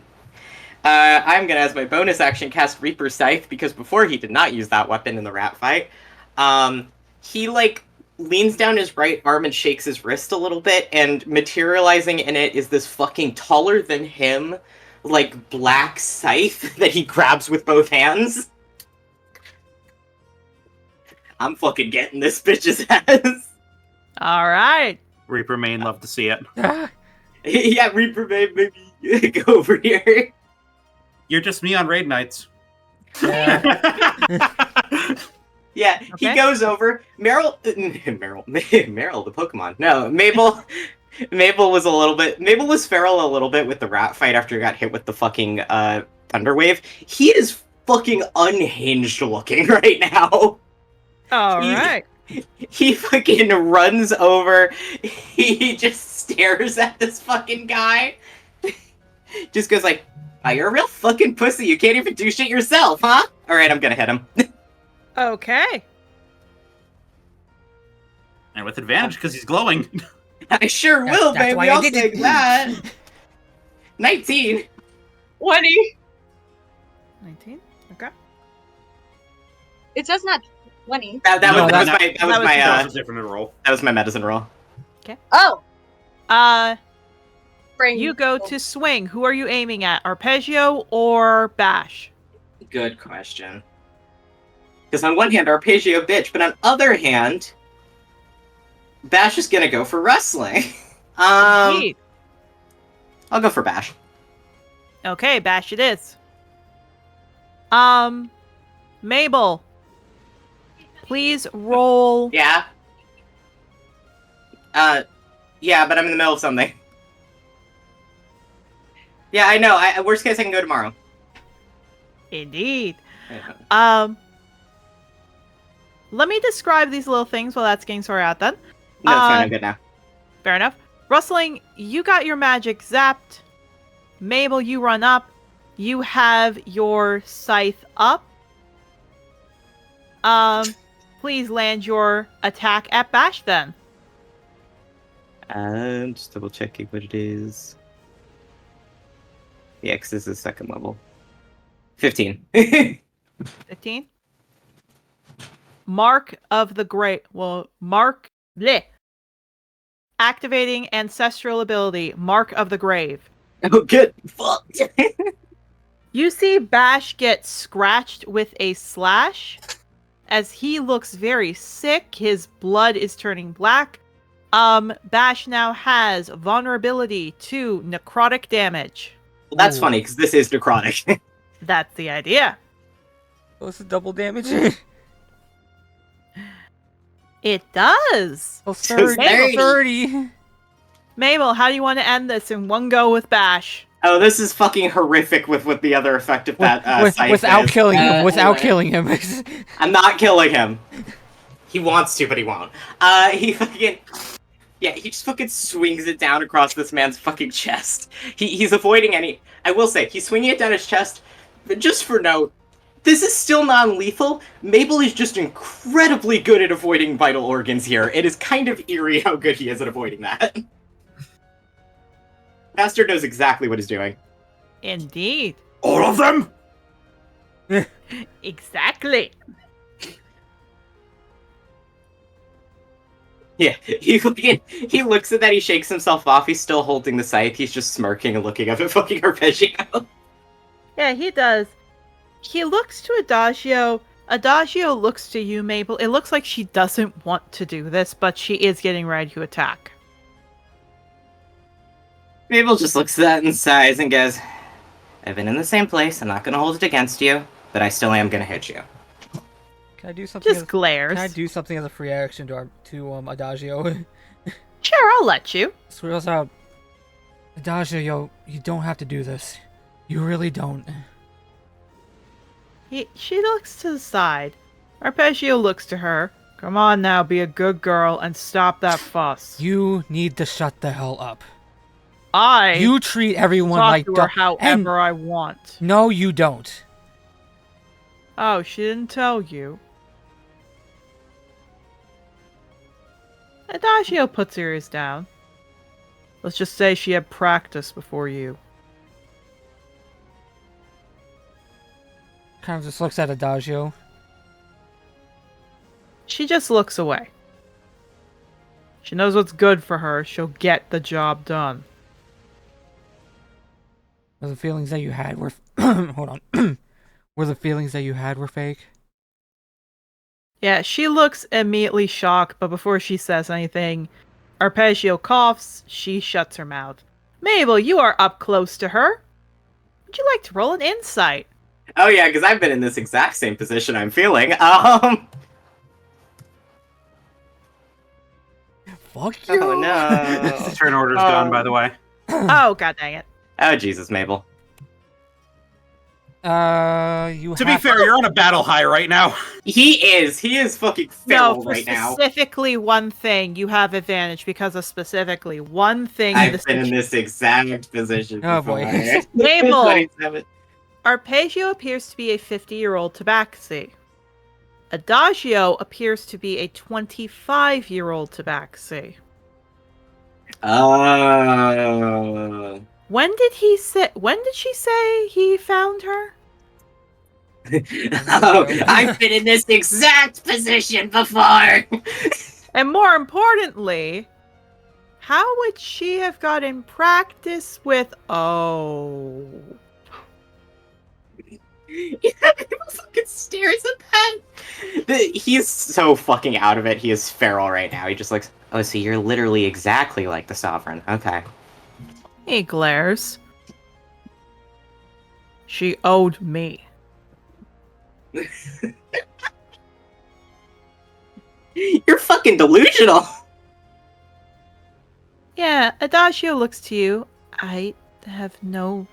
I'm gonna, as my bonus action, cast Reaper's Scythe, because before he did not use that weapon in the rat fight. He, like, leans down his right arm and shakes his wrist a little bit, and materializing in it is this fucking taller than him, like, black scythe that he grabs with both hands. I'm fucking getting this bitch's ass. All right. Reaper main, love to see it. Yeah, Reaper, baby, go over here. You're just me on raid nights. Yeah. Yeah, he Okay. goes over. Meryl, Meryl, the Pokemon. No, Mable. Mable was feral a little bit with the rat fight after he got hit with the fucking thunder wave. He is fucking unhinged looking right now. All right. He fucking runs over. He just stares at this fucking guy. Just goes like, "Oh, you're a real fucking pussy. You can't even do shit yourself, huh?" All right, I'm gonna hit him. Okay. And with advantage because he's glowing. I sure will, That's why baby. I I'll did take it. that. 19. 20. 19. Okay. It says not 20. That No, was that- my That was a different roll. that was my medicine roll. Oh, brain. You go to swing. Who are you aiming at? Arpeggio or Bash? Good question. Because on one hand, Arpeggio bitch, but on other hand, Bash is gonna go for Rustling. Indeed. I'll go for Bash. Okay, Bash it is. Mable. Please roll. Yeah. Yeah, but I'm in the middle of something. Yeah, I know. Worst case, I can go tomorrow. Indeed. Let me describe these little things while that's getting sorted out then. No, it's fine. I'm good now. Fair enough. Rustling, you got your magic zapped. Mable, you run up. You have your scythe up. Please land your attack at Bash then. Just double checking what it is. Yeah, because this is second level. 15. 15. Mark of the Great. Well, Mark. Bleh. Activating ancestral ability. Mark of the Grave. Oh, good. Fuck. You see Bash get scratched with a slash as he looks very sick. His blood is turning black. Bash now has vulnerability to necrotic damage. Well, that's Ooh. funny, because this is necrotic. That's the idea. What's the double damage? It does. Oh, So 30. scary. 30. Mabel, how do you want to end this in one go with Bash? Oh, this is fucking horrific with what the other effect of that scythe Without is. killing him. Without Anyway. killing him. I'm not killing him. He wants to, but he won't. He fucking... Yeah, he just fucking swings it down across this man's fucking chest. He's avoiding any... I will say, he's swinging it down his chest, but just for note, this is still non-lethal. Mable is just incredibly good at avoiding vital organs here. It is kind of eerie how good he is at avoiding that. Bastard knows exactly what he's doing. Indeed. All of them? Exactly. Yeah, he looks at that, he shakes himself off, he's still holding the scythe, he's just smirking and looking up at fucking Arpeggio. Yeah, he does. He looks to Adagio. Adagio looks to you, Mabel. It looks like she doesn't want to do this, but she is getting ready to attack. Mabel just looks at that and sighs and goes, I've been in the same place, I'm not gonna hold it against you, but I still am gonna hit you. Can I do something? Just glares. Can I do something as a free action to Adagio? Sure, I'll let you. Swirls out. Adagio, you don't have to do this. You really don't. She looks to the side. Arpeggio looks to her. Come on now, be a good girl and stop that fuss. You need to shut the hell up. You treat everyone talk like to her however I want. No, you don't. Oh, she didn't tell you. Adagio puts her ears down. Let's just say she had practice before you. Kind of just looks at Adagio. She just looks away. She knows what's good for her. She'll get the job done. Were the feelings that you had were... Hold on. Were the feelings that you had were fake? Yeah, she looks immediately shocked, but before she says anything, Arpeggio coughs, she shuts her mouth. Mabel, you are up close to her. Would you like to roll an insight? Oh yeah, because I've been in this exact same position I'm feeling. Fuck you. Oh no. Turn order's gone, by the way. Oh, god dang it. Oh Jesus, Mabel. You To be fair, you're on a battle high right now. He is fucking feral No, for right now. specifically one thing, you have advantage because of specifically one thing. I've been in this exact position Oh, before. boy. Mable. 27. Arpeggio appears to be a 50-year-old tabaxi. Adagio appears to be a 25-year-old tabaxi. When did she say he found her? Oh, I've been in this exact position before. And more importantly, how would she have gotten practice with He fucking stares at that. He's so fucking out of it. He is feral right now. He just looks. Oh, so you're literally exactly like the Sovereign. Okay. He glares. She owed me. You're fucking delusional. Yeah, Adagio looks to you. I have no...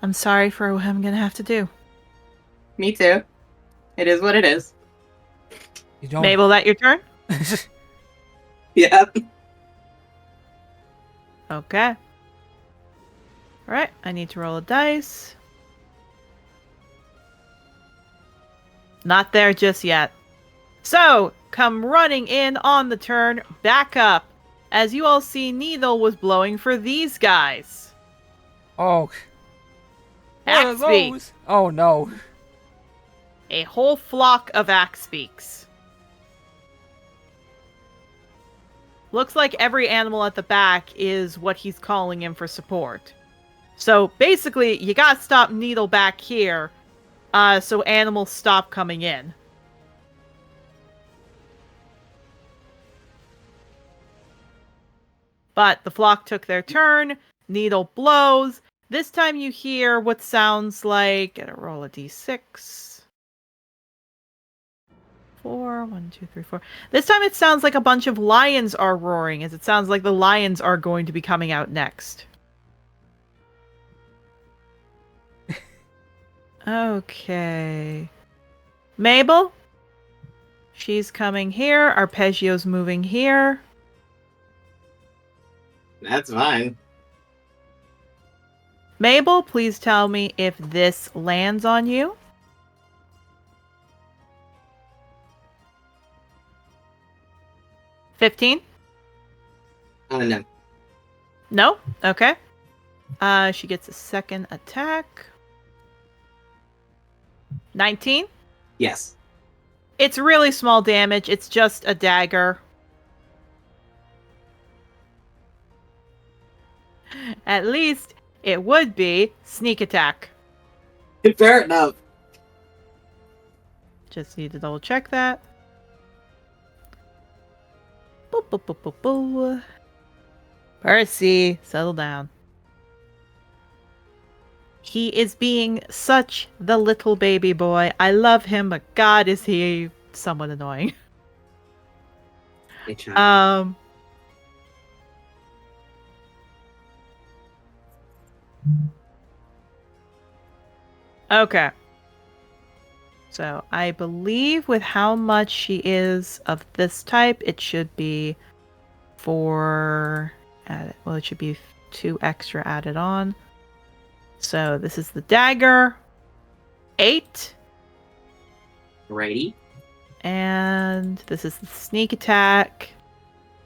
I'm sorry for what I'm gonna have to do. Me too. It is what it is. You don't. Mabel, that your turn? Yep. Okay. Alright, I need to roll a dice. Not there just yet. So, come running in on the turn, back up. As you all see, Needle was blowing for these guys. Oh. What are Axbeak. those? Oh no. A whole flock of Axbeaks. Looks like every animal at the back is what he's calling in for support. So basically, you gotta stop Needle back here, so animals stop coming in. But the flock took their turn. Needle blows. This time you hear what sounds like... Gotta roll a d6. 4, 1, 2, 3, 4. This time it sounds like a bunch of lions are roaring, as it sounds like the lions are going to be coming out next. Okay. Mabel? She's coming here. Arpeggio's moving here. That's fine. Mabel, please tell me if this lands on you. $15? No. No? Okay. She gets a second attack. 19? Yes. It's really small damage. It's just a dagger. At least it would be sneak attack. Fair enough. Just need to double check that. Boo, boo, boo, boo, boo. Percy, settle down. He is being such the little baby boy. I love him, but God, is he somewhat annoying. Okay. So I believe with how much she is of this type, it should be 4 added. Well, it should be 2 extra added on. So this is the dagger. 8. Righty. And this is the sneak attack.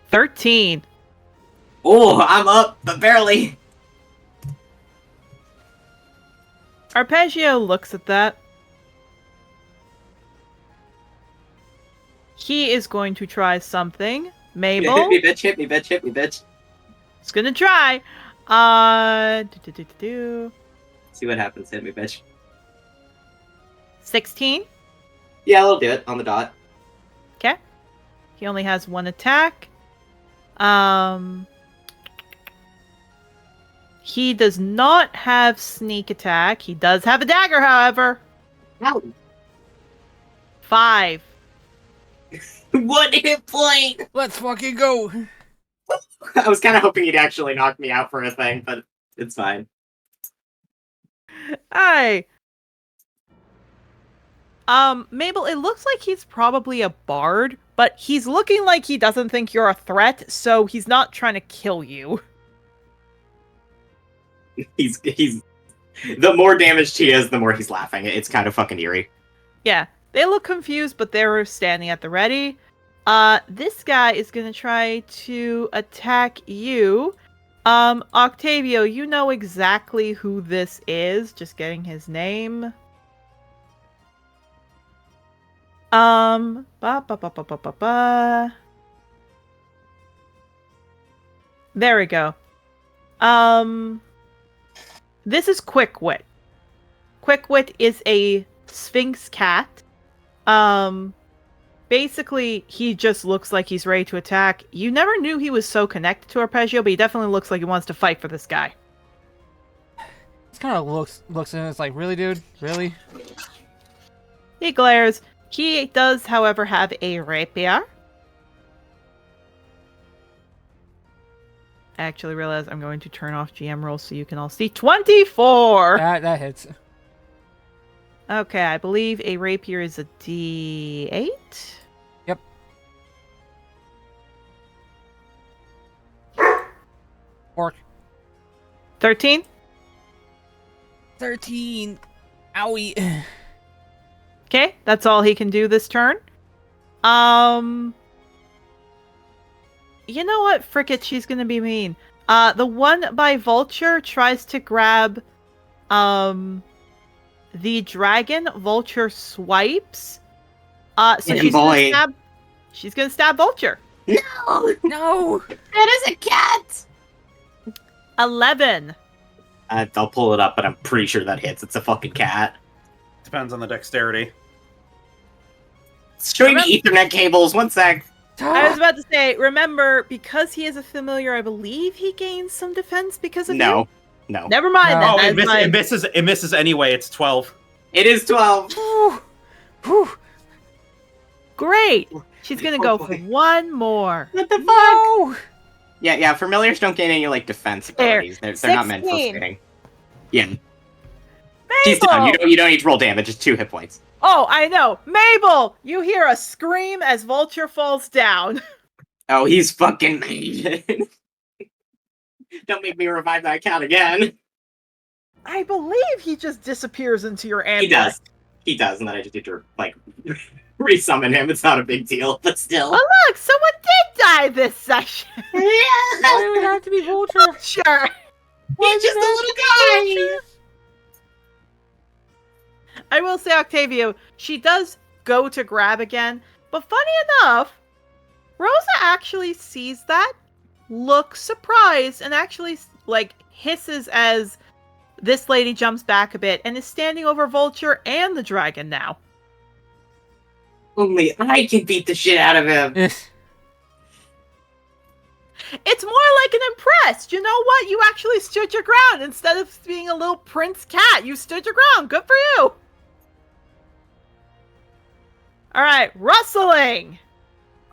13. Oh, I'm up, but barely. Arpeggio looks at that. He is going to try something. Mabel. Hit me, bitch, hit me, bitch, hit me, bitch. He's gonna try. See what happens, hit me, bitch. 16. Yeah, I'll do it on the dot. Okay. He only has 1 attack. He does not have sneak attack. He does have a dagger, however. Ow. 5. 1 hit point! Let's fucking go. I was kind of hoping he'd actually knock me out for a thing, but it's fine. Hi. Mabel, it looks like he's probably a bard, but he's looking like he doesn't think you're a threat, so he's not trying to kill you. He's the more damaged he is, the more he's laughing. It's kind of fucking eerie. Yeah, they look confused, but they're standing at the ready. This guy is gonna try to attack you. Octavio, you know exactly who this is. Just getting his name. Ba ba ba ba ba ba ba. There we go. This is Quick Wit. Quick Wit is a Sphinx cat. Basically, he just looks like he's ready to attack. You never knew he was so connected to Arpeggio, but he definitely looks like he wants to fight for this guy. This kind of looks at him. It's like, really, dude? Really? He glares. He does, however, have a rapier. I actually realize I'm going to turn off GM rolls so you can all see. 24! That hits. Okay, I believe a rapier is a D8. Yep. Orc. 13? 13. Owie. Okay, that's all he can do this turn. You know what? Frick it, she's gonna be mean. The one by Vulture tries to grab, the dragon. Vulture swipes. So she's gonna stab Vulture. No! No! That is a cat! 11. I'll pull it up, but I'm pretty sure that hits. It's a fucking cat. Depends on the dexterity. Showing me Ethernet cables. 1 sec. I was about to say, remember, because he is a familiar, I believe he gains some defense because of you? No. Never mind No. then. Oh, it misses anyway. It's 12. It is 12. Whew. Great. She's gonna go for one more. What the fuck? No! Yeah, familiars don't gain any, like, defense abilities. They're not meant for 16. fighting. Yeah. She's done. You don't need to roll damage. It's 2 hit points. Oh, I know. Mabel, you hear a scream as Vulture falls down. Oh, he's fucking mad. Don't make me revive that cat again. I believe he just disappears into your ambush. He does, and then I just need to, like, resummon him. It's not a big deal, but still. Oh, look, someone did die this session. Why would it have to be Vulture? Sure. He's just a little guy. I will say, Octavio, she does go to grab again, but funny enough, Rosa actually sees that, looks surprised, and actually, like, hisses as this lady jumps back a bit and is standing over Vulture and the dragon now. Only I can beat the shit out of him. It's more like an impressed. You know what? You actually stood your ground instead of being a little prince cat. You stood your ground. Good for you. All right, rustling.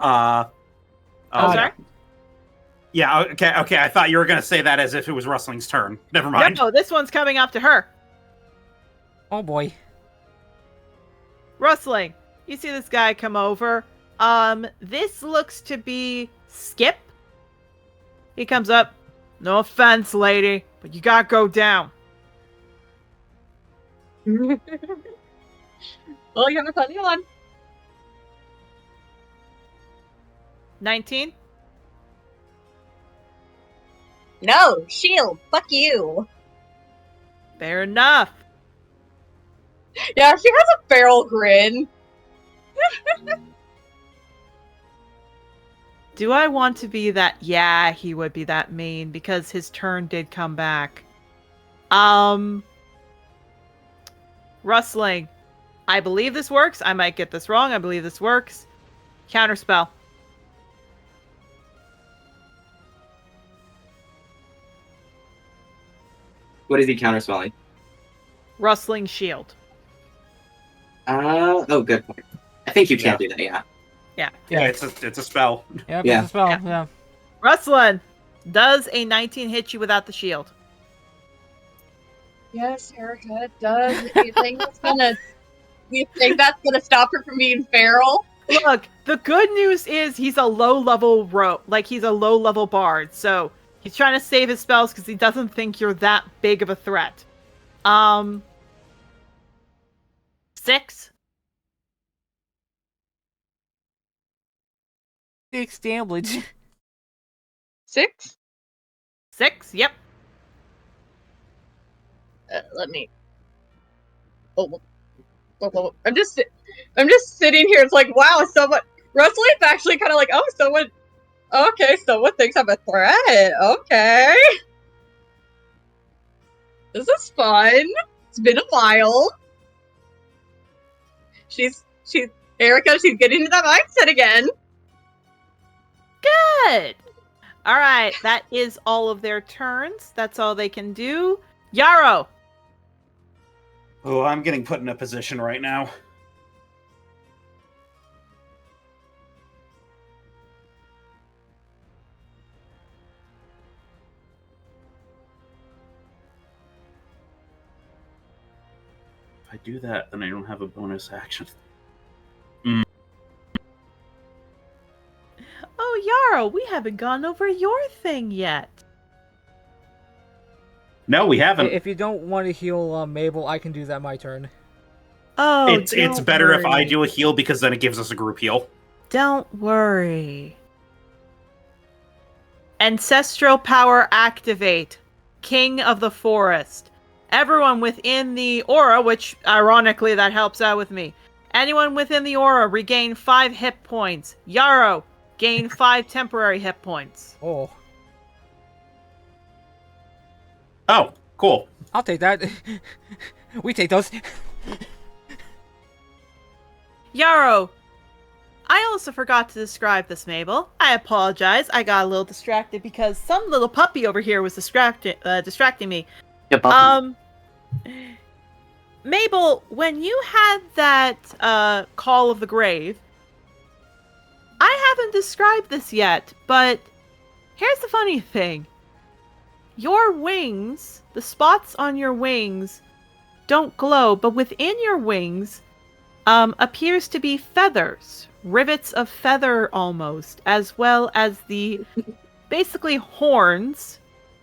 Sorry. Yeah. Okay. I thought you were gonna say that as if it was Rustling's turn. Never mind. No, this one's coming up to her. Oh boy. Rustling. You see this guy come over. This looks to be Skip. He comes up. No offense, lady, but you gotta go down. Well, you have a funny one. 19. No, shield. Fuck you. Fair enough. Yeah, she has a feral grin. Do I want to be that? Yeah, he would be that mean because his turn did come back. Rustling. I believe this works. I might get this wrong. I believe this works. Counterspell. What is he counterspelling? Rustling shield. Oh, good point. I think you can do that, yeah. Yeah, it's a spell. Yeah, Yeah. it's a spell. Yeah. Yeah. Rustling, does a 19 hit you without the shield? Yes, Erica, it does. You think that's gonna stop her from being feral? Look, the good news is he's a low-level he's a low-level bard, so he's trying to save his spells because he doesn't think you're that big of a threat. 6. 6 damage. 6? 6, yep. Let me. Oh, I'm just sitting here. It's like, wow, someone. Rusling's actually kind of like, oh, someone. Okay, someone thinks I'm a threat. Okay, this is fun. It's been a while. She's Erica. She's getting into that mindset again. Good. All right, that is all of their turns. That's all they can do. Yarrow. Oh, I'm getting put in a position right now. If I do that, then I don't have a bonus action. Oh, Yarrow, we haven't gone over your thing yet. No, we haven't. If you don't want to heal Mabel, I can do that my turn. Oh, It's better if I do a heal because then it gives us a group heal. Don't worry. Ancestral power activate. King of the forest. Everyone within the aura, which ironically that helps out with me. Anyone within the aura regain 5 hit points. Yarrow, gain 5 temporary hit points. Oh. Oh, cool. I'll take that. We take those. Yarrow, I also forgot to describe this, Mable. I apologize. I got a little distracted because some little puppy over here was distracting me. Yeah, puppy. Mable, when you had that call of the grave, I haven't described this yet, but here's the funny thing. Your wings, the spots on your wings, don't glow, but within your wings appears to be feathers, rivets of feather almost, as well as the basically horns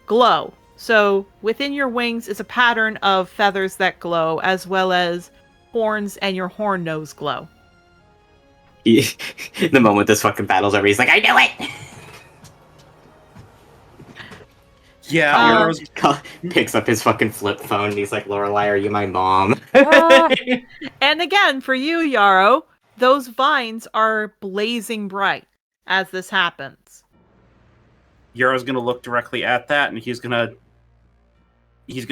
glow. So within your wings is a pattern of feathers that glow, as well as horns, and your horn nose glow. The moment this fucking battle's over, he's like, I knew it! Yeah, Yarrow's Picks up his fucking flip phone and he's like, Lorelei, are you my mom? And again, for you, Yarrow, those vines are blazing bright as this happens. Yarrow's gonna look directly at that, and he's gonna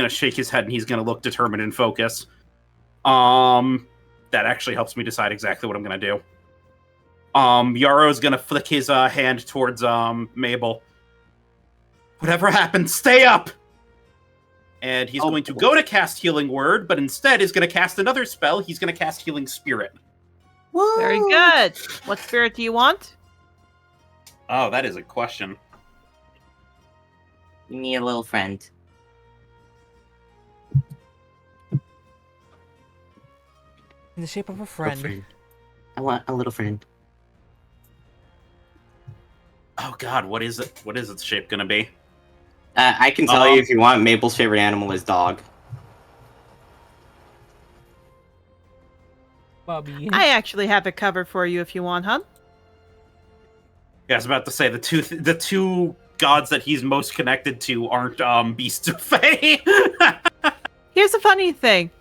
shake his head, and he's gonna look determined and focus. That actually helps me decide exactly what I'm gonna do. Yarrow's gonna flick his hand towards Mable. Whatever happens, stay up! And he's going to go to cast Healing Word, but instead is going to cast another spell. He's going to cast Healing Spirit. Woo! Very good. What spirit do you want? Oh, that is a question. Give me a little friend. In the shape of a friend. I want a little friend. Oh god, what is it? What is its shape going to be? I can tell you if you want, Mabel's favorite animal is dog. Bubby. I actually have it covered for you if you want, huh? Yeah, I was about to say, the two gods that he's most connected to aren't beasts of Fae. Here's the funny thing.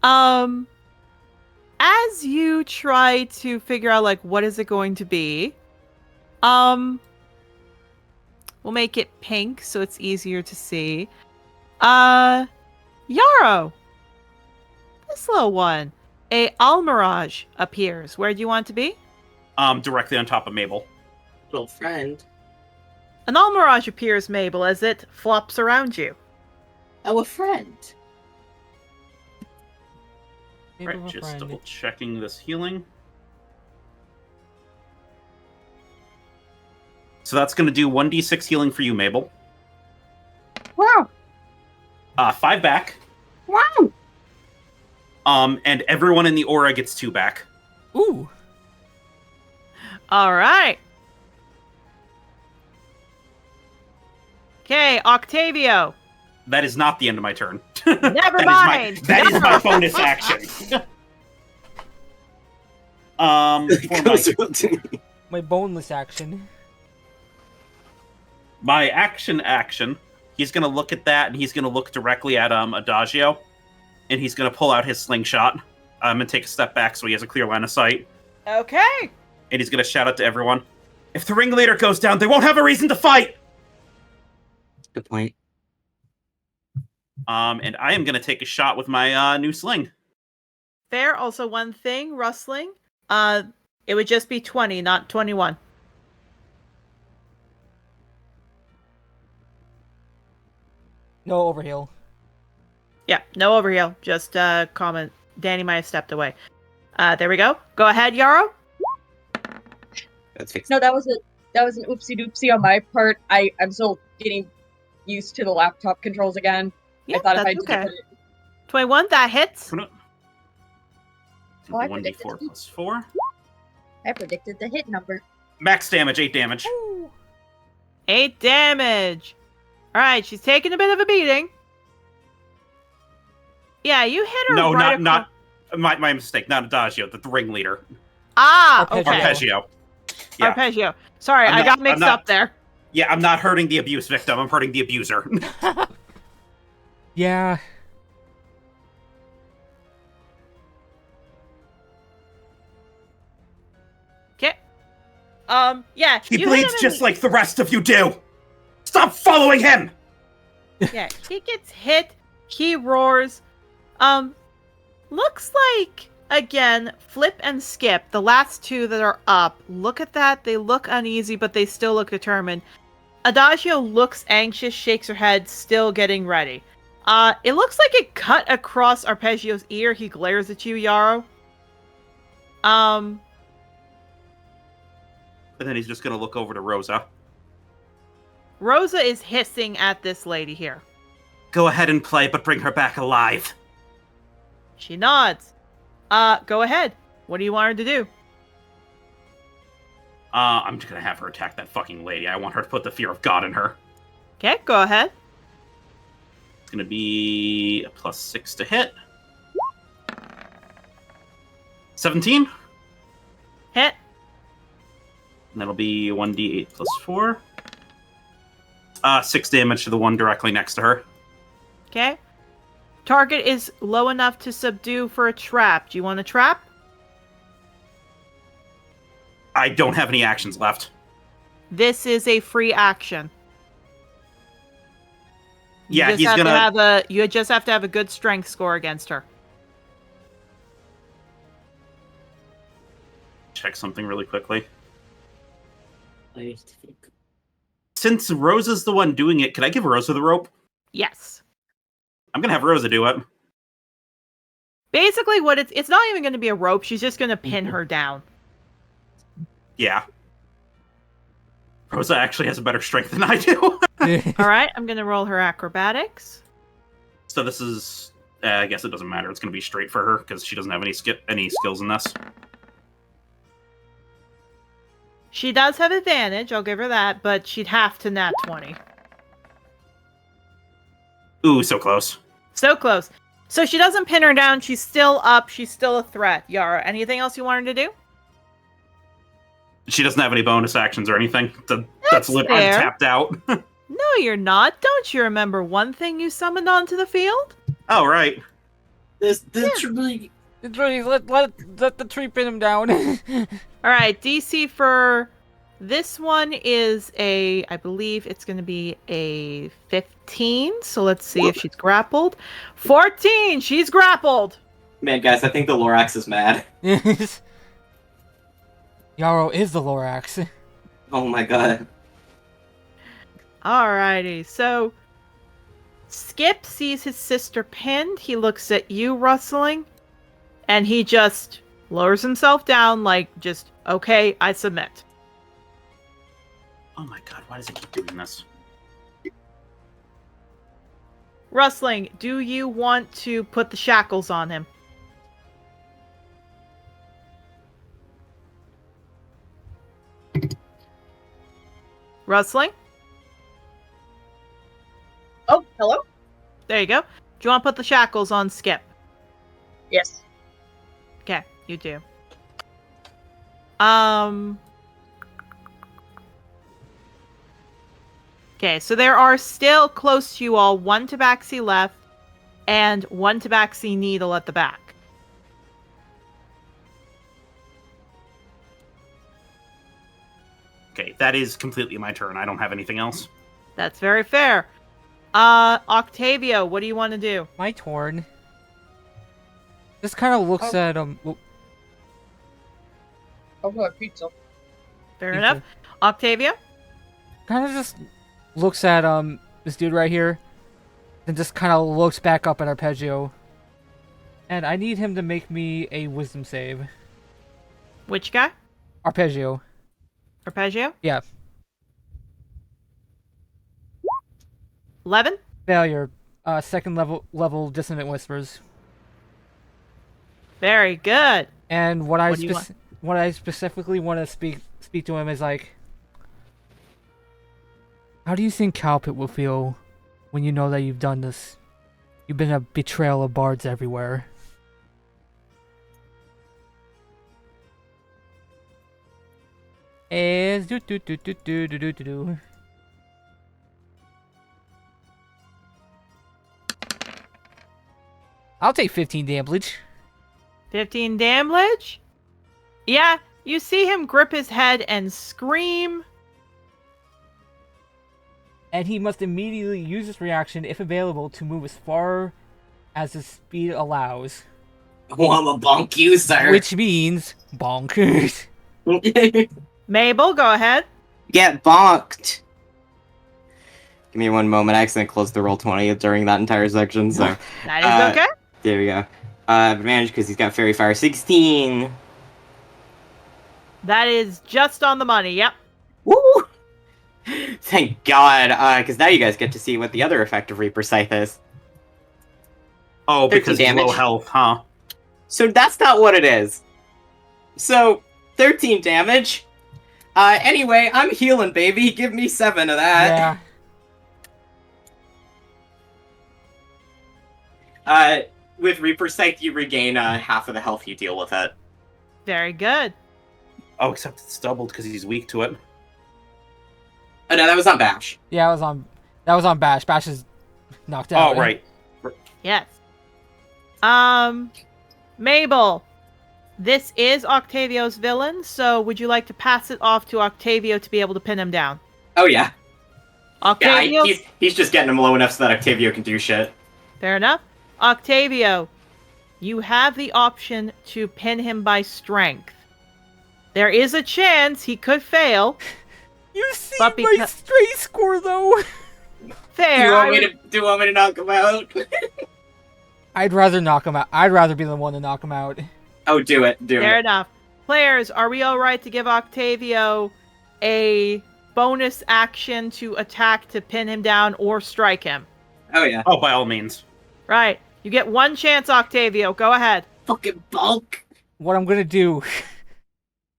As you try to figure out, like, what is it going to be, we'll make it pink so it's easier to see. Yarrow! This little one. A Almirage appears. Where do you want to be? Directly on top of Mable. Little friend. An Almirage appears, Mable, as it flops around you. Oh, a friend. Mable Right, of a just friend. double checking this healing. So that's going to do 1d6 healing for you, Mable. Wow. 5 back. Wow. And everyone in the aura gets 2 back. Ooh. All right. Okay, Octavio. That is not the end of my turn. Never mind. That is my bonus action. My boneless action. My action, he's going to look at that, and he's going to look directly at Adagio, and he's going to pull out his slingshot and take a step back so he has a clear line of sight. Okay. And he's going to shout out to everyone, if the ringleader goes down, they won't have a reason to fight! Good point. And I am going to take a shot with my new sling. Fair. Also, one thing, Rustling. It would just be 20, not 21. No overheal. Yeah, no overheal. Just comment. Danny might have stepped away. There we go. Go ahead, Yarrow. That's fixed. No, that was an oopsie doopsie on my part. I'm still getting used to the laptop controls again. Yeah, I thought if that's I did okay. it, 21, that hits. Oh, I 1d4 predicted- plus 4. I predicted the hit number. Max damage, 8 damage. 8 damage. All right, she's taking a bit of a beating. Yeah, you hit her. No, right not my mistake. Not Adagio, the ringleader. Ah, Arpeggio. okay. Arpeggio. Yeah. Arpeggio. Sorry, I got mixed up there. Yeah, I'm not hurting the abuse victim. I'm hurting the abuser. Yeah. Okay. Yeah. He you hit bleeds him just like the rest of you do. Stop following him. Yeah, he gets hit. He roars. Looks like, again, Flip and Skip, the last two that are up. Look at that. They look uneasy, but they still look determined. Adagio looks anxious, shakes her head, still getting ready. It looks like it cut across Arpeggio's ear. He glares at you, Yarrow. And then he's just gonna look over to Rosa. Rosa is hissing at this lady here. Go ahead and play, but bring her back alive. She nods. Go ahead. What do you want her to do? I'm just gonna have her attack that fucking lady. I want her to put the fear of God in her. Okay, go ahead. It's gonna be a +6 to hit. 17. Hit. And that'll be 1d8 plus 4. 6 damage to the one directly next to her. Okay. Target is low enough to subdue for a trap. Do you want a trap? I don't have any actions left. This is a free action. Yeah, he's gonna You just have to have a good strength score against her. check something really quickly. Since Rosa's the one doing it, could I give Rosa the rope? Yes. I'm gonna have Rosa do it. Basically, what it's not even going to be a rope. She's just going to pin her down. Yeah. Rosa actually has a better strength than I do. All right, I'm going to roll her acrobatics. So this is, I guess it doesn't matter. It's going to be straight for her because she doesn't have any skills in this. She does have advantage. I'll give her that, but she'd have to nat 20. Ooh, so close. So close. So she doesn't pin her down. She's still up. She's still a threat. Yara, anything else you want her to do? She doesn't have any bonus actions or anything. That's I'm fair. tapped out. No, you're not. Don't you remember one thing you summoned onto the field? Oh, right. This Yeah. tree. The tree, let the tree pin him down. All right, DC for this one is I believe it's going to be a 15. So let's see if she's grappled. 14. She's grappled. Man, guys, I think the Lorax is mad. Yarrow is the Lorax. Oh my god. Alrighty, so Skip sees his sister pinned. He looks at you, Rustling, and he just lowers himself down like, just, okay, I submit. Oh my god, why does it keep doing this? Rustling, do you want to put the shackles on him? Rustling? Oh, hello? There you go. Do you want to put the shackles on Skip? Yes. Okay, you do. Okay, so there are still close to you all 1 tabaxi left and 1 tabaxi needle at the back. Okay, that is completely my turn. I don't have anything else. That's very fair. Octavio, what do you want to do? My turn. Just kind of looks at I'll go pizza. Fair Pizza. enough. Octavio? kind of just looks at this dude right here, and just kind of looks back up at Arpeggio. And I need him to make me a wisdom save. Which guy? Arpeggio. Arpeggio? Yeah. 11? Failure. Second level dissonant whispers. Very good. And what do you want? what I specifically want to speak to him is like, how do you think Culprit will feel when you know that you've done this? You've been a betrayal of bards everywhere. Is do. I'll take 15 damage. 15 damage? Yeah, you see him grip his head and scream. And he must immediately use this reaction, if available, to move as far as his speed allows. Oh, I'm a bonk you, sir. Which means bonkers. Mabel, go ahead. Get bonked. Give me one moment. I accidentally closed the roll 20 during that entire section, so. That is okay. There we go. Advantage because he's got Fairy Fire 16. That is just on the money, yep. Woo! Thank God, because now you guys get to see what the other effect of Reaper Scythe is. Oh, because he's low damage. health, huh? So that's not what it is. So, 13 damage. Anyway, I'm healing, baby. Give me 7 of that. Yeah. With Reaper Scythe, you regain half of the health you deal with it. Very good. Oh, except it's doubled because he's weak to it. Oh, no, that was on Bash. Yeah, that was on Bash. Bash is knocked out. Oh, right. Yes. Mabel, this is Octavio's villain, so would you like to pass it off to Octavio to be able to pin him down? Oh, yeah. Octavio? Yeah, he's just getting him low enough so that Octavio can do shit. Fair enough. Octavio, you have the option to pin him by strength. There is a chance he could fail. You see But my because- straight score, though. Fair. Do you I want me to knock him out? I'd rather knock him out. I'd rather be the one to knock him out. Oh, do it. Fair enough. Players, are we alright to give Octavio a bonus action to attack to pin him down or strike him? Oh, yeah. Oh, by all means. Right. You get one chance, Octavio. Go ahead. Fucking bulk. What I'm gonna do,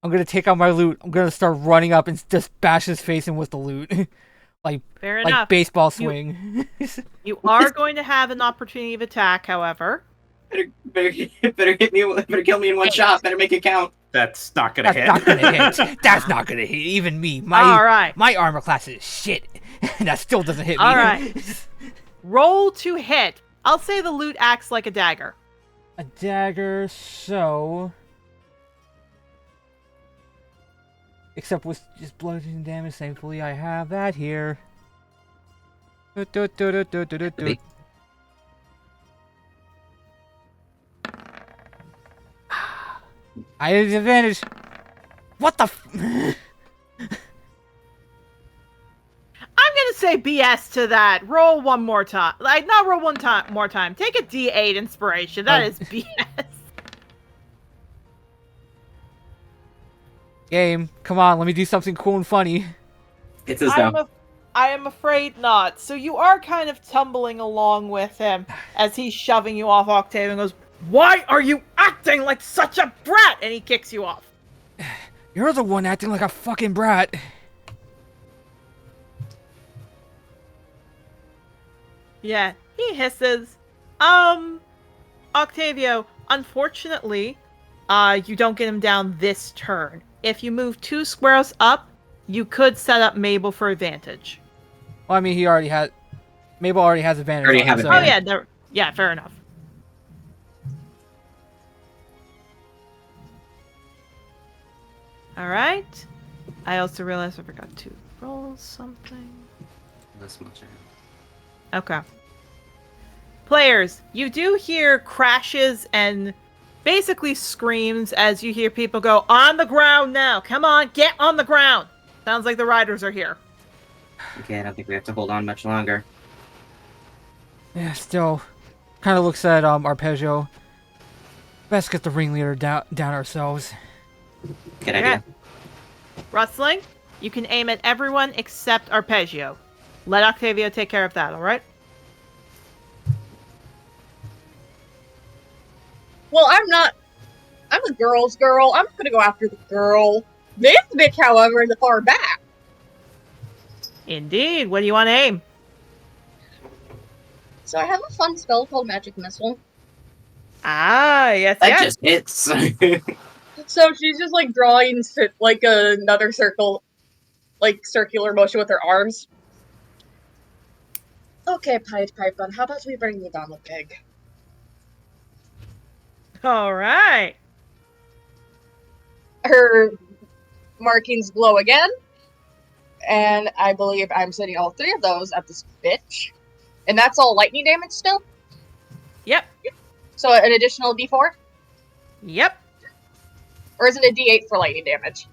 I'm gonna take out my loot. I'm gonna start running up and just bash his face in with the loot. Fair like enough. baseball swing. You are going to have an opportunity of attack, however. Better hit me. Better kill me in one shot. Better make it count. That's not gonna hit. That's not gonna hit. That's not gonna hit. Even me. All right. My armor class is shit. And that still doesn't hit me. All right. Roll to hit. I'll say the loot acts like a dagger. A dagger, so... Except with just bludgeoning damage, thankfully I have that here. I have the advantage. What the I'm gonna say BS to that. Roll one more time. Like, not roll more time. Take a D8 inspiration. That is BS. Game, come on, let me do something cool and funny. It's as though. I am afraid not. So you are kind of tumbling along with him as he's shoving you off Octavio and goes, "Why are you acting like such a brat?" And he kicks you off. You're the one acting like a fucking brat. Yeah, he hisses. Octavio, unfortunately, you don't get him down this turn. If you move 2 squares up, you could set up Mable for advantage. Well, I mean, Mable already has advantage. Already on have him, Oh advantage. yeah, fair enough. All right. I also realized I forgot to roll something. This much. Okay. Players, you do hear crashes and basically screams as you hear people go, "On the ground now! Come on, get on the ground!" Sounds like the riders are here. Okay, I don't think we have to hold on much longer. Yeah, still, kind of looks at Arpeggio. Best get the ringleader down ourselves. Good idea. Rustling, you can aim at everyone except Arpeggio. Let Octavio take care of that, alright? Well, I'm a girl's girl. I'm gonna go after the girl. This bitch, however, in the far back. Indeed. What do you want to aim? So I have a fun spell called Magic Missile. Ah, yes, That yes. just hits. So she's just like drawing like another circle, like circular motion with her arms. Okay, Pied Piper, how about we bring you down a peg? All right. Her markings glow again, and I believe I'm sending all 3 of those at this bitch. And that's all lightning damage still? Yep. So an additional d4? Yep. Or is it a d8 for lightning damage?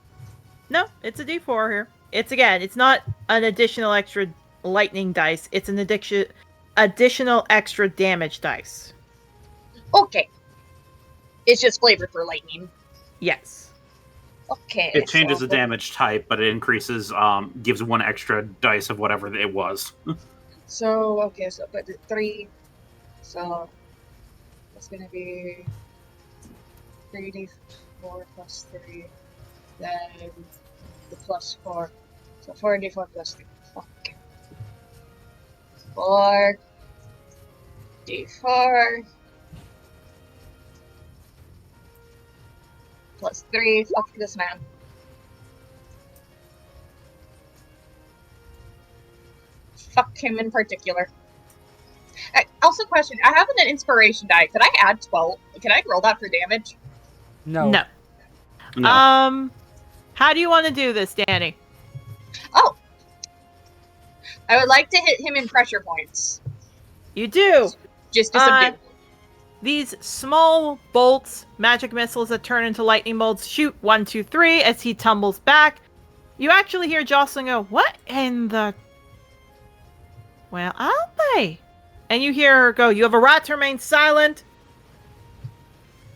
No, it's a d4 here. It's not an additional extra lightning dice. It's an additional extra damage dice. Okay. It's just flavored for lightning. Yes. Okay. It changes so- the damage type, but it increases, gives 1 extra dice of whatever it was. So, okay, so but the 3. So that's gonna be 3d4 plus 3. Then the plus 4. So 4d4 plus 3. Fuck. 4d4 plus 3. Fuck this man. Fuck him in particular. Also, question: I have an inspiration die. Could I add 12? Can I roll that for damage? No. No. No. How do you want to do this, Danny? Oh, I would like to hit him in pressure points. You do. Just to subdue. These small bolts, magic missiles that turn into lightning bolts, shoot 1, 2, 3 as he tumbles back. You actually hear Jocelyn go, "What in the... Well, aren't they?" And you hear her go, "You have a right to remain silent."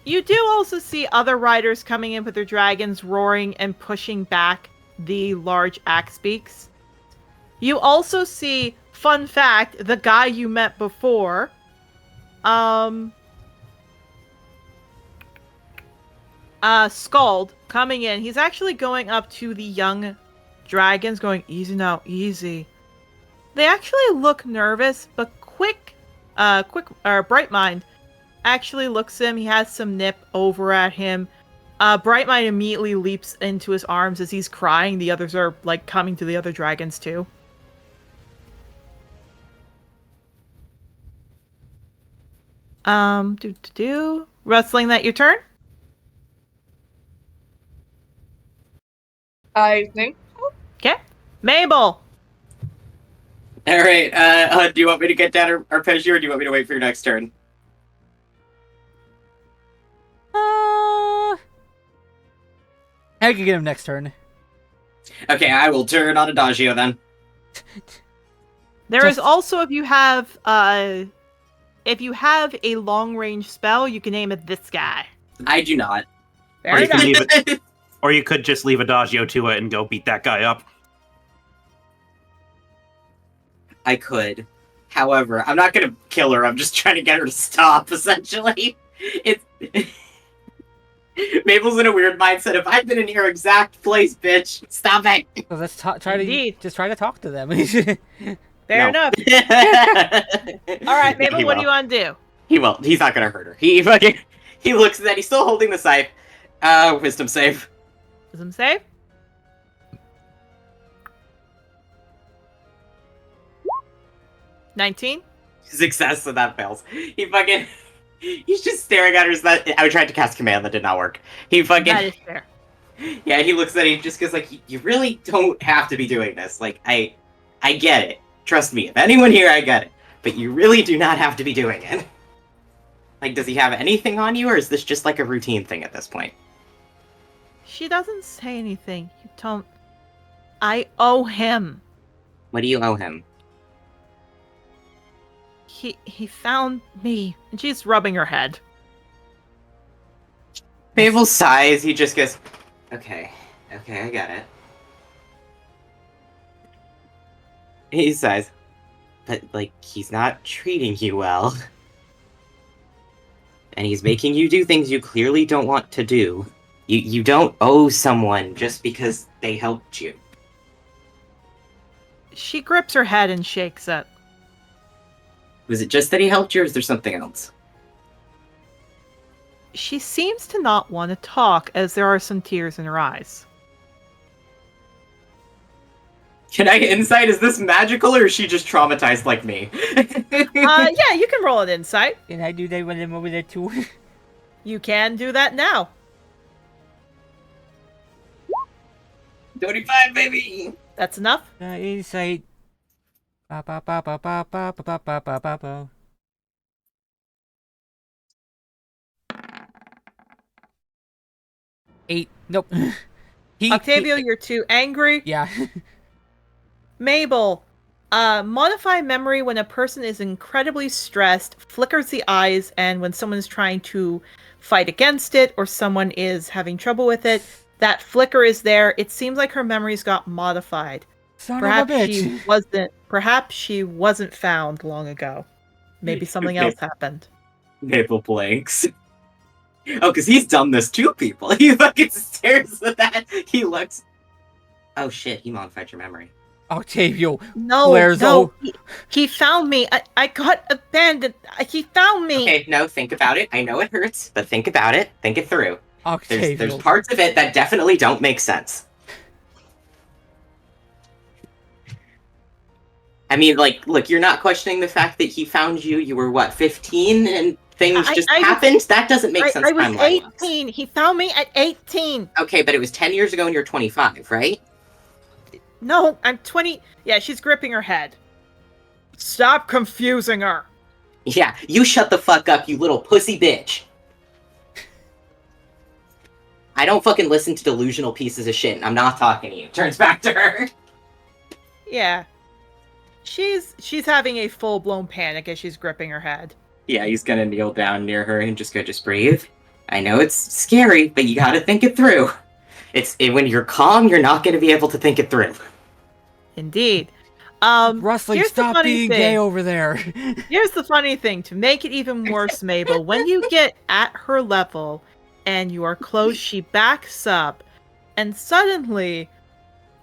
You do also see other riders coming in with their dragons, roaring and pushing back the large axe beaks. You also see, fun fact, the guy you met before, Scald, coming in. He's actually going up to the young dragons, going, "Easy now, easy." They actually look nervous, but Bright Mind actually looks at him. He has some nip over at him. Bright Mind immediately leaps into his arms as he's crying. The others are like coming to the other dragons too. Rustling, that your turn? I think. Okay. Mable. Alright, do you want me to get down Arpeggio, or do you want me to wait for your next turn? I can get him next turn. Okay, I will turn on Adagio then. There is also, if you have a long range spell, you can aim at this guy. I do not. Or you, could leave it, or you could just leave Adagio to it and go beat that guy up. I could. However, I'm not gonna kill her. I'm just trying to get her to stop. Essentially, it's Mabel's in a weird mindset. If I've been in your exact place, bitch, stop it. So let's try Indeed. to try to talk to them. Fair No. enough. All right, Mabel, He what do will. you want to do? He will. He's not gonna hurt her. He looks at that. He's still holding the scythe. Wisdom save. Wisdom save? $19. Success, so that fails. He's just staring at her. I tried to cast command, that did not work. That is fair. Yeah, he looks at it, he just goes like, you really don't have to be doing this. Like, I get it. Trust me, if anyone here, I get it. But you really do not have to be doing it. Like, does he have anything on you, or is this just like a routine thing at this point? She doesn't say anything. You don't... I owe him. What do you owe him? He found me. And she's rubbing her head. Mabel sighs, he just goes, okay, I got it. He sighs, but, like, he's not treating you well. And he's making you do things you clearly don't want to do. You don't owe someone just because they helped you. She grips her head and shakes it. Was it just that he helped you, or is there something else? She seems to not want to talk, as there are some tears in her eyes. Can I insight? Is this magical, or is she just traumatized like me? Yeah, you can roll an insight. Can I do that when I'm over there too? You can do that now. 25, baby! That's enough? Insight. Ba ba ba ba ba ba ba ba ba ba ba. Eight. Nope. Octavio, you're too angry. Yeah. Mable, modify memory when a person is incredibly stressed, flickers the eyes, and when someone is trying to fight against it or someone is having trouble with it, that flicker is there. It seems like her memories got modified. Son of a bitch. Perhaps she wasn't found long ago. Maybe something else happened. Mabel blanks. Oh, because he's done this to people. He fucking stares at that. He looks. Oh shit, he modified your memory. Octavio. No. He found me. I got abandoned. He found me. Okay, no, think about it. I know it hurts, but think about it. Think it through. Octavio. There's parts of it that definitely don't make sense. I mean, like, look, you're not questioning the fact that he found you. You were, what, 15? And things just happened? That doesn't make sense. I was 18. He found me at 18. Okay, but it was 10 years ago and you're 25, right? No, I'm 20. Yeah, she's gripping her head. Stop confusing her. Yeah, you shut the fuck up, you little pussy bitch. I don't fucking listen to delusional pieces of shit. I'm not talking to you. Turns back to her. Yeah. She's having a full-blown panic as she's gripping her head. Yeah, he's gonna kneel down near her and just go, just breathe. I know it's scary, but you gotta think it through. When you're calm, you're not gonna be able to think it through. Indeed. Rustling, stop being gay over there. Here's the funny thing. To make it even worse, Mabel, when you get at her level and you are close, she backs up, and suddenly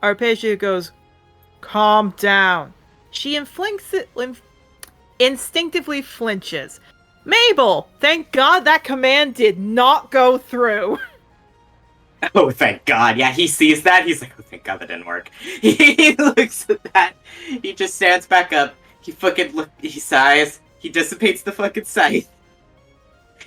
Arpeggio goes, calm down. She instinctively flinches. Mabel, thank God that command did not go through. Oh, thank God. Yeah, he sees that. He's like, oh, thank God that didn't work. He looks at that. He just stands back up. He sighs. He dissipates the fucking scythe.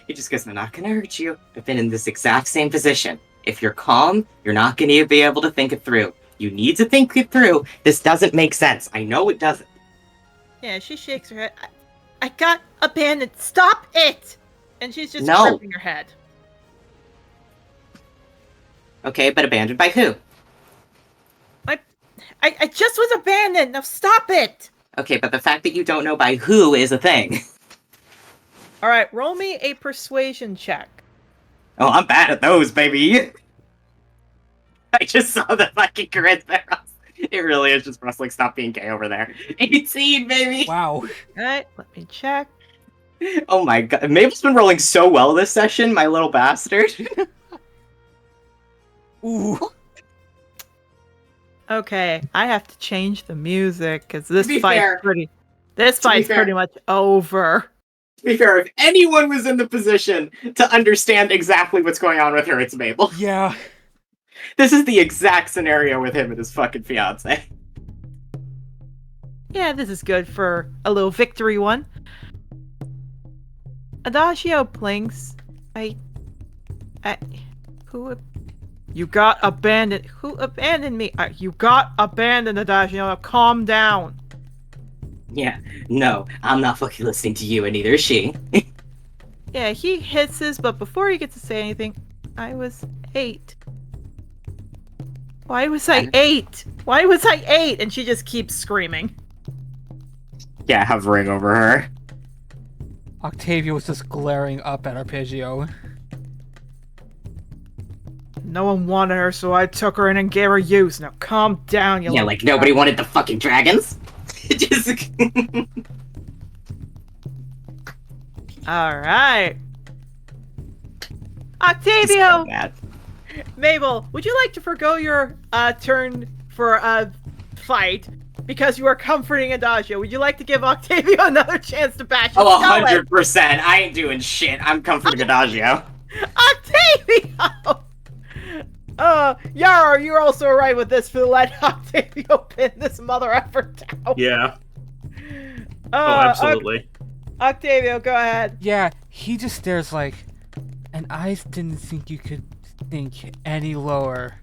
He just goes, I'm not gonna hurt you. I've been in this exact same position. If you're calm, you're not gonna be able to think it through. You need to think it through. This doesn't make sense. I know it doesn't. Yeah, she shakes her head. I got abandoned. Stop it! And she's just No. gripping her head. Okay, but abandoned by who? I just was abandoned. Now stop it! Okay, but the fact that you don't know by who is a thing. Alright, roll me a persuasion check. Oh, I'm bad at those, baby. I just saw the fucking charisma. It really is just Rustling. Stop being gay over there. 18, baby! Wow. Alright, let me check. Oh my god. Mabel's been rolling so well this session, my little bastard. Ooh. Okay, I have to change the music because this be fight's fair- pretty much over. To be fair, if anyone was in the position to understand exactly what's going on with her, it's Mabel. Yeah. This is the exact scenario with him and his fucking fiance. Yeah, this is good for a little victory one. Adagio blinks. You got abandoned. Who abandoned me? You got abandoned, Adagio. Now calm down. Yeah, no, I'm not fucking listening to you, and neither is she. Yeah, he hisses, but before he gets to say anything, I was 8. Why was I 8? Why was I 8? And she just keeps screaming. Yeah, hovering over her. Octavio was just glaring up at Arpeggio. No one wanted her, so I took her in and gave her use. Now calm down, you Yeah, little like nobody wanted the fucking dragons. Just... Alright. Octavio! So bad. Mabel, would you like to forgo your turn for a fight because you are comforting Adagio? Would you like to give Octavio another chance to bash his Oh, stomach? 100%. I ain't doing shit. I'm comforting Adagio. Octavio! Yarrow, you're also right with this to let Octavio pin this mother effer down. Yeah. Absolutely. Octavio, go ahead. Yeah, he just stares like, and I didn't think you could think any lower.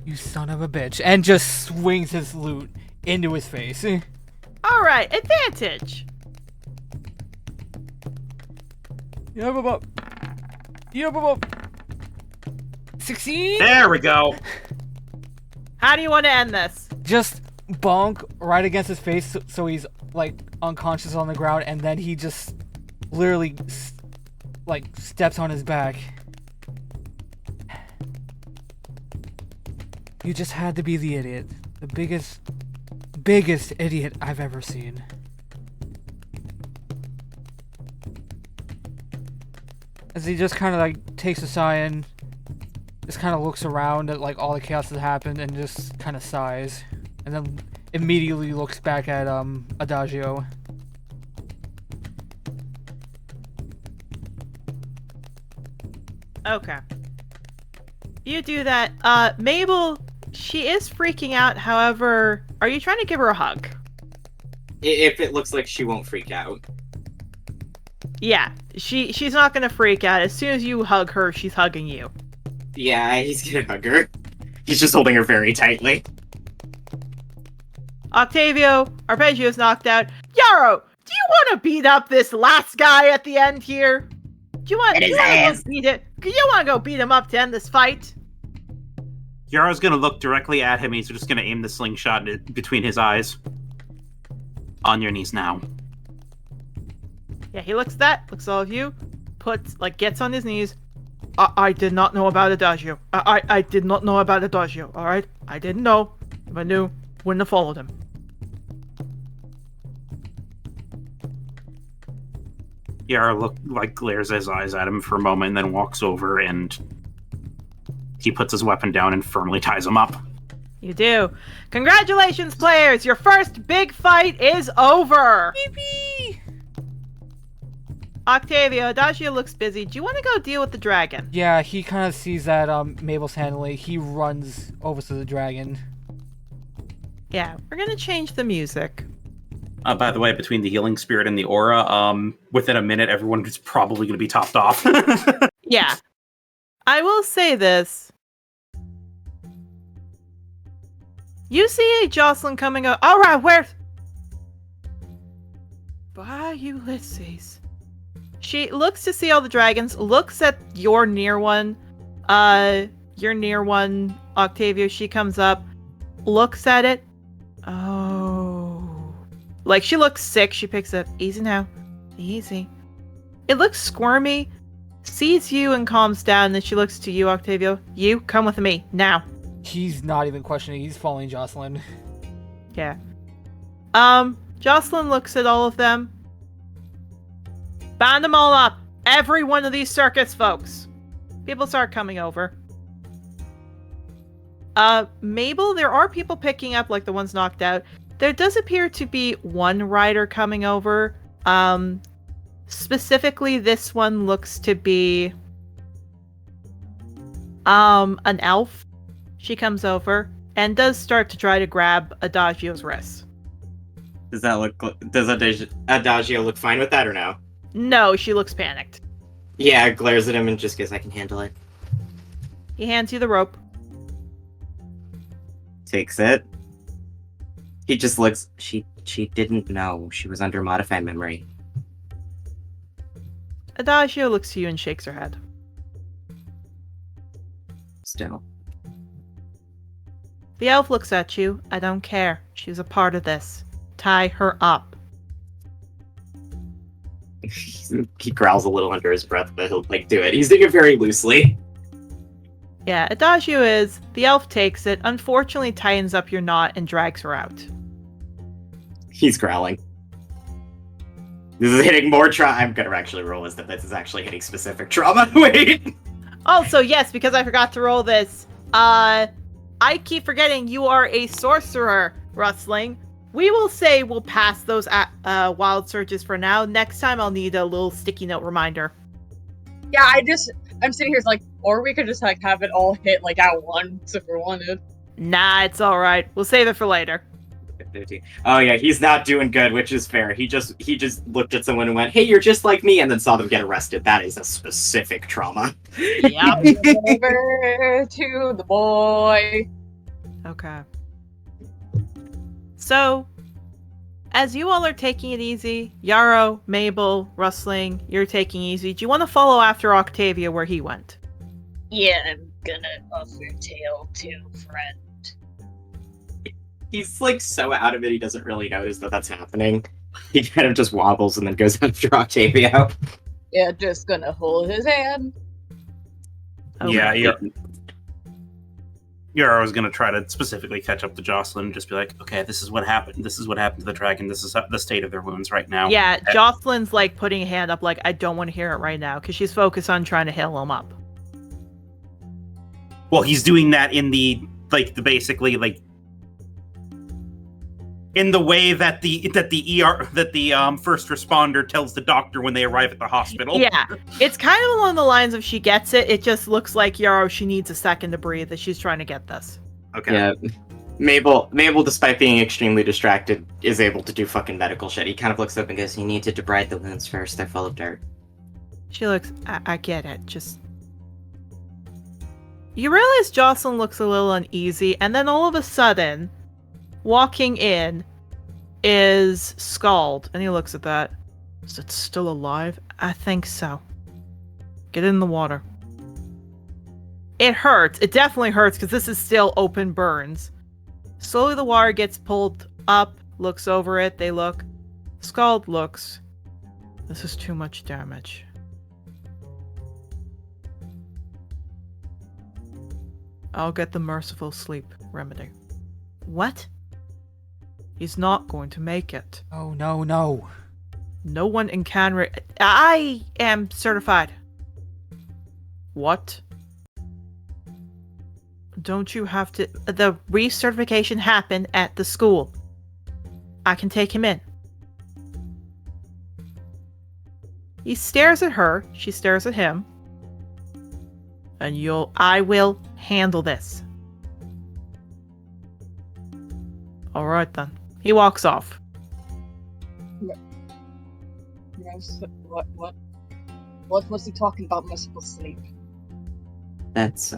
You son of a bitch. And just swings his loot into his face. Alright, advantage. Yup. 16? There we go. How do you want to end this? Just bonk right against his face so he's like unconscious on the ground, and then he just literally like steps on his back. You just had to be the idiot. The biggest idiot I've ever seen. As he just kind of like takes a sigh and just kind of looks around at like all the chaos that happened and just kind of sighs, and then immediately looks back at Adagio. Okay. You do that. Mabel, she is freaking out. However, are you trying to give her a hug? If it looks like she won't freak out. Yeah, she's not gonna freak out. As soon as you hug her, she's hugging you. Yeah, he's gonna hug her. He's just holding her very tightly. Octavio, Arpeggio's knocked out. Yarrow, do you want to beat up this last guy at the end here? Do you want to go beat him up to end this fight? Yarrow's gonna look directly at him. He's just gonna aim the slingshot between his eyes. On your knees now. Yeah, he looks at all of you, gets on his knees. I did not know about Adagio. I did not know about Adagio, alright? I didn't know. If I knew, wouldn't have followed him. Yarrow glares his eyes at him for a moment and then walks over and he puts his weapon down and firmly ties him up. You do. Congratulations, players! Your first big fight is over! Yippee! Octavio, Adagio looks busy. Do you want to go deal with the dragon? Yeah, he kind of sees that Mabel's handling. He runs over to the dragon. Yeah, we're gonna change the music. By the way, between the healing spirit and the aura, within a minute, everyone is probably going to be topped off. Yeah. I will say this. You see Jocelyn coming up. Alright, where? By Ulysses. She looks to see all the dragons, looks at your near one, Octavio. She comes up, looks at it. Oh. Like, she looks sick. She picks up. Easy now. Easy. It looks squirmy. Sees you and calms down. Then she looks to you, Octavio. You, come with me. Now. He's not even questioning. He's following Jocelyn. Yeah. Jocelyn looks at all of them. Band them all up. Every one of these circus folks. People start coming over. Mable, there are people picking up, like the ones knocked out. There does appear to be one rider coming over. Specifically, this one looks to be an elf. She comes over and does start to try to grab Adagio's wrist. Does Adagio look fine with that or no? No, she looks panicked. Yeah, glares at him and just goes, I can handle it. He hands you the rope. Takes it. He just looks. She didn't know. She was under modified memory. Adagio looks to you and shakes her head. Still. The elf looks at you. I don't care. She's a part of this. Tie her up. He growls a little under his breath, but he'll do it. He's doing it very loosely. Yeah, Adagio is. The elf takes it, unfortunately tightens up your knot and drags her out. He's growling. This is hitting more trauma. I'm gonna actually roll as that this is actually hitting specific trauma. Wait! Also, yes, because I forgot to roll this. I keep forgetting you are a sorcerer, Rustling. We will say we'll pass those wild surges for now. Next time I'll need a little sticky note reminder. Yeah, I'm sitting here or we could just have it all hit at once if we wanted. Nah, it's alright. We'll save it for later. Oh yeah, he's not doing good, which is fair. He just looked at someone and went, hey, you're just like me, and then saw them get arrested. That is a specific trauma. Yep. Over to the boy. Okay. So, as you all are taking it easy, Yarrow, Mable, Rustling, you're taking easy. Do you want to follow after Octavio where he went? Yeah, I'm gonna offer tail to friend. He's so out of it, he doesn't really notice that that's happening. He kind of just wobbles and then goes after Octavio. Yeah, just gonna hold his hand. Okay. Yeah, Yarrow is going to try to specifically catch up to Jocelyn and just be like, okay, this is what happened. This is what happened to the dragon. This is the state of their wounds right now. Yeah, Jocelyn's putting a hand up I don't want to hear it right now because she's focused on trying to heal him up. Well, he's doing that in the in the way that the first responder tells the doctor when they arrive at the hospital. Yeah, it's kind of along the lines of she gets it. It just looks like Yarrow, she needs a second to breathe as she's trying to get this. Okay. Yeah. Mable, despite being extremely distracted, is able to do fucking medical shit. He kind of looks up and goes, you need to debride the wounds first. They're full of dirt. She looks, I get it. Just... You realize Jocelyn looks a little uneasy, and then all of a sudden, walking in is Scald, and he looks at that. Is it still alive? I think so. Get in the water. It hurts. It definitely hurts because this is still open burns. Slowly the water gets pulled up, looks over it, they look. Scald looks. This is too much damage. I'll get the merciful sleep remedy. What? He's not going to make it. Oh, no, no. No one in Canry... I am certified. What? Don't you have to... The recertification happened at the school. I can take him in. He stares at her. She stares at him. And I will handle this. All right then. He walks off. What's he talking about? Merciful sleep. That's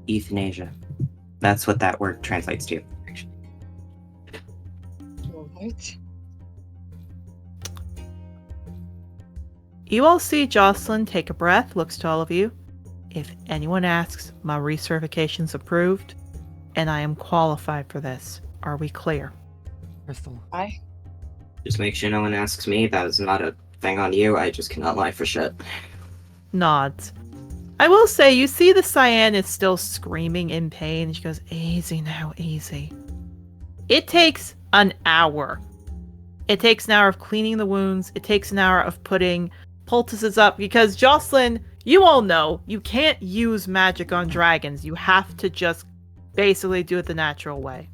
euthanasia. That's what that word translates to. Actually. All right. You all see Jocelyn take a breath, looks to all of you. If anyone asks, my recertification's approved, and I am qualified for this. Are we clear? Crystal. Aye. Just make sure no one asks me. That is not a thing on you. I just cannot lie for shit. Nods. I will say, you see the cyan is still screaming in pain. She goes, easy now, easy. It takes an hour. It takes an hour of cleaning the wounds. It takes an hour of putting poultices up. Because, Jocelyn, you all know, you can't use magic on dragons. You have to just basically do it the natural way.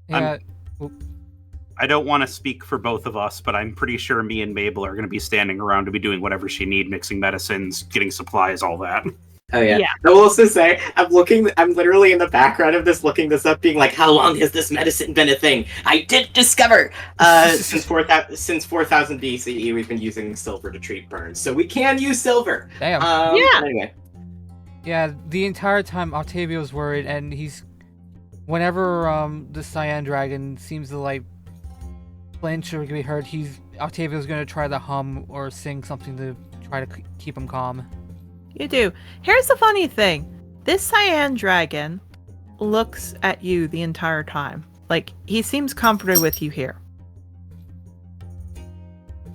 Yeah. I don't want to speak for both of us, but I'm pretty sure me and Mabel are going to be standing around to be doing whatever she needs, mixing medicines, getting supplies, all that. Oh yeah. Yeah. I will also say, I'm literally in the background of this, looking this up, being like, how long has this medicine been a thing? I did discover! Since 4000 BCE, we've been using silver to treat burns, so we can use silver. Damn. Yeah. Anyway. Yeah, the entire time Octavio's worried, and whenever the cyan dragon seems to like flinch or be hurt, Octavio's gonna try to hum or sing something to try to keep him calm. You do. Here's the funny thing. This cyan dragon looks at you the entire time. Like, he seems comforted with you here.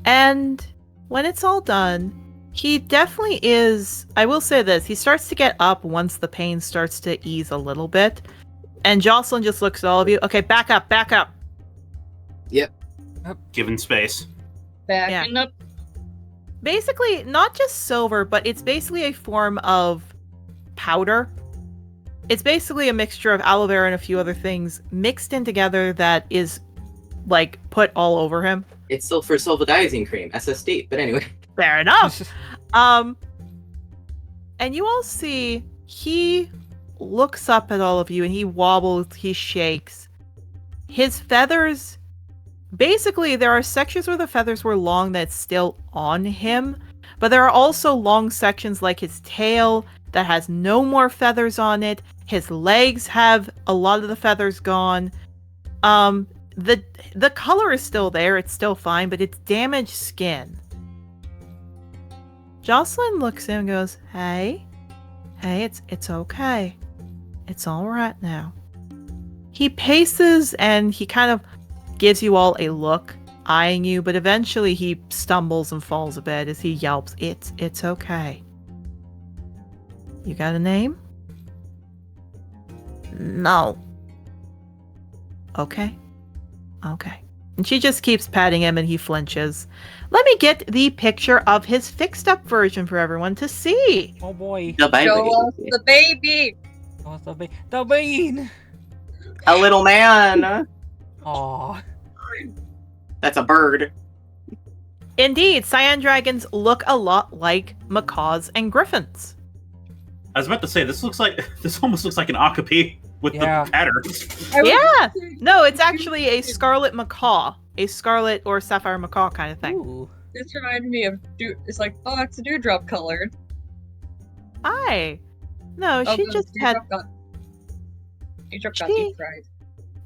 And when it's all done, he definitely is... I will say this. He starts to get up once the pain starts to ease a little bit. And Jocelyn just looks at all of you. Okay, back up, back up. Yep. Given space. Backing up. Basically, not just silver, but it's basically a form of powder. It's basically a mixture of aloe vera and a few other things mixed in together that is, like, put all over him. It's sulfadiazine cream, SSD, but anyway. Fair enough. And you all see, he looks up at all of you and he wobbles, he shakes. His feathers... Basically, there are sections where the feathers were long that's still on him, but there are also long sections like his tail that has no more feathers on it. His legs have a lot of the feathers gone. The color is still there, it's still fine, but it's damaged skin. Jocelyn looks at him and goes, Hey, it's okay. It's all right now. He paces and he kind of gives you all a look, eyeing you, but eventually he stumbles and falls a bit as he yelps, It's okay. You got a name? No. Okay. And she just keeps patting him and he flinches. Let me get the picture of his fixed up version for everyone to see. Oh boy. The baby. Show us the baby. Oh, the bean. A little man. Aw. That's a bird. Indeed, cyan dragons look a lot like macaws and griffins. I was about to say, this almost looks like an okapi with Yeah. the pattern. Yeah. No, it's actually a scarlet macaw. A scarlet or sapphire macaw kind of thing. Ooh. This reminded me of it's like, oh, it's a dewdrop colored. Hi. No, she no, just had... Dewdrop got She- deep fried.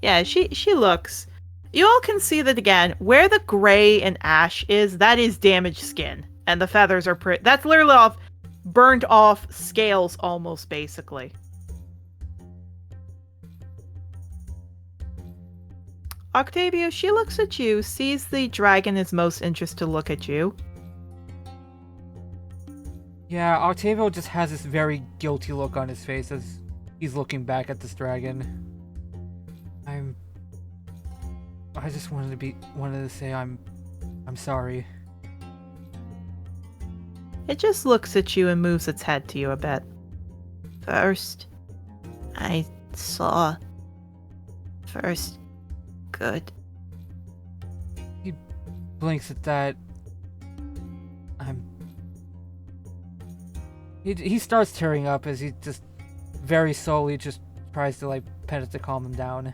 Yeah, she looks... You all can see that again, where the gray and ash is, that is damaged skin. And the feathers are that's literally burnt off scales almost, basically. Octavio, she looks at you, sees the dragon is most interested to look at you. Yeah, Octavio just has this very guilty look on his face as he's looking back at this dragon. I just wanted to say I'm sorry. It just looks at you and moves its head to you a bit. First, I saw. Good. He blinks at that. He starts tearing up as he just very slowly just tries to pet it to calm him down.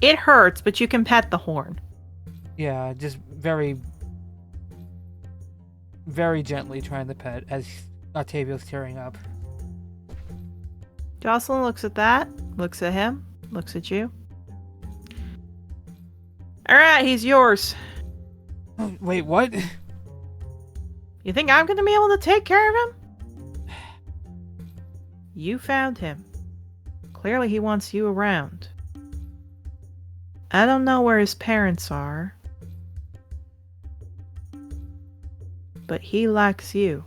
It hurts, but you can pet the horn. Yeah, just very, very gently trying to pet as Octavio's tearing up. Jocelyn looks at that, looks at him, looks at you. Alright, he's yours. Wait, what? You think I'm gonna be able to take care of him? You found him. Clearly he wants you around. I don't know where his parents are, but he likes you.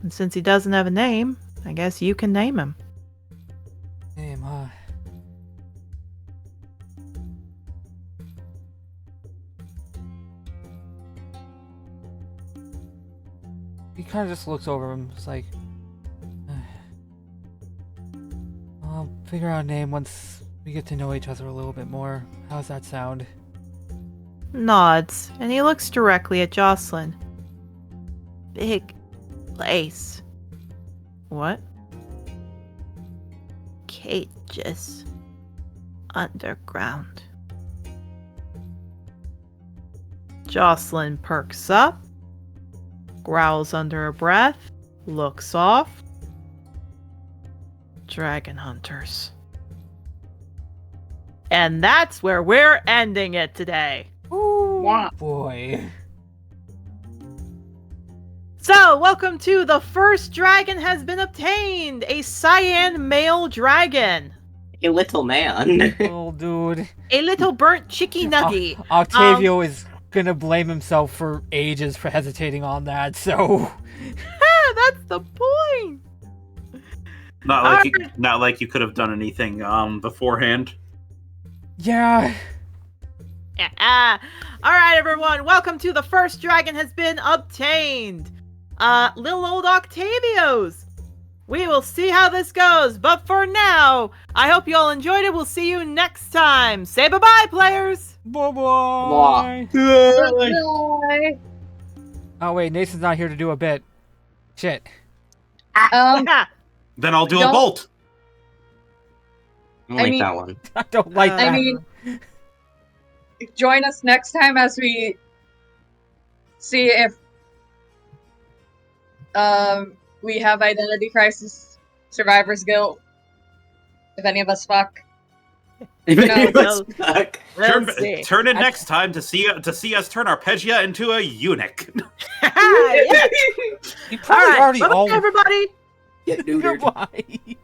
And since he doesn't have a name, I guess you can name him. Name, huh? He kind of just looks over him. It's like, I'll figure out a name once we get to know each other a little bit more. How's that sound? Nods, and he looks directly at Jocelyn. Big place. What? Cages. Underground. Jocelyn perks up, growls under her breath, looks off. Dragon hunters. And that's where we're ending it today. Ooh, boy. So, welcome to the first dragon has been obtained, a cyan male dragon. A little man. Little dude. A little burnt chicky nuggy. Octavio is gonna blame himself for ages for hesitating on that, so... That's the point. Not like you could have done anything beforehand. Yeah. All right, everyone. Welcome to the first dragon has been obtained. Little old Octavios. We will see how this goes. But for now, I hope you all enjoyed it. We'll see you next time. Say bye-bye, players. Bye-bye. Bye. Oh, wait. Nathan's not here to do a bit. Shit. Then I'll do a Don't- bolt. I don't like mean- that one. I don't like that. I mean, join us next time as we see if we have identity crisis, survivor's guilt. If any of us fuck. No. Fuck. We'll see. Turn in next time to see us turn Arpegia into a eunuch. Yeah. You All probably right. already Bye-bye, all... everybody. Get neutered. Goodbye.